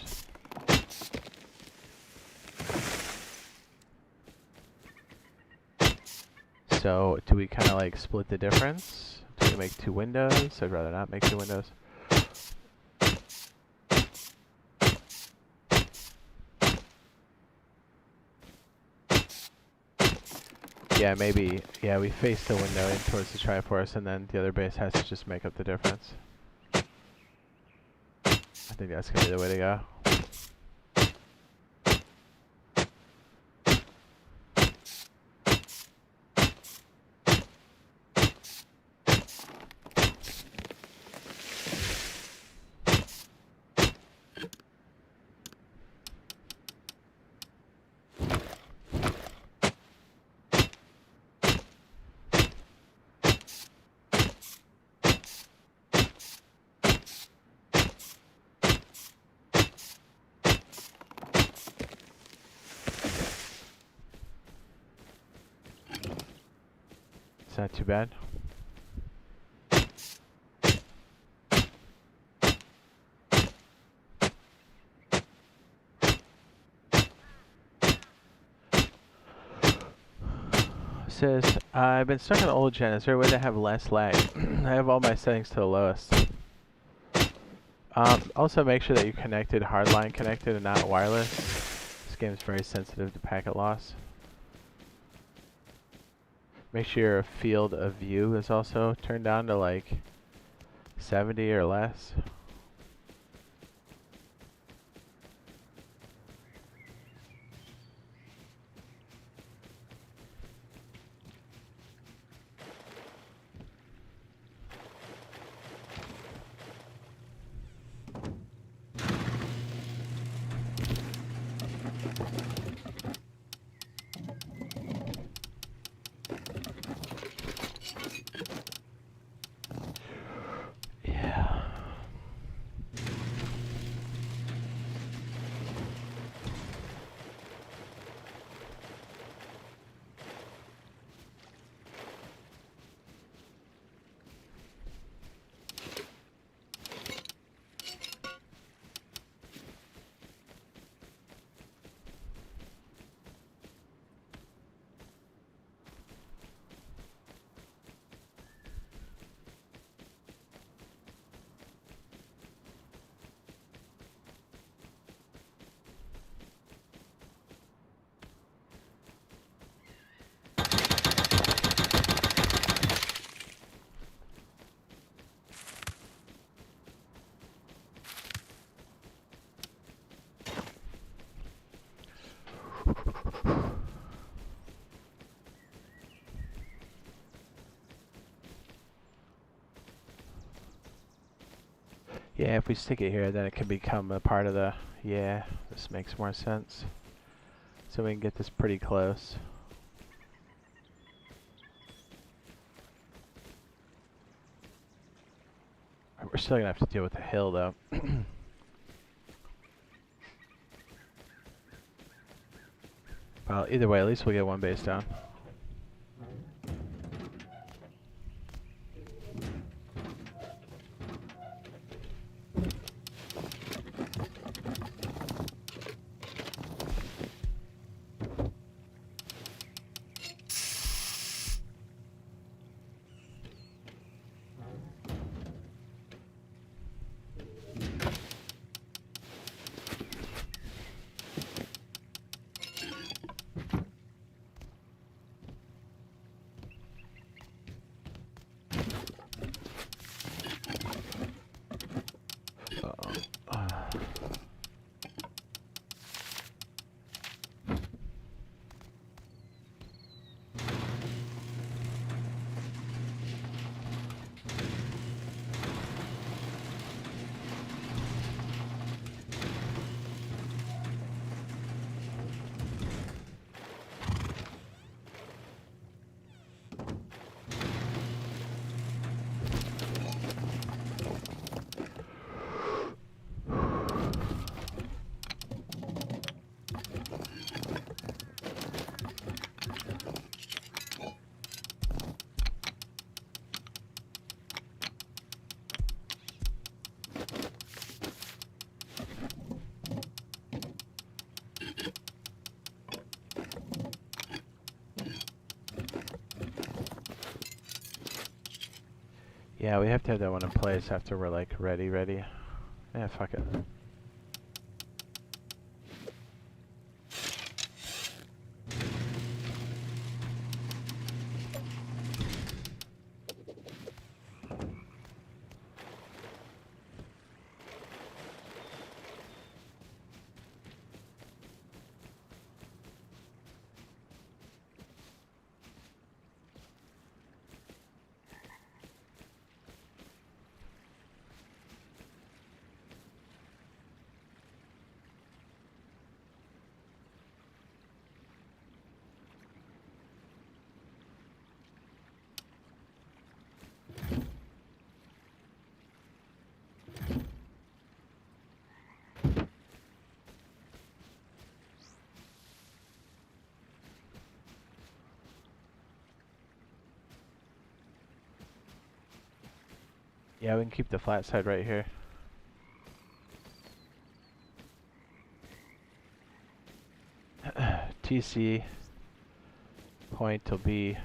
So do we kind of like split the difference? Do we make 2 windows? I'd rather not make 2 windows. Yeah, maybe. Yeah, we face the window in towards the Triforce, and then the other base has to just make up the difference. I think that's gonna be the way to go. It's not too bad. Says, I've been stuck on old gen. Is there a way to have less lag? I have all my settings to the lowest. Also make sure that you're connected, hardline connected, and not wireless. This game is very sensitive to packet loss. Make sure your field of view is also turned down to like 70 or less. Yeah, if we stick it here, then it can become a part of the... Yeah, this makes more sense. So we can get this pretty close. We're still gonna have to deal with the hill, though. Well, either way, at least we'll get one base down. Yeah, we have to have that one in place after we're like ready. Yeah, fuck it. Yeah, we can keep the flat side right here. TC point will be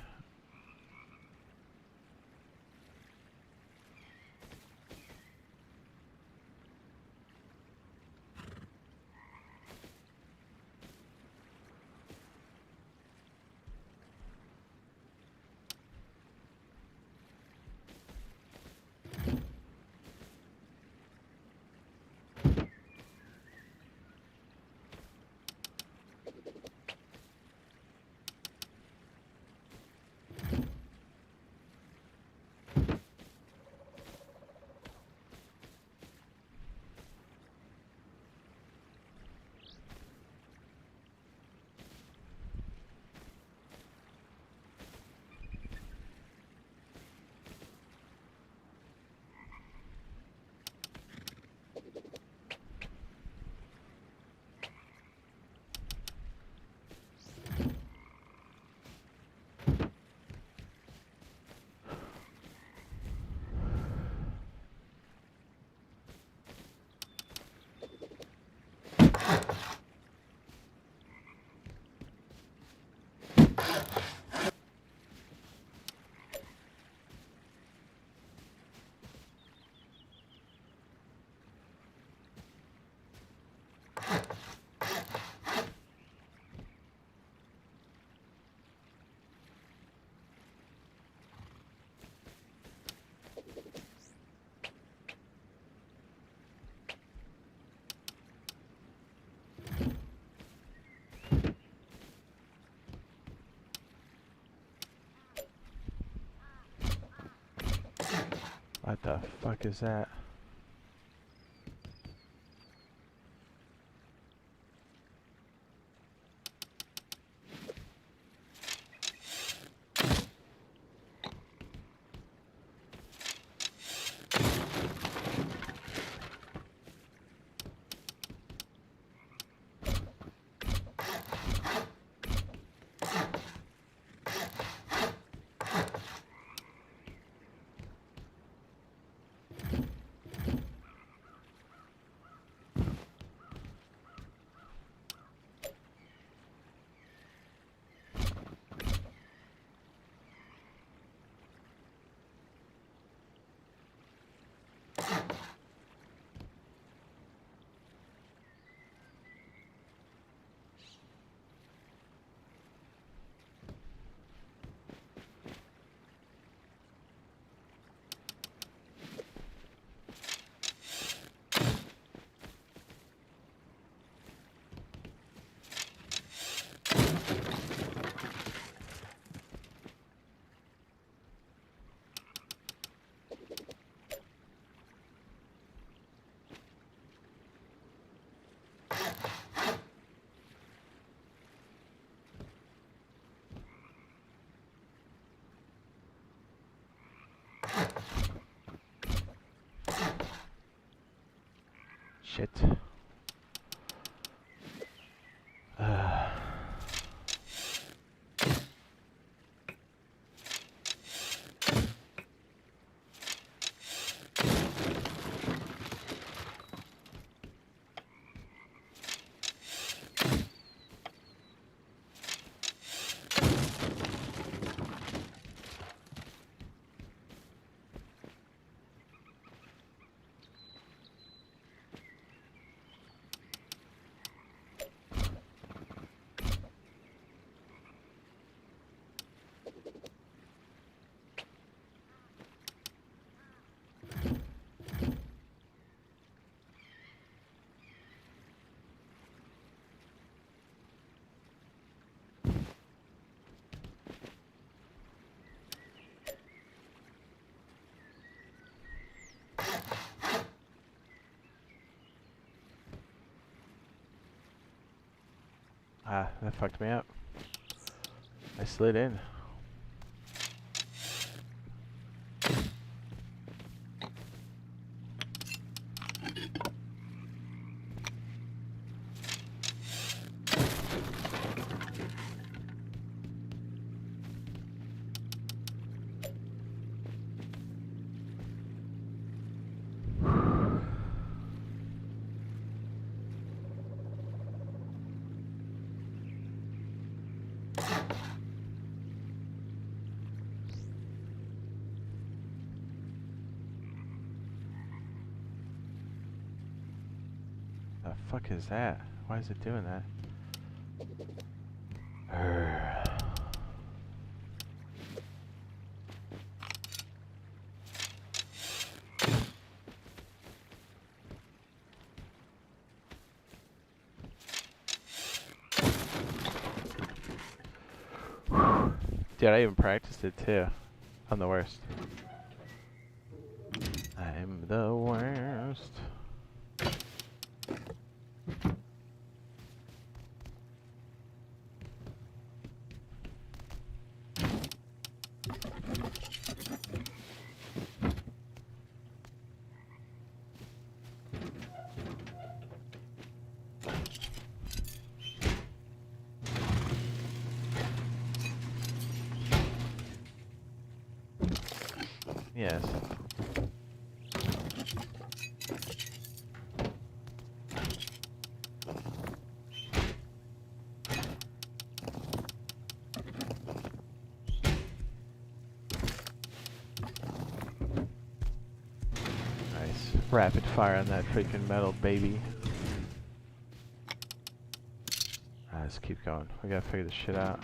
what the fuck is that? Shit. Ah, that fucked me up. I slid in. The fuck is that? Why is it doing that? Dude, I even practiced it too. I'm the worst. I'm the worst. Yes. Nice. Rapid fire on that freaking metal, baby. Alright, let's keep going. We gotta figure this shit out.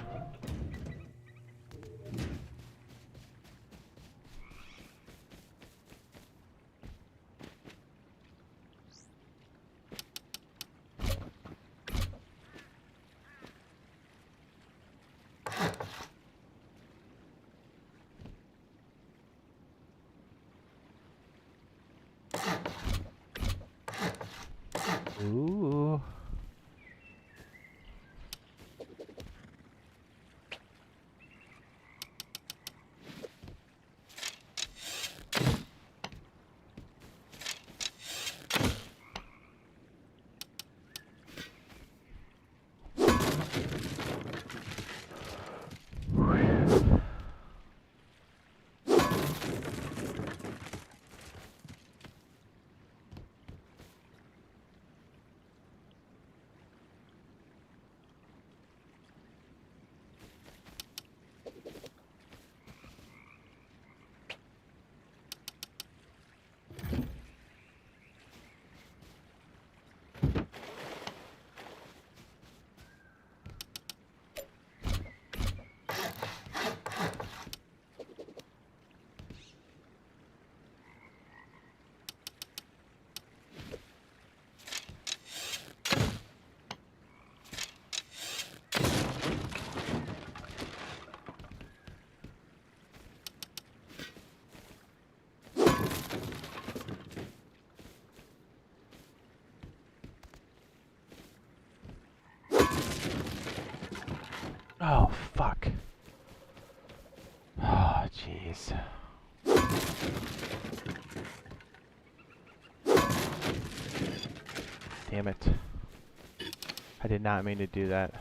Ooh. Oh, fuck. Oh, jeez. Damn it. I did not mean to do that.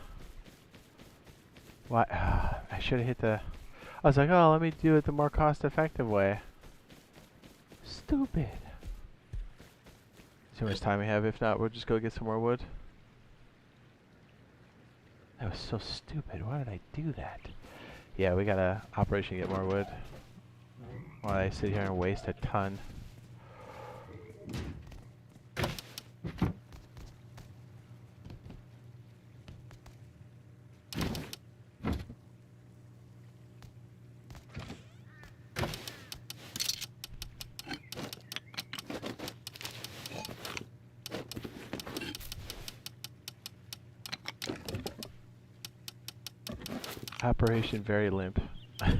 What? I should have hit the... I was like, oh, let me do it the more cost-effective way. Stupid. See how much time we have. If not, we'll just go get some more wood. That was so stupid. Why did I do that? Yeah, we gotta operation get more wood. While I sit here and waste a ton. Operation very limp. I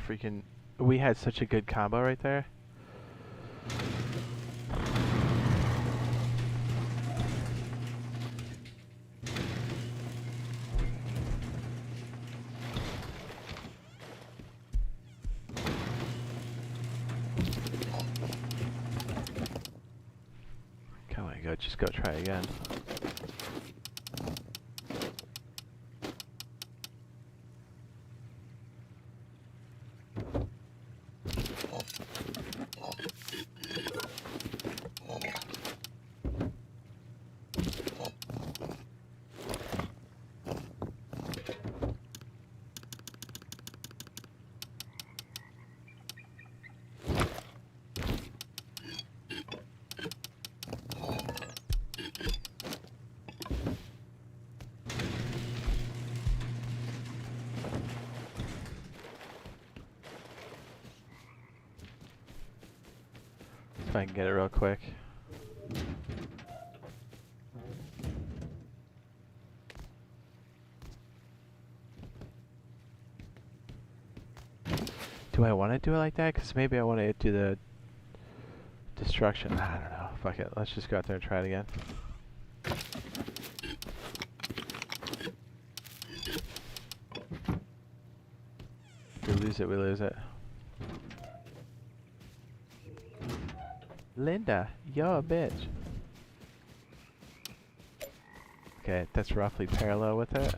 freaking... We had such a good combo right there. Come on, just go try again. If I can get it real quick. Do I want to do it like that? Because maybe I want to do the destruction. I don't know. Fuck it. Let's just go out there and try it again. If we lose it, we lose it. Linda, you're a bitch. Okay, that's roughly parallel with it.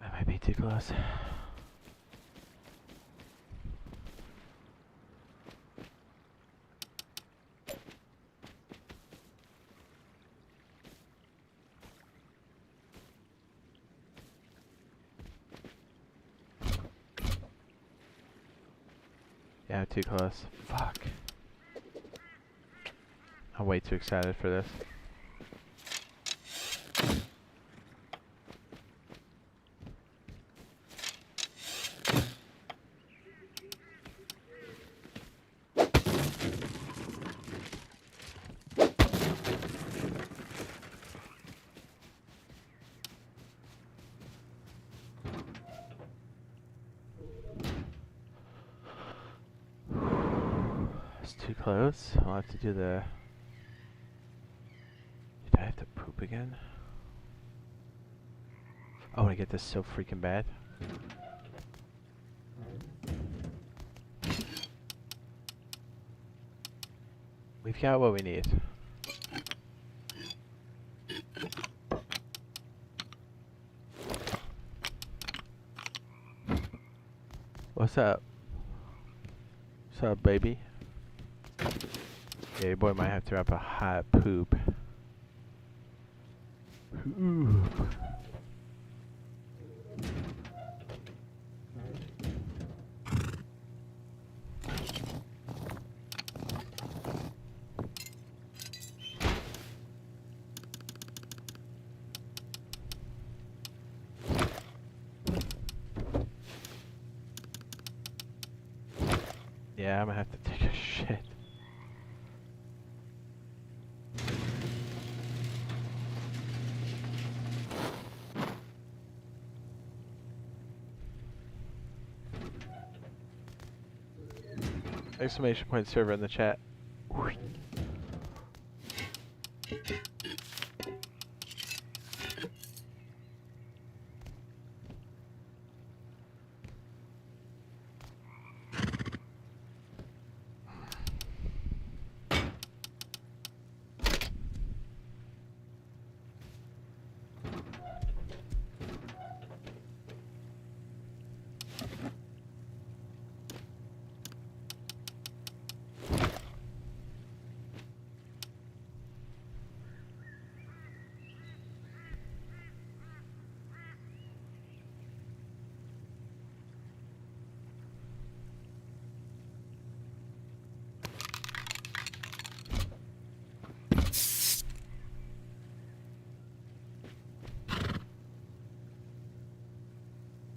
That might be too close. Yeah, too close. Fuck. I'm way too excited for this. It's too close. I'll have to do the... Did I have to poop again? I want to get this so freaking bad. We've got what we need. What's up? What's up, baby? Yeah, your boy might have to wrap a hot poop. Poop. Yeah, I'm gonna have to take a shit. Exclamation point server in the chat.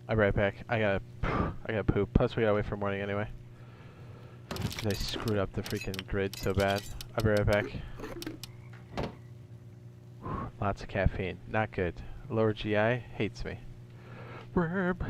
I'll be right back. I gotta poop. Plus we gotta wait for morning anyway. 'Cause I screwed up the freaking grid so bad. I'll be right back. Lots of caffeine. Not good. Lower GI hates me. Burp.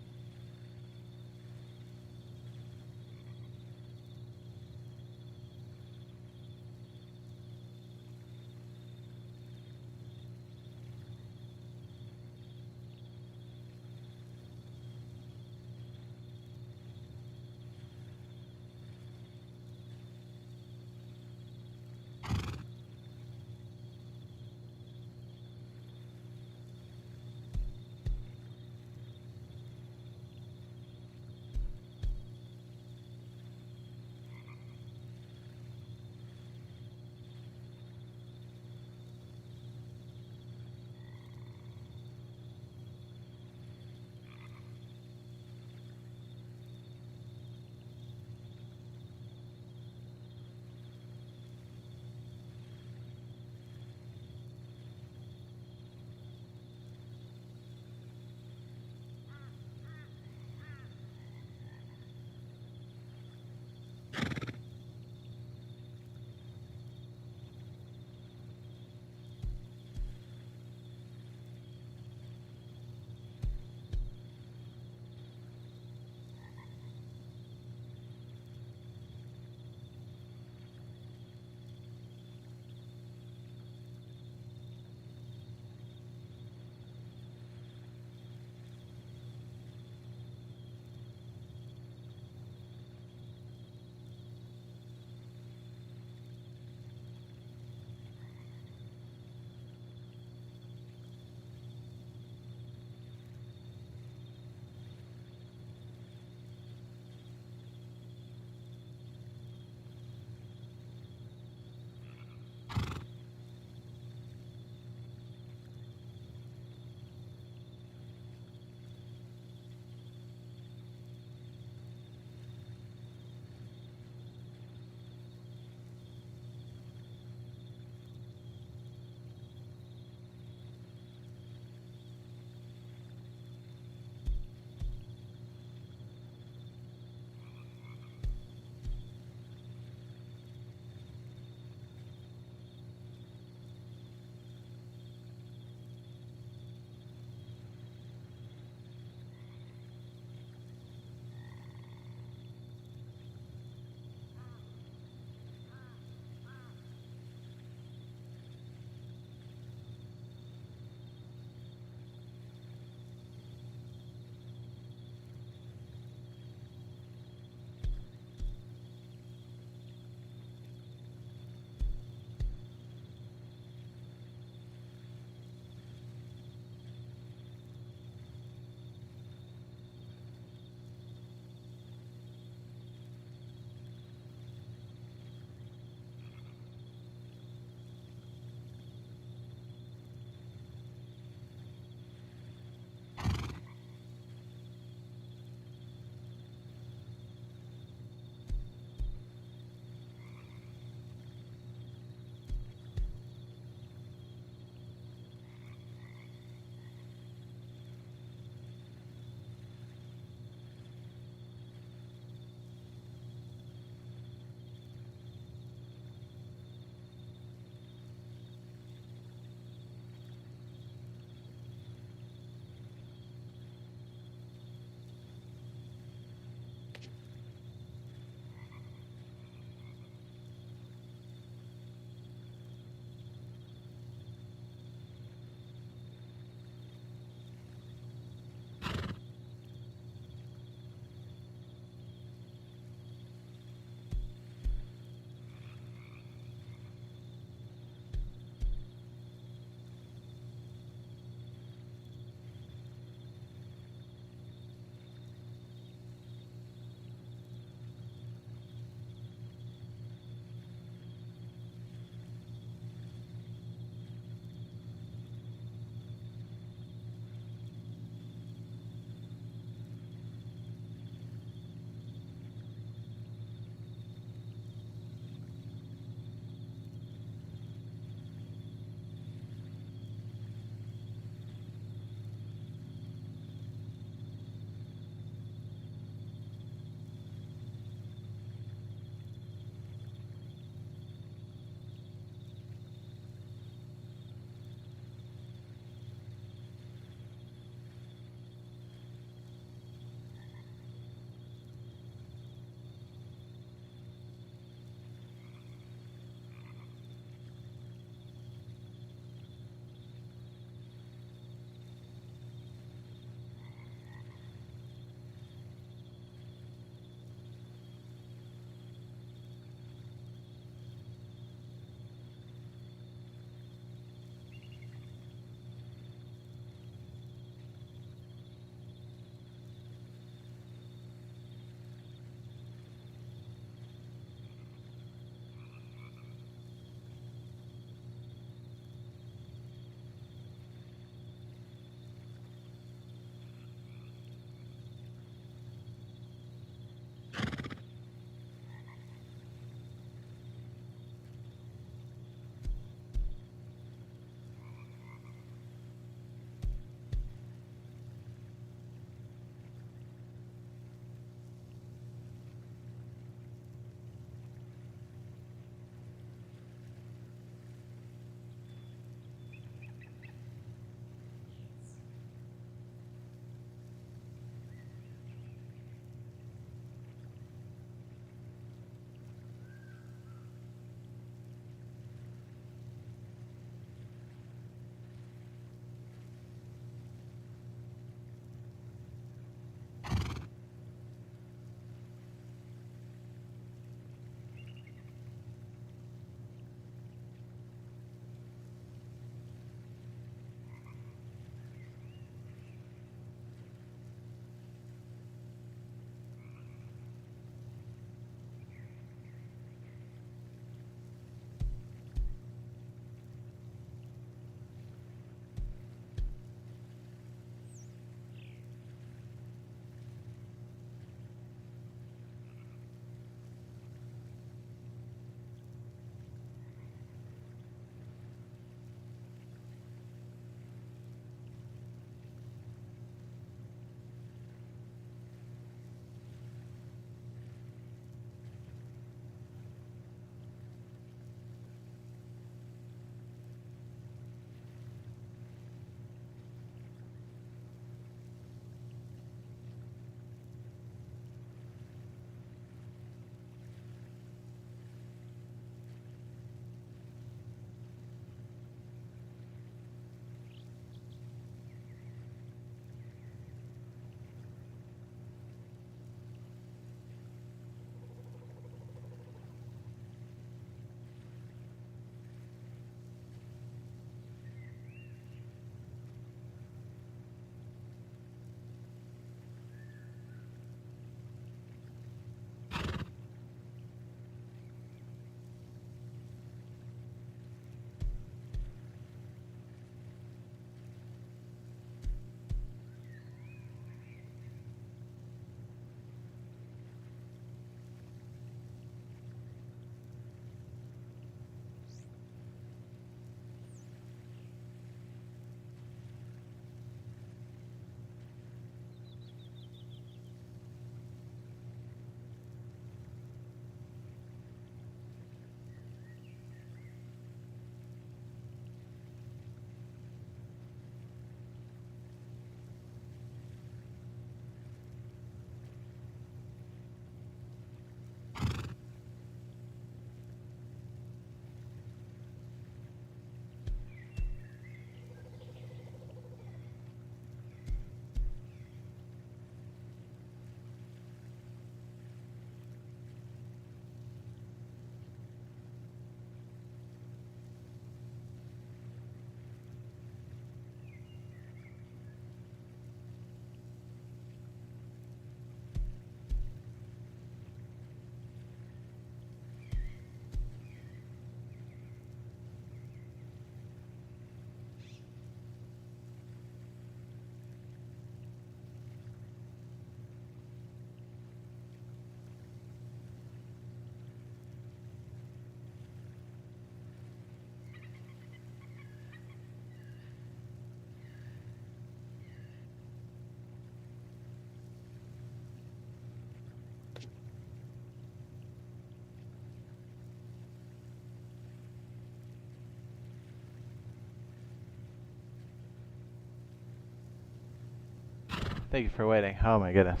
Thank you for waiting. Oh my goodness.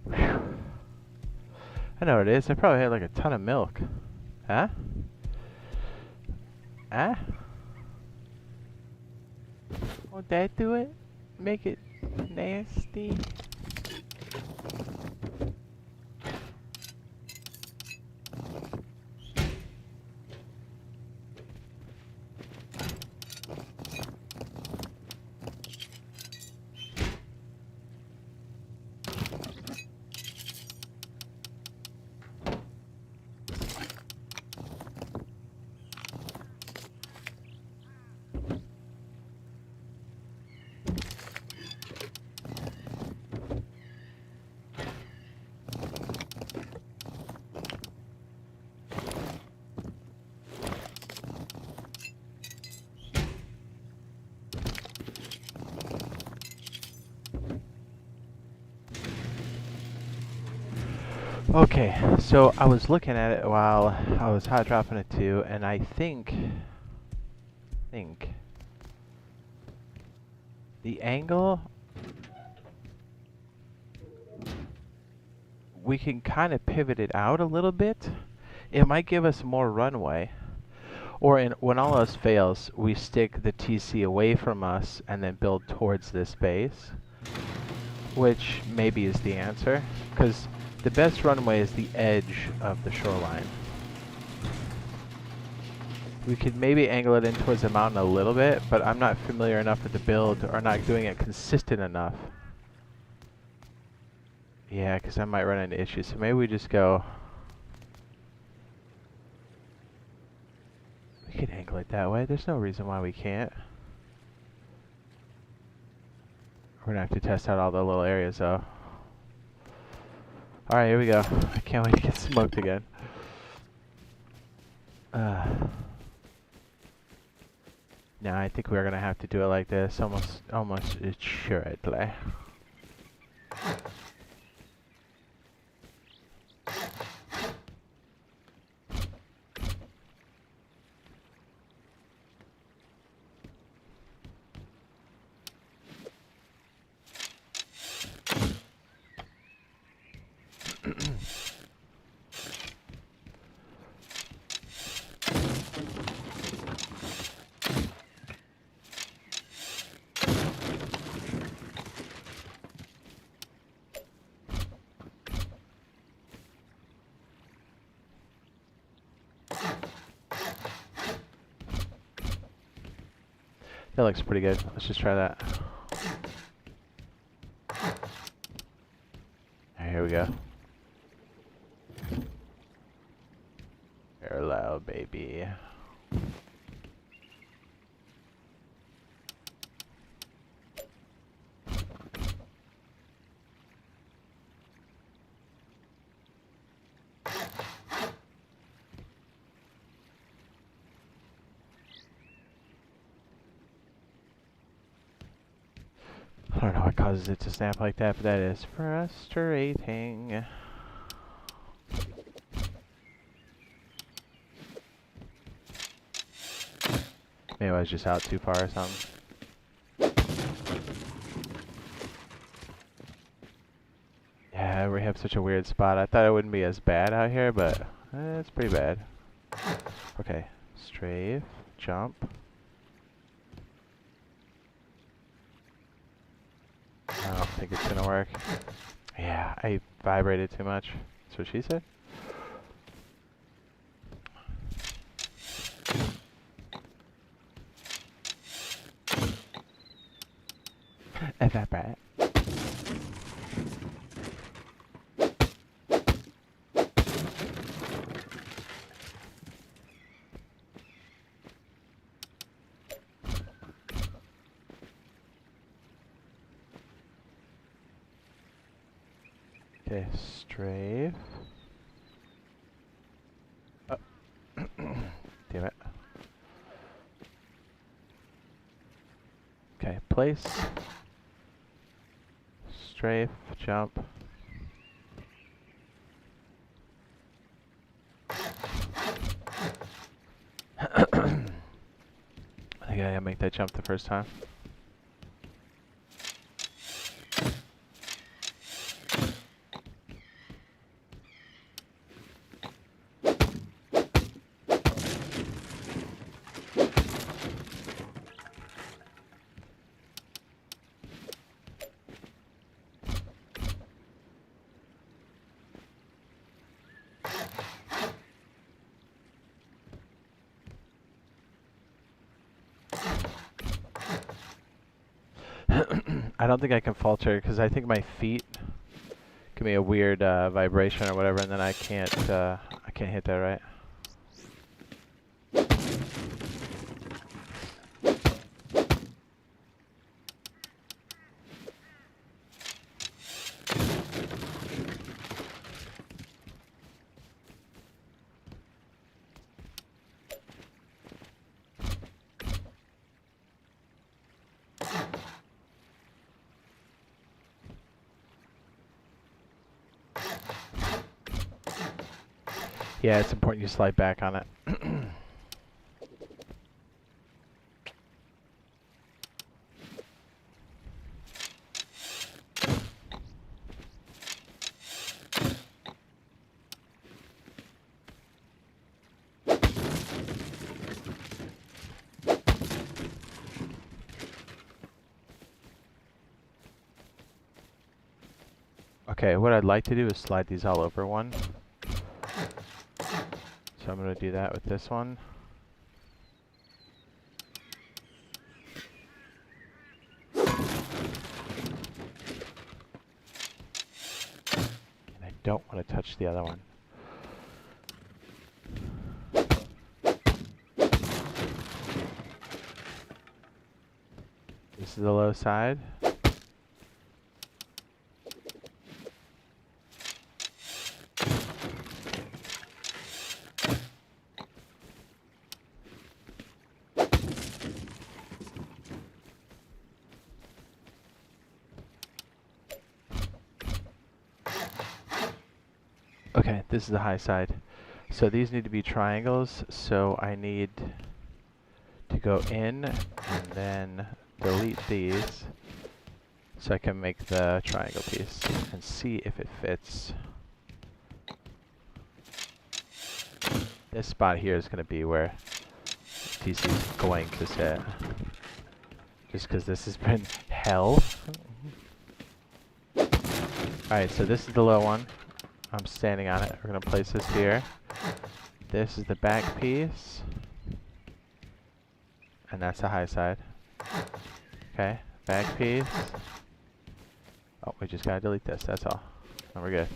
Whew. I know what it is. I probably had like a ton of milk. Huh? Huh? Won't that do it? Make it nasty? Okay, so I was looking at it while I was hot dropping it too, and I think the angle we can kind of pivot it out a little bit. It might give us more runway. Or when all else fails, we stick the TC away from us and then build towards this base, which maybe is the answer, because the best runway is the edge of the shoreline. We could maybe angle it in towards the mountain a little bit, but I'm not familiar enough with the build or not doing it consistent enough. Yeah, because I might run into issues, so maybe we just go... We could angle it that way. There's no reason why we can't. We're gonna have to test out all the little areas though. Alright, here we go. I can't wait to get smoked again. No, I think we're gonna have to do it like this, almost assuredly. That looks pretty good. Let's just try that. Here we go. Parallel, baby. I don't know what causes it to snap like that, but that is frustrating. Maybe I was just out too far or something. Yeah, we have such a weird spot. I thought it wouldn't be as bad out here, but it's pretty bad. Okay, strafe, jump. I don't think it's gonna work. Yeah, I vibrated too much. That's what she said. Evaporate. Okay, strafe. Oh. Damn it. Okay, place. Strafe, jump. I think I gotta make that jump the first time. I don't think I can falter because I think my feet give me a weird vibration or whatever, and then I can't hit that right. Yeah, it's important you slide back on it. Okay, what I'd like to do is slide these all over one. So I'm going to do that with this one. And I don't want to touch the other one. This is the low side. Okay, this is the high side. So these need to be triangles, so I need to go in and then delete these so I can make the triangle piece and see if it fits. This spot here is going to be where TC is going to sit. Just because this has been hell. Alright, so this is the low one. I'm standing on it. We're going to place this here. This is the back piece. And that's the high side. Okay, back piece. Oh, we just gotta delete this, that's all. And we're good.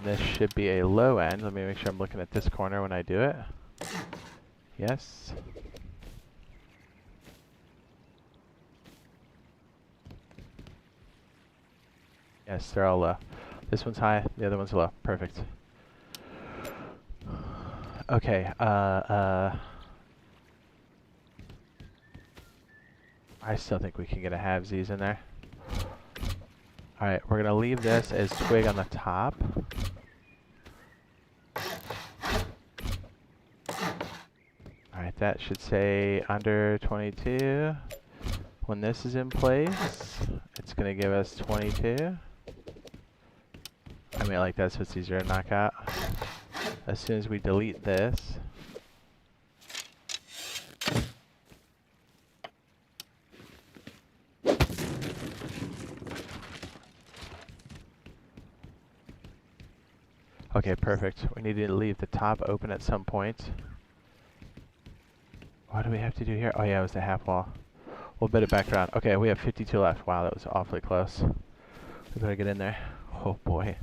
This should be a low end. Let me make sure I'm looking at this corner when I do it. Yes. Yes, they're all low. This one's high, the other one's low. Perfect. Okay, I still think we can get a halvesies in there. Alright, we're gonna leave this as twig on the top. Alright, that should say under 22. When this is in place, it's gonna give us 22. I mean, like, that's what's easier to knock out. As soon as we delete this, okay, perfect. We need to leave the top open at some point. What do we have to do here? Oh yeah, it was the half wall. We'll bid it back around. Okay, we have 52 left. Wow, that was awfully close. We better get in there. Oh boy.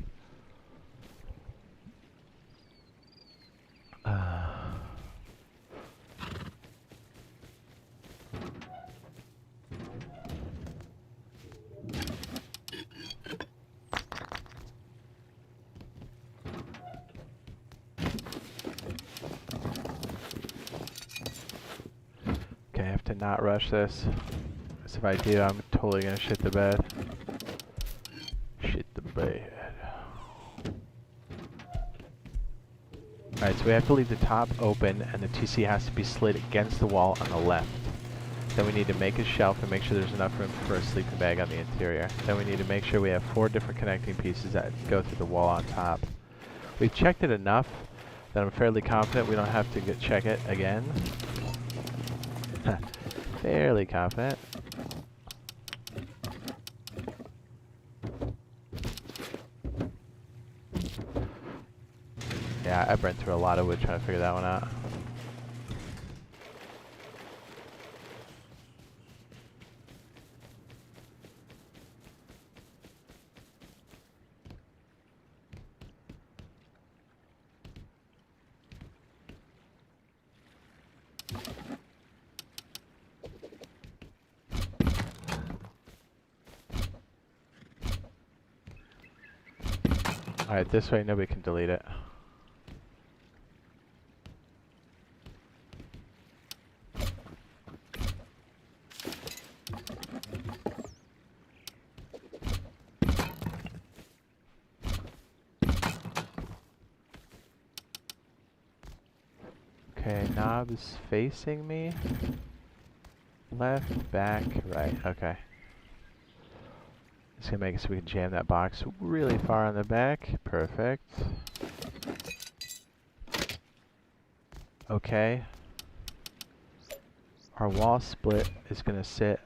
Okay, I have to not rush this. Because if I do, I'm totally gonna shit the bed. Shit the bed. Alright, so we have to leave the top open and the TC has to be slid against the wall on the left. Then we need to make a shelf and make sure there's enough room for a sleeping bag on the interior. Then we need to make sure we have 4 different connecting pieces that go through the wall on top. We've checked it enough that I'm fairly confident we don't have to check it again. Fairly confident. Yeah, I burned through a lot of wood trying to figure that one out. Alright, this way nobody can delete it. Okay, knob is facing me. Left, back, right. Okay. It's gonna make it so we can jam that box really far on the back. Perfect. Okay. Our wall split is gonna sit.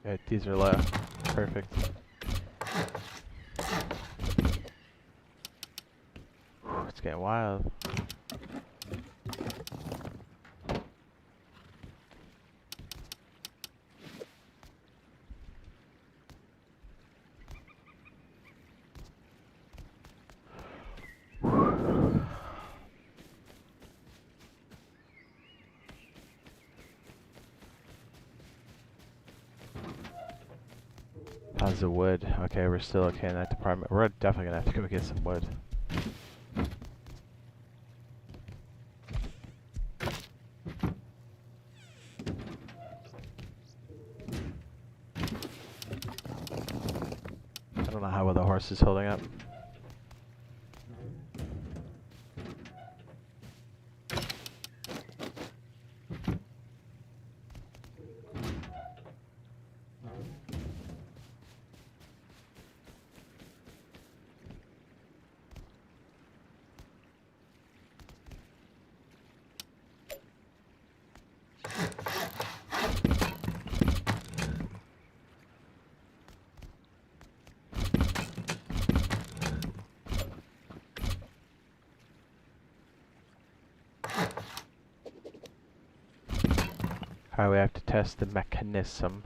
Right, these are low. Perfect. Whew, it's getting wild. How's the wood? Okay, we're still okay in that department. We're definitely gonna have to go get some wood. I don't know how well the horse is holding up. Alright, we have to test the mechanism.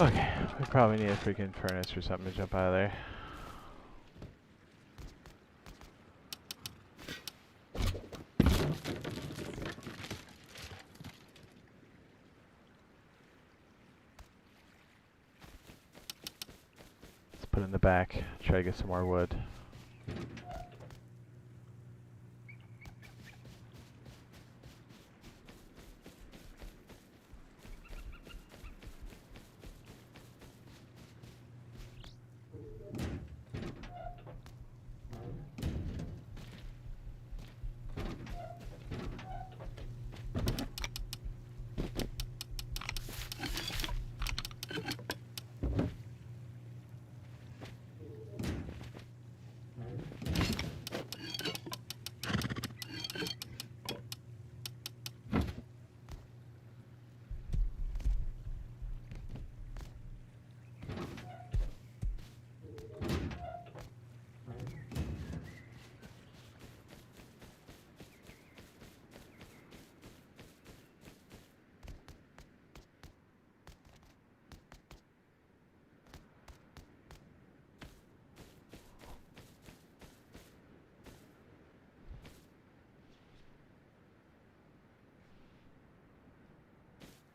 Okay, we probably need a freaking furnace or something to jump out of there. Let's put it in the back, try to get some more wood.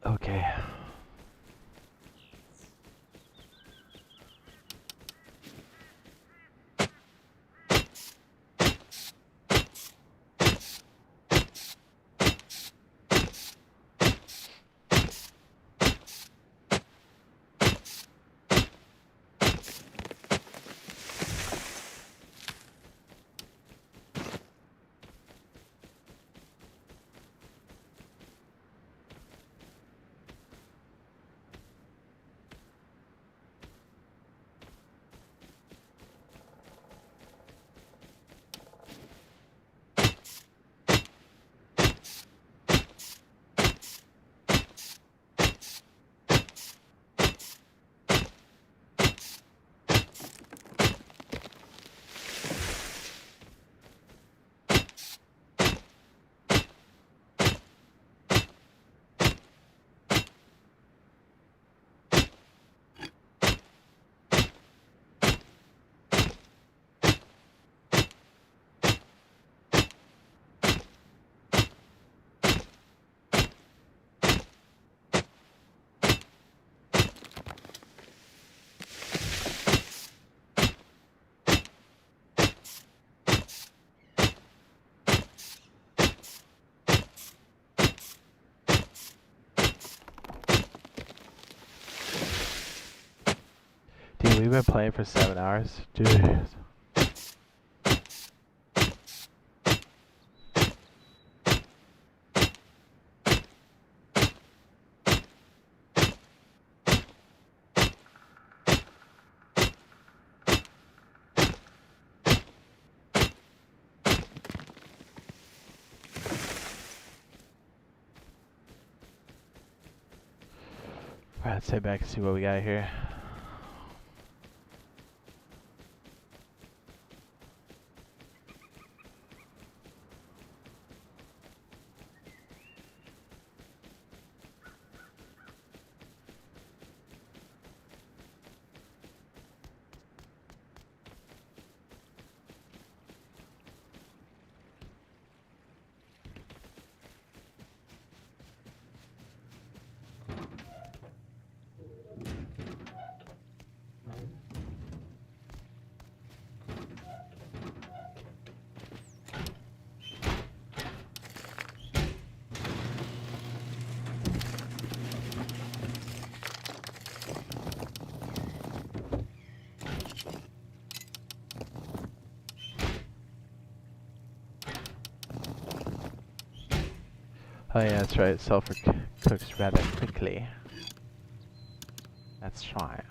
Okay. Dude, we've been playing for 7 hours. Dude. Alright, let's head back and see what we got here. Oh yeah, that's right. Sulfur cooks rather quickly. Let's try.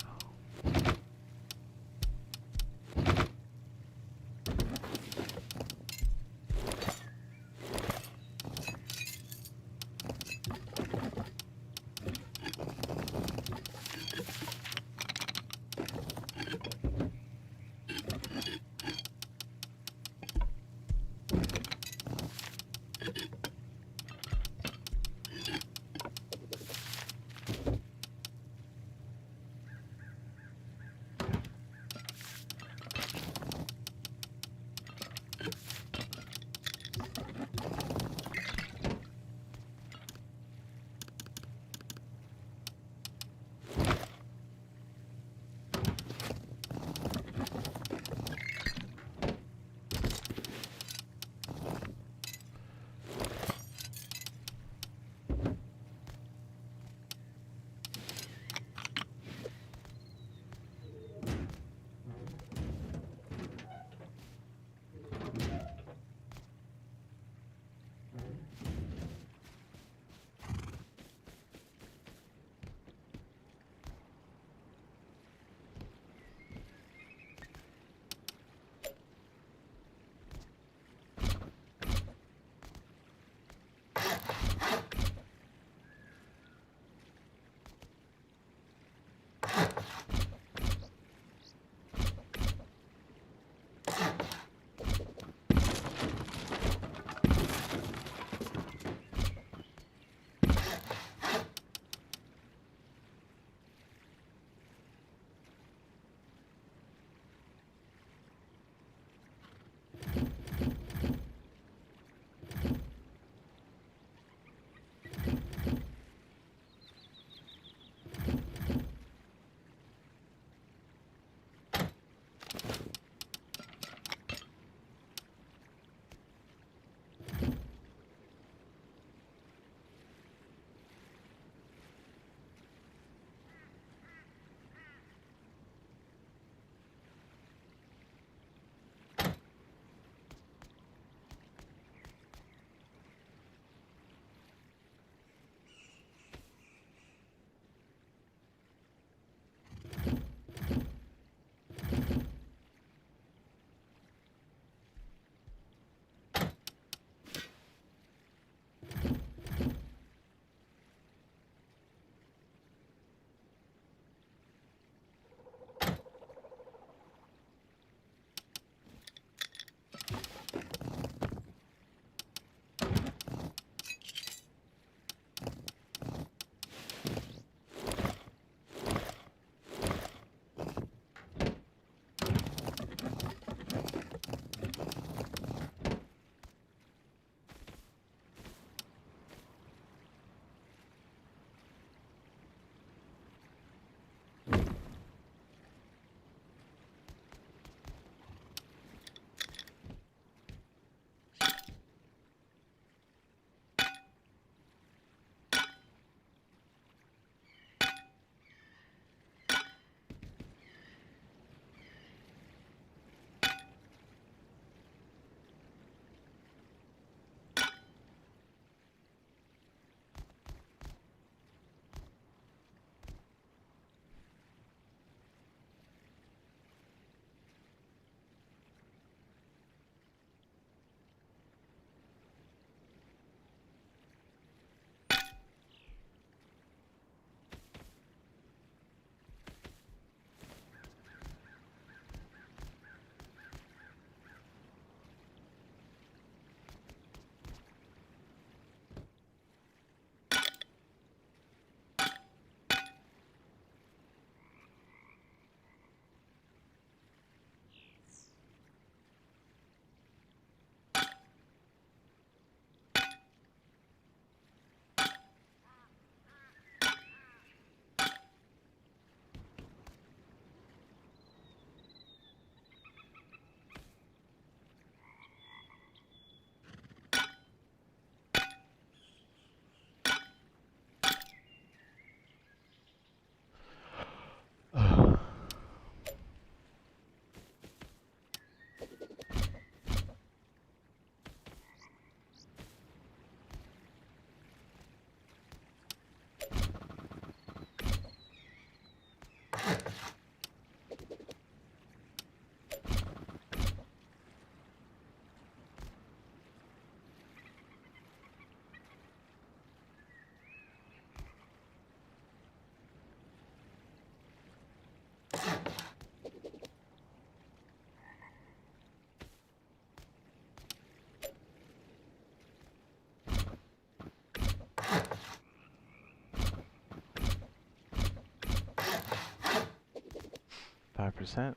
5%.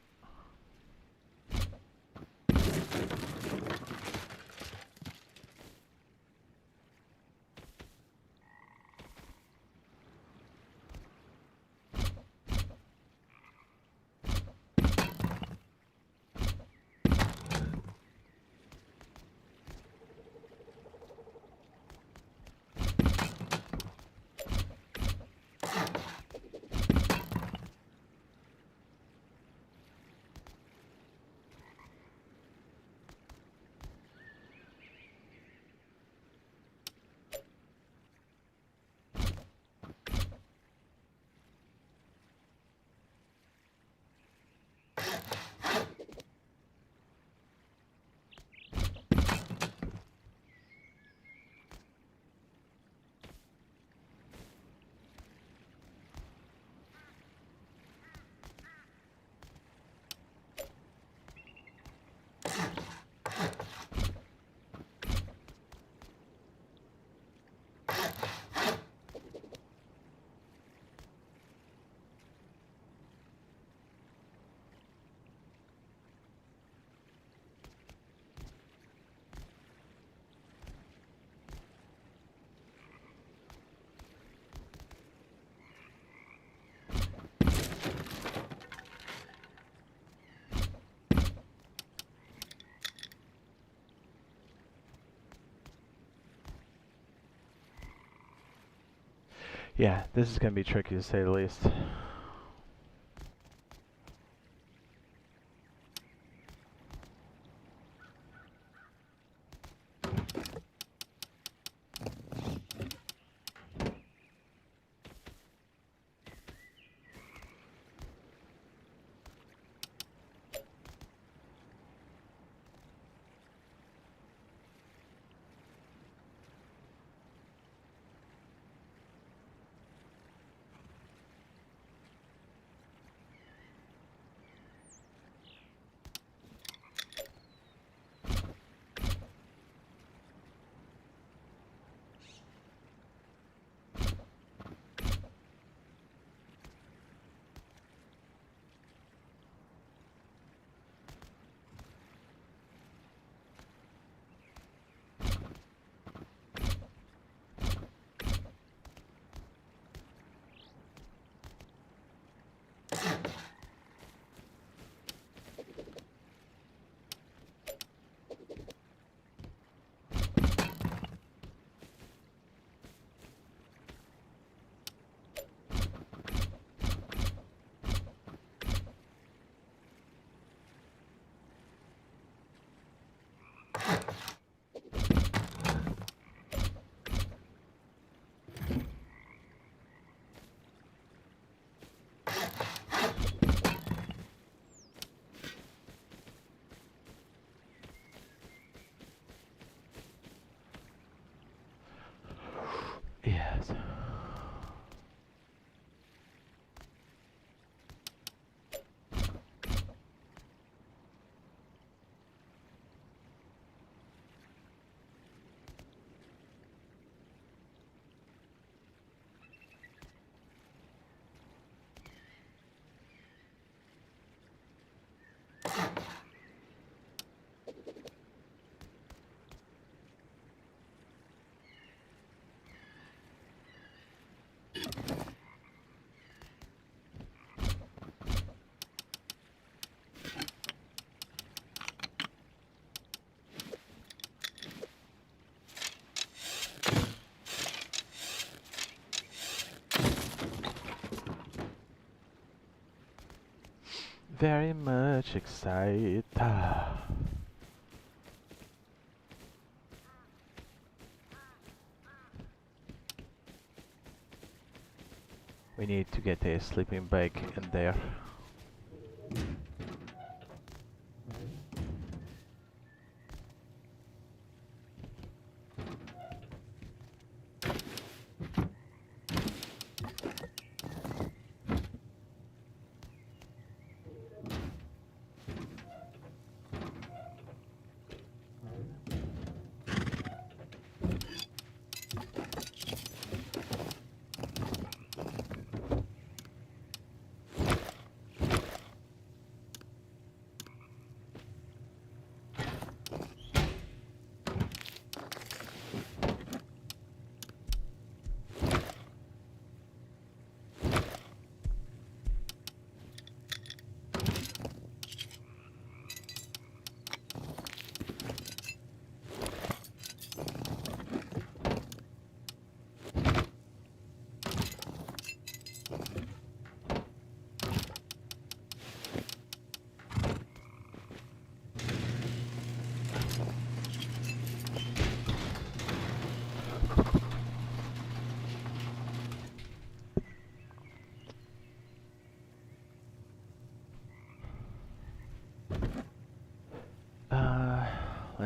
Yeah, this is going to be tricky to say the least. Yes. Very much excited. We need to get a sleeping bag in there.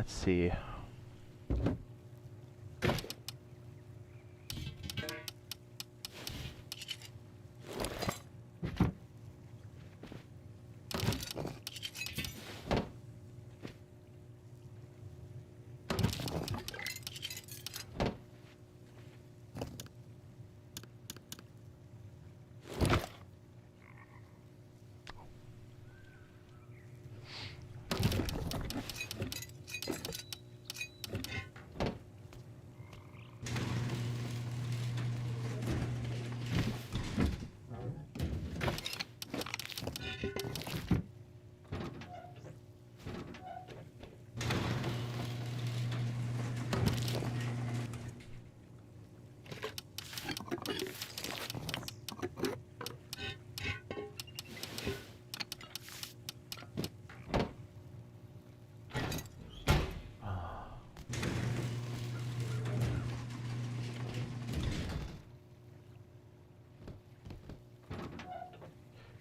Let's see.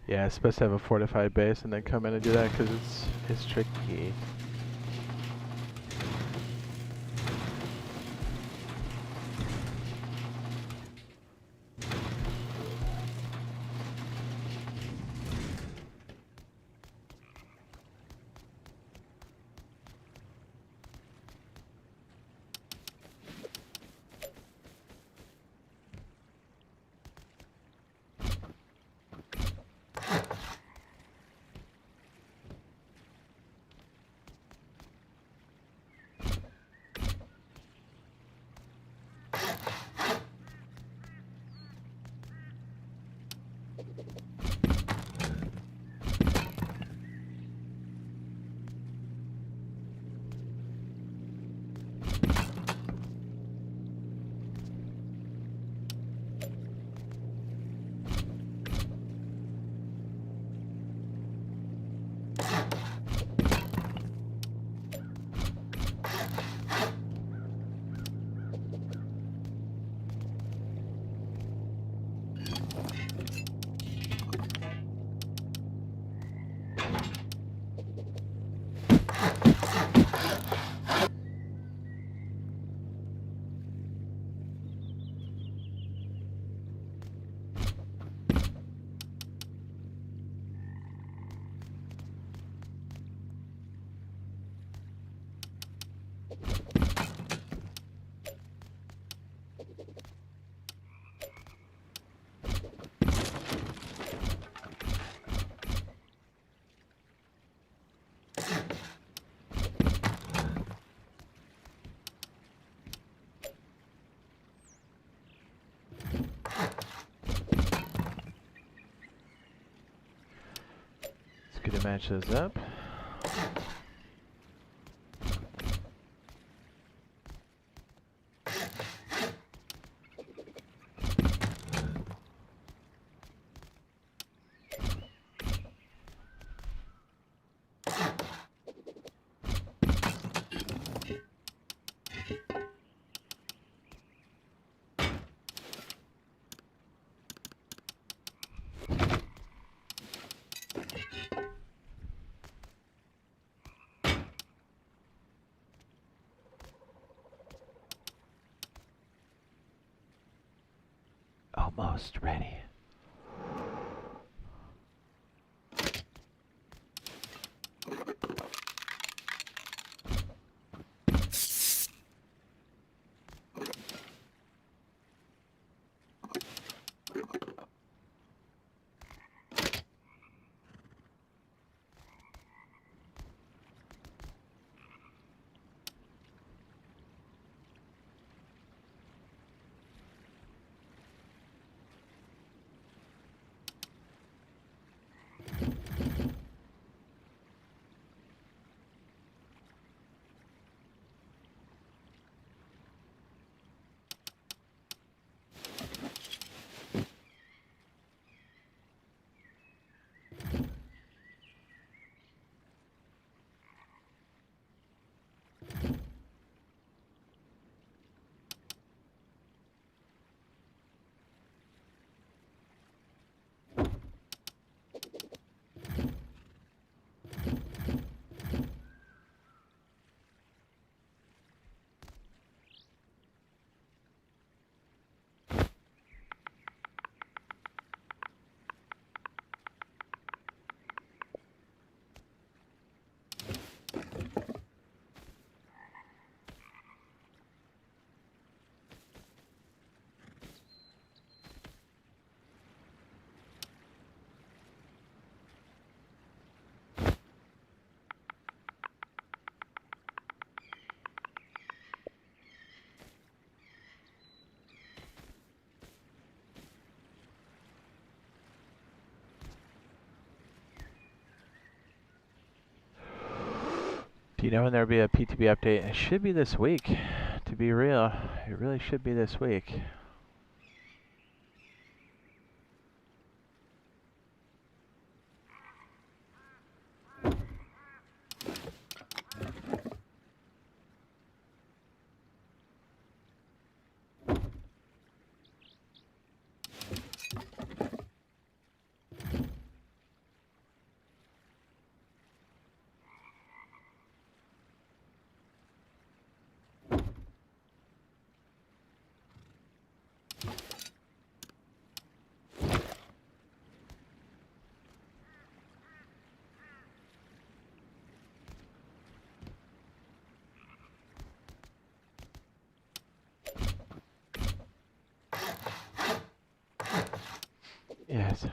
Yeah, it's supposed to have a fortified base and then come in and do that because it's tricky. It's good to match those up. Almost ready. Do you know when there'll be a PTB update? It should be this week. To be real, it really should be this week. Yes.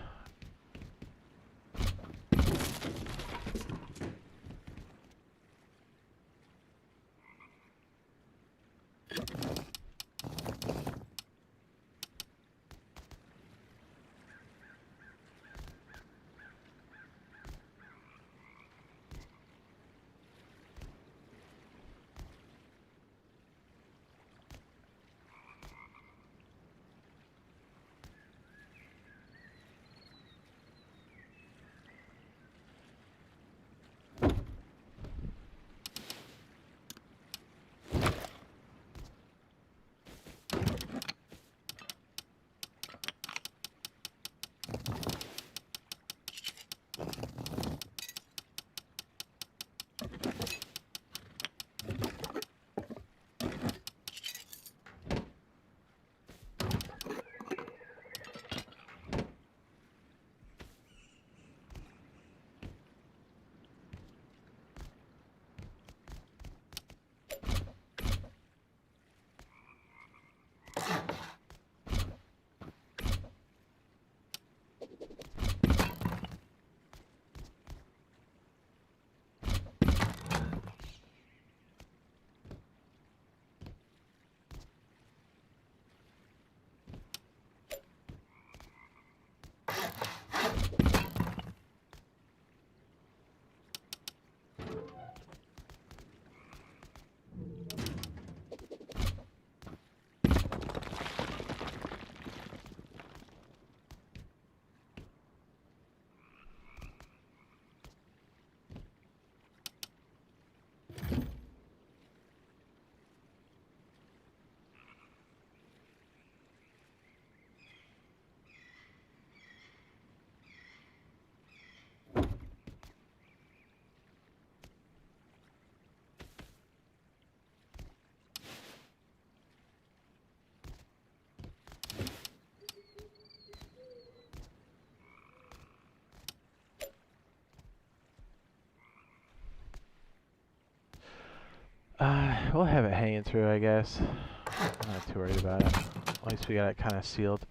We'll have it hanging through, I guess. I'm not too worried about it. At least we got it kind of sealed.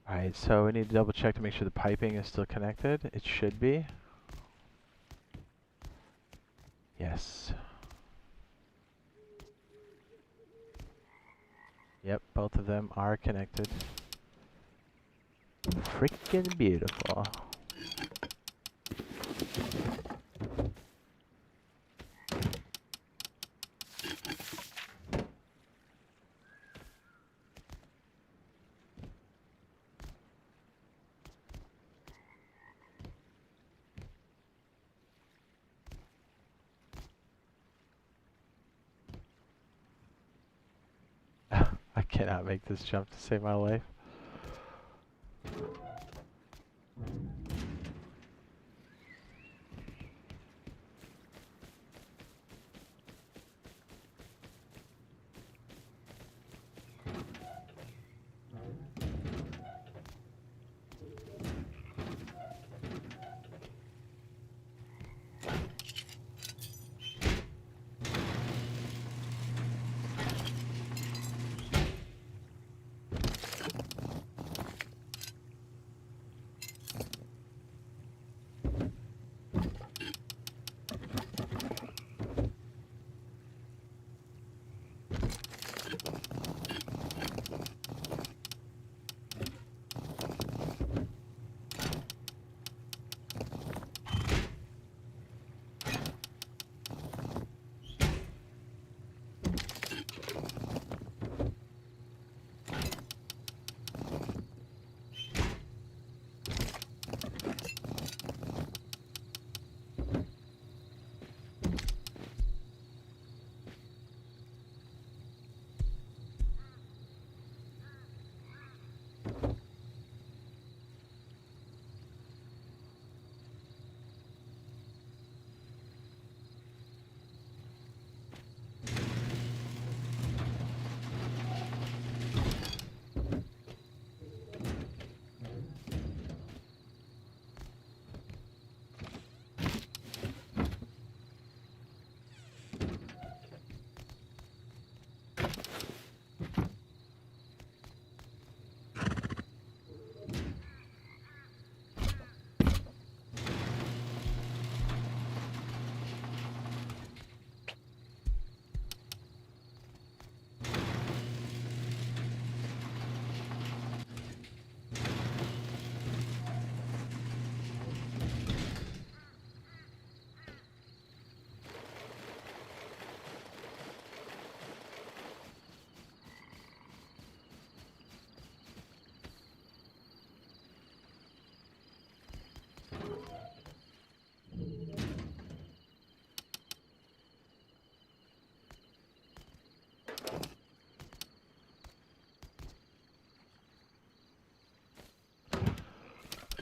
Alright, so we need to double check to make sure the piping is still connected. It should be. Yes. Yep, both of them are connected. Freaking beautiful. I cannot make this jump to save my life.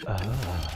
Ah.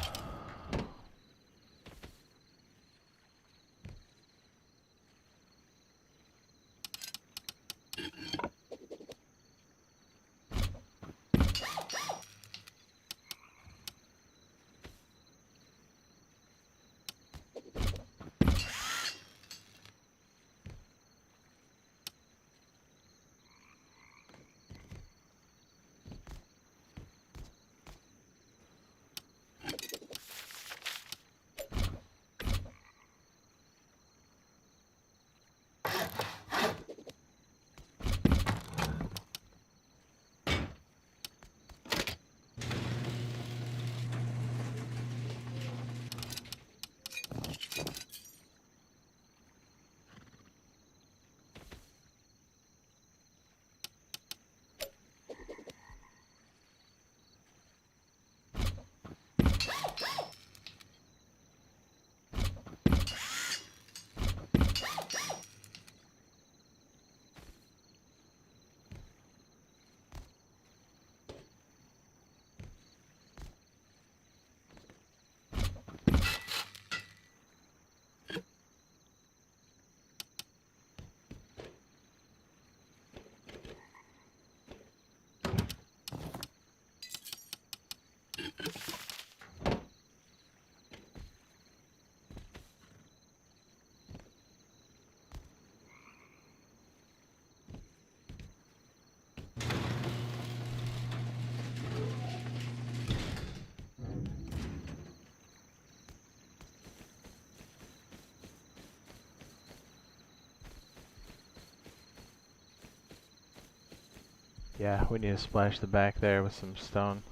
Yeah, we need to splash the back there with some stone.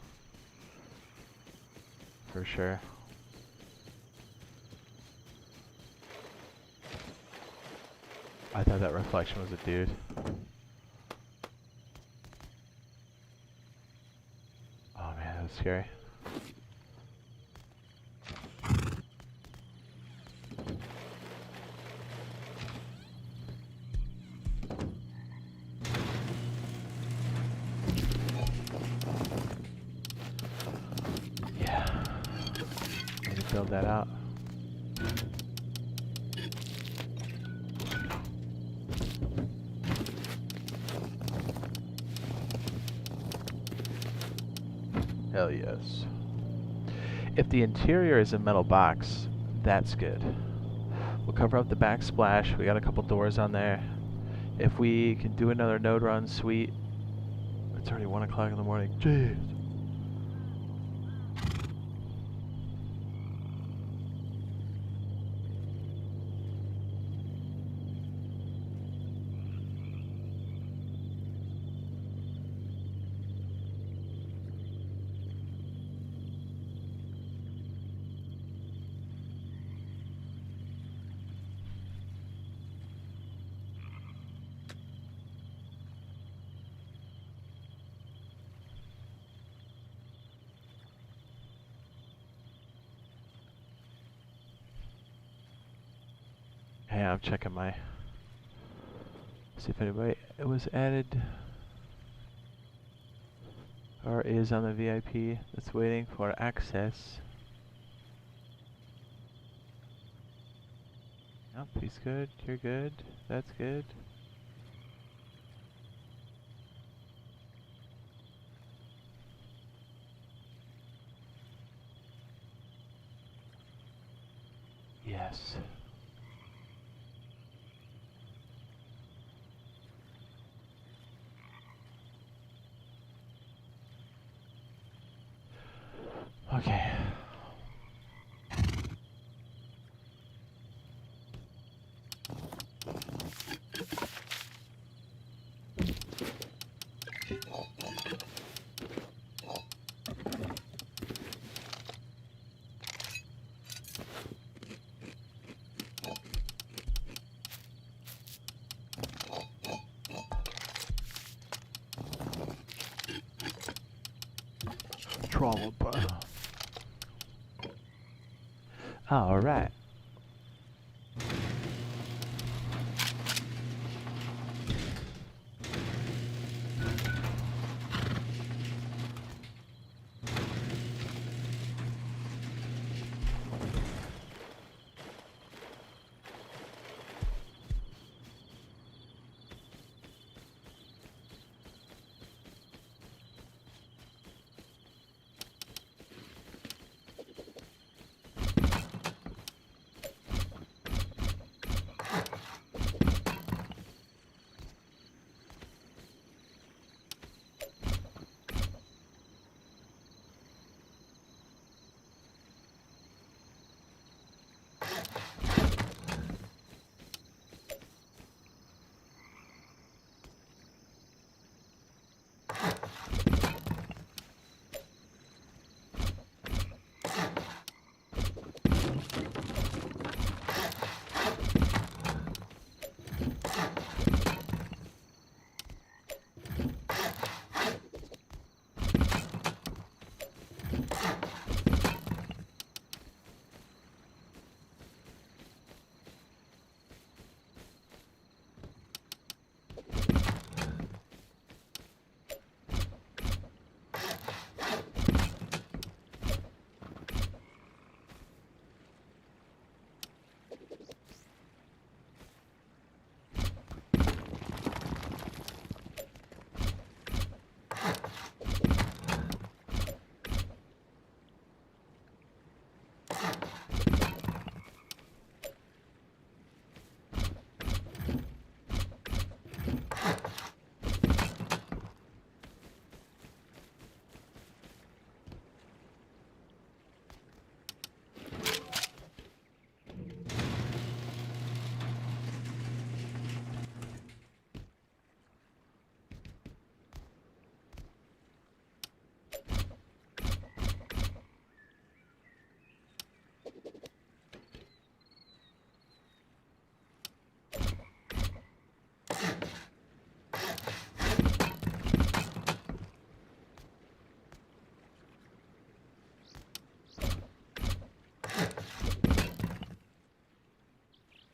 For sure. I thought that reflection was a dude. Oh man, that was scary. Yeah. Need to build that out. Hell yes. If the interior is a metal box, that's good. We'll cover up the backsplash. We got a couple doors on there. If we can do another node run, sweet. It's already 1 o'clock in the morning. Jeez. Hey, I'm checking my... See if anybody was added or is on the VIP that's waiting for access. Nope, he's good. You're good. That's good. Yes. Okay. Travel button. All right.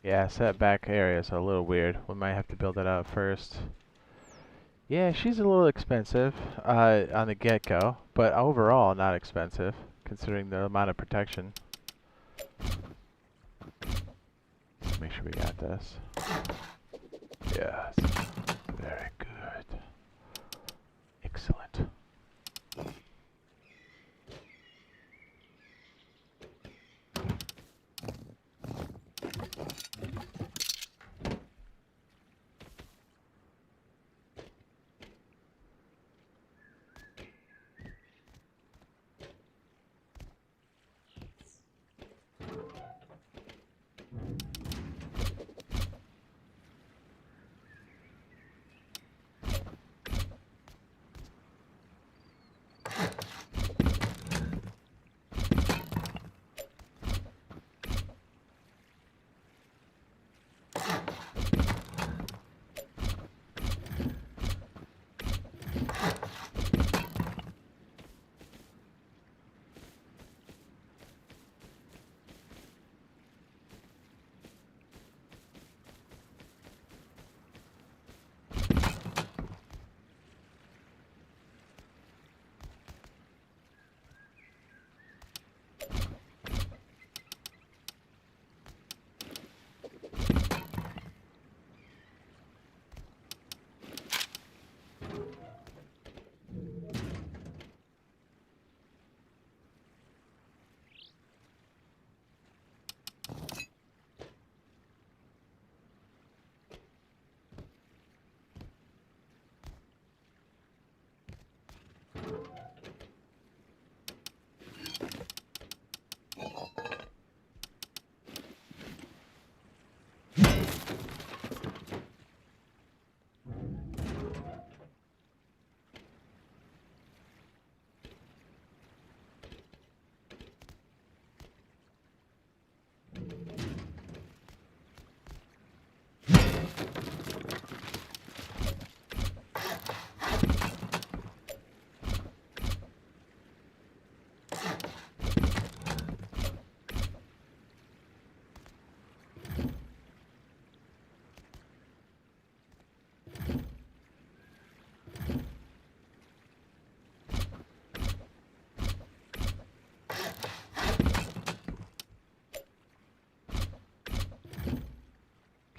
Yeah, setback areas are a little weird. We might have to build it out first. Yeah, she's a little expensive on the get-go, but overall not expensive, considering the amount of protection. Let's make sure we got this. Yes. Very good. Excellent.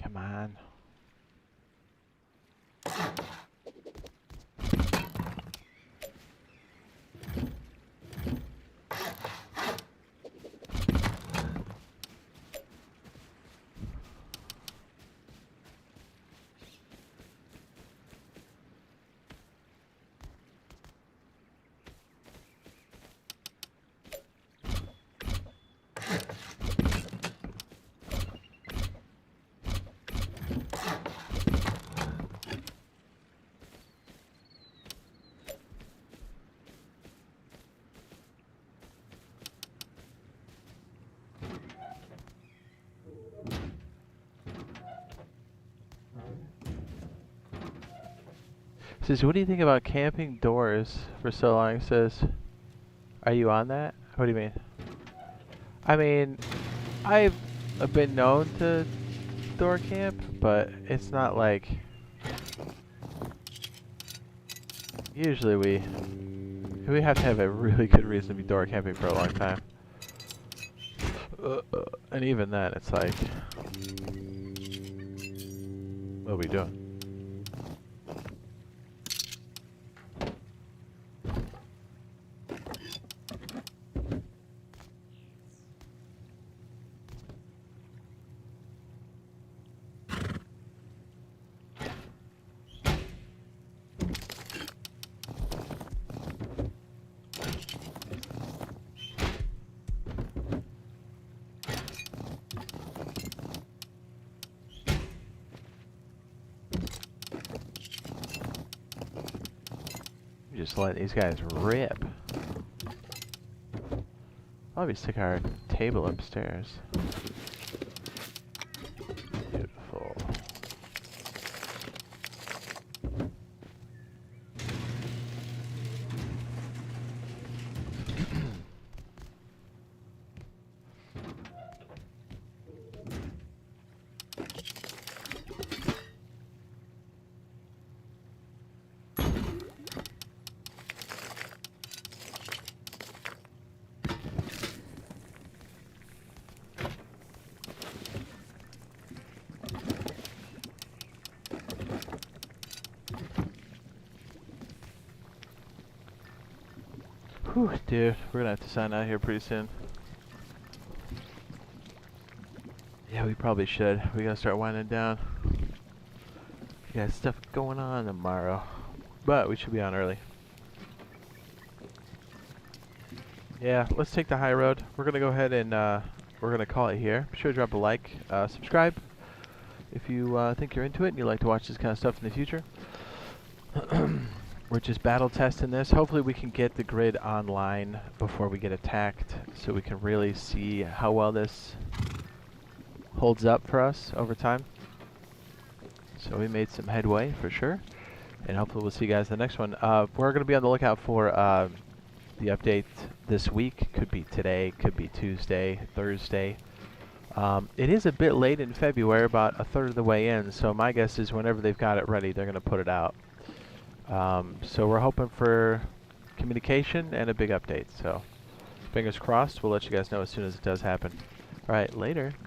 Come on. Says, what do you think about camping doors for so long? Says, are you on that? What do you mean? I mean, I've been known to door camp, but it's not like... Usually we have to have a really good reason to be door camping for a long time. And even then, it's like... What are we doing? Just let these guys rip. I'll just stick our table upstairs. Beautiful. Whew, dude, we're gonna have to sign out here pretty soon. Yeah, we probably should. We gotta start winding down. We got stuff going on tomorrow, but we should be on early. Yeah, let's take the high road. We're gonna go ahead and we're gonna call it here. Be sure to drop a like, subscribe if you think you're into it and you like to watch this kind of stuff in the future. We're just battle testing this. Hopefully we can get the grid online before we get attacked so we can really see how well this holds up for us over time. So we made some headway for sure. And hopefully we'll see you guys in the next one. We're going to be on the lookout for the update this week. Could be today, could be Tuesday, Thursday. It is a bit late in February, about a third of the way in. So my guess is whenever they've got it ready, they're going to put it out. So we're hoping for communication and a big update. So fingers crossed. We'll let you guys know as soon as it does happen. All right, later.